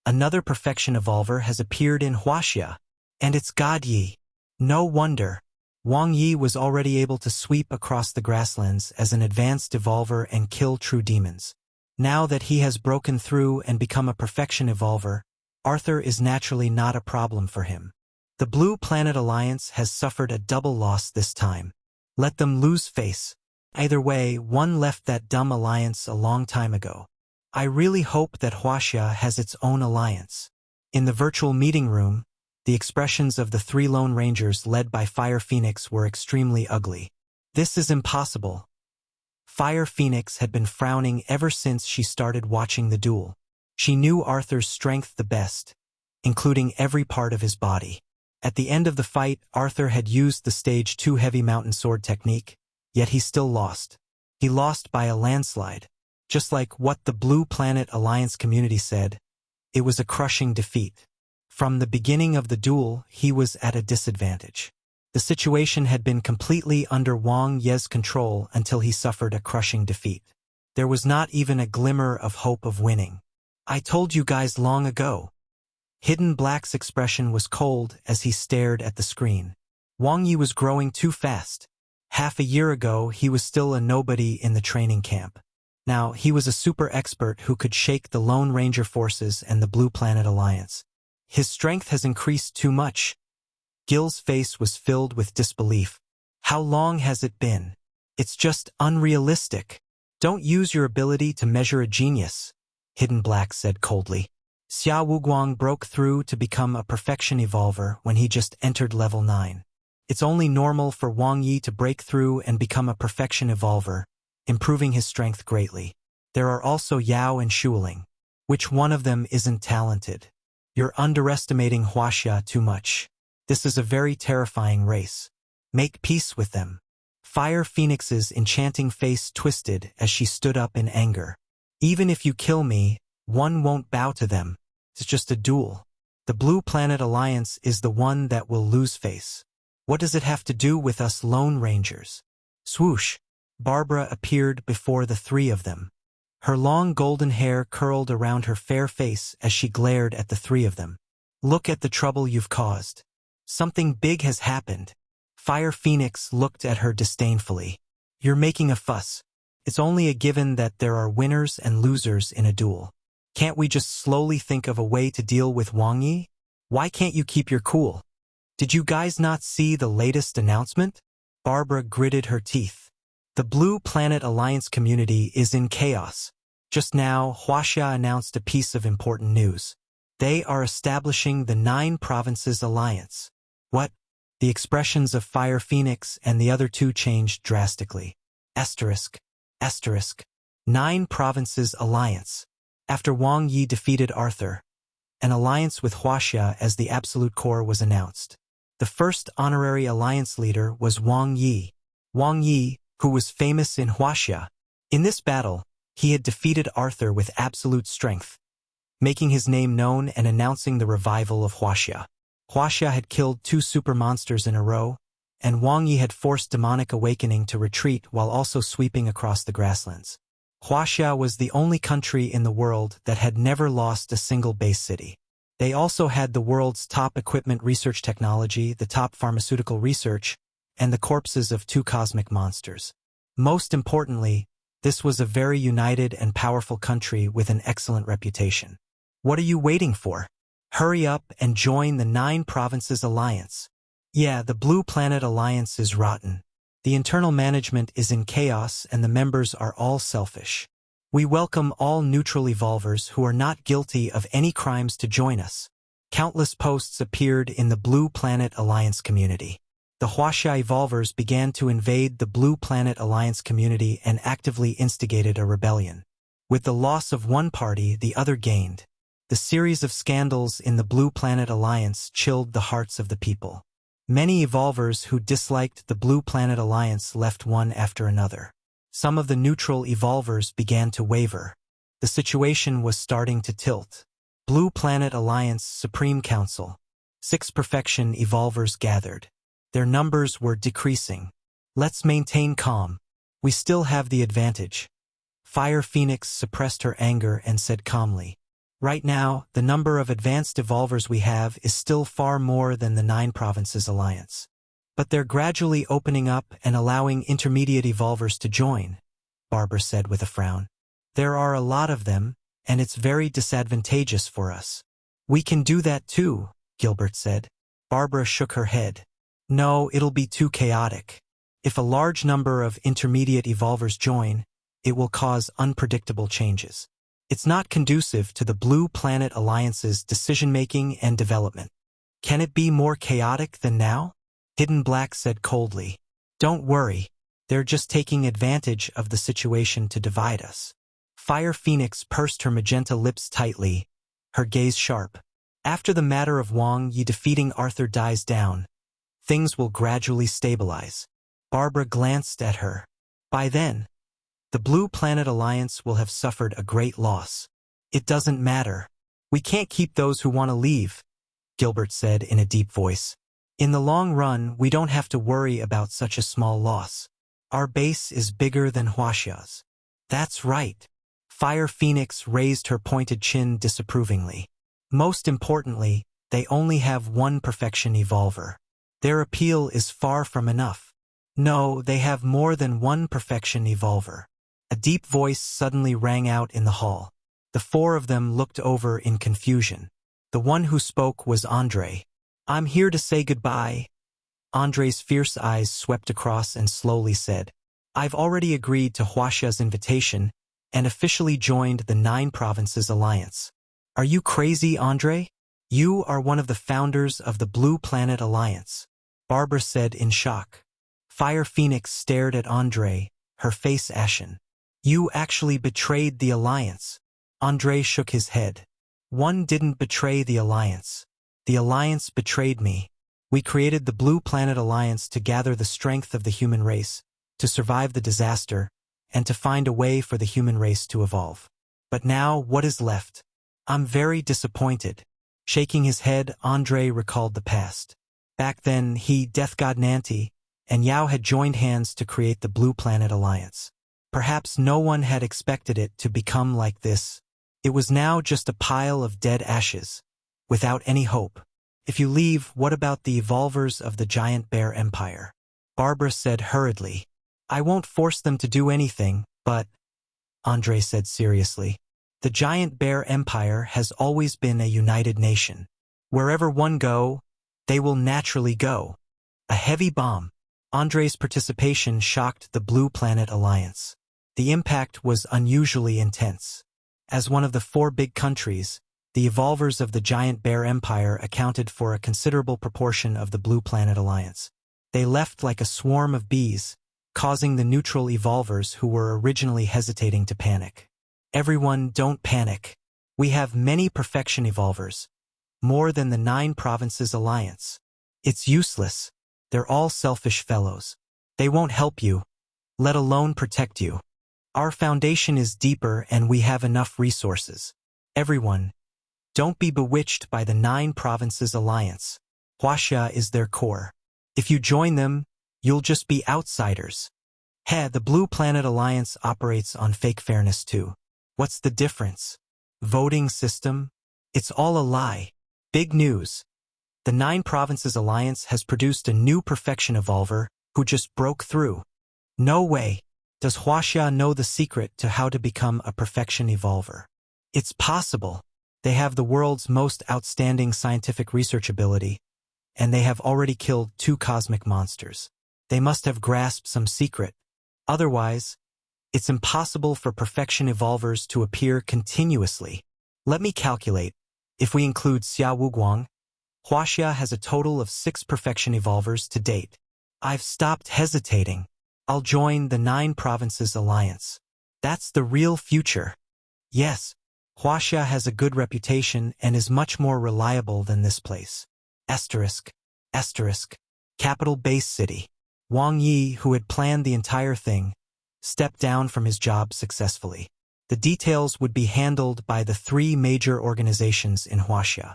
Another perfection evolver has appeared in Huaxia, and it's God Ye. No wonder. Wang Ye was already able to sweep across the grasslands as an advanced evolver and kill true demons. Now that he has broken through and become a perfection evolver, Arthur is naturally not a problem for him. The Blue Planet Alliance has suffered a double loss this time. Let them lose face. Either way, one left that dumb alliance a long time ago. I really hope that Huaxia has its own alliance. In the virtual meeting room, the expressions of the 3 Lone Rangers led by Fire Phoenix were extremely ugly. This is impossible. Fire Phoenix had been frowning ever since she started watching the duel. She knew Arthur's strength the best, including every part of his body. At the end of the fight, Arthur had used the stage 2 heavy mountain sword technique, yet he still lost. He lost by a landslide. Just like what the Blue Planet Alliance community said, it was a crushing defeat. From the beginning of the duel, he was at a disadvantage. The situation had been completely under Wang Ye's control until he suffered a crushing defeat. There was not even a glimmer of hope of winning. I told you guys long ago. Hidden Black's expression was cold as he stared at the screen. Wang Ye was growing too fast. Half a year ago, he was still a nobody in the training camp. Now, he was a super expert who could shake the Lone Ranger forces and the Blue Planet Alliance. His strength has increased too much. Gil's face was filled with disbelief. How long has it been? It's just unrealistic. Don't use your ability to measure a genius, Hidden Black said coldly. Xia Wuguang broke through to become a perfection evolver when he just entered level 9. It's only normal for Wang Ye to break through and become a perfection evolver, improving his strength greatly. There are also Yao and Shuling. Which one of them isn't talented? You're underestimating Huaxia too much. This is a very terrifying race. Make peace with them. Fire Phoenix's enchanting face twisted as she stood up in anger. Even if you kill me, one won't bow to them. It's just a duel. The Blue Planet Alliance is the one that will lose face. What does it have to do with us Lone Rangers? Swoosh! Barbara appeared before the three of them. Her long golden hair curled around her fair face as she glared at the three of them. Look at the trouble you've caused. Something big has happened. Fire Phoenix looked at her disdainfully. You're making a fuss. It's only a given that there are winners and losers in a duel. Can't we just slowly think of a way to deal with Wang Ye? Why can't you keep your cool? Did you guys not see the latest announcement? Barbara gritted her teeth. The Blue Planet Alliance community is in chaos. Just now, Huaxia announced a piece of important news. They are establishing the 9 Provinces Alliance. What? The expressions of Fire Phoenix and the other two changed drastically. Asterisk. 9 Provinces Alliance. After Wang Ye defeated Arthur, an alliance with Huaxia as the absolute core was announced. The first honorary alliance leader was Wang Ye. Wang Ye, who was famous in Huaxia. In this battle, he had defeated Arthur with absolute strength, making his name known and announcing the revival of Huaxia. Huaxia had killed 2 super monsters in a row, and Wang Ye had forced demonic awakening to retreat while also sweeping across the grasslands. Huaxia was the only country in the world that had never lost a single base city. They also had the world's top equipment research technology, the top pharmaceutical research, and the corpses of 2 cosmic monsters. Most importantly, this was a very united and powerful country with an excellent reputation. What are you waiting for? Hurry up and join the 9 Provinces Alliance. Yeah, the Blue Planet Alliance is rotten. The internal management is in chaos and the members are all selfish. We welcome all neutral evolvers who are not guilty of any crimes to join us. Countless posts appeared in the Blue Planet Alliance community. The Huaxia evolvers began to invade the Blue Planet Alliance community and actively instigated a rebellion. With the loss of one party, the other gained. The series of scandals in the Blue Planet Alliance chilled the hearts of the people. Many evolvers who disliked the Blue Planet Alliance left one after another. Some of the neutral evolvers began to waver. The situation was starting to tilt. Blue Planet Alliance Supreme Council. 6 perfection evolvers gathered. Their numbers were decreasing. Let's maintain calm. We still have the advantage. Fire Phoenix suppressed her anger and said calmly. Right now, the number of advanced evolvers we have is still far more than the 9 Provinces Alliance. But they're gradually opening up and allowing intermediate evolvers to join, Barbara said with a frown. There are a lot of them, and it's very disadvantageous for us. We can do that too, Gilbert said. Barbara shook her head. No, it'll be too chaotic. If a large number of intermediate evolvers join, it will cause unpredictable changes. It's not conducive to the Blue Planet Alliance's decision-making and development. Can it be more chaotic than now? Hidden Black said coldly. Don't worry, they're just taking advantage of the situation to divide us. Fire Phoenix pursed her magenta lips tightly, her gaze sharp. After the matter of Wang Ye defeating Arthur dies down, things will gradually stabilize. Barbara glanced at her. By then, the Blue Planet Alliance will have suffered a great loss. It doesn't matter. We can't keep those who want to leave, Gilbert said in a deep voice. In the long run, we don't have to worry about such a small loss. Our base is bigger than Huaxia's. That's right. Fire Phoenix raised her pointed chin disapprovingly. Most importantly, they only have one perfection evolver. Their appeal is far from enough. No, they have more than one perfection evolver. A deep voice suddenly rang out in the hall. The 4 of them looked over in confusion. The one who spoke was Andre. I'm here to say goodbye. Andre's fierce eyes swept across and slowly said, I've already agreed to Huaxia's invitation and officially joined the 9 Provinces Alliance. Are you crazy, Andre? You are one of the founders of the Blue Planet Alliance, Barbara said in shock. Fire Phoenix stared at Andre, her face ashen. You actually betrayed the alliance. Andre shook his head. One didn't betray the Alliance. The Alliance betrayed me. We created the Blue Planet Alliance to gather the strength of the human race, to survive the disaster, and to find a way for the human race to evolve. But now, what is left? I'm very disappointed. Shaking his head, Andre recalled the past. Back then, he, Death God Nanti, and Yao had joined hands to create the Blue Planet Alliance. Perhaps no one had expected it to become like this. It was now just a pile of dead ashes, without any hope. If you leave, what about the evolvers of the Giant Bear Empire? Barbara said hurriedly. I won't force them to do anything, but, Andre said seriously, the Giant Bear Empire has always been a united nation. Wherever one go, they will naturally go. A heavy bomb. Andre's participation shocked the Blue Planet Alliance. The impact was unusually intense. As one of the 4 big countries, the evolvers of the Giant Bear Empire accounted for a considerable proportion of the Blue Planet Alliance. They left like a swarm of bees, causing the neutral evolvers who were originally hesitating to panic. Everyone, don't panic. We have many perfection evolvers, more than the 9 Provinces Alliance. It's useless. They're all selfish fellows. They won't help you, let alone protect you. Our foundation is deeper and we have enough resources. Everyone, don't be bewitched by the 9 Provinces Alliance. Huaxia is their core. If you join them, you'll just be outsiders. The Blue Planet Alliance operates on fake fairness too. What's the difference? Voting system? It's all a lie. Big news. The 9 Provinces Alliance has produced a new perfection evolver who just broke through. No way. Does Huaxia know the secret to how to become a perfection evolver? It's possible. They have the world's most outstanding scientific research ability, and they have already killed 2 cosmic monsters. They must have grasped some secret. Otherwise, it's impossible for perfection evolvers to appear continuously. Let me calculate. If we include Xia Wuguang, Huaxia has a total of 6 perfection evolvers to date. I've stopped hesitating. I'll join the 9 Provinces Alliance. That's the real future. Yes, Huaxia has a good reputation and is much more reliable than this place. Asterisk. Capital base city. Wang Ye, who had planned the entire thing, stepped down from his job successfully. The details would be handled by the 3 major organizations in Huaxia.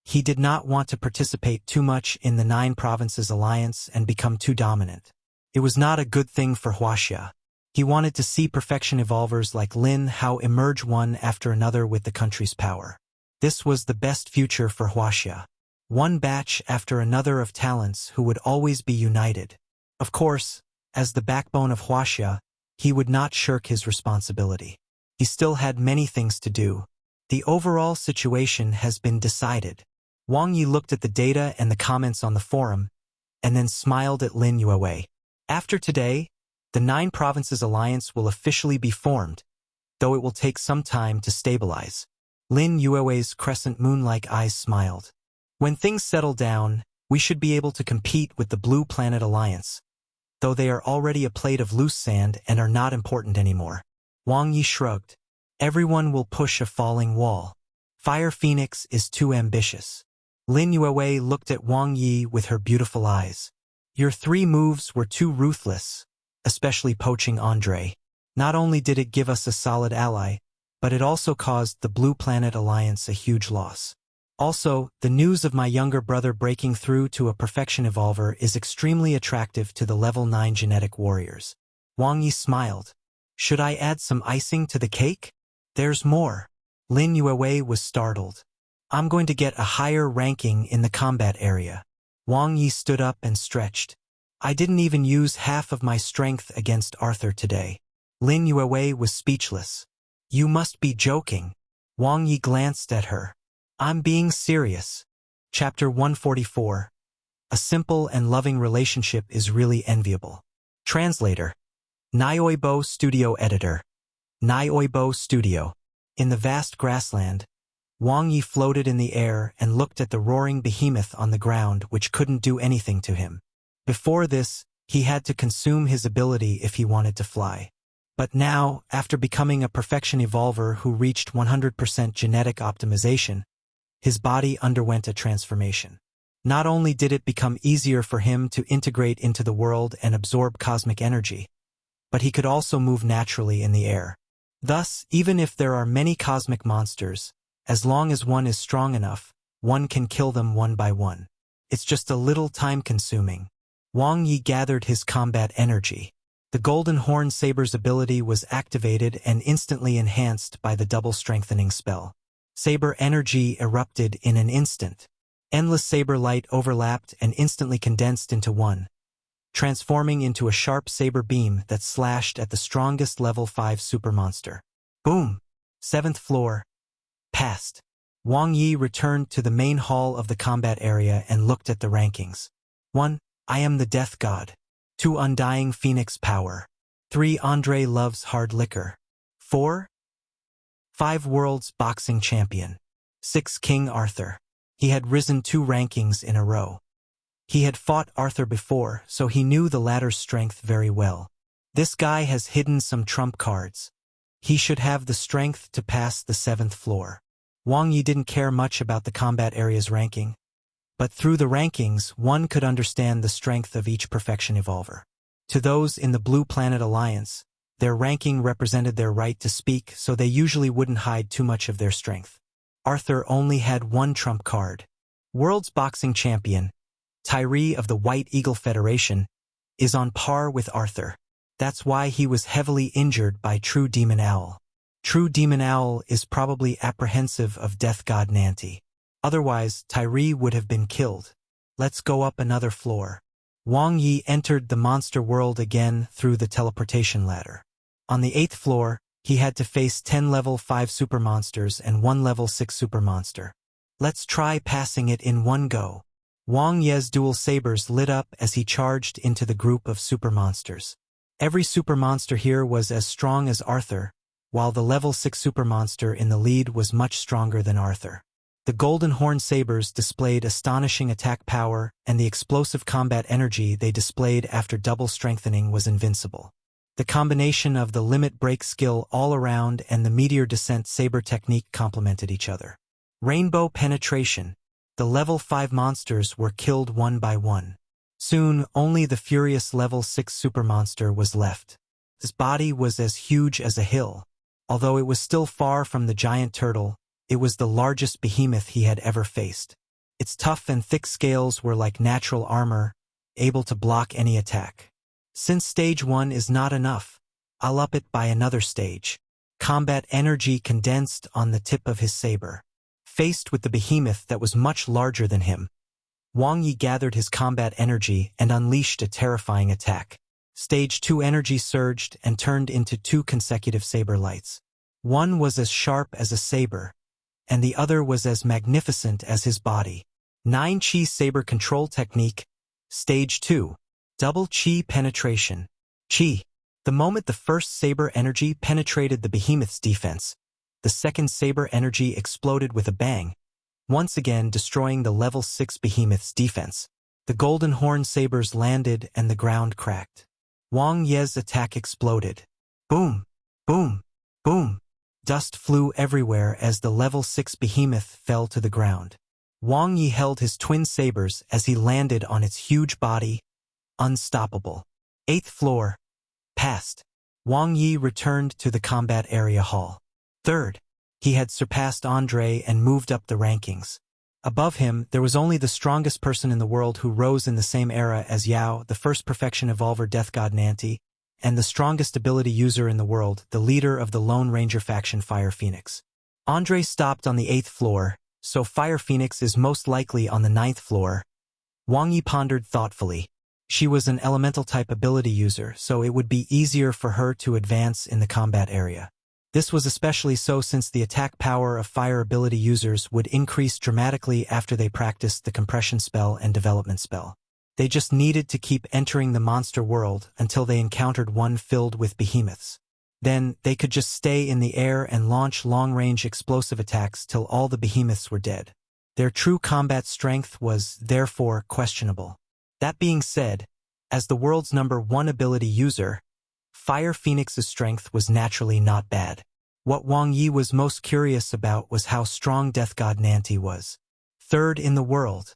He did not want to participate too much in the 9 Provinces Alliance and become too dominant. It was not a good thing for Huaxia. He wanted to see perfection evolvers like Lin Hao emerge one after another with the country's power. This was the best future for Huaxia. One batch after another of talents who would always be united. Of course, as the backbone of Huaxia, he would not shirk his responsibility. He still had many things to do. The overall situation has been decided. Wang Ye looked at the data and the comments on the forum, and then smiled at Lin Yuewei. After today, the 9 Provinces Alliance will officially be formed, though it will take some time to stabilize. Lin Yuewei's crescent moon-like eyes smiled. When things settle down, we should be able to compete with the Blue Planet Alliance, though they are already a plate of loose sand and are not important anymore. Wang Ye shrugged. Everyone will push a falling wall. Fire Phoenix is too ambitious. Lin Yuewei looked at Wang Ye with her beautiful eyes. Your 3 moves were too ruthless, especially poaching Andre. Not only did it give us a solid ally, but it also caused the Blue Planet Alliance a huge loss. Also, the news of my younger brother breaking through to a perfection evolver is extremely attractive to the level 9 genetic warriors. Wang Yi smiled. Should I add some icing to the cake? There's more. Lin Yuewei was startled. I'm going to get a higher ranking in the combat area. Wang Yi stood up and stretched. I didn't even use half of my strength against Arthur today. Lin Yuewei was speechless. You must be joking. Wang Yi glanced at her. I'm being serious. Chapter 144. A simple and loving relationship is really enviable. Translator. Nioibo Studio Editor. Nioibo Studio. In the vast grassland, Wang Yi floated in the air and looked at the roaring behemoth on the ground which couldn't do anything to him. Before this, he had to consume his ability if he wanted to fly. But now, after becoming a perfection evolver who reached 100% genetic optimization, his body underwent a transformation. Not only did it become easier for him to integrate into the world and absorb cosmic energy, but he could also move naturally in the air. Thus, even if there are many cosmic monsters, as long as one is strong enough, one can kill them one by one. It's just a little time-consuming. Wang Ye gathered his combat energy. The Golden Horn Saber's ability was activated and instantly enhanced by the double strengthening spell. Saber energy erupted in an instant. Endless saber light overlapped and instantly condensed into one, transforming into a sharp saber beam that slashed at the strongest level 5 supermonster. Boom! 7th floor. Passed. Wang Ye returned to the main hall of the combat area and looked at the rankings. 1. I am the Death God. 2. Undying Phoenix Power. 3. Andre loves hard liquor. 4. 5. World's Boxing Champion. 6. King Arthur. He had risen 2 rankings in a row. He had fought Arthur before, so he knew the latter's strength very well. This guy has hidden some trump cards. He should have the strength to pass the 7th floor. Wang Ye didn't care much about the combat area's ranking, but through the rankings, one could understand the strength of each perfection evolver. To those in the Blue Planet Alliance, their ranking represented their right to speak, so they usually wouldn't hide too much of their strength. Arthur only had 1 trump card. World's Boxing Champion, Tyree of the White Eagle Federation, is on par with Arthur. That's why he was heavily injured by True Demon Owl. True Demon Owl is probably apprehensive of Death God Nanti. Otherwise, Tyree would have been killed. Let's go up another floor. Wang Ye entered the monster world again through the teleportation ladder. On the 8th floor, he had to face 10 level 5 supermonsters and 1 level 6 supermonster. Let's try passing it in one go. Wang Ye's dual sabers lit up as he charged into the group of supermonsters. Every supermonster here was as strong as Arthur, while the level 6 supermonster in the lead was much stronger than Arthur. The Golden Horn Sabers displayed astonishing attack power, and the explosive combat energy they displayed after double strengthening was invincible. The combination of the limit break skill all around and the meteor descent saber technique complemented each other. Rainbow penetration. The level 5 monsters were killed one by one. Soon, only the furious level 6 supermonster was left. His body was as huge as a hill. Although it was still far from the giant turtle, it was the largest behemoth he had ever faced. Its tough and thick scales were like natural armor, able to block any attack. Since stage 1 is not enough, I'll up it by another stage. Combat energy condensed on the tip of his saber. Faced with the behemoth that was much larger than him, Wang Ye gathered his combat energy and unleashed a terrifying attack. Stage 2 energy surged and turned into 2 consecutive saber lights. One was as sharp as a saber, and the other was as magnificent as his body. 9 Chi Saber Control Technique. Stage 2. Double Chi Penetration. Chi. The moment the first saber energy penetrated the behemoth's defense, the second saber energy exploded with a bang, once again destroying the level 6 behemoth's defense. The Golden Horn Sabers landed and the ground cracked. Wang Ye's attack exploded. Boom! Boom! Boom! Dust flew everywhere as the level 6 behemoth fell to the ground. Wang Ye held his twin sabers as he landed on its huge body, unstoppable. 8th floor. Passed. Wang Ye returned to the combat area hall. 3rd. He had surpassed Andre and moved up the rankings. Above him, there was only the strongest person in the world who rose in the same era as Yao, the first perfection evolver Death God Nanti, and the strongest ability user in the world, the leader of the Lone Ranger faction Fire Phoenix. Andre stopped on the 8th floor, so Fire Phoenix is most likely on the 9th floor. Wang Ye pondered thoughtfully. She was an elemental type ability user, so it would be easier for her to advance in the combat area. This was especially so since the attack power of fire ability users would increase dramatically after they practiced the compression spell and development spell. They just needed to keep entering the monster world until they encountered one filled with behemoths. Then, they could just stay in the air and launch long-range explosive attacks till all the behemoths were dead. Their true combat strength was, therefore, questionable. That being said, as the world's #1 ability user, Fire Phoenix's strength was naturally not bad. What Wang Ye was most curious about was how strong Death God Nanti was. Third in the world.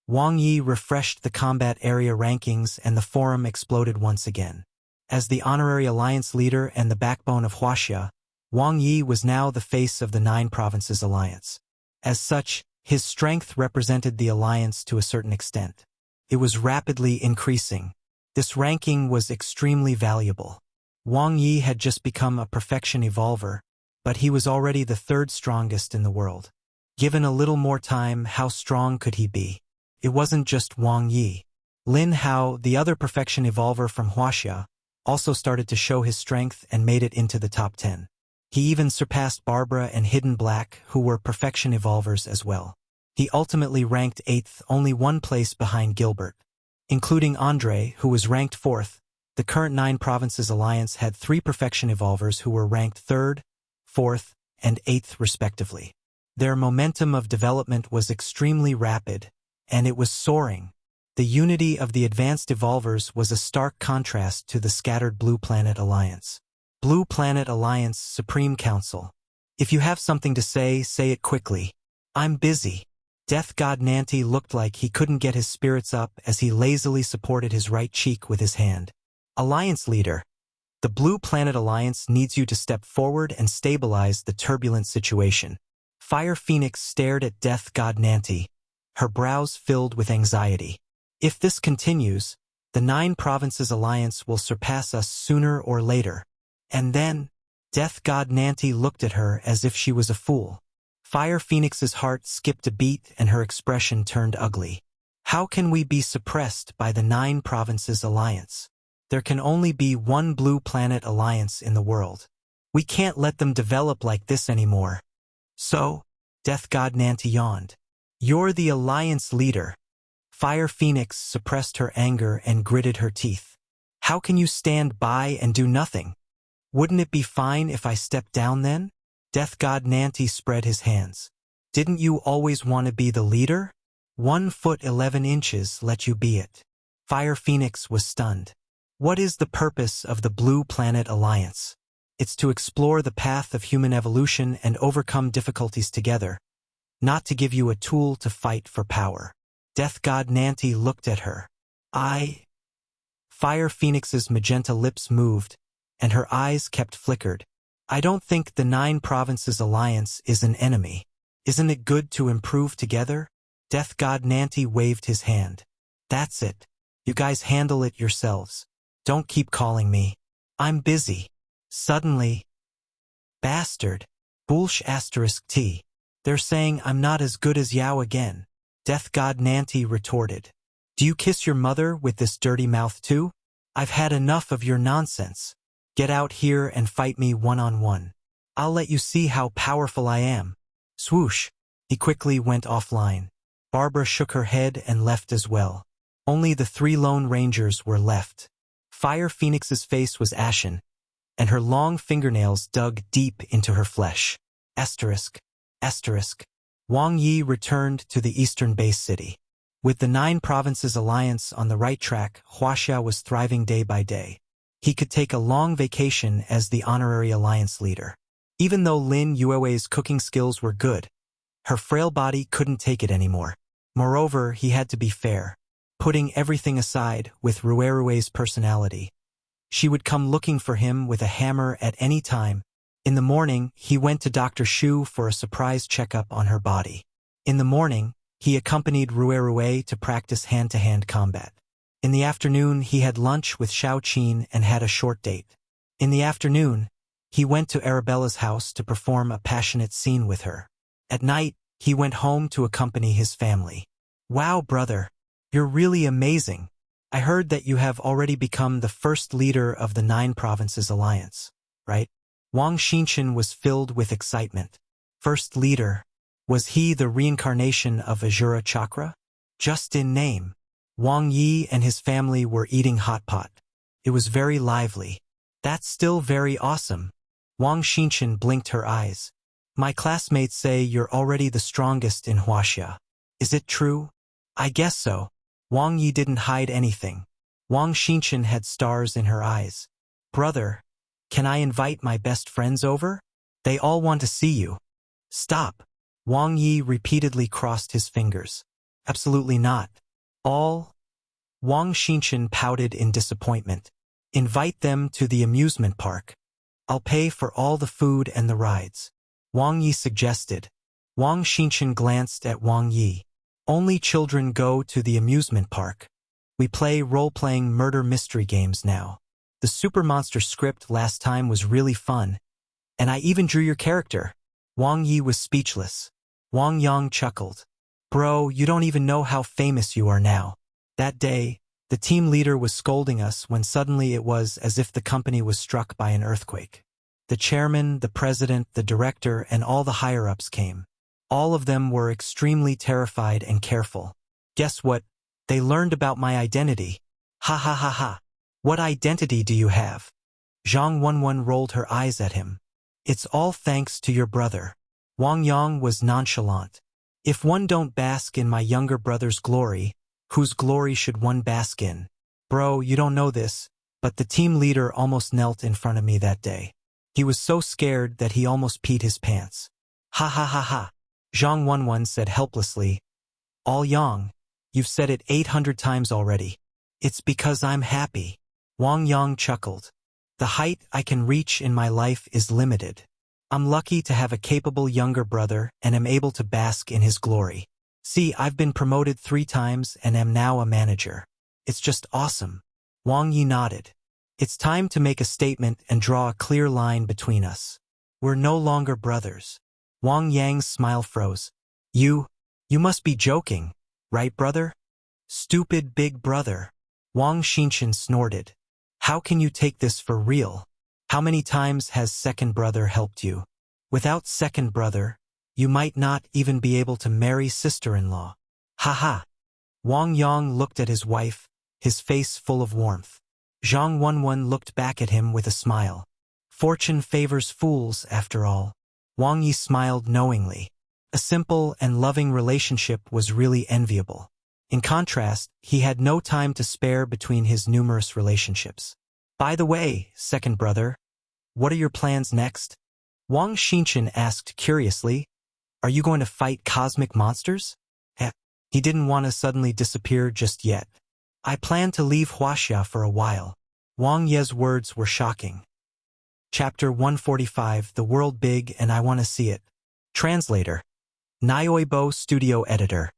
Wang Ye refreshed the combat area rankings and the forum exploded once again. As the honorary alliance leader and the backbone of Huaxia, Wang Ye was now the face of the 9 Provinces Alliance. As such, his strength represented the alliance to a certain extent. It was rapidly increasing. This ranking was extremely valuable. Wang Ye had just become a perfection evolver, but he was already the 3rd strongest in the world. Given a little more time, how strong could he be? It wasn't just Wang Ye. Lin Hao, the other perfection evolver from Huaxia, also started to show his strength and made it into the top 10. He even surpassed Barbara and Hidden Black, who were perfection evolvers as well. He ultimately ranked 8th, only 1 place behind Gilbert. Including Andre, who was ranked 4th, the current 9 Provinces Alliance had 3 perfection evolvers who were ranked 3rd, 4th, and 8th respectively. Their momentum of development was extremely rapid, and it was soaring. The unity of the advanced evolvers was a stark contrast to the scattered Blue Planet Alliance. Blue Planet Alliance Supreme Council. If you have something to say it quickly. I'm busy. Death God Nanti looked like he couldn't get his spirits up as he lazily supported his right cheek with his hand. Alliance Leader. The Blue Planet Alliance needs you to step forward and stabilize the turbulent situation. Fire Phoenix stared at Death God Nanti, her brows filled with anxiety. If this continues, the 9 Provinces Alliance will surpass us sooner or later. And then, Death God Nanti looked at her as if she was a fool. Fire Phoenix's heart skipped a beat and her expression turned ugly. How can we be suppressed by the 9 Provinces Alliance? There can only be one Blue Planet Alliance in the world. We can't let them develop like this anymore. So, Death God Nanti yawned. You're the Alliance leader. Fire Phoenix suppressed her anger and gritted her teeth. How can you stand by and do nothing? Wouldn't it be fine if I stepped down then? Death God Nanti spread his hands. Didn't you always want to be the leader? 1 foot 11 inches let you be it. Fire Phoenix was stunned. What is the purpose of the Blue Planet Alliance? It's to explore the path of human evolution and overcome difficulties together, not to give you a tool to fight for power. Death God Nanti looked at her. Fire Phoenix's magenta lips moved, and her eyes kept flickered. I don't think the 9 Provinces Alliance is an enemy. Isn't it good to improve together? Death God Nanti waved his hand. That's it. You guys handle it yourselves. Don't keep calling me. I'm busy. Suddenly. Bastard. Bullsh *T. They're saying I'm not as good as Yao again. Death God Nanti retorted. Do you kiss your mother with this dirty mouth too? I've had enough of your nonsense. Get out here and fight me one-on-one. I'll let you see how powerful I am. Swoosh. He quickly went offline. Barbara shook her head and left as well. Only the 3 Lone Rangers were left. Fire Phoenix's face was ashen, and her long fingernails dug deep into her flesh. ***. Wang Ye returned to the eastern base city. With the 9 Provinces Alliance on the right track, Huaxia was thriving day by day. He could take a long vacation as the honorary alliance leader. Even though Lin Yue's cooking skills were good, her frail body couldn't take it anymore. Moreover, he had to be fair. Putting everything aside, with Ruerue's personality, she would come looking for him with a hammer at any time. In the morning, he went to Dr. Shu for a surprise checkup on her body. In the morning, he accompanied Ruerue to practice hand-to-hand combat. In the afternoon, he had lunch with Xiao Qin and had a short date. In the afternoon, he went to Arabella's house to perform a passionate scene with her. At night, he went home to accompany his family. Wow, brother. You're really amazing. I heard that you have already become the first leader of the 9 Provinces Alliance, right? Wang Xinchen was filled with excitement. First leader. Was he the reincarnation of Azura Chakra? Just in name. Wang Ye and his family were eating hot pot. It was very lively. That's still very awesome. Wang Xinchen blinked her eyes. My classmates say you're already the strongest in Huaxia. Is it true? I guess so. Wang Ye didn't hide anything. Wang Xinchen had stars in her eyes. Brother, can I invite my best friends over? They all want to see you. Stop. Wang Ye repeatedly crossed his fingers. Absolutely not. All? Wang Xinshan pouted in disappointment. Invite them to the amusement park. I'll pay for all the food and the rides. Wang Ye suggested. Wang Xinshan glanced at Wang Ye. Only children go to the amusement park. We play role-playing murder mystery games now. The Super Monster script last time was really fun, and I even drew your character. Wang Ye was speechless. Wang Yang chuckled. Bro, you don't even know how famous you are now. That day, the team leader was scolding us when suddenly it was as if the company was struck by an earthquake. The chairman, the president, the director, and all the higher-ups came. All of them were extremely terrified and careful. Guess what? They learned about my identity. Ha ha ha ha. What identity do you have? Zhang Wenwen rolled her eyes at him. It's all thanks to your brother. Wang Yang was nonchalant. If one don't bask in my younger brother's glory, whose glory should one bask in? Bro, you don't know this, but the team leader almost knelt in front of me that day. He was so scared that he almost peed his pants. Ha ha ha ha. Zhang Wenwen said helplessly. All Yang, you've said it 800 times already. It's because I'm happy. Wang Yang chuckled. The height I can reach in my life is limited. I'm lucky to have a capable younger brother and am able to bask in his glory. See, I've been promoted 3 times and am now a manager. It's just awesome. Wang Yi nodded. It's time to make a statement and draw a clear line between us. We're no longer brothers. Wang Yang's smile froze. You must be joking, right, brother? Stupid big brother. Wang Xinshan snorted. How can you take this for real? How many times has second brother helped you? Without second brother, you might not even be able to marry sister-in-law. Ha ha. Wang Yang looked at his wife, his face full of warmth. Zhang Wenwen looked back at him with a smile. Fortune favors fools, after all. Wang Yi smiled knowingly. A simple and loving relationship was really enviable. In contrast, he had no time to spare between his numerous relationships. By the way, second brother, what are your plans next? Wang Xinshan asked curiously. Are you going to fight cosmic monsters? He didn't want to suddenly disappear just yet. I plan to leave Huaxia for a while. Wang Ye's words were shocking. Chapter 145, The World Big and I Want to See It. Translator. Nioibo Studio Editor.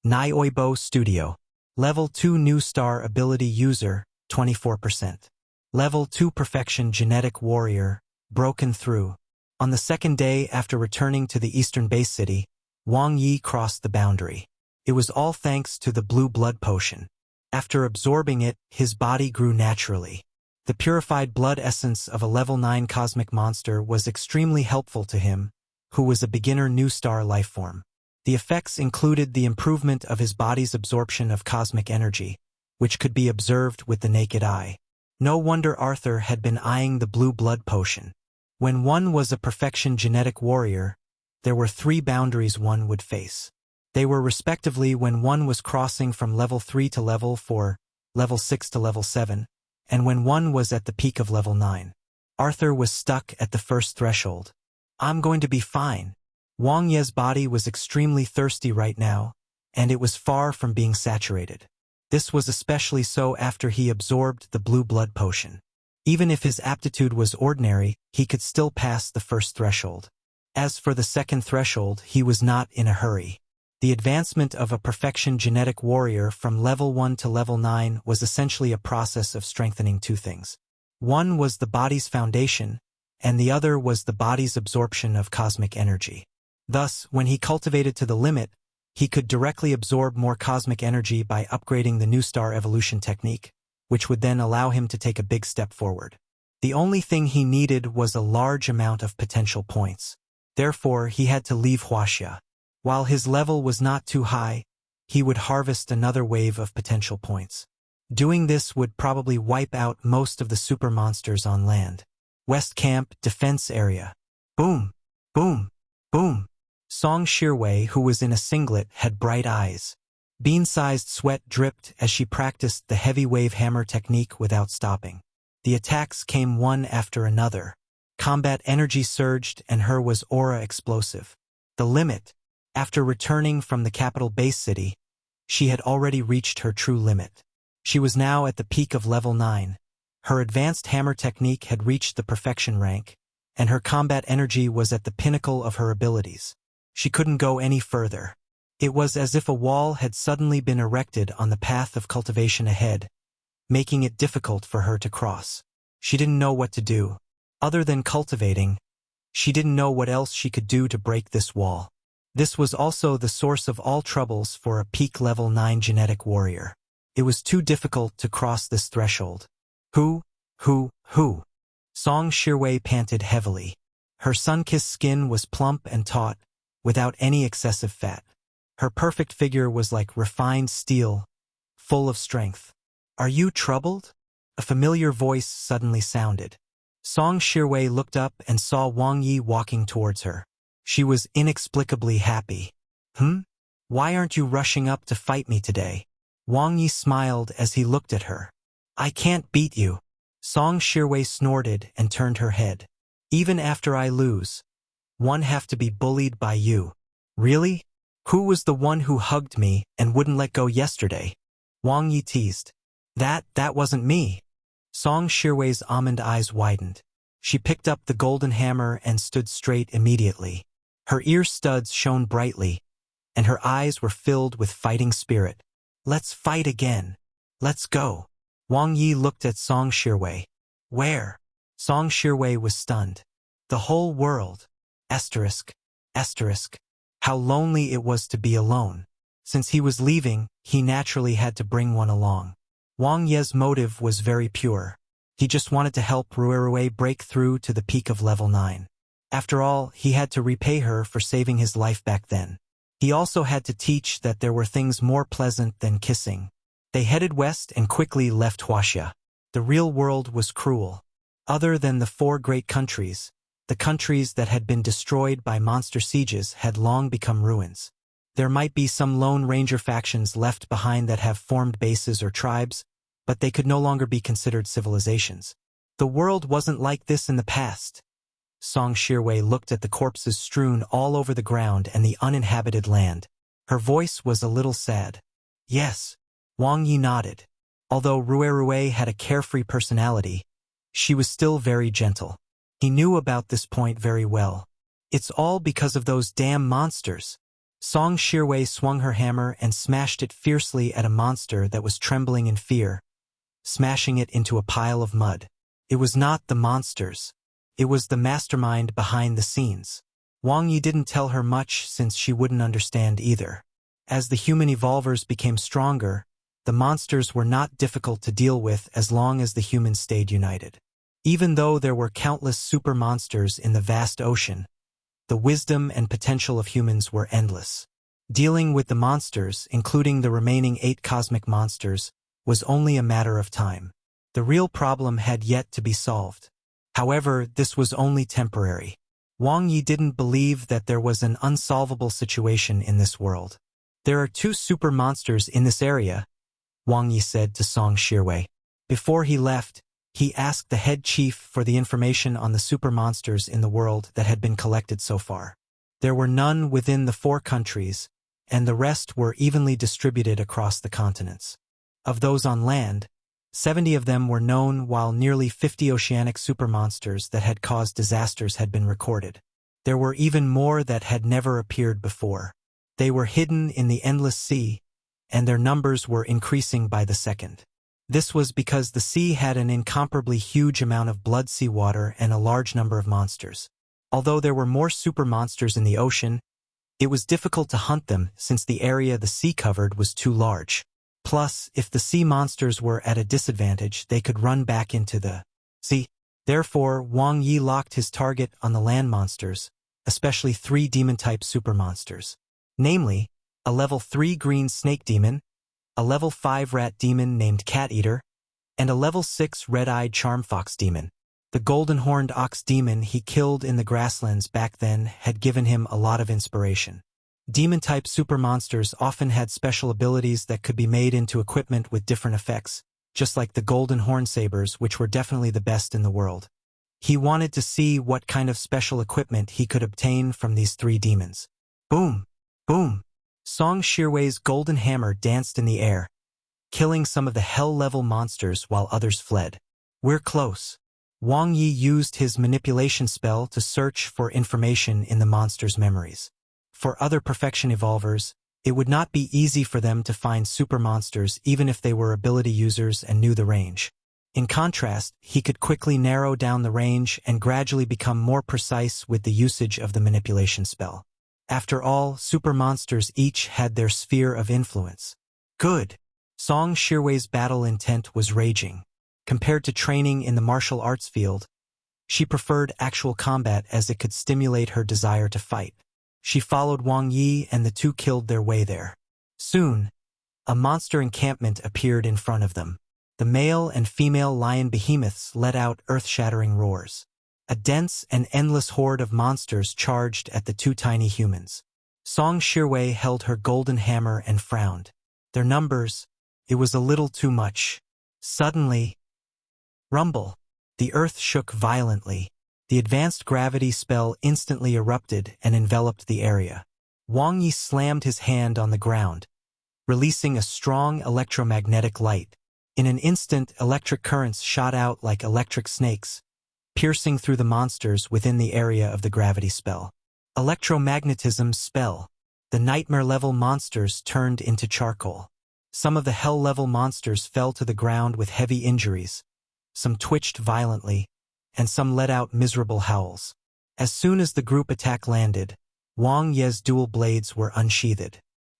Nioibo Studio. Level 2 New Star Ability User, 24%. Level 2 Perfection Genetic Warrior, broken through. On the second day after returning to the eastern base city, Wang Yi crossed the boundary. It was all thanks to the blue blood potion. After absorbing it, his body grew naturally. The purified blood essence of a level 9 cosmic monster was extremely helpful to him, who was a beginner new star lifeform. The effects included the improvement of his body's absorption of cosmic energy, which could be observed with the naked eye. No wonder Arthur had been eyeing the blue blood potion. When one was a perfection genetic warrior, there were 3 boundaries one would face. They were respectively when one was crossing from level 3 to level 4, level 6 to level 7, and when one was at the peak of level 9. Arthur was stuck at the first threshold. I'm going to be fine. Wang Ye's body was extremely thirsty right now, and it was far from being saturated. This was especially so after he absorbed the blue blood potion. Even if his aptitude was ordinary, he could still pass the first threshold. As for the second threshold, he was not in a hurry. The advancement of a perfection genetic warrior from level 1 to level 9 was essentially a process of strengthening 2 things. One was the body's foundation, and the other was the body's absorption of cosmic energy. Thus, when he cultivated to the limit, he could directly absorb more cosmic energy by upgrading the new star evolution technique, which would then allow him to take a big step forward. The only thing he needed was a large amount of potential points. Therefore, he had to leave Huaxia. While his level was not too high, he would harvest another wave of potential points. Doing this would probably wipe out most of the super monsters on land. West Camp, Defense Area. Boom! Boom! Boom! Song Shirwei, who was in a singlet, had bright eyes. Bean-sized sweat dripped as she practiced the heavy wave hammer technique without stopping. The attacks came one after another. Combat energy surged and her was aura explosive. The limit. After returning from the capital base city, she had already reached her true limit. She was now at the peak of level 9. Her advanced hammer technique had reached the perfection rank, and her combat energy was at the pinnacle of her abilities. She couldn't go any further. It was as if a wall had suddenly been erected on the path of cultivation ahead, making it difficult for her to cross. She didn't know what to do. Other than cultivating, she didn't know what else she could do to break this wall. This was also the source of all troubles for a peak level 9 genetic warrior. It was too difficult to cross this threshold. Who? Song Shirwei panted heavily. Her sun-kissed skin was plump and taut, without any excessive fat. Her perfect figure was like refined steel, full of strength. Are you troubled? A familiar voice suddenly sounded. Song Shirwei looked up and saw Wang Ye walking towards her. She was inexplicably happy. Why aren't you rushing up to fight me today? Wang Ye smiled as he looked at her. I can't beat you. Song Shirwei snorted and turned her head. Even after I lose, one have to be bullied by you. Really? Who was the one who hugged me and wouldn't let go yesterday? Wang Ye teased. That wasn't me. Song Shirwei's almond eyes widened. She picked up the golden hammer and stood straight immediately. Her ear studs shone brightly, and her eyes were filled with fighting spirit. Let's fight again. Let's go. Wang Ye looked at Song Shirwei. Where? Song Shirwei was stunned. The whole world. Asterisk. How lonely it was to be alone. Since he was leaving, he naturally had to bring one along. Wang Ye's motive was very pure. He just wanted to help Ruerue break through to the peak of level 9. After all, he had to repay her for saving his life back then. He also had to teach that there were things more pleasant than kissing. They headed west and quickly left Huaxia. The real world was cruel. Other than the 4 great countries, the countries that had been destroyed by monster sieges had long become ruins. There might be some lone ranger factions left behind that have formed bases or tribes, but they could no longer be considered civilizations. The world wasn't like this in the past. Song Shirwei looked at the corpses strewn all over the ground and the uninhabited land. Her voice was a little sad. Yes. Wang Ye nodded. Although Ruerue had a carefree personality, she was still very gentle. He knew about this point very well. It's all because of those damn monsters. Song Shirwei swung her hammer and smashed it fiercely at a monster that was trembling in fear, smashing it into a pile of mud. It was not the monsters. It was the mastermind behind the scenes. Wang Ye didn't tell her much since she wouldn't understand either. As the human evolvers became stronger, the monsters were not difficult to deal with as long as the humans stayed united. Even though there were countless super monsters in the vast ocean, the wisdom and potential of humans were endless. Dealing with the monsters, including the remaining 8 cosmic monsters, was only a matter of time. The real problem had yet to be solved. However, this was only temporary. Wang Ye didn't believe that there was an unsolvable situation in this world. There are 2 super monsters in this area, Wang Ye said to Song Shirwei. Before he left, he asked the head chief for the information on the super monsters in the world that had been collected so far. There were none within the 4 countries, and the rest were evenly distributed across the continents. Of those on land, 70 of them were known, while nearly 50 oceanic supermonsters that had caused disasters had been recorded. There were even more that had never appeared before. They were hidden in the endless sea, and their numbers were increasing by the second. This was because the sea had an incomparably huge amount of blood seawater and a large number of monsters. Although there were more super monsters in the ocean, it was difficult to hunt them since the area the sea covered was too large. Plus, if the sea monsters were at a disadvantage, they could run back into the sea. Therefore, Wang Ye locked his target on the land monsters, especially 3 demon-type super monsters. Namely, a level 3 green snake demon, a level 5 rat demon named Cat Eater, and a level 6 red-eyed charm fox demon. The golden-horned ox demon he killed in the grasslands back then had given him a lot of inspiration. Demon-type super monsters often had special abilities that could be made into equipment with different effects, just like the golden horn sabers, which were definitely the best in the world. He wanted to see what kind of special equipment he could obtain from these three demons. Boom! Boom! Song Shirwei's golden hammer danced in the air, killing some of the hell-level monsters while others fled. We're close. Wang Ye used his manipulation spell to search for information in the monsters' memories. For other perfection evolvers, it would not be easy for them to find super monsters even if they were ability users and knew the range. In contrast, he could quickly narrow down the range and gradually become more precise with the usage of the manipulation spell. After all, super monsters each had their sphere of influence. Good. Song Shirwei's battle intent was raging. Compared to training in the martial arts field, she preferred actual combat as it could stimulate her desire to fight. She followed Wang Ye and the two killed their way there. Soon, a monster encampment appeared in front of them. The male and female lion behemoths let out earth-shattering roars. A dense and endless horde of monsters charged at the two tiny humans. Song Shirwei held her golden hammer and frowned. Their numbers, it was a little too much. Suddenly, rumble. The earth shook violently. The advanced gravity spell instantly erupted and enveloped the area. Wang Ye slammed his hand on the ground, releasing a strong electromagnetic light. In an instant, electric currents shot out like electric snakes, piercing through the monsters within the area of the gravity spell. Electromagnetism spell. The nightmare-level monsters turned into charcoal. Some of the hell-level monsters fell to the ground with heavy injuries. Some twitched violently, and some let out miserable howls. As soon as the group attack landed, Wang Ye's dual blades were unsheathed.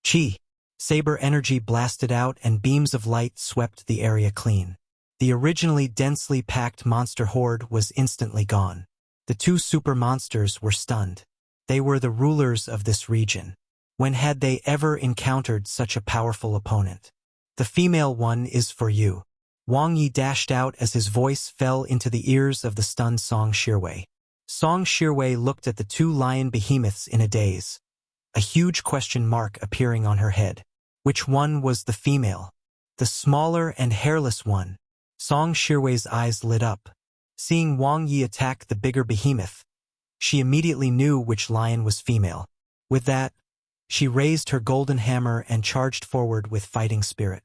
Chi! Saber energy blasted out and beams of light swept the area clean. The originally densely packed monster horde was instantly gone. The two super monsters were stunned. They were the rulers of this region. When had they ever encountered such a powerful opponent? The female one is for you. Wang Ye dashed out as his voice fell into the ears of the stunned Song Shirwei. Song Shirwei looked at the two lion behemoths in a daze, a huge question mark appearing on her head. Which one was the female? The smaller and hairless one. Song Shirwei's eyes lit up. Seeing Wang Ye attack the bigger behemoth, she immediately knew which lion was female. With that, she raised her golden hammer and charged forward with fighting spirit.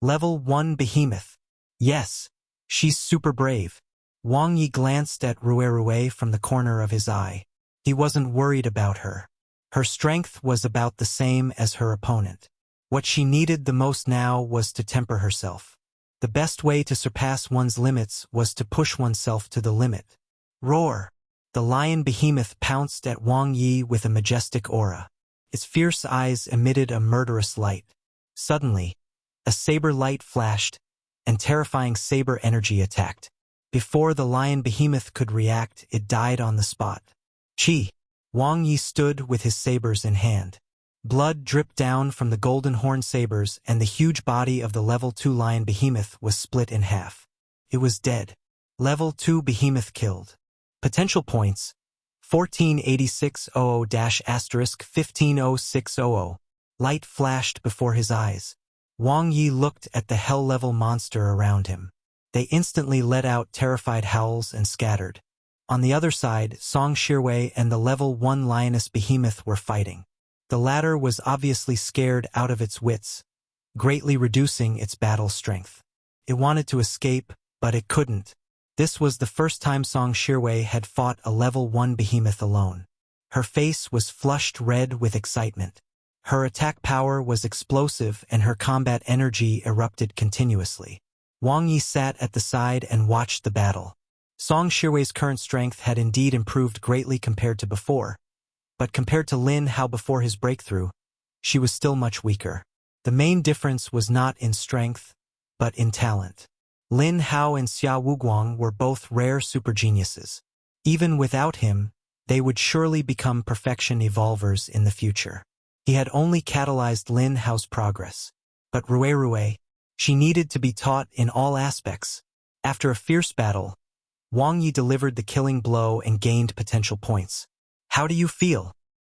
Level 1 behemoth. Yes, she's super brave. Wang Ye glanced at Rue from the corner of his eye. He wasn't worried about her. Her strength was about the same as her opponent. What she needed the most now was to temper herself. The best way to surpass one's limits was to push oneself to the limit. Roar! The lion behemoth pounced at Wang Ye with a majestic aura. Its fierce eyes emitted a murderous light. Suddenly, a saber light flashed, and terrifying saber energy attacked. Before the lion behemoth could react, it died on the spot. Chi! Wang Ye stood with his sabers in hand. Blood dripped down from the golden horn sabers and the huge body of the level 2 lion behemoth was split in half. It was dead. Level 2 behemoth killed. Potential points: 148600-*15060. Light flashed before his eyes. Wang Ye looked at the hell-level monster around him. They instantly let out terrified howls and scattered. On the other side, Song Shirwei and the level 1 lioness behemoth were fighting. The latter was obviously scared out of its wits, greatly reducing its battle strength. It wanted to escape, but it couldn't. This was the first time Song Shirwei had fought a level 1 behemoth alone. Her face was flushed red with excitement. Her attack power was explosive and her combat energy erupted continuously. Wang Ye sat at the side and watched the battle. Song Shirwei's current strength had indeed improved greatly compared to before. But compared to Lin Hao before his breakthrough, she was still much weaker. The main difference was not in strength, but in talent. Lin Hao and Xia Wuguang were both rare super geniuses. Even without him, they would surely become perfection evolvers in the future. He had only catalyzed Lin Hao's progress. But Rue, she needed to be taught in all aspects. After a fierce battle, Wang Ye delivered the killing blow and gained potential points. How do you feel?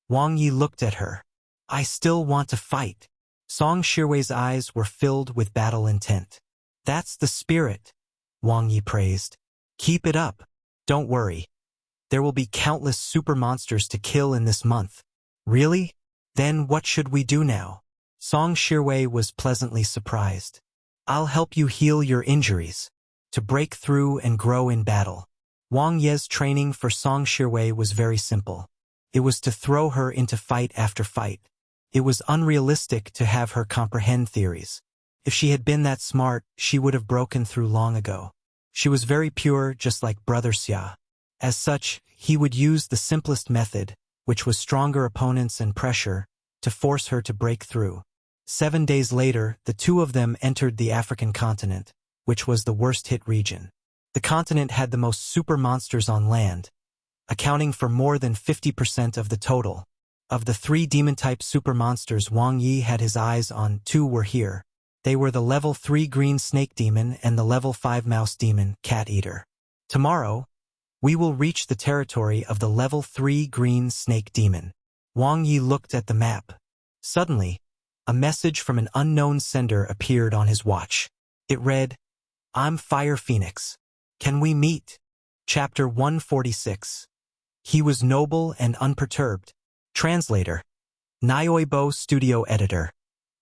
Wang Ye looked at her. I still want to fight. Song Shirwei's eyes were filled with battle intent. That's the spirit, Wang Ye praised. Keep it up. Don't worry. There will be countless super monsters to kill in this month. Really? Then what should we do now? Song Shirwei was pleasantly surprised. I'll help you heal your injuries. To break through and grow in battle. Wang Ye's training for Song Shirwei was very simple. It was to throw her into fight after fight. It was unrealistic to have her comprehend theories. If she had been that smart, she would have broken through long ago. She was very pure, just like Brother Xia. As such, he would use the simplest method, which was stronger opponents and pressure, to force her to break through. 7 days later, the two of them entered the African continent, which was the worst-hit region. The continent had the most super monsters on land, accounting for more than 50% of the total. Of the 3 demon-type super monsters Wang Ye had his eyes on, 2 were here. They were the level 3 green snake demon and the level 5 mouse demon, cat eater. Tomorrow, we will reach the territory of the level 3 green snake demon. Wang Ye looked at the map. Suddenly, a message from an unknown sender appeared on his watch. It read, I'm Fire Phoenix. Can we meet? Chapter 146. He was noble and unperturbed. Translator. Nioibo Studio Editor.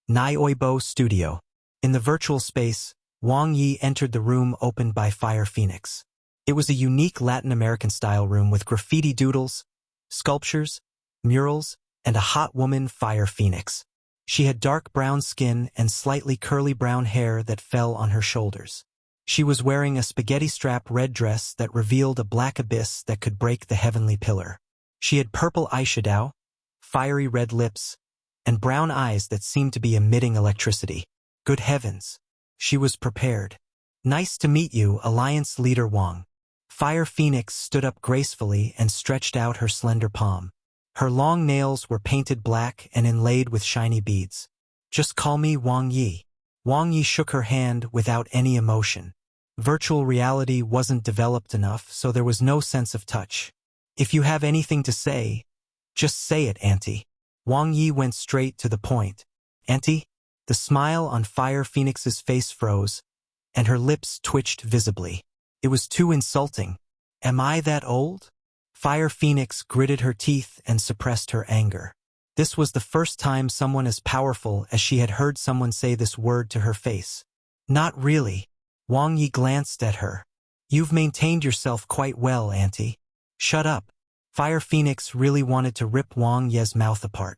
Nioibo Studio. In the virtual space, Wang Ye entered the room opened by Fire Phoenix. It was a unique Latin American-style room with graffiti doodles, sculptures, murals, and a hot woman, Fire Phoenix. She had dark brown skin and slightly curly brown hair that fell on her shoulders. She was wearing a spaghetti-strap red dress that revealed a black abyss that could break the heavenly pillar. She had purple eyeshadow, fiery red lips, and brown eyes that seemed to be emitting electricity. Good heavens! She was prepared. Nice to meet you, Alliance Leader Wang. Fire Phoenix stood up gracefully and stretched out her slender palm. Her long nails were painted black and inlaid with shiny beads. Just call me Wang Ye. Wang Ye shook her hand without any emotion. Virtual reality wasn't developed enough, so there was no sense of touch. If you have anything to say, just say it, Auntie. Wang Ye went straight to the point. Auntie? The smile on Fire Phoenix's face froze, and her lips twitched visibly. It was too insulting. Am I that old? Fire Phoenix gritted her teeth and suppressed her anger. This was the first time someone as powerful as she had heard someone say this word to her face. Not really. Wang Ye glanced at her. You've maintained yourself quite well, Auntie. Shut up. Fire Phoenix really wanted to rip Wang Ye's mouth apart.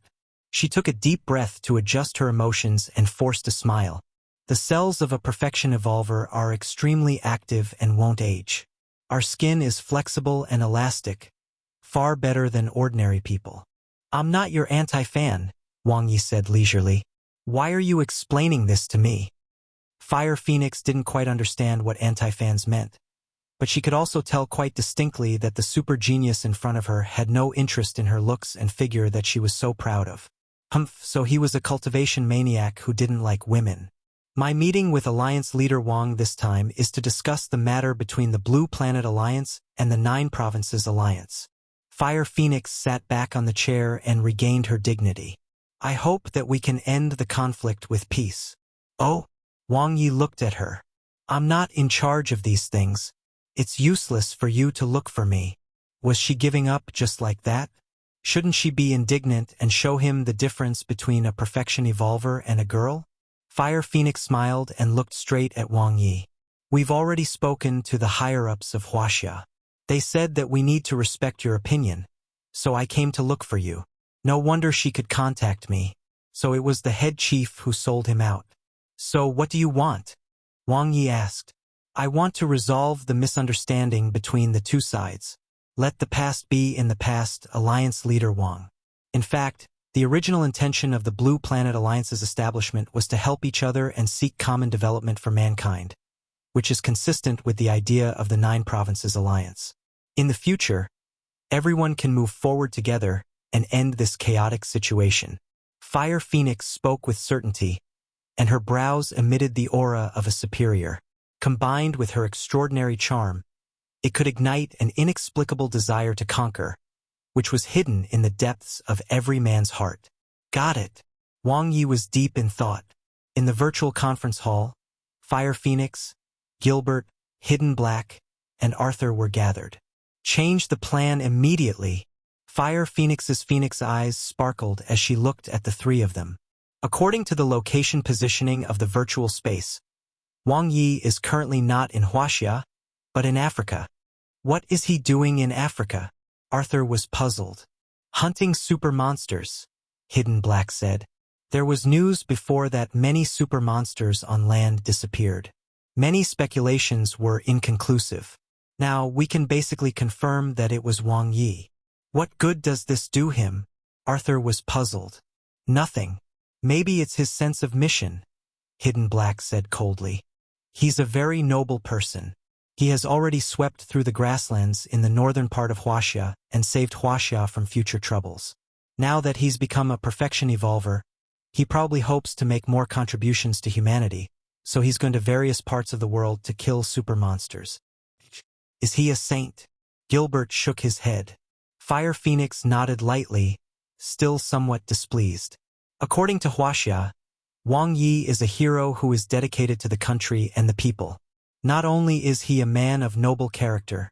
She took a deep breath to adjust her emotions and forced a smile. The cells of a perfection evolver are extremely active and won't age. Our skin is flexible and elastic, far better than ordinary people. I'm not your anti-fan, Wang Ye said leisurely. Why are you explaining this to me? Fire Phoenix didn't quite understand what anti-fans meant, but she could also tell quite distinctly that the super genius in front of her had no interest in her looks and figure that she was so proud of. So he was a cultivation maniac who didn't like women. My meeting with Alliance Leader Wang this time is to discuss the matter between the Blue Planet Alliance and the 9 Provinces Alliance. Fire Phoenix sat back on the chair and regained her dignity. I hope that we can end the conflict with peace. Oh? Wang Ye looked at her. I'm not in charge of these things. It's useless for you to look for me. Was she giving up just like that? Shouldn't she be indignant and show him the difference between a perfection evolver and a girl? Fire Phoenix smiled and looked straight at Wang Ye. We've already spoken to the higher-ups of Huaxia. They said that we need to respect your opinion, so I came to look for you. No wonder she could contact me. So it was the head chief who sold him out. So what do you want? Wang Ye asked. I want to resolve the misunderstanding between the two sides. Let the past be in the past, Alliance Leader Wang. In fact, the original intention of the Blue Planet Alliance's establishment was to help each other and seek common development for mankind, which is consistent with the idea of the 9 Provinces Alliance. In the future, everyone can move forward together and end this chaotic situation. Fire Phoenix spoke with certainty, and her brows emitted the aura of a superior. Combined with her extraordinary charm, it could ignite an inexplicable desire to conquer, which was hidden in the depths of every man's heart. Got it. Wang Ye was deep in thought. In the virtual conference hall, Fire Phoenix, Gilbert, Hidden Black, and Arthur were gathered. Change the plan immediately. Fire Phoenix's phoenix eyes sparkled as she looked at the three of them. According to the location positioning of the virtual space, Wang Ye is currently not in Huaxia, but in Africa. What is he doing in Africa? Arthur was puzzled. Hunting super monsters, Hidden Black said. There was news before that many super monsters on land disappeared. Many speculations were inconclusive. Now we can basically confirm that it was Wang Ye. What good does this do him? Arthur was puzzled. Nothing. Maybe it's his sense of mission, Hidden Black said coldly. He's a very noble person. He has already swept through the grasslands in the northern part of Huaxia and saved Huaxia from future troubles. Now that he's become a perfection evolver, he probably hopes to make more contributions to humanity, so he's gone to various parts of the world to kill super monsters. Is he a saint? Gilbert shook his head. Fire Phoenix nodded lightly, still somewhat displeased. According to Huaxia, Wang Ye is a hero who is dedicated to the country and the people. Not only is he a man of noble character,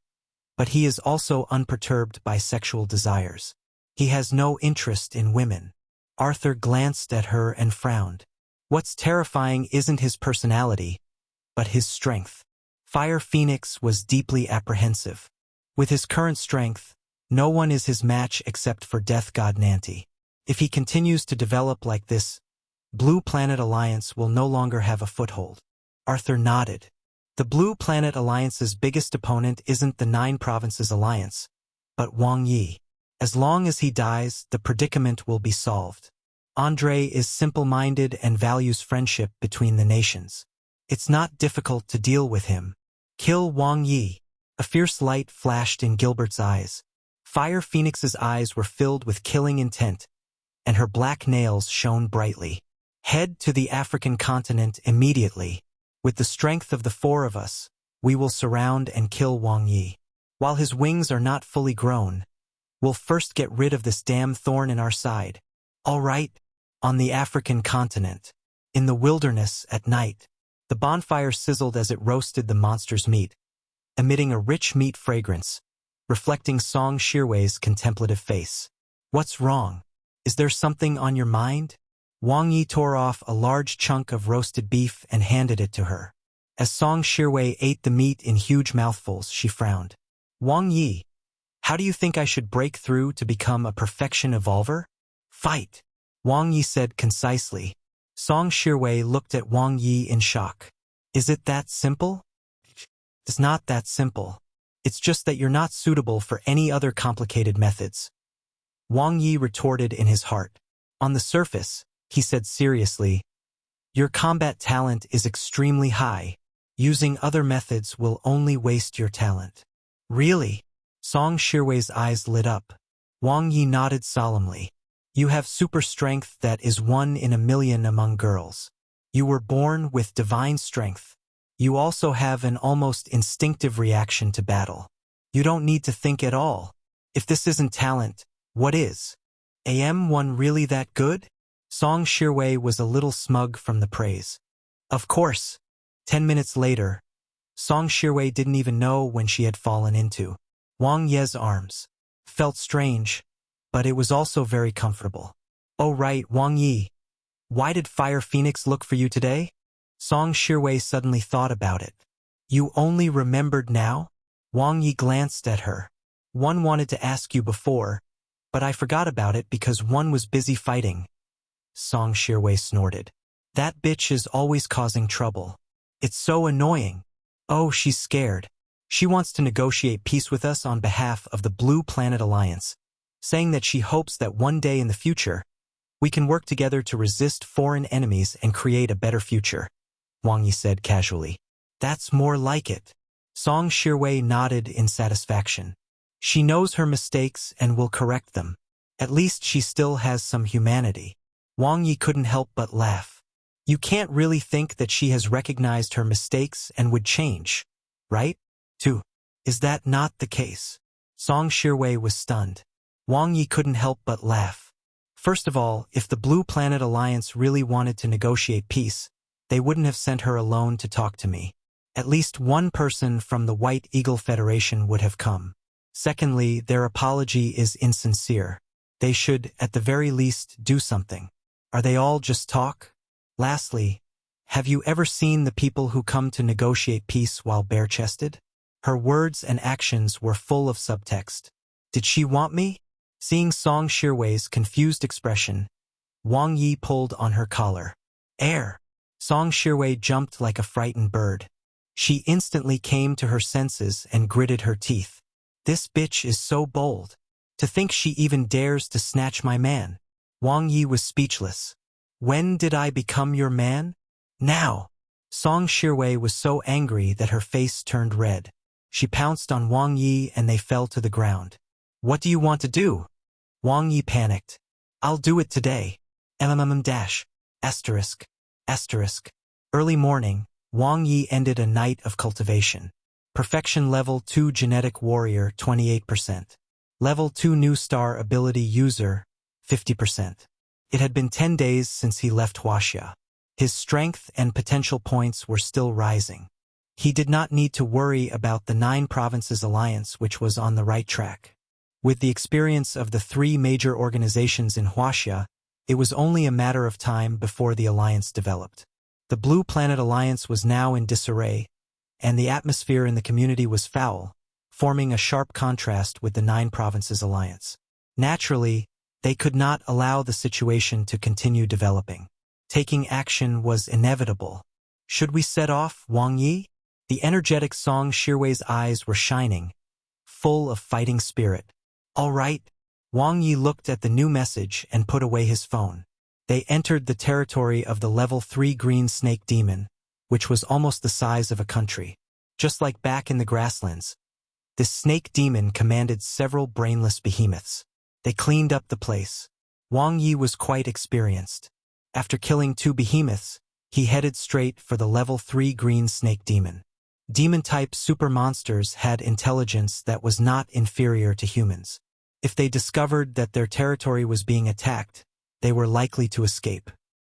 but he is also unperturbed by sexual desires. He has no interest in women. Arthur glanced at her and frowned. What's terrifying isn't his personality, but his strength. Fire Phoenix was deeply apprehensive. With his current strength, no one is his match except for Death God Nanti. If he continues to develop like this, Blue Planet Alliance will no longer have a foothold. Arthur nodded. The Blue Planet Alliance's biggest opponent isn't the Nine Provinces Alliance, but Wang Ye. As long as he dies, the predicament will be solved. Andre is simple-minded and values friendship between the nations. It's not difficult to deal with him. Kill Wang Ye. A fierce light flashed in Gilbert's eyes. Fire Phoenix's eyes were filled with killing intent, and her black nails shone brightly. Head to the African continent immediately. With the strength of the four of us, we will surround and kill Wang Ye. While his wings are not fully grown, we'll first get rid of this damn thorn in our side. All right, on the African continent. In the wilderness at night, the bonfire sizzled as it roasted the monster's meat, emitting a rich meat fragrance, reflecting Song Shirwei's contemplative face. What's wrong? Is there something on your mind? Wang Ye tore off a large chunk of roasted beef and handed it to her. As Song Shirwei ate the meat in huge mouthfuls, she frowned. Wang Ye, how do you think I should break through to become a perfection evolver? Fight, Wang Ye said concisely. Song Shirwei looked at Wang Ye in shock. Is it that simple? It's not that simple. It's just that you're not suitable for any other complicated methods. Wang Ye retorted in his heart. On the surface, he said seriously, your combat talent is extremely high. Using other methods will only waste your talent. Really? Song Shirwei's eyes lit up. Wang Ye nodded solemnly. You have super strength that is 1 in a million among girls. You were born with divine strength. You also have an almost instinctive reaction to battle. You don't need to think at all. If this isn't talent, what is? Am one really that good? Song Shirwei was a little smug from the praise. Of course. 10 minutes later, Song Shirwei didn't even know when she had fallen into Wang Ye's arms. Felt strange, but it was also very comfortable. Oh right, Wang Ye. Why did Fire Phoenix look for you today? Song Shirwei suddenly thought about it. You only remembered now? Wang Ye glanced at her. One wanted to ask you before, but I forgot about it because one was busy fighting. Song Shirwei snorted. That bitch is always causing trouble. It's so annoying. Oh, she's scared. She wants to negotiate peace with us on behalf of the Blue Planet Alliance, saying that she hopes that one day in the future, we can work together to resist foreign enemies and create a better future, Wang Ye said casually. That's more like it. Song Shirwei nodded in satisfaction. She knows her mistakes and will correct them. At least she still has some humanity. Wang Ye couldn't help but laugh. You can't really think that she has recognized her mistakes and would change, right? Too. Is that not the case? Song Shirwei was stunned. Wang Ye couldn't help but laugh. First of all, if the Blue Planet Alliance really wanted to negotiate peace, they wouldn't have sent her alone to talk to me. At least one person from the White Eagle Federation would have come. Secondly, their apology is insincere. They should, at the very least, do something. Are they all just talk? Lastly, have you ever seen the people who come to negotiate peace while bare-chested? Her words and actions were full of subtext. Did she want me? Seeing Song Shirwei's confused expression, Wang Ye pulled on her collar. Air! Song Shirwei jumped like a frightened bird. She instantly came to her senses and gritted her teeth. This bitch is so bold. To think she even dares to snatch my man. Wang Ye was speechless. When did I become your man? Now! Song Shirwei was so angry that her face turned red. She pounced on Wang Ye and they fell to the ground. What do you want to do? Wang Ye panicked. I'll do it today. Asterisk. Early morning, Wang Ye ended a night of cultivation. Perfection Level 2 Genetic Warrior 28%. Level 2 New Star Ability User 50%. It had been 10 days since he left Huaxia. His strength and potential points were still rising. He did not need to worry about the 9 Provinces Alliance, which was on the right track. With the experience of the 3 major organizations in Huaxia, it was only a matter of time before the alliance developed. The Blue Planet Alliance was now in disarray, and the atmosphere in the community was foul, forming a sharp contrast with the 9 Provinces Alliance. Naturally, they could not allow the situation to continue developing. Taking action was inevitable. Should we set off, Wang Ye? The energetic Song Shirwei's eyes were shining, full of fighting spirit. All right. Wang Ye looked at the new message and put away his phone. They entered the territory of the Level 3 Green Snake Demon, which was almost the size of a country. Just like back in the grasslands, this snake demon commanded several brainless behemoths. They cleaned up the place. Wang Ye was quite experienced. After killing 2 behemoths, he headed straight for the Level 3 Green Snake Demon. Demon-type super monsters had intelligence that was not inferior to humans. If they discovered that their territory was being attacked, they were likely to escape.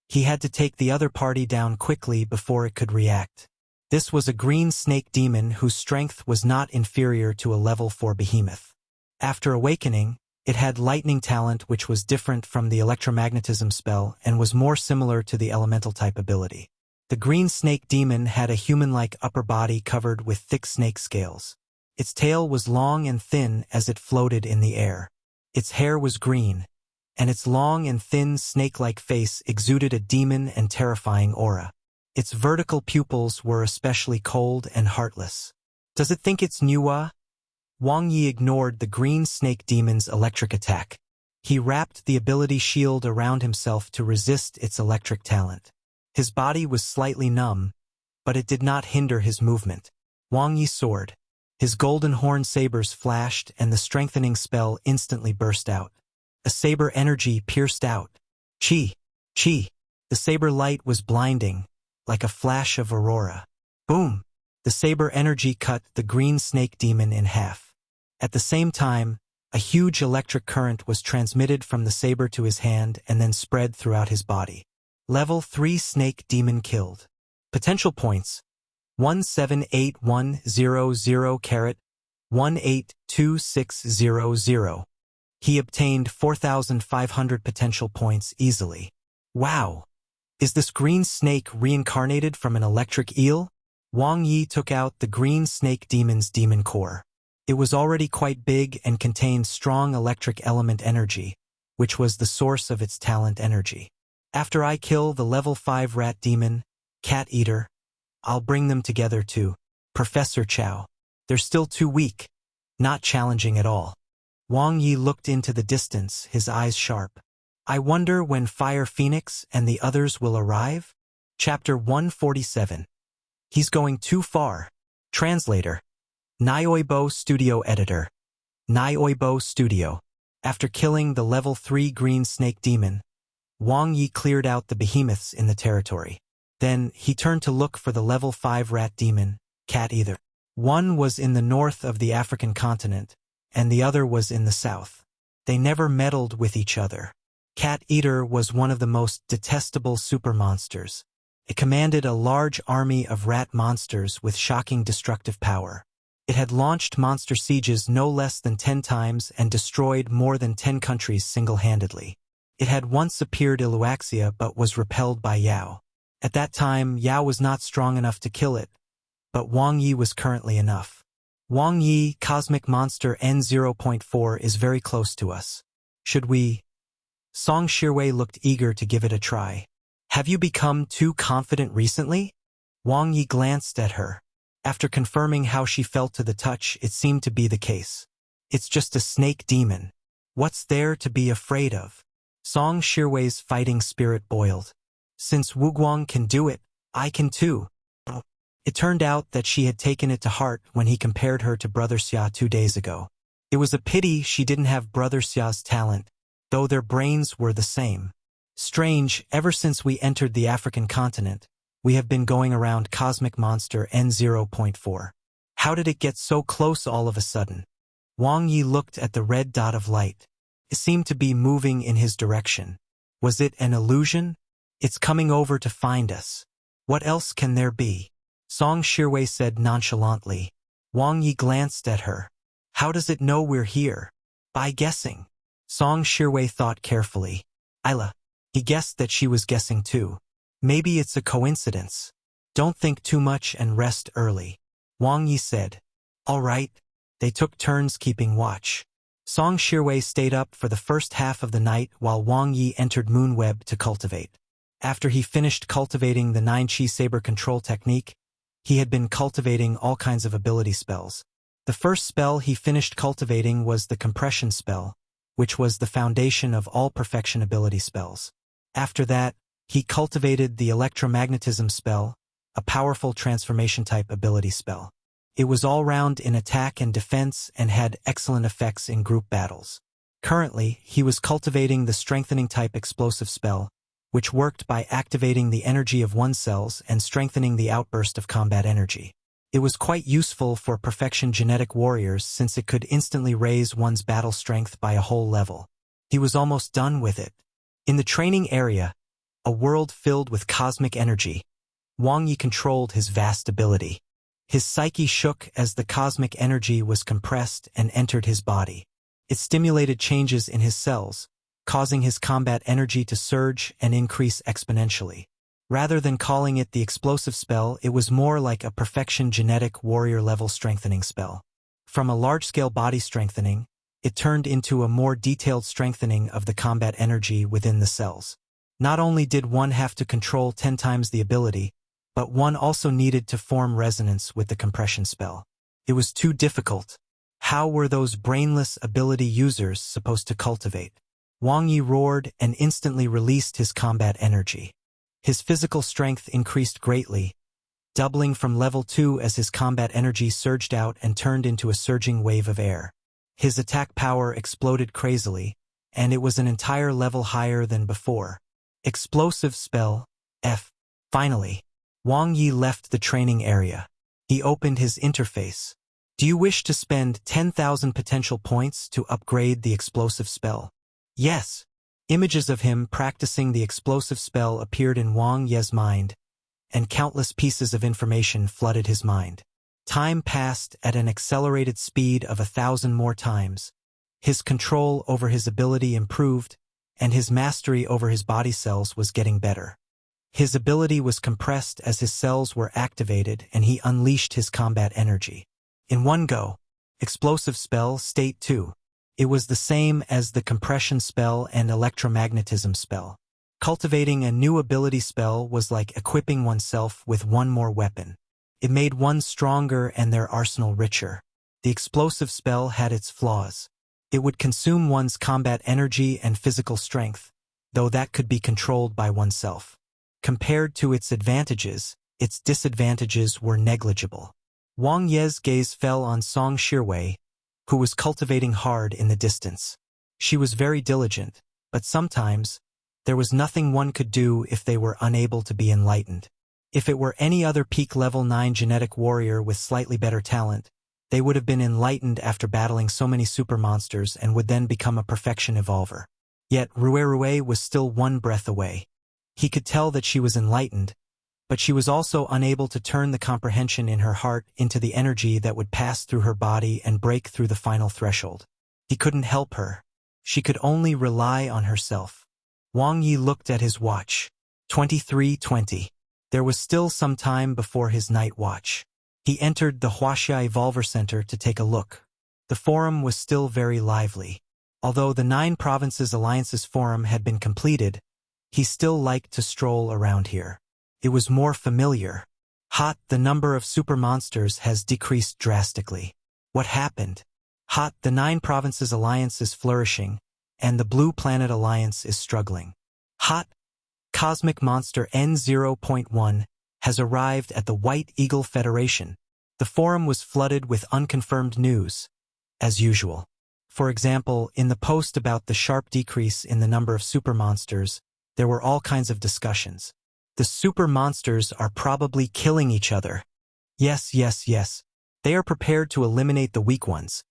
He had to take the other party down quickly before it could react. This was a green snake demon whose strength was not inferior to a Level 4 behemoth. After awakening, it had lightning talent, which was different from the electromagnetism spell and was more similar to the elemental type ability. The green snake demon had a human-like upper body covered with thick snake scales. Its tail was long and thin as it floated in the air. Its hair was green, and its long and thin snake-like face exuded a demon and terrifying aura. Its vertical pupils were especially cold and heartless. Does it think it's Nuwa? Wang Ye ignored the green snake demon's electric attack. He wrapped the ability shield around himself to resist its electric talent. His body was slightly numb, but it did not hinder his movement. Wang Ye soared. His golden horn sabers flashed and the strengthening spell instantly burst out. A saber energy pierced out. Chi! Chi! The saber light was blinding, like a flash of aurora. Boom! The saber energy cut the green snake demon in half. At the same time, a huge electric current was transmitted from the saber to his hand and then spread throughout his body. Level 3 Snake Demon killed. Potential points: 178100 182600. He obtained 4,500 potential points easily. Wow! Is this green snake reincarnated from an electric eel? Wang Ye took out the green snake demon's demon core. It was already quite big and contained strong electric element energy, which was the source of its talent energy. After I kill the Level 5 rat demon, Cat Eater, I'll bring them together to Professor Chow. They're still too weak, not challenging at all. Wang Ye looked into the distance, his eyes sharp. I wonder when Fire Phoenix and the others will arrive? Chapter 147. He's going too far. Translator. Nioibo Studio Editor. Nioibo Studio. After killing the Level 3 Green Snake Demon, Wang Ye cleared out the behemoths in the territory. Then he turned to look for the Level 5 rat demon, Cat Eater. One was in the north of the African continent, and the other was in the south. They never meddled with each other. Cat Eater was one of the most detestable super monsters. It commanded a large army of rat monsters with shocking destructive power. It had launched monster sieges no less than 10 times and destroyed more than 10 countries single-handedly. It had once appeared Illuaxia but was repelled by Yao. At that time, Yao was not strong enough to kill it, but Wang Ye was currently enough. Wang Ye, cosmic monster N0.4, is very close to us. Should we? Song Shirwei looked eager to give it a try. Have you become too confident recently? Wang Ye glanced at her. After confirming how she felt to the touch, it seemed to be the case. It's just a snake demon. What's there to be afraid of? Song Shirwei's fighting spirit boiled. Since Wuguang can do it, I can too. It turned out that she had taken it to heart when he compared her to Brother Xia 2 days ago. It was a pity she didn't have Brother Xia's talent, though their brains were the same. Strange, ever since we entered the African continent, we have been going around cosmic monster N0.4. How did it get so close all of a sudden? Wang Ye looked at the red dot of light. It seemed to be moving in his direction. Was it an illusion? It's coming over to find us. What else can there be? Song Shirwei said nonchalantly. Wang Ye glanced at her. How does it know we're here? By guessing. Song Shirwei thought carefully. Isla. He guessed that she was guessing too. Maybe it's a coincidence. Don't think too much and rest early. Wang Ye said. All right. They took turns keeping watch. Song Shirwei stayed up for the first half of the night while Wang Ye entered Moonweb to cultivate. After he finished cultivating the 9-Chi Saber control technique, he had been cultivating all kinds of ability spells. The first spell he finished cultivating was the compression spell, which was the foundation of all perfection ability spells. After that, he cultivated the electromagnetism spell, a powerful transformation-type ability spell. It was all-round in attack and defense and had excellent effects in group battles. Currently, he was cultivating the strengthening-type explosive spell, which worked by activating the energy of one's cells and strengthening the outburst of combat energy. It was quite useful for perfection genetic warriors since it could instantly raise one's battle strength by a whole level. He was almost done with it. In the training area, a world filled with cosmic energy, Wang Ye controlled his vast ability. His psyche shook as the cosmic energy was compressed and entered his body. It stimulated changes in his cells, causing his combat energy to surge and increase exponentially. Rather than calling it the explosive spell, it was more like a perfection genetic warrior-level strengthening spell. From a large-scale body strengthening, it turned into a more detailed strengthening of the combat energy within the cells. Not only did one have to control 10 times the ability, but one also needed to form resonance with the compression spell. It was too difficult. How were those brainless ability users supposed to cultivate? Wang Ye roared and instantly released his combat energy. His physical strength increased greatly, doubling from level 2 as his combat energy surged out and turned into a surging wave of air. His attack power exploded crazily, and it was an entire level higher than before. Explosive spell, F. Finally, Wang Ye left the training area. He opened his interface. Do you wish to spend 10,000 potential points to upgrade the explosive spell? Yes. Images of him practicing the explosive spell appeared in Wang Ye's mind, and countless pieces of information flooded his mind. Time passed at an accelerated speed of 1,000 more times. His control over his ability improved, and his mastery over his body cells was getting better. His ability was compressed as his cells were activated and he unleashed his combat energy. In one go, explosive spell state 2. It was the same as the compression spell and electromagnetism spell. Cultivating a new ability spell was like equipping oneself with one more weapon. It made one stronger and their arsenal richer. The explosive spell had its flaws. It would consume one's combat energy and physical strength, though that could be controlled by oneself. Compared to its advantages, its disadvantages were negligible. Wang Ye's gaze fell on Song Shirwei, who was cultivating hard in the distance. She was very diligent, but sometimes, there was nothing one could do if they were unable to be enlightened. If it were any other peak level 9 genetic warrior with slightly better talent, they would have been enlightened after battling so many super monsters and would then become a perfection evolver. Yet Rue was still one breath away. He could tell that she was enlightened, but she was also unable to turn the comprehension in her heart into the energy that would pass through her body and break through the final threshold. He couldn't help her. She could only rely on herself. Wang Ye looked at his watch. 23:20. There was still some time before his night watch. He entered the Huaxia Evolver Center to take a look. The forum was still very lively. Although the 9 Provinces Alliances Forum had been completed, he still liked to stroll around here. It was more familiar. Hot, the number of super monsters has decreased drastically. What happened? Hot, the 9 Provinces Alliance is flourishing, and the Blue Planet Alliance is struggling. Hot, Cosmic Monster N0.1 has arrived at the White Eagle Federation. The forum was flooded with unconfirmed news, as usual. For example, in the post about the sharp decrease in the number of super monsters, there were all kinds of discussions. The super monsters are probably killing each other. Yes. They are prepared to eliminate the weak ones,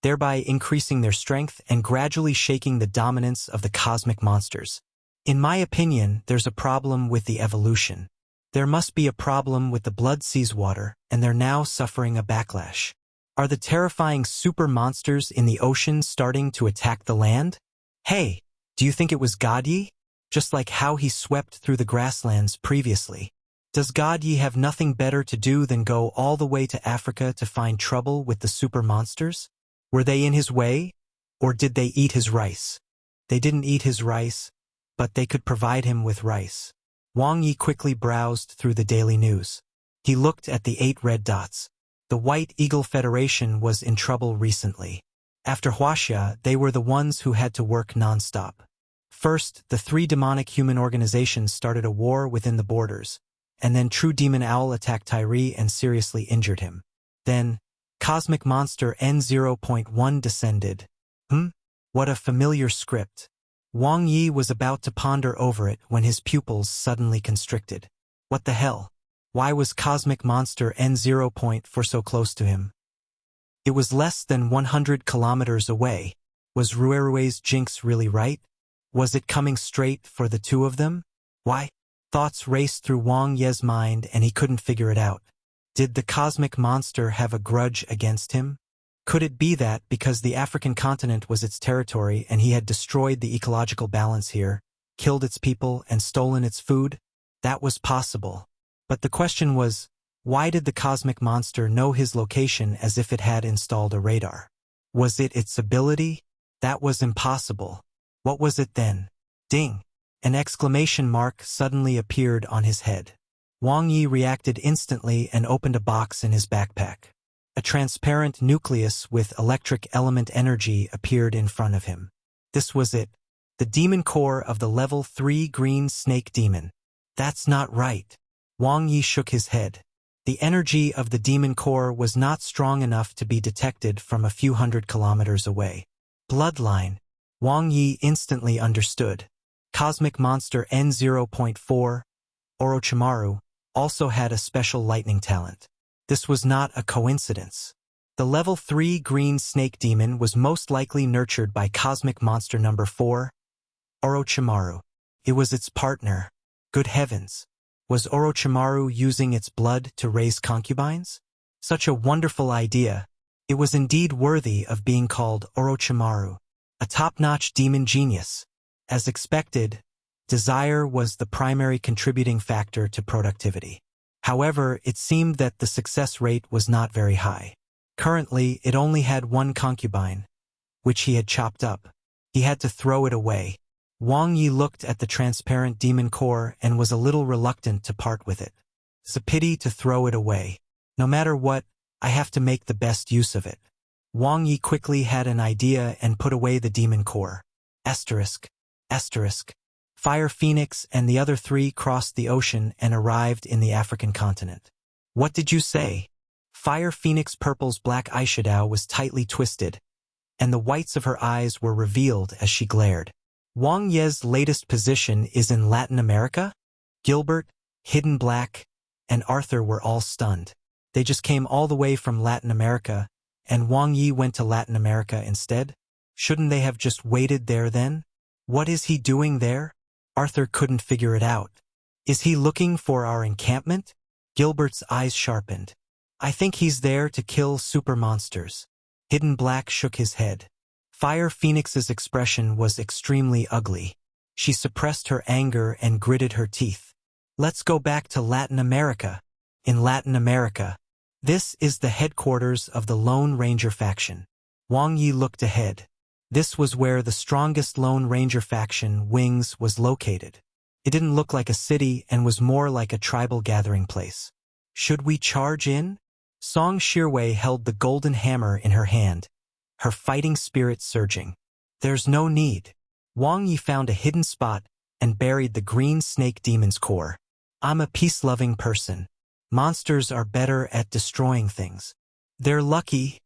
thereby increasing their strength and gradually shaking the dominance of the cosmic monsters. In my opinion, there's a problem with the evolution. There must be a problem with the blood seas water, and they're now suffering a backlash. Are the terrifying super monsters in the ocean starting to attack the land? Hey, do you think it was God Ye? Just like how he swept through the grasslands previously. Does God Ye have nothing better to do than go all the way to Africa to find trouble with the super monsters? Were they in his way? Or did they eat his rice? They didn't eat his rice, but they could provide him with rice. Wang Ye quickly browsed through the daily news. He looked at the 8 red dots. The White Eagle Federation was in trouble recently. After Huaxia, they were the ones who had to work non-stop. First, the 3 demonic human organizations started a war within the borders, and then True Demon Owl attacked Tyree and seriously injured him. Then, Cosmic Monster N0.1 descended. What a familiar script. Wang Ye was about to ponder over it when his pupils suddenly constricted. What the hell? Why was Cosmic Monster N0.4 so close to him? It was less than 100 kilometers away. Was Ruerue's jinx really right? Was it coming straight for the 2 of them? Why? Thoughts raced through Wang Ye's mind and he couldn't figure it out. Did the cosmic monster have a grudge against him? Could it be that, because the African continent was its territory and he had destroyed the ecological balance here, killed its people and stolen its food? That was possible. But the question was, why did the cosmic monster know his location as if it had installed a radar? Was it its ability? That was impossible. What was it then? Ding! An exclamation mark suddenly appeared on his head. Wang Ye reacted instantly and opened a box in his backpack. A transparent nucleus with electric element energy appeared in front of him. This was it. The demon core of the level 3 green snake demon. That's not right. Wang Ye shook his head. The energy of the demon core was not strong enough to be detected from a few hundred kilometers away. Bloodline. Wang Ye instantly understood. Cosmic Monster N0.4, Orochimaru, also had a special lightning talent. This was not a coincidence. The level 3 green snake demon was most likely nurtured by Cosmic Monster number 4, Orochimaru. It was its partner. Good heavens. Was Orochimaru using its blood to raise concubines? Such a wonderful idea. It was indeed worthy of being called Orochimaru, a top-notch demon genius. As expected, desire was the primary contributing factor to productivity. However, it seemed that the success rate was not very high. Currently, it only had 1 concubine, which he had chopped up. He had to throw it away. Wang Ye looked at the transparent demon core and was a little reluctant to part with it. It's a pity to throw it away. No matter what, I have to make the best use of it. Wang Ye quickly had an idea and put away the demon core. Asterisk. Fire Phoenix and the other 3 crossed the ocean and arrived in the African continent. What did you say? Fire Phoenix Purple's black eyeshadow was tightly twisted, and the whites of her eyes were revealed as she glared. Wang Ye's latest position is in Latin America? Gilbert, Hidden Black, and Arthur were all stunned. They just came all the way from Latin America, and Wang Ye went to Latin America instead? Shouldn't they have just waited there then? What is he doing there? Arthur couldn't figure it out. Is he looking for our encampment? Gilbert's eyes sharpened. I think he's there to kill super monsters. Hidden Black shook his head. Fire Phoenix's expression was extremely ugly. She suppressed her anger and gritted her teeth. Let's go back to Latin America. In Latin America, this is the headquarters of the Lone Ranger faction. Wang Ye looked ahead. This was where the strongest Lone Ranger faction, Wings, was located. It didn't look like a city and was more like a tribal gathering place. Should we charge in? Song Shirwei held the golden hammer in her hand, her fighting spirit surging. There's no need. Wang Yi found a hidden spot and buried the green snake demon's core. I'm a peace-loving person. Monsters are better at destroying things. They're lucky,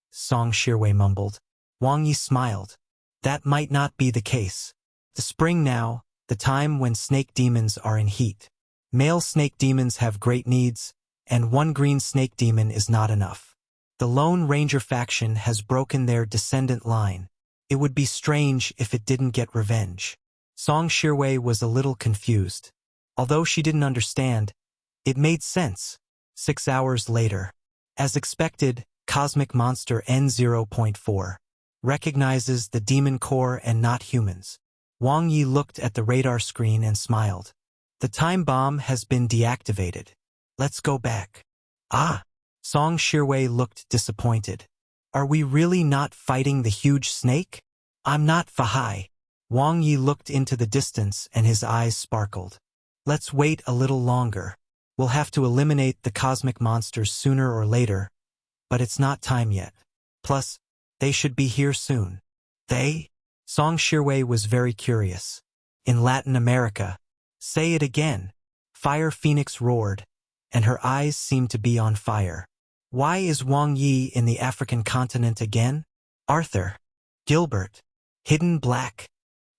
Song Shirwei mumbled. Wang Yi smiled. That might not be the case. The spring now, the time when snake demons are in heat. Male snake demons have great needs, and one green snake demon is not enough. The Lone Ranger faction has broken their descendant line. It would be strange if it didn't get revenge. Song Shirwei was a little confused. Although she didn't understand, it made sense. 6 hours later. As expected, Cosmic Monster N0.4 recognizes the demon core and not humans. Wang Yi looked at the radar screen and smiled. The time bomb has been deactivated. Let's go back. Ah! Song Shirwei looked disappointed. Are we really not fighting the huge snake? I'm not Fahai. Wang Yi looked into the distance and his eyes sparkled. Let's wait a little longer. We'll have to eliminate the cosmic monsters sooner or later, but it's not time yet. Plus, they should be here soon. They? Song Shirwei was very curious. In Latin America. Say it again. Fire Phoenix roared, and her eyes seemed to be on fire. Why is Wang Yi in the African continent again? Arthur. Gilbert. Hidden Black.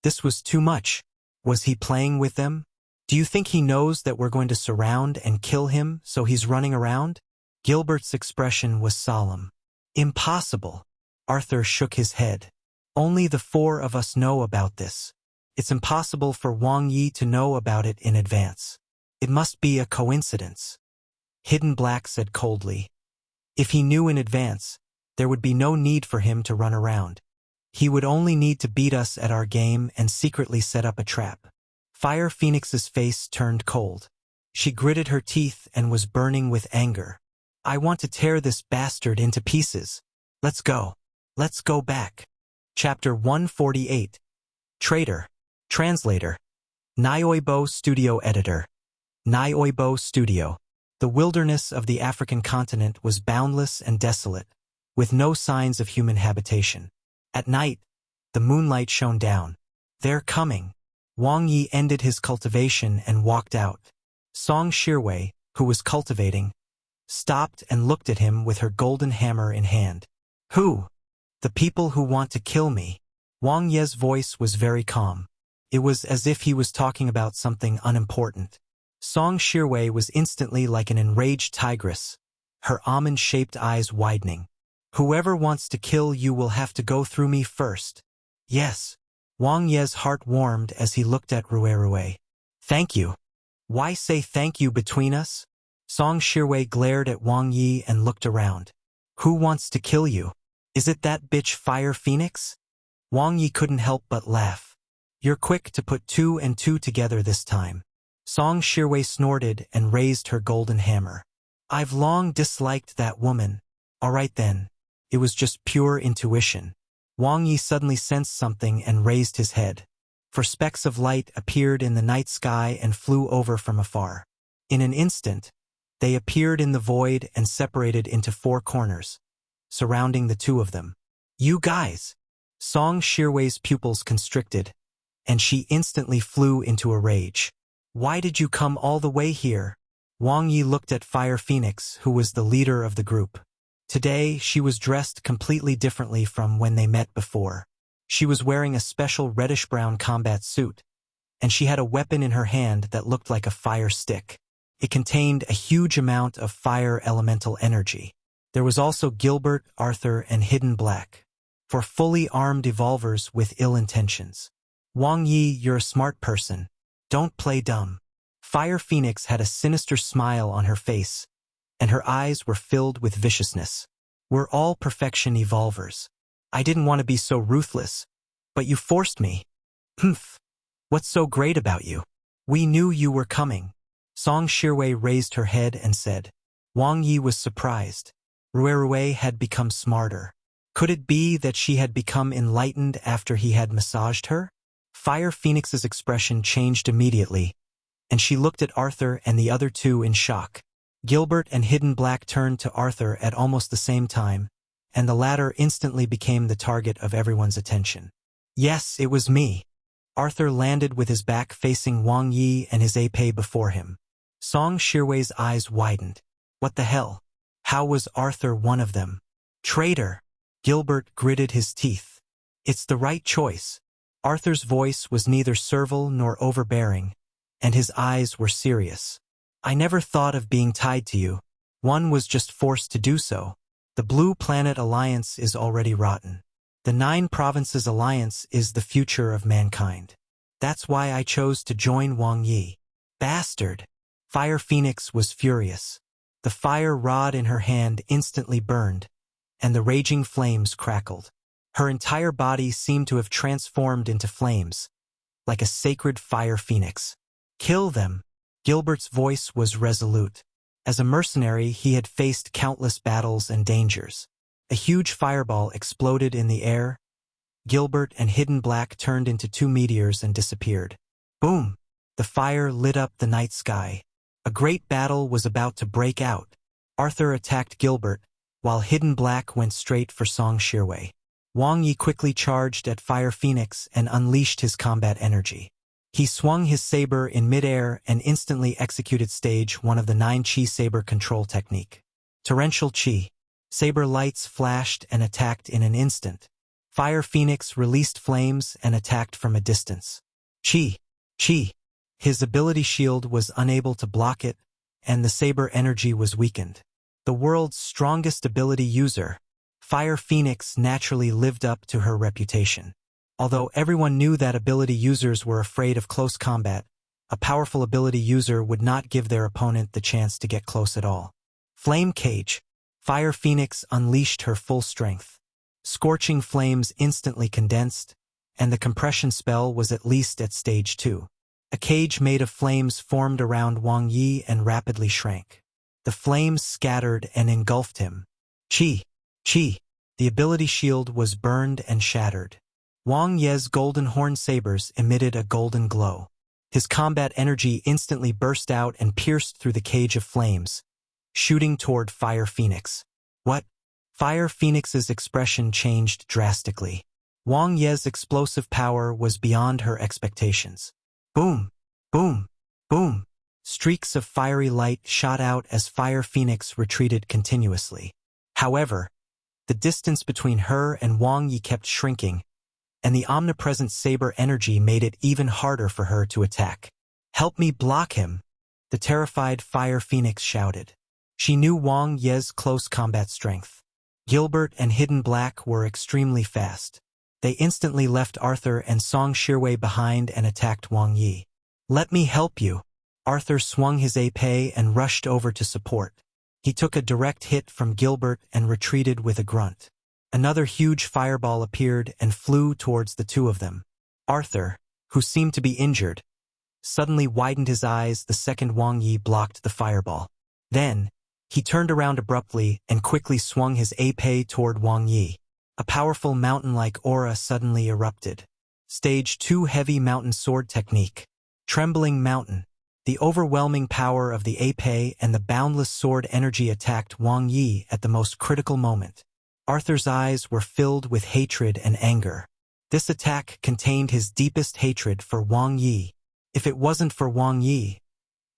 This was too much. Was he playing with them? Do you think he knows that we're going to surround and kill him, so he's running around? Gilbert's expression was solemn. Impossible. Arthur shook his head. Only the 4 of us know about this. It's impossible for Wang Yi to know about it in advance. It must be a coincidence. Hidden Black said coldly. If he knew in advance, there would be no need for him to run around. He would only need to beat us at our game and secretly set up a trap. Fire Phoenix's face turned cold. She gritted her teeth and was burning with anger. I want to tear this bastard into pieces. Let's go. Let's go back. Chapter 148. Traitor. Translator. Nyoibo Studio Editor. Nyoibo Studio. The wilderness of the African continent was boundless and desolate, with no signs of human habitation. At night, the moonlight shone down. They're coming. Wang Yi ended his cultivation and walked out. Song Shirwei, who was cultivating, stopped and looked at him with her golden hammer in hand. Who? The people who want to kill me. Wang Ye's voice was very calm. It was as if he was talking about something unimportant. Song Shirwei was instantly like an enraged tigress, her almond-shaped eyes widening. Whoever wants to kill you will have to go through me first. Yes. Wang Ye's heart warmed as he looked at Rue. Thank you. Why say thank you between us? Song Shirwei glared at Wang Yi and looked around. Who wants to kill you? Is it that bitch Fire Phoenix? Wang Yi couldn't help but laugh. You're quick to put 2 and 2 together this time. Song Shirwei snorted and raised her golden hammer. I've long disliked that woman. All right then. It was just pure intuition. Wang Yi suddenly sensed something and raised his head. For specks of light appeared in the night sky and flew over from afar. In an instant, they appeared in the void and separated into 4 corners, surrounding the 2 of them. You guys! Song Shirwei's pupils constricted, and she instantly flew into a rage. Why did you come all the way here? Wang Yi looked at Fire Phoenix, who was the leader of the group. Today, she was dressed completely differently from when they met before. She was wearing a special reddish-brown combat suit, and she had a weapon in her hand that looked like a fire stick. It contained a huge amount of fire elemental energy. There was also Gilbert, Arthur, and Hidden Black, for fully armed evolvers with ill intentions. Wang Yi, you're a smart person. Don't play dumb. Fire Phoenix had a sinister smile on her face, and her eyes were filled with viciousness. We're all perfection evolvers. I didn't want to be so ruthless, but you forced me. Humph. What's so great about you? We knew you were coming. Song Shirwei raised her head and said. Wang Ye was surprised. Ruerue had become smarter. Could it be that she had become enlightened after he had massaged her? Fire Phoenix's expression changed immediately, and she looked at Arthur and the other two in shock. Gilbert and Hidden Black turned to Arthur at almost the same time, and the latter instantly became the target of everyone's attention. Yes, it was me. Arthur landed with his back facing Wang Ye and his épée before him. Song Shirwei's eyes widened. What the hell? How was Arthur one of them? Traitor! Gilbert gritted his teeth. It's the right choice. Arthur's voice was neither servile nor overbearing, and his eyes were serious. I never thought of being tied to you. One was just forced to do so. The Blue Planet Alliance is already rotten. The 9 Provinces Alliance is the future of mankind. That's why I chose to join Wang Ye. Bastard! Fire Phoenix was furious. The fire rod in her hand instantly burned, and the raging flames crackled. Her entire body seemed to have transformed into flames, like a sacred fire phoenix. Kill them! Gilbert's voice was resolute. As a mercenary, he had faced countless battles and dangers. A huge fireball exploded in the air. Gilbert and Hidden Black turned into 2 meteors and disappeared. Boom! The fire lit up the night sky. A great battle was about to break out. Arthur attacked Gilbert, while Hidden Black went straight for Song Shirwei. Wang Ye quickly charged at Fire Phoenix and unleashed his combat energy. He swung his saber in midair and instantly executed stage 1 of the 9 Chi saber control technique. Torrential Chi. Saber lights flashed and attacked in an instant. Fire Phoenix released flames and attacked from a distance. Chi. Chi. His ability shield was unable to block it, and the saber energy was weakened. The world's strongest ability user, Fire Phoenix naturally lived up to her reputation. Although everyone knew that ability users were afraid of close combat, a powerful ability user would not give their opponent the chance to get close at all. Flame Cage. Fire Phoenix unleashed her full strength. Scorching flames instantly condensed, and the compression spell was at least at stage 2. A cage made of flames formed around Wang Ye and rapidly shrank. The flames scattered and engulfed him. Chi. Chi. The ability shield was burned and shattered. Wang Ye's golden horn sabers emitted a golden glow. His combat energy instantly burst out and pierced through the cage of flames, shooting toward Fire Phoenix. What? Fire Phoenix's expression changed drastically. Wang Ye's explosive power was beyond her expectations. Boom! Boom! Boom! Streaks of fiery light shot out as Fire Phoenix retreated continuously. However, the distance between her and Wang Ye kept shrinking, and the omnipresent saber energy made it even harder for her to attack. Help me block him! The terrified Fire Phoenix shouted. She knew Wang Ye's close combat strength. Gilbert and Hidden Black were extremely fast. They instantly left Arthur and Song Shirwei behind and attacked Wang Ye. Let me help you. Arthur swung his épée and rushed over to support. He took a direct hit from Gilbert and retreated with a grunt. Another huge fireball appeared and flew towards the 2 of them. Arthur, who seemed to be injured, suddenly widened his eyes the second Wang Ye blocked the fireball. Then, he turned around abruptly and quickly swung his épée toward Wang Ye. A powerful mountain-like aura suddenly erupted. Stage 2 Heavy Mountain Sword Technique. Trembling Mountain. The overwhelming power of the épée and the boundless sword energy attacked Wang Ye at the most critical moment. Arthur's eyes were filled with hatred and anger. This attack contained his deepest hatred for Wang Ye. If it wasn't for Wang Ye,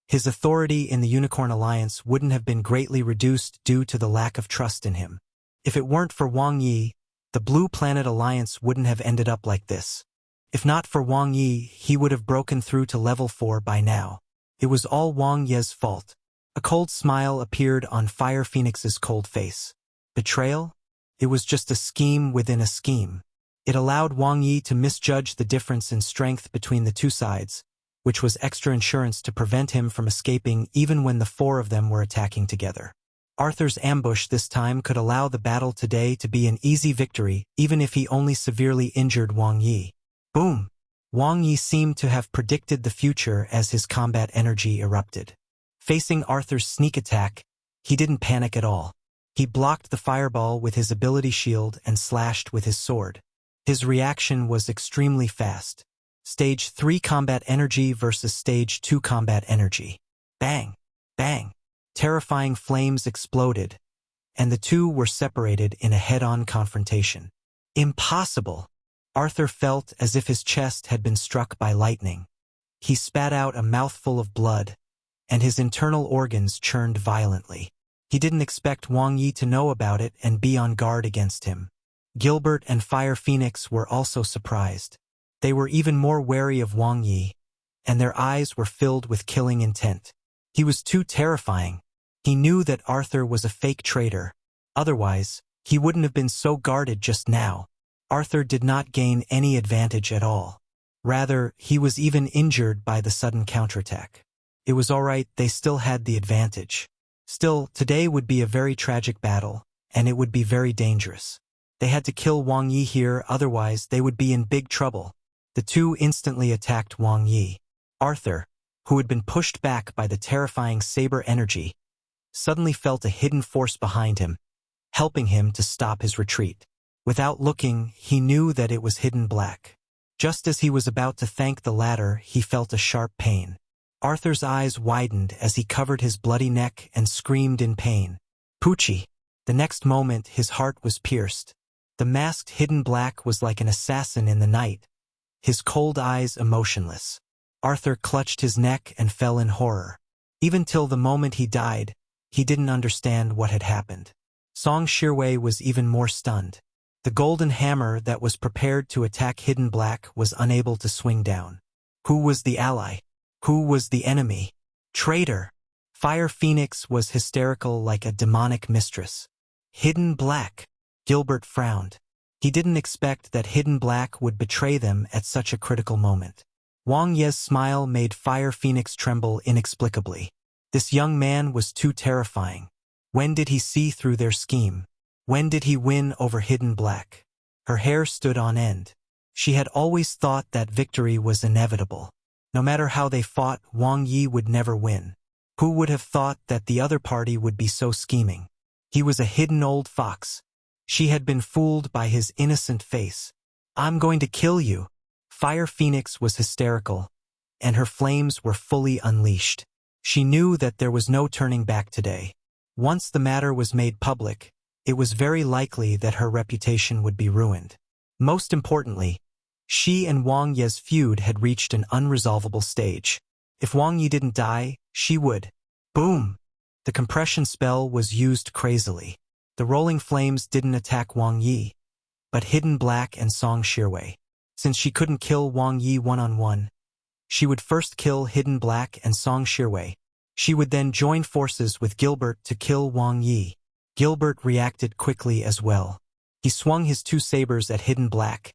his authority in the Unicorn Alliance wouldn't have been greatly reduced due to the lack of trust in him. If it weren't for Wang Ye, the Blue Planet Alliance wouldn't have ended up like this. If not for Wang Ye, he would have broken through to level 4 by now. It was all Wang Ye's fault. A cold smile appeared on Fire Phoenix's cold face. Betrayal? It was just a scheme within a scheme. It allowed Wang Ye to misjudge the difference in strength between the 2 sides, which was extra insurance to prevent him from escaping even when the four of them were attacking together. Arthur's ambush this time could allow the battle today to be an easy victory, even if he only severely injured Wang Ye. Boom! Wang Ye seemed to have predicted the future as his combat energy erupted. Facing Arthur's sneak attack, he didn't panic at all. He blocked the fireball with his ability shield and slashed with his sword. His reaction was extremely fast. Stage 3 combat energy versus Stage 2 combat energy. Bang! Bang! Terrifying flames exploded, and the two were separated in a head-on confrontation. Impossible! Arthur felt as if his chest had been struck by lightning. He spat out a mouthful of blood, and his internal organs churned violently. He didn't expect Wang Ye to know about it and be on guard against him. Gilbert and Fire Phoenix were also surprised. They were even more wary of Wang Ye, and their eyes were filled with killing intent. He was too terrifying. He knew that Arthur was a fake traitor. Otherwise, he wouldn't have been so guarded just now. Arthur did not gain any advantage at all. Rather, he was even injured by the sudden counterattack. It was all right, they still had the advantage. Still, today would be a very tragic battle, and it would be very dangerous. They had to kill Wang Ye here, otherwise they would be in big trouble. The two instantly attacked Wang Ye. Arthur, who had been pushed back by the terrifying saber energy, suddenly felt a hidden force behind him, helping him to stop his retreat. Without looking, he knew that it was Hidden Black. Just as he was about to thank the latter, he felt a sharp pain. Arthur's eyes widened as he covered his bloody neck and screamed in pain. Poochie! The next moment, his heart was pierced. The masked Hidden Black was like an assassin in the night, his cold eyes emotionless. Arthur clutched his neck and fell in horror. Even till the moment he died, he didn't understand what had happened. Song Shirwei was even more stunned. The golden hammer that was prepared to attack Hidden Black was unable to swing down. Who was the ally? Who was the enemy? Traitor! Fire Phoenix was hysterical like a demonic mistress. Hidden Black! Gilbert frowned. He didn't expect that Hidden Black would betray them at such a critical moment. Wang Ye's smile made Fire Phoenix tremble inexplicably. This young man was too terrifying. When did he see through their scheme? When did he win over Hidden Black? Her hair stood on end. She had always thought that victory was inevitable. No matter how they fought, Wang Ye would never win. Who would have thought that the other party would be so scheming? He was a hidden old fox. She had been fooled by his innocent face. I'm going to kill you. Fire Phoenix was hysterical, and her flames were fully unleashed. She knew that there was no turning back today. Once the matter was made public, it was very likely that her reputation would be ruined. Most importantly, she and Wang Ye's feud had reached an unresolvable stage. If Wang Ye didn't die, she would. Boom! The compression spell was used crazily. The rolling flames didn't attack Wang Ye, but Hidden Black and Song Shirwei. Since she couldn't kill Wang Ye one-on-one, she would first kill Hidden Black and Song Shirwei. She would then join forces with Gilbert to kill Wang Ye. Gilbert reacted quickly as well. He swung his two sabers at Hidden Black,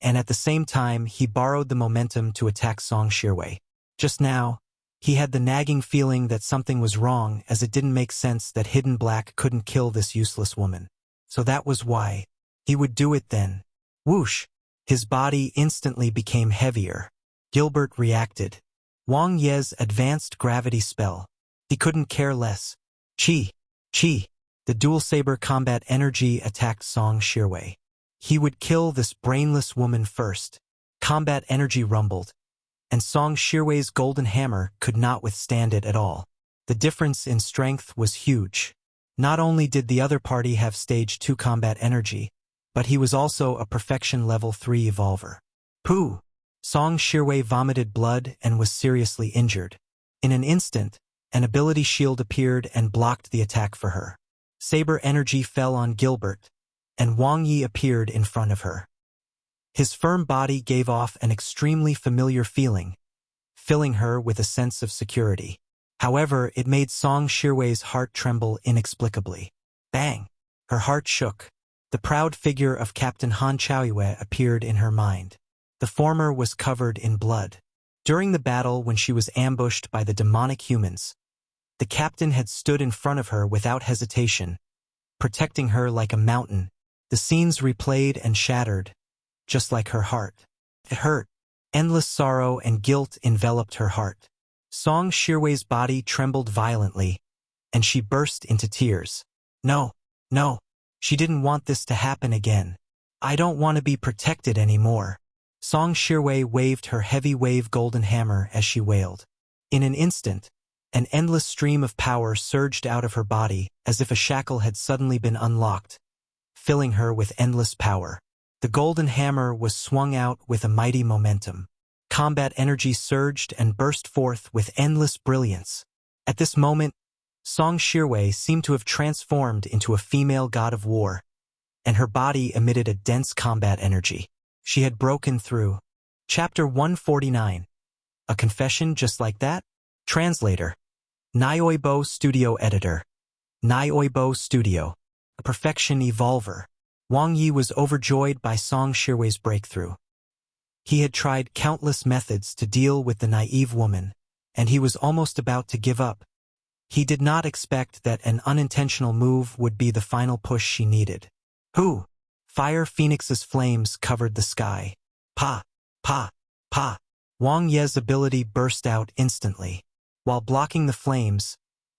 and at the same time he borrowed the momentum to attack Song Shirwei. Just now, he had the nagging feeling that something was wrong, as it didn't make sense that Hidden Black couldn't kill this useless woman. So that was why. He would do it then. Whoosh! His body instantly became heavier. Gilbert reacted. Wang Ye's advanced gravity spell. He couldn't care less. Chi! Chi! The dual saber combat energy attacked Song Shirwei. He would kill this brainless woman first. Combat energy rumbled, and Song Shirwei's golden hammer could not withstand it at all. The difference in strength was huge. Not only did the other party have stage 2 combat energy, but he was also a perfection level 3 evolver. Pooh! Song Shirwei vomited blood and was seriously injured. In an instant, an ability shield appeared and blocked the attack for her. Saber energy fell on Gilbert, and Wang Ye appeared in front of her. His firm body gave off an extremely familiar feeling, filling her with a sense of security. However, it made Song Shirwei's heart tremble inexplicably. Bang! Her heart shook. The proud figure of Captain Han Chaoyue appeared in her mind. The former was covered in blood. During the battle when she was ambushed by the demonic humans, the captain had stood in front of her without hesitation, protecting her like a mountain. The scenes replayed and shattered, just like her heart. It hurt. Endless sorrow and guilt enveloped her heart. Song Shirwei's body trembled violently, and she burst into tears. No, no, she didn't want this to happen again. I don't want to be protected anymore. Song Shirwei waved her heavy wave golden hammer as she wailed. In an instant, an endless stream of power surged out of her body as if a shackle had suddenly been unlocked, filling her with endless power. The golden hammer was swung out with a mighty momentum. Combat energy surged and burst forth with endless brilliance. At this moment, Song Shirwei seemed to have transformed into a female god of war, and her body emitted a dense combat energy. She had broken through. Chapter 149. A confession just like that? Translator. Nioibo Studio Editor. Nioibo Studio. A perfection evolver. Wang Ye was overjoyed by Song Shirwei's breakthrough. He had tried countless methods to deal with the naive woman, and he was almost about to give up. He did not expect that an unintentional move would be the final push she needed. Who? Fire Phoenix's flames covered the sky. Pa! Pa! Pa! Wang Ye's ability burst out instantly. While blocking the flames,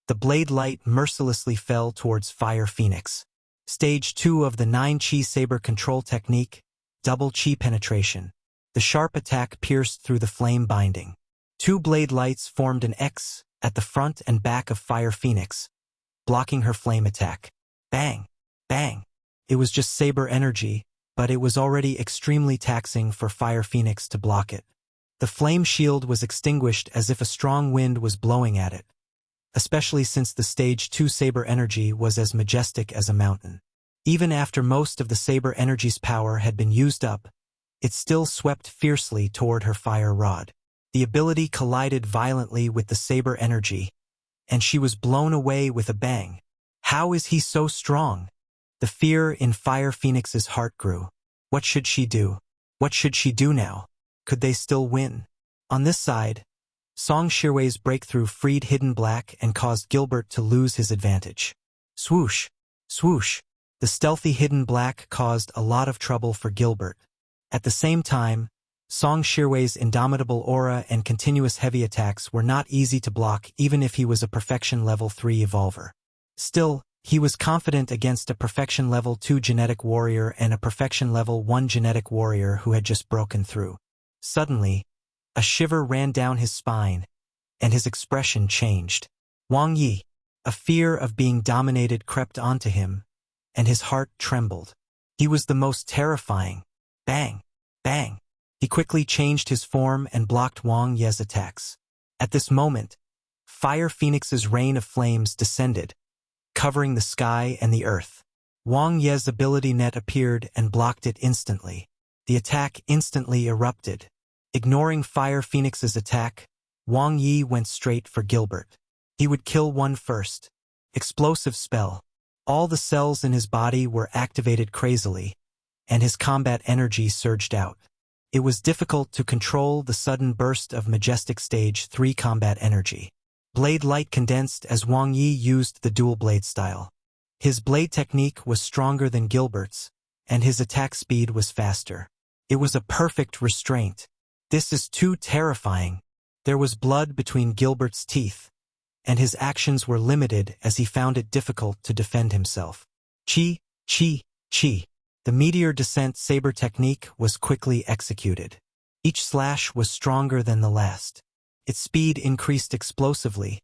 the blade light mercilessly fell towards Fire Phoenix. Stage 2 of the 9-Chi Saber Control Technique, Double Chi Penetration. The sharp attack pierced through the flame binding. 2 blade lights formed an X at the front and back of Fire Phoenix, blocking her flame attack. Bang! Bang! It was just saber energy, but it was already extremely taxing for Fire Phoenix to block it. The flame shield was extinguished as if a strong wind was blowing at it, especially since the Stage 2 saber energy was as majestic as a mountain. Even after most of the saber energy's power had been used up, it still swept fiercely toward her fire rod. The ability collided violently with the saber energy, and she was blown away with a bang. How is he so strong? The fear in Fire Phoenix's heart grew. What should she do? What should she do now? Could they still win? On this side, Song Shirwei's breakthrough freed Hidden Black and caused Gilbert to lose his advantage. Swoosh! Swoosh! The stealthy Hidden Black caused a lot of trouble for Gilbert. At the same time, Song Shirwei's indomitable aura and continuous heavy attacks were not easy to block even if he was a Perfection Level 3 Evolver. Still, he was confident against a Perfection Level 2 Genetic Warrior and a Perfection Level 1 Genetic Warrior who had just broken through. Suddenly, a shiver ran down his spine, and his expression changed. Wang Ye, a fear of being dominated crept onto him, and his heart trembled. He was the most terrifying. Bang! Bang! He quickly changed his form and blocked Wang Ye's attacks. At this moment, Fire Phoenix's rain of flames descended, covering the sky and the earth. Wang Ye's ability net appeared and blocked it instantly. The attack instantly erupted. Ignoring Fire Phoenix's attack, Wang Ye went straight for Gilbert. He would kill one first. Explosive spell. All the cells in his body were activated crazily, and his combat energy surged out. It was difficult to control the sudden burst of majestic Stage 3 combat energy. Blade light condensed as Wang Ye used the dual blade style. His blade technique was stronger than Gilbert's, and his attack speed was faster. It was a perfect restraint. This is too terrifying. There was blood between Gilbert's teeth, and his actions were limited as he found it difficult to defend himself. Chi, chi, chi. The meteor descent saber technique was quickly executed. Each slash was stronger than the last. Its speed increased explosively,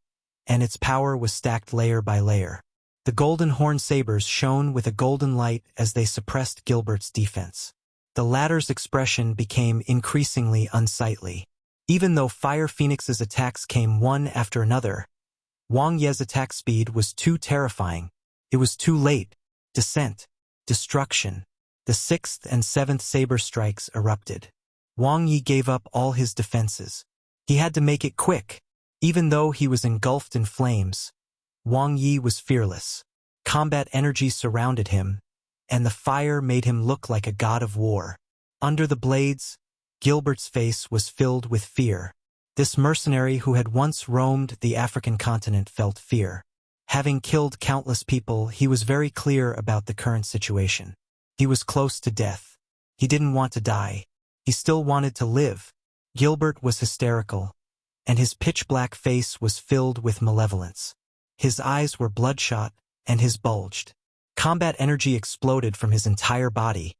and its power was stacked layer by layer. The golden horn sabers shone with a golden light as they suppressed Gilbert's defense. The latter's expression became increasingly unsightly. Even though Fire Phoenix's attacks came one after another, Wang Ye's attack speed was too terrifying. It was too late. Descent. Destruction. The 6th and 7th saber strikes erupted. Wang Ye gave up all his defenses. He had to make it quick. Even though he was engulfed in flames, Wang Ye was fearless. Combat energy surrounded him, and the fire made him look like a god of war. Under the blades, Gilbert's face was filled with fear. This mercenary who had once roamed the African continent felt fear. Having killed countless people, he was very clear about the current situation. He was close to death. He didn't want to die. He still wanted to live. Gilbert was hysterical, and his pitch-black face was filled with malevolence. His eyes were bloodshot, and his bulged. Combat energy exploded from his entire body.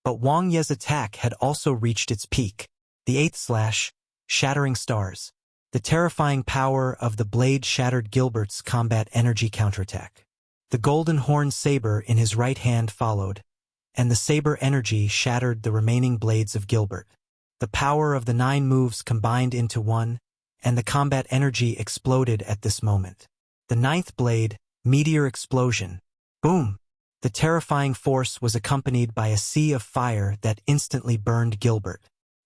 But Wang Ye's attack had also reached its peak. The eighth slash, shattering stars. The terrifying power of the blade shattered Gilbert's combat energy counterattack. The golden horn saber in his right hand followed, and the saber energy shattered the remaining blades of Gilbert. The power of the 9 moves combined into one, and the combat energy exploded at this moment. The 9th blade, meteor explosion. Boom! The terrifying force was accompanied by a sea of fire that instantly burned Gilbert.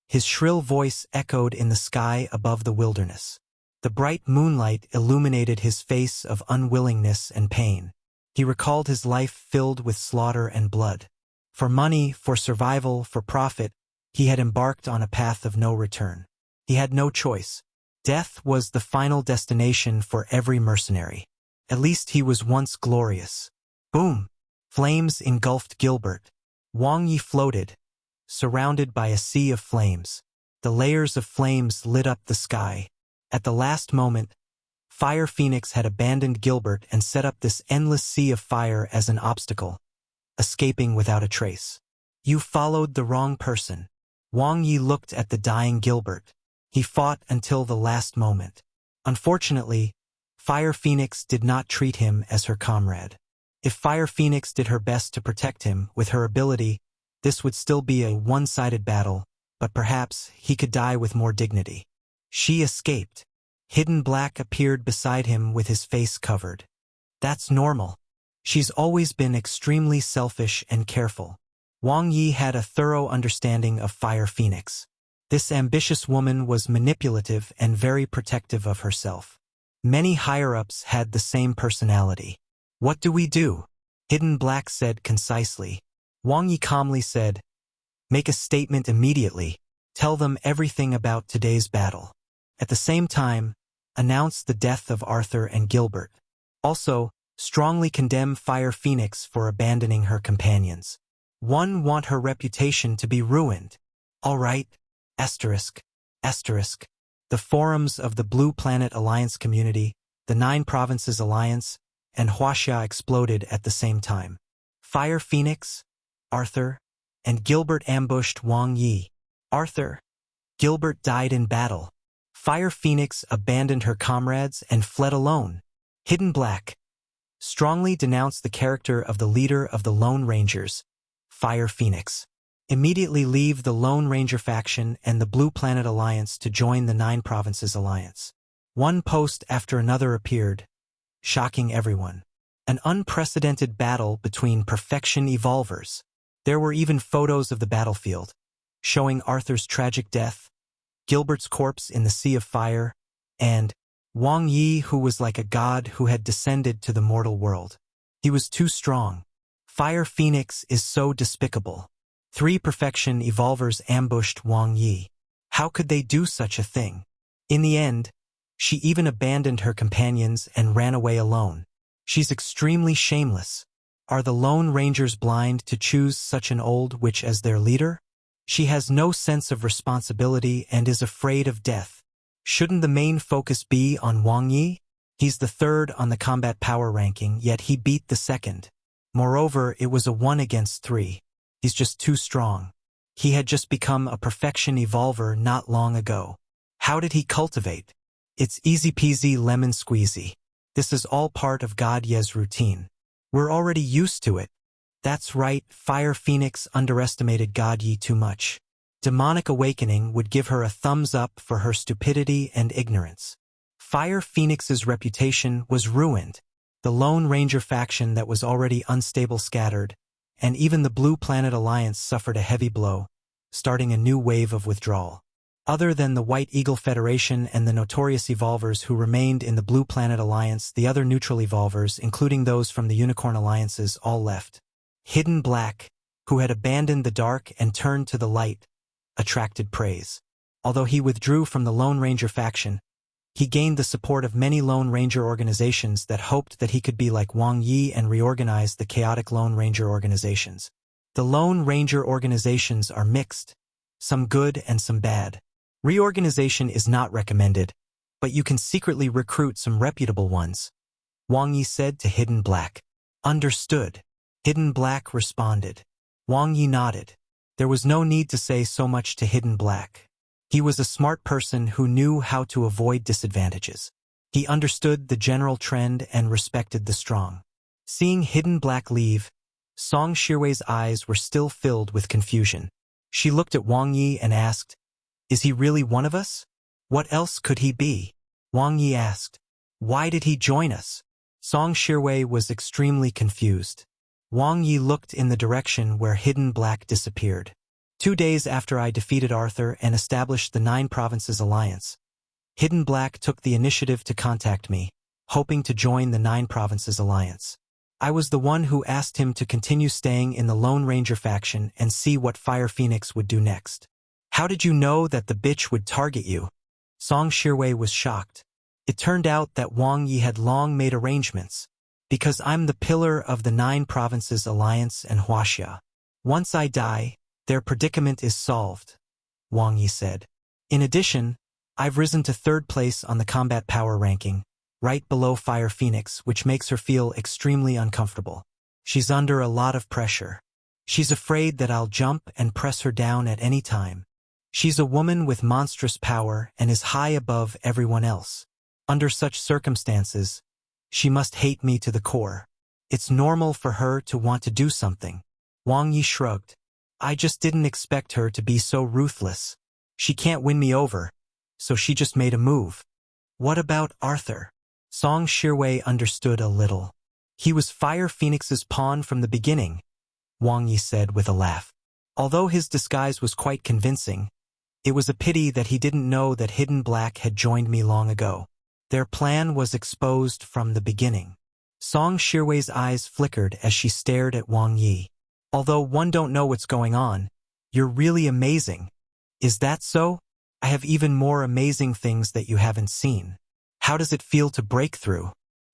His shrill voice echoed in the sky above the wilderness. The bright moonlight illuminated his face of unwillingness and pain. He recalled his life filled with slaughter and blood. For money, for survival, for profit, he had embarked on a path of no return. He had no choice. Death was the final destination for every mercenary. At least he was once glorious. Boom! Flames engulfed Gilbert. Wang Ye floated, surrounded by a sea of flames. The layers of flames lit up the sky. At the last moment, Fire Phoenix had abandoned Gilbert and set up this endless sea of fire as an obstacle, escaping without a trace. You followed the wrong person. Wang Ye looked at the dying Gilbert. He fought until the last moment. Unfortunately, Fire Phoenix did not treat him as her comrade. If Fire Phoenix did her best to protect him with her ability, this would still be a one-sided battle, but perhaps he could die with more dignity. She escaped. Hidden Black appeared beside him with his face covered. That's normal. She's always been extremely selfish and careful. Wang Ye had a thorough understanding of Fire Phoenix. This ambitious woman was manipulative and very protective of herself. Many higher-ups had the same personality. What do we do? Hidden Black said concisely. Wang Ye calmly said, make a statement immediately. Tell them everything about today's battle. At the same time, announce the death of Arthur and Gilbert. Also, strongly condemn Fire Phoenix for abandoning her companions. One want her reputation to be ruined. All right. Asterisk. Asterisk. The forums of the Blue Planet Alliance community, the 9 Provinces Alliance, and Huaxia exploded at the same time. Fire Phoenix, Arthur, and Gilbert ambushed Wang Ye. Arthur, Gilbert died in battle. Fire Phoenix abandoned her comrades and fled alone. Hidden Black strongly denounced the character of the leader of the Lone Rangers, Fire Phoenix. Immediately leave the Lone Ranger faction and the Blue Planet Alliance to join the 9 Provinces Alliance. One post after another appeared, shocking everyone. An unprecedented battle between perfection evolvers. There were even photos of the battlefield, showing Arthur's tragic death, Gilbert's corpse in the sea of fire, and Wang Ye, who was like a god who had descended to the mortal world. He was too strong. Fire Phoenix is so despicable. 3 perfection evolvers ambushed Wang Ye. How could they do such a thing? In the end, she even abandoned her companions and ran away alone. She's extremely shameless. Are the Lone Rangers blind to choose such an old witch as their leader? She has no sense of responsibility and is afraid of death. Shouldn't the main focus be on Wang Ye? He's the 3rd on the combat power ranking, yet he beat the 2nd. Moreover, it was a 1 against 3. He's just too strong. He had just become a perfection evolver not long ago. How did he cultivate? It's easy peasy lemon squeezy. This is all part of God Ye's routine. We're already used to it. That's right, Fire Phoenix underestimated God Ye too much. Demonic Awakening would give her a thumbs up for her stupidity and ignorance. Fire Phoenix's reputation was ruined. The Lone Ranger faction that was already unstable scattered, and even the Blue Planet Alliance suffered a heavy blow, starting a new wave of withdrawal. Other than the White Eagle Federation and the notorious evolvers who remained in the Blue Planet Alliance, the other neutral evolvers, including those from the Unicorn Alliances, all left. Hidden Black, who had abandoned the dark and turned to the light, attracted praise. Although he withdrew from the Lone Ranger faction, he gained the support of many Lone Ranger organizations that hoped that he could be like Wang Ye and reorganize the chaotic Lone Ranger organizations. The Lone Ranger organizations are mixed, some good and some bad. Reorganization is not recommended, but you can secretly recruit some reputable ones, Wang Ye said to Hidden Black. Understood. Hidden Black responded. Wang Ye nodded. There was no need to say so much to Hidden Black. He was a smart person who knew how to avoid disadvantages. He understood the general trend and respected the strong. Seeing Hidden Black leave, Song Shirwei's eyes were still filled with confusion. She looked at Wang Ye and asked, "Is he really one of us? What else could he be?" Wang Ye asked, "Why did he join us?" Song Shirwei was extremely confused. Wang Ye looked in the direction where Hidden Black disappeared. 2 days after I defeated Arthur and established the 9 Provinces Alliance, Hidden Black took the initiative to contact me, hoping to join the 9 Provinces Alliance. I was the one who asked him to continue staying in the Lone Ranger faction and see what Fire Phoenix would do next. How did you know that the bitch would target you? Song Shirwei was shocked. It turned out that Wang Ye had long made arrangements, because I'm the pillar of the 9 Provinces Alliance and Huaxia. Once I die, their predicament is solved, Wang Ye said. In addition, I've risen to 3rd place on the combat power ranking, right below Fire Phoenix, which makes her feel extremely uncomfortable. She's under a lot of pressure. She's afraid that I'll jump and press her down at any time. She's a woman with monstrous power and is high above everyone else. Under such circumstances, she must hate me to the core. It's normal for her to want to do something. Wang Ye shrugged. I just didn't expect her to be so ruthless. She can't win me over, so she just made a move. What about Arthur? Song Shirwei understood a little. He was Fire Phoenix's pawn from the beginning, Wang Ye said with a laugh. Although his disguise was quite convincing, it was a pity that he didn't know that Hidden Black had joined me long ago. Their plan was exposed from the beginning. Song Shirwei's eyes flickered as she stared at Wang Ye. Although one don't know what's going on, you're really amazing. Is that so? I have even more amazing things that you haven't seen. How does it feel to break through?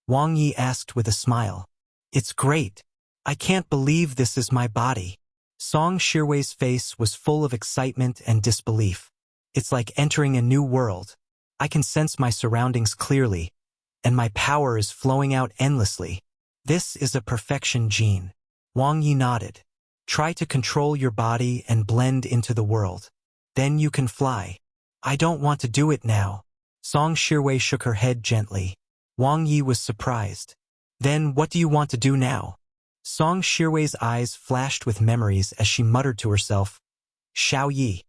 Wang Ye asked with a smile. It's great. I can't believe this is my body. Song Shirwei's face was full of excitement and disbelief. It's like entering a new world. I can sense my surroundings clearly, and my power is flowing out endlessly. This is a perfection gene. Wang Ye nodded. Try to control your body and blend into the world. Then you can fly. I don't want to do it now. Song Shirwei shook her head gently. Wang Ye was surprised. Then what do you want to do now? Song Shirwei's eyes flashed with memories as she muttered to herself. Xiao Yi,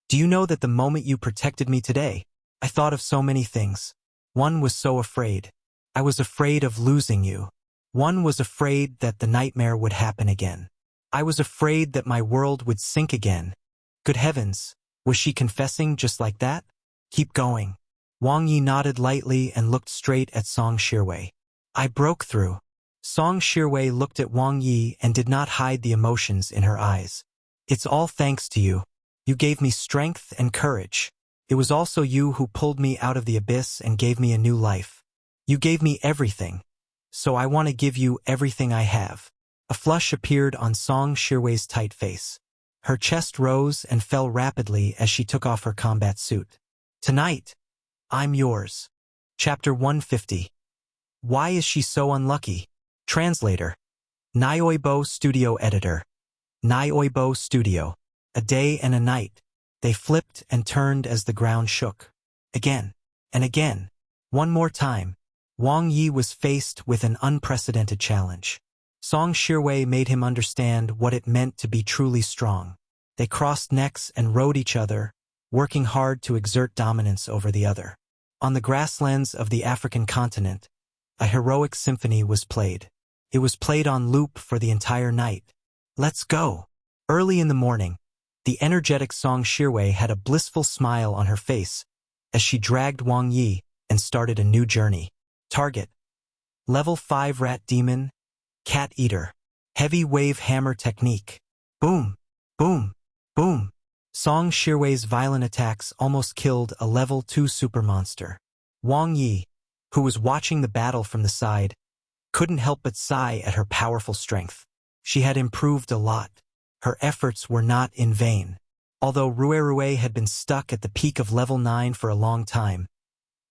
do you know that the moment you protected me today, I thought of so many things. One was so afraid. I was afraid of losing you. One was afraid that the nightmare would happen again. I was afraid that my world would sink again. Good heavens, was she confessing just like that? Keep going. Wang Ye nodded lightly and looked straight at Song Shirwei. I broke through. Song Shirwei looked at Wang Ye and did not hide the emotions in her eyes. It's all thanks to you. You gave me strength and courage. It was also you who pulled me out of the abyss and gave me a new life. You gave me everything. So I want to give you everything I have. A flush appeared on Song Shirwei's tight face. Her chest rose and fell rapidly as she took off her combat suit. Tonight, I'm yours. Chapter 150. Why is she so unlucky? Translator. Nioibo Studio Editor. Nioibo Studio. A day and a night. They flipped and turned as the ground shook. Again and again. One more time. Wang Ye was faced with an unprecedented challenge. Song Shirwei made him understand what it meant to be truly strong. They crossed necks and rode each other, working hard to exert dominance over the other. On the grasslands of the African continent, a heroic symphony was played. It was played on loop for the entire night. Let's go. Early in the morning, the energetic Song Shirwei had a blissful smile on her face as she dragged Wang Ye and started a new journey. Target. Level 5 Rat Demon, Cat Eater. Heavy Wave Hammer Technique. Boom, boom, boom. Song Shiwei's violent attacks almost killed a level 2 supermonster. Wang Ye, who was watching the battle from the side, couldn't help but sigh at her powerful strength. She had improved a lot. Her efforts were not in vain. Although Rue had been stuck at the peak of level 9 for a long time,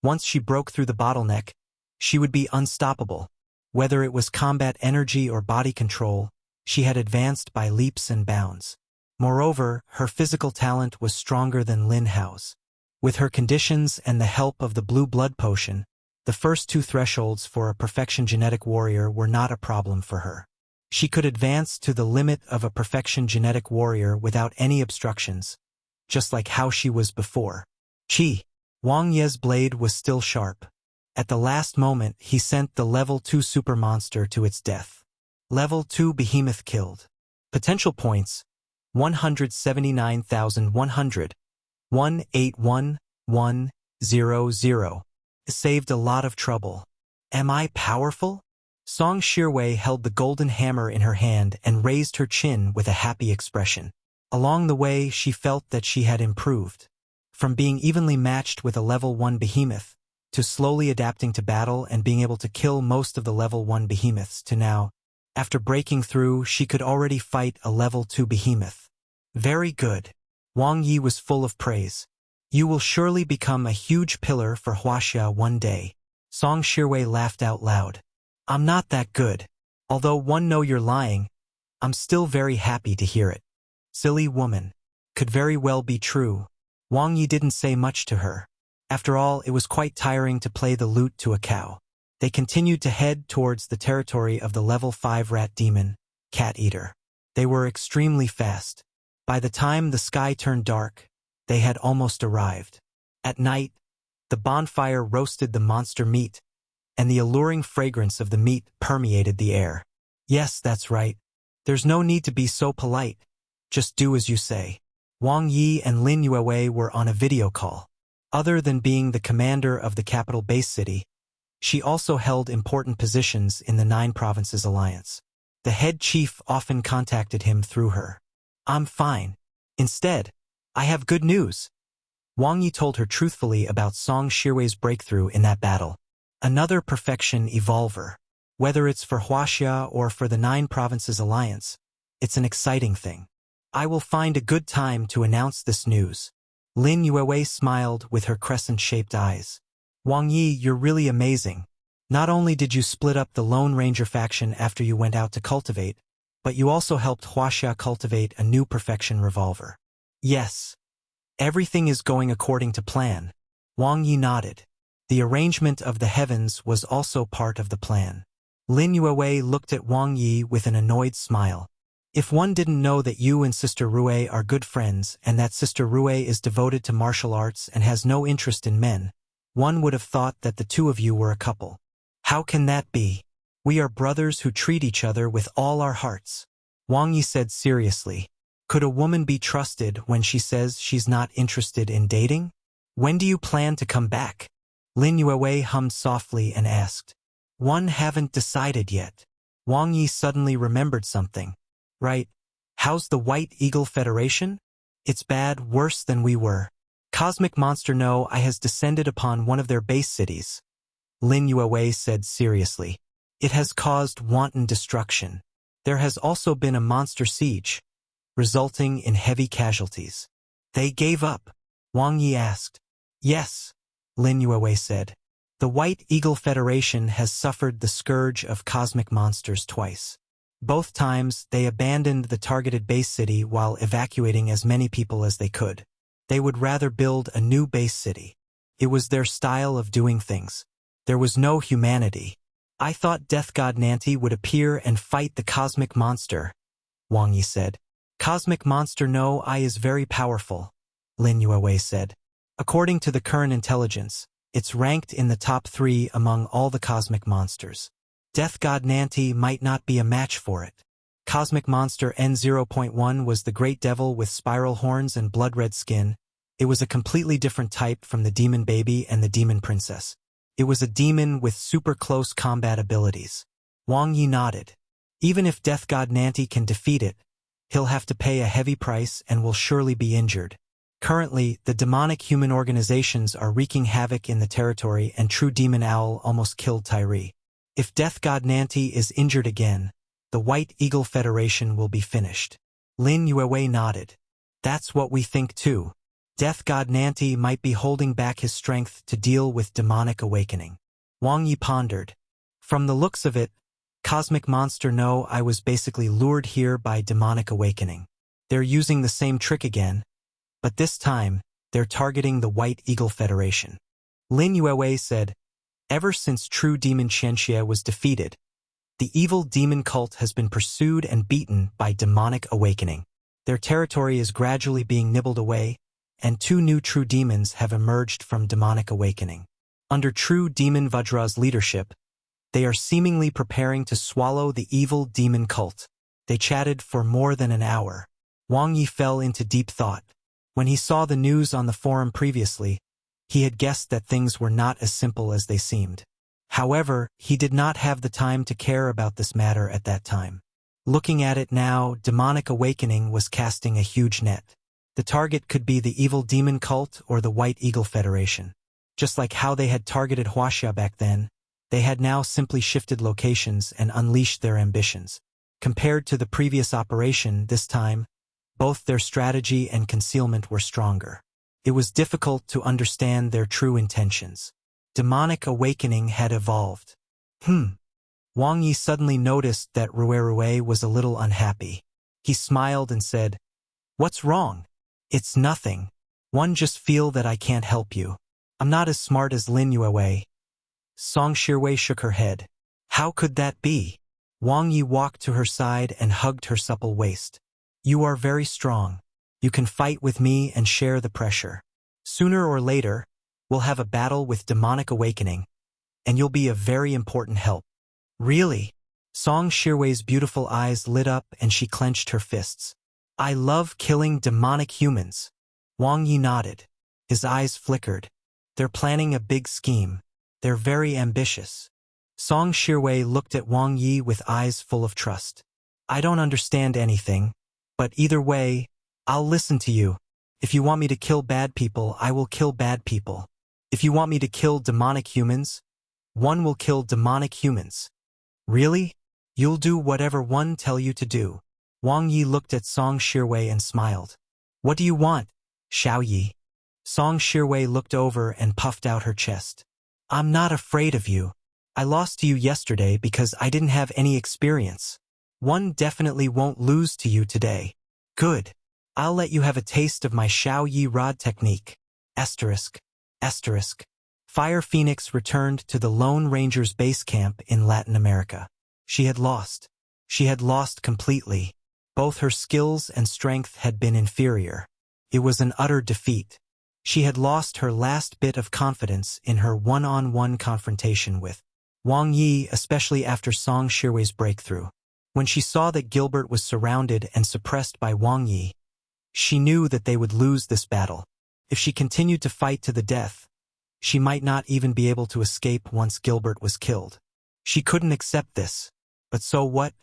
once she broke through the bottleneck, she would be unstoppable. Whether it was combat energy or body control, she had advanced by leaps and bounds. Moreover, her physical talent was stronger than Lin Hao's. With her conditions and the help of the blue blood potion, the first 2 thresholds for a perfection genetic warrior were not a problem for her. She could advance to the limit of a perfection genetic warrior without any obstructions, just like how she was before. Wang Ye's blade was still sharp. At the last moment, he sent the level 2 supermonster to its death. Level 2 behemoth killed. Potential points: 179,100. 181100. Saved a lot of trouble. Am I powerful? Song Shiwei held the golden hammer in her hand and raised her chin with a happy expression. Along the way, she felt that she had improved. From being evenly matched with a level 1 behemoth, to slowly adapting to battle and being able to kill most of the level 1 behemoths, to now, after breaking through, she could already fight a level 2 behemoth. Very good. Wang Ye was full of praise. You will surely become a huge pillar for Huaxia one day. Song Shiwei laughed out loud. I'm not that good. Although one know you're lying, I'm still very happy to hear it. Silly woman. Could very well be true. Wang Ye didn't say much to her. After all, it was quite tiring to play the lute to a cow. They continued to head towards the territory of the level 5 rat demon, Cat Eater. They were extremely fast. By the time the sky turned dark, they had almost arrived. At night, the bonfire roasted the monster meat, and the alluring fragrance of the meat permeated the air. Yes, that's right. There's no need to be so polite. Just do as you say. Wang Ye and Lin Yue were on a video call. Other than being the commander of the capital base city, she also held important positions in the 9 Provinces Alliance. The head chief often contacted him through her. I'm fine. Instead, I have good news. Wang Ye told her truthfully about Song Shiwei's breakthrough in that battle. Another perfection evolver. Whether it's for Huaxia or for the 9 Provinces Alliance, it's an exciting thing. I will find a good time to announce this news. Lin Yue smiled with her crescent-shaped eyes. Wang Ye, you're really amazing. Not only did you split up the Lone Ranger faction after you went out to cultivate, but you also helped Huaxia cultivate a new perfection revolver. Yes. Everything is going according to plan. Wang Ye nodded. The arrangement of the heavens was also part of the plan. Lin Yue looked at Wang Ye with an annoyed smile. If one didn't know that you and Sister Rue are good friends and that Sister Rue is devoted to martial arts and has no interest in men, one would have thought that the two of you were a couple. How can that be? We are brothers who treat each other with all our hearts. Wang Ye said seriously. Could a woman be trusted when she says she's not interested in dating? When do you plan to come back? Lin Yue hummed softly and asked. One haven't decided yet. Wang Ye suddenly remembered something. Right. How's the White Eagle Federation? It's bad, worse than we were. Cosmic Monster No I has descended upon one of their base cities. Lin Yue said seriously. It has caused wanton destruction. There has also been a monster siege, resulting in heavy casualties. They gave up? Wang Ye asked. Yes, Lin Yue said. The White Eagle Federation has suffered the scourge of cosmic monsters twice. Both times, they abandoned the targeted base city while evacuating as many people as they could. They would rather build a new base city. It was their style of doing things. There was no humanity. I thought Death God Nanti would appear and fight the cosmic monster, Wang Ye said. Cosmic Monster No I is very powerful, Lin Yue said. According to the current intelligence, it's ranked in the top 3 among all the cosmic monsters. Death God Nanti might not be a match for it. Cosmic Monster N0.1 was the Great Devil with spiral horns and blood-red skin. It was a completely different type from the Demon Baby and the Demon Princess. It was a demon with super close combat abilities. Wang Ye nodded. Even if Death God Nanti can defeat it, He'll have to pay a heavy price and will surely be injured. Currently, the demonic human organizations are wreaking havoc in the territory and True Demon Owl almost killed Tyree. If Death God Nanti is injured again, the White Eagle Federation will be finished. Lin Yuewei nodded. That's what we think too. Death God Nanti might be holding back his strength to deal with demonic awakening. Wang Ye pondered. From the looks of it, Cosmic Monster know I was basically lured here by demonic awakening. They're using the same trick again, but this time, they're targeting the White Eagle Federation. Lin Yuewei said, ever since True Demon Qianxie was defeated, the evil demon cult has been pursued and beaten by demonic awakening. Their territory is gradually being nibbled away, and 2 new true demons have emerged from demonic awakening. Under True Demon Vajra's leadership, they are seemingly preparing to swallow the evil demon cult. They chatted for more than an hour. Wang Ye fell into deep thought. When he saw the news on the forum previously, he had guessed that things were not as simple as they seemed. However, he did not have the time to care about this matter at that time. Looking at it now, demonic awakening was casting a huge net. The target could be the evil demon cult or the White Eagle Federation. Just like how they had targeted Huaxia back then, they had now simply shifted locations and unleashed their ambitions. Compared to the previous operation, this time, both their strategy and concealment were stronger. It was difficult to understand their true intentions. Demonic awakening had evolved. Wang Ye suddenly noticed that Rue was a little unhappy. He smiled and said, "What's wrong?" "It's nothing. One just feel that I can't help you. I'm not as smart as Lin Yuewei." Song Shirwei shook her head. "How could that be?" Wang Ye walked to her side and hugged her supple waist. "You are very strong. You can fight with me and share the pressure. Sooner or later, we'll have a battle with demonic awakening, and you'll be a very important help." "Really?" Song Shirwei's beautiful eyes lit up and she clenched her fists. "I love killing demonic humans." Wang Ye nodded. His eyes flickered. "They're planning a big scheme. They're very ambitious." Song Shirwei looked at Wang Ye with eyes full of trust. "I don't understand anything, but either way, I'll listen to you. If you want me to kill bad people, I will kill bad people. If you want me to kill demonic humans, one will kill demonic humans." "Really? You'll do whatever one tell you to do." Wang Ye looked at Song Shirwei and smiled. "What do you want, Xiao Yi?" Song Shirwei looked over and puffed out her chest. "I'm not afraid of you. I lost to you yesterday because I didn't have any experience. One definitely won't lose to you today." "Good. I'll let you have a taste of my Xiao Yi rod technique." Asterisk. Fire Phoenix returned to the Lone Ranger's base camp in Latin America. She had lost. She had lost completely. Both her skills and strength had been inferior. It was an utter defeat. She had lost her last bit of confidence in her one-on-one confrontation with Wang Ye, especially after Song Shirwei's breakthrough. When she saw that Gilbert was surrounded and suppressed by Wang Ye, she knew that they would lose this battle. If she continued to fight to the death, she might not even be able to escape once Gilbert was killed. She couldn't accept this. But so what?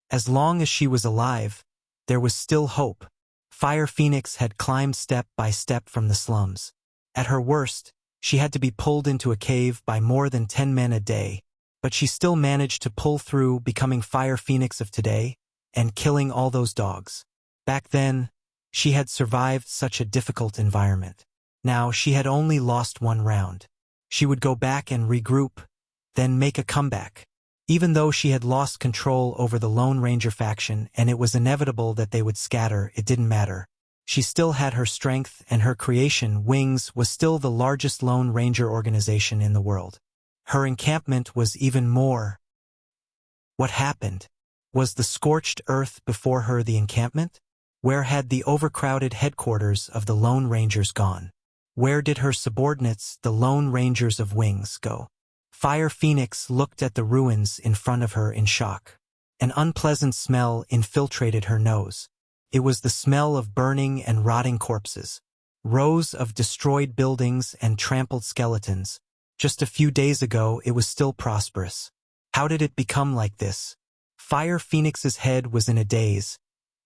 As long as she was alive, there was still hope. Fire Phoenix had climbed step by step from the slums. At her worst, she had to be pulled into a cave by more than 10 men a day, but she still managed to pull through, becoming Fire Phoenix of today and killing all those dogs. Back then, she had survived such a difficult environment. Now she had only lost one round. She would go back and regroup, then make a comeback. Even though she had lost control over the Lone Ranger faction and it was inevitable that they would scatter, it didn't matter. She still had her strength, and her creation, Wings, was still the largest Lone Ranger organization in the world. Her encampment was even more. What happened? Was the scorched earth before her the encampment? Where had the overcrowded headquarters of the Lone Rangers gone? Where did her subordinates, the Lone Rangers of Wings, go? Fire Phoenix looked at the ruins in front of her in shock. An unpleasant smell infiltrated her nose. It was the smell of burning and rotting corpses. Rows of destroyed buildings and trampled skeletons. Just a few days ago, it was still prosperous. How did it become like this? Fire Phoenix's head was in a daze.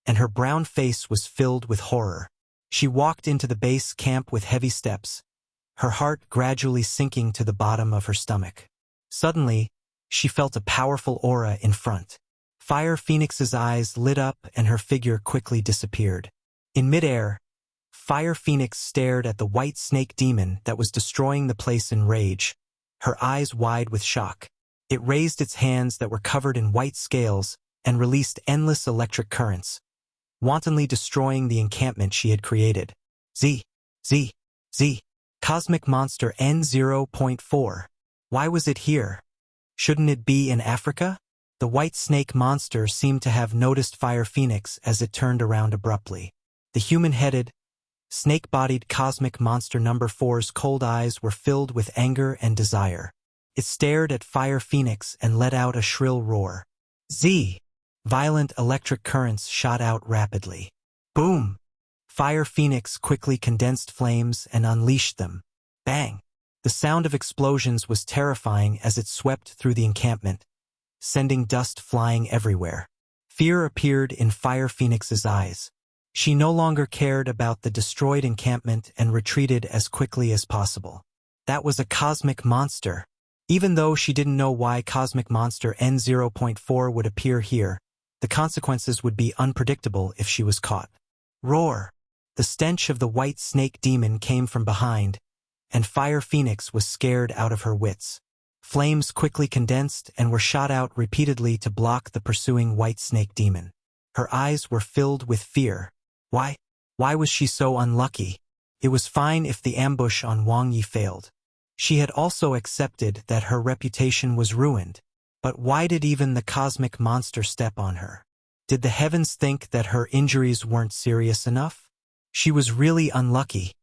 and her brown face was filled with horror. She walked into the base camp with heavy steps, her heart gradually sinking to the bottom of her stomach. Suddenly, she felt a powerful aura in front. Fire Phoenix's eyes lit up and her figure quickly disappeared. In midair, Fire Phoenix stared at the white snake demon that was destroying the place in rage, her eyes wide with shock. It raised its hands that were covered in white scales and released endless electric currents, wantonly destroying the encampment she had created. Z. Cosmic Monster N0.4. Why was it here? Shouldn't it be in Africa? The white snake monster seemed to have noticed Fire Phoenix as it turned around abruptly. The human-headed, snake-bodied Cosmic Monster number 4's cold eyes were filled with anger and desire. It stared at Fire Phoenix and let out a shrill roar. Z. Violent electric currents shot out rapidly. Boom! Fire Phoenix quickly condensed flames and unleashed them. Bang! The sound of explosions was terrifying as it swept through the encampment, sending dust flying everywhere. Fear appeared in Fire Phoenix's eyes. She no longer cared about the destroyed encampment and retreated as quickly as possible. That was a cosmic monster. Even though she didn't know why Cosmic Monster N0.4 would appear here, the consequences would be unpredictable if she was caught. Roar! The stench of the white snake demon came from behind, and Fire Phoenix was scared out of her wits. Flames quickly condensed and were shot out repeatedly to block the pursuing white snake demon. Her eyes were filled with fear. Why was she so unlucky? It was fine if the ambush on Wang Ye failed. She had also accepted that her reputation was ruined. But why did even the cosmic monster step on her? Did the heavens think that her injuries weren't serious enough? She was really unlucky.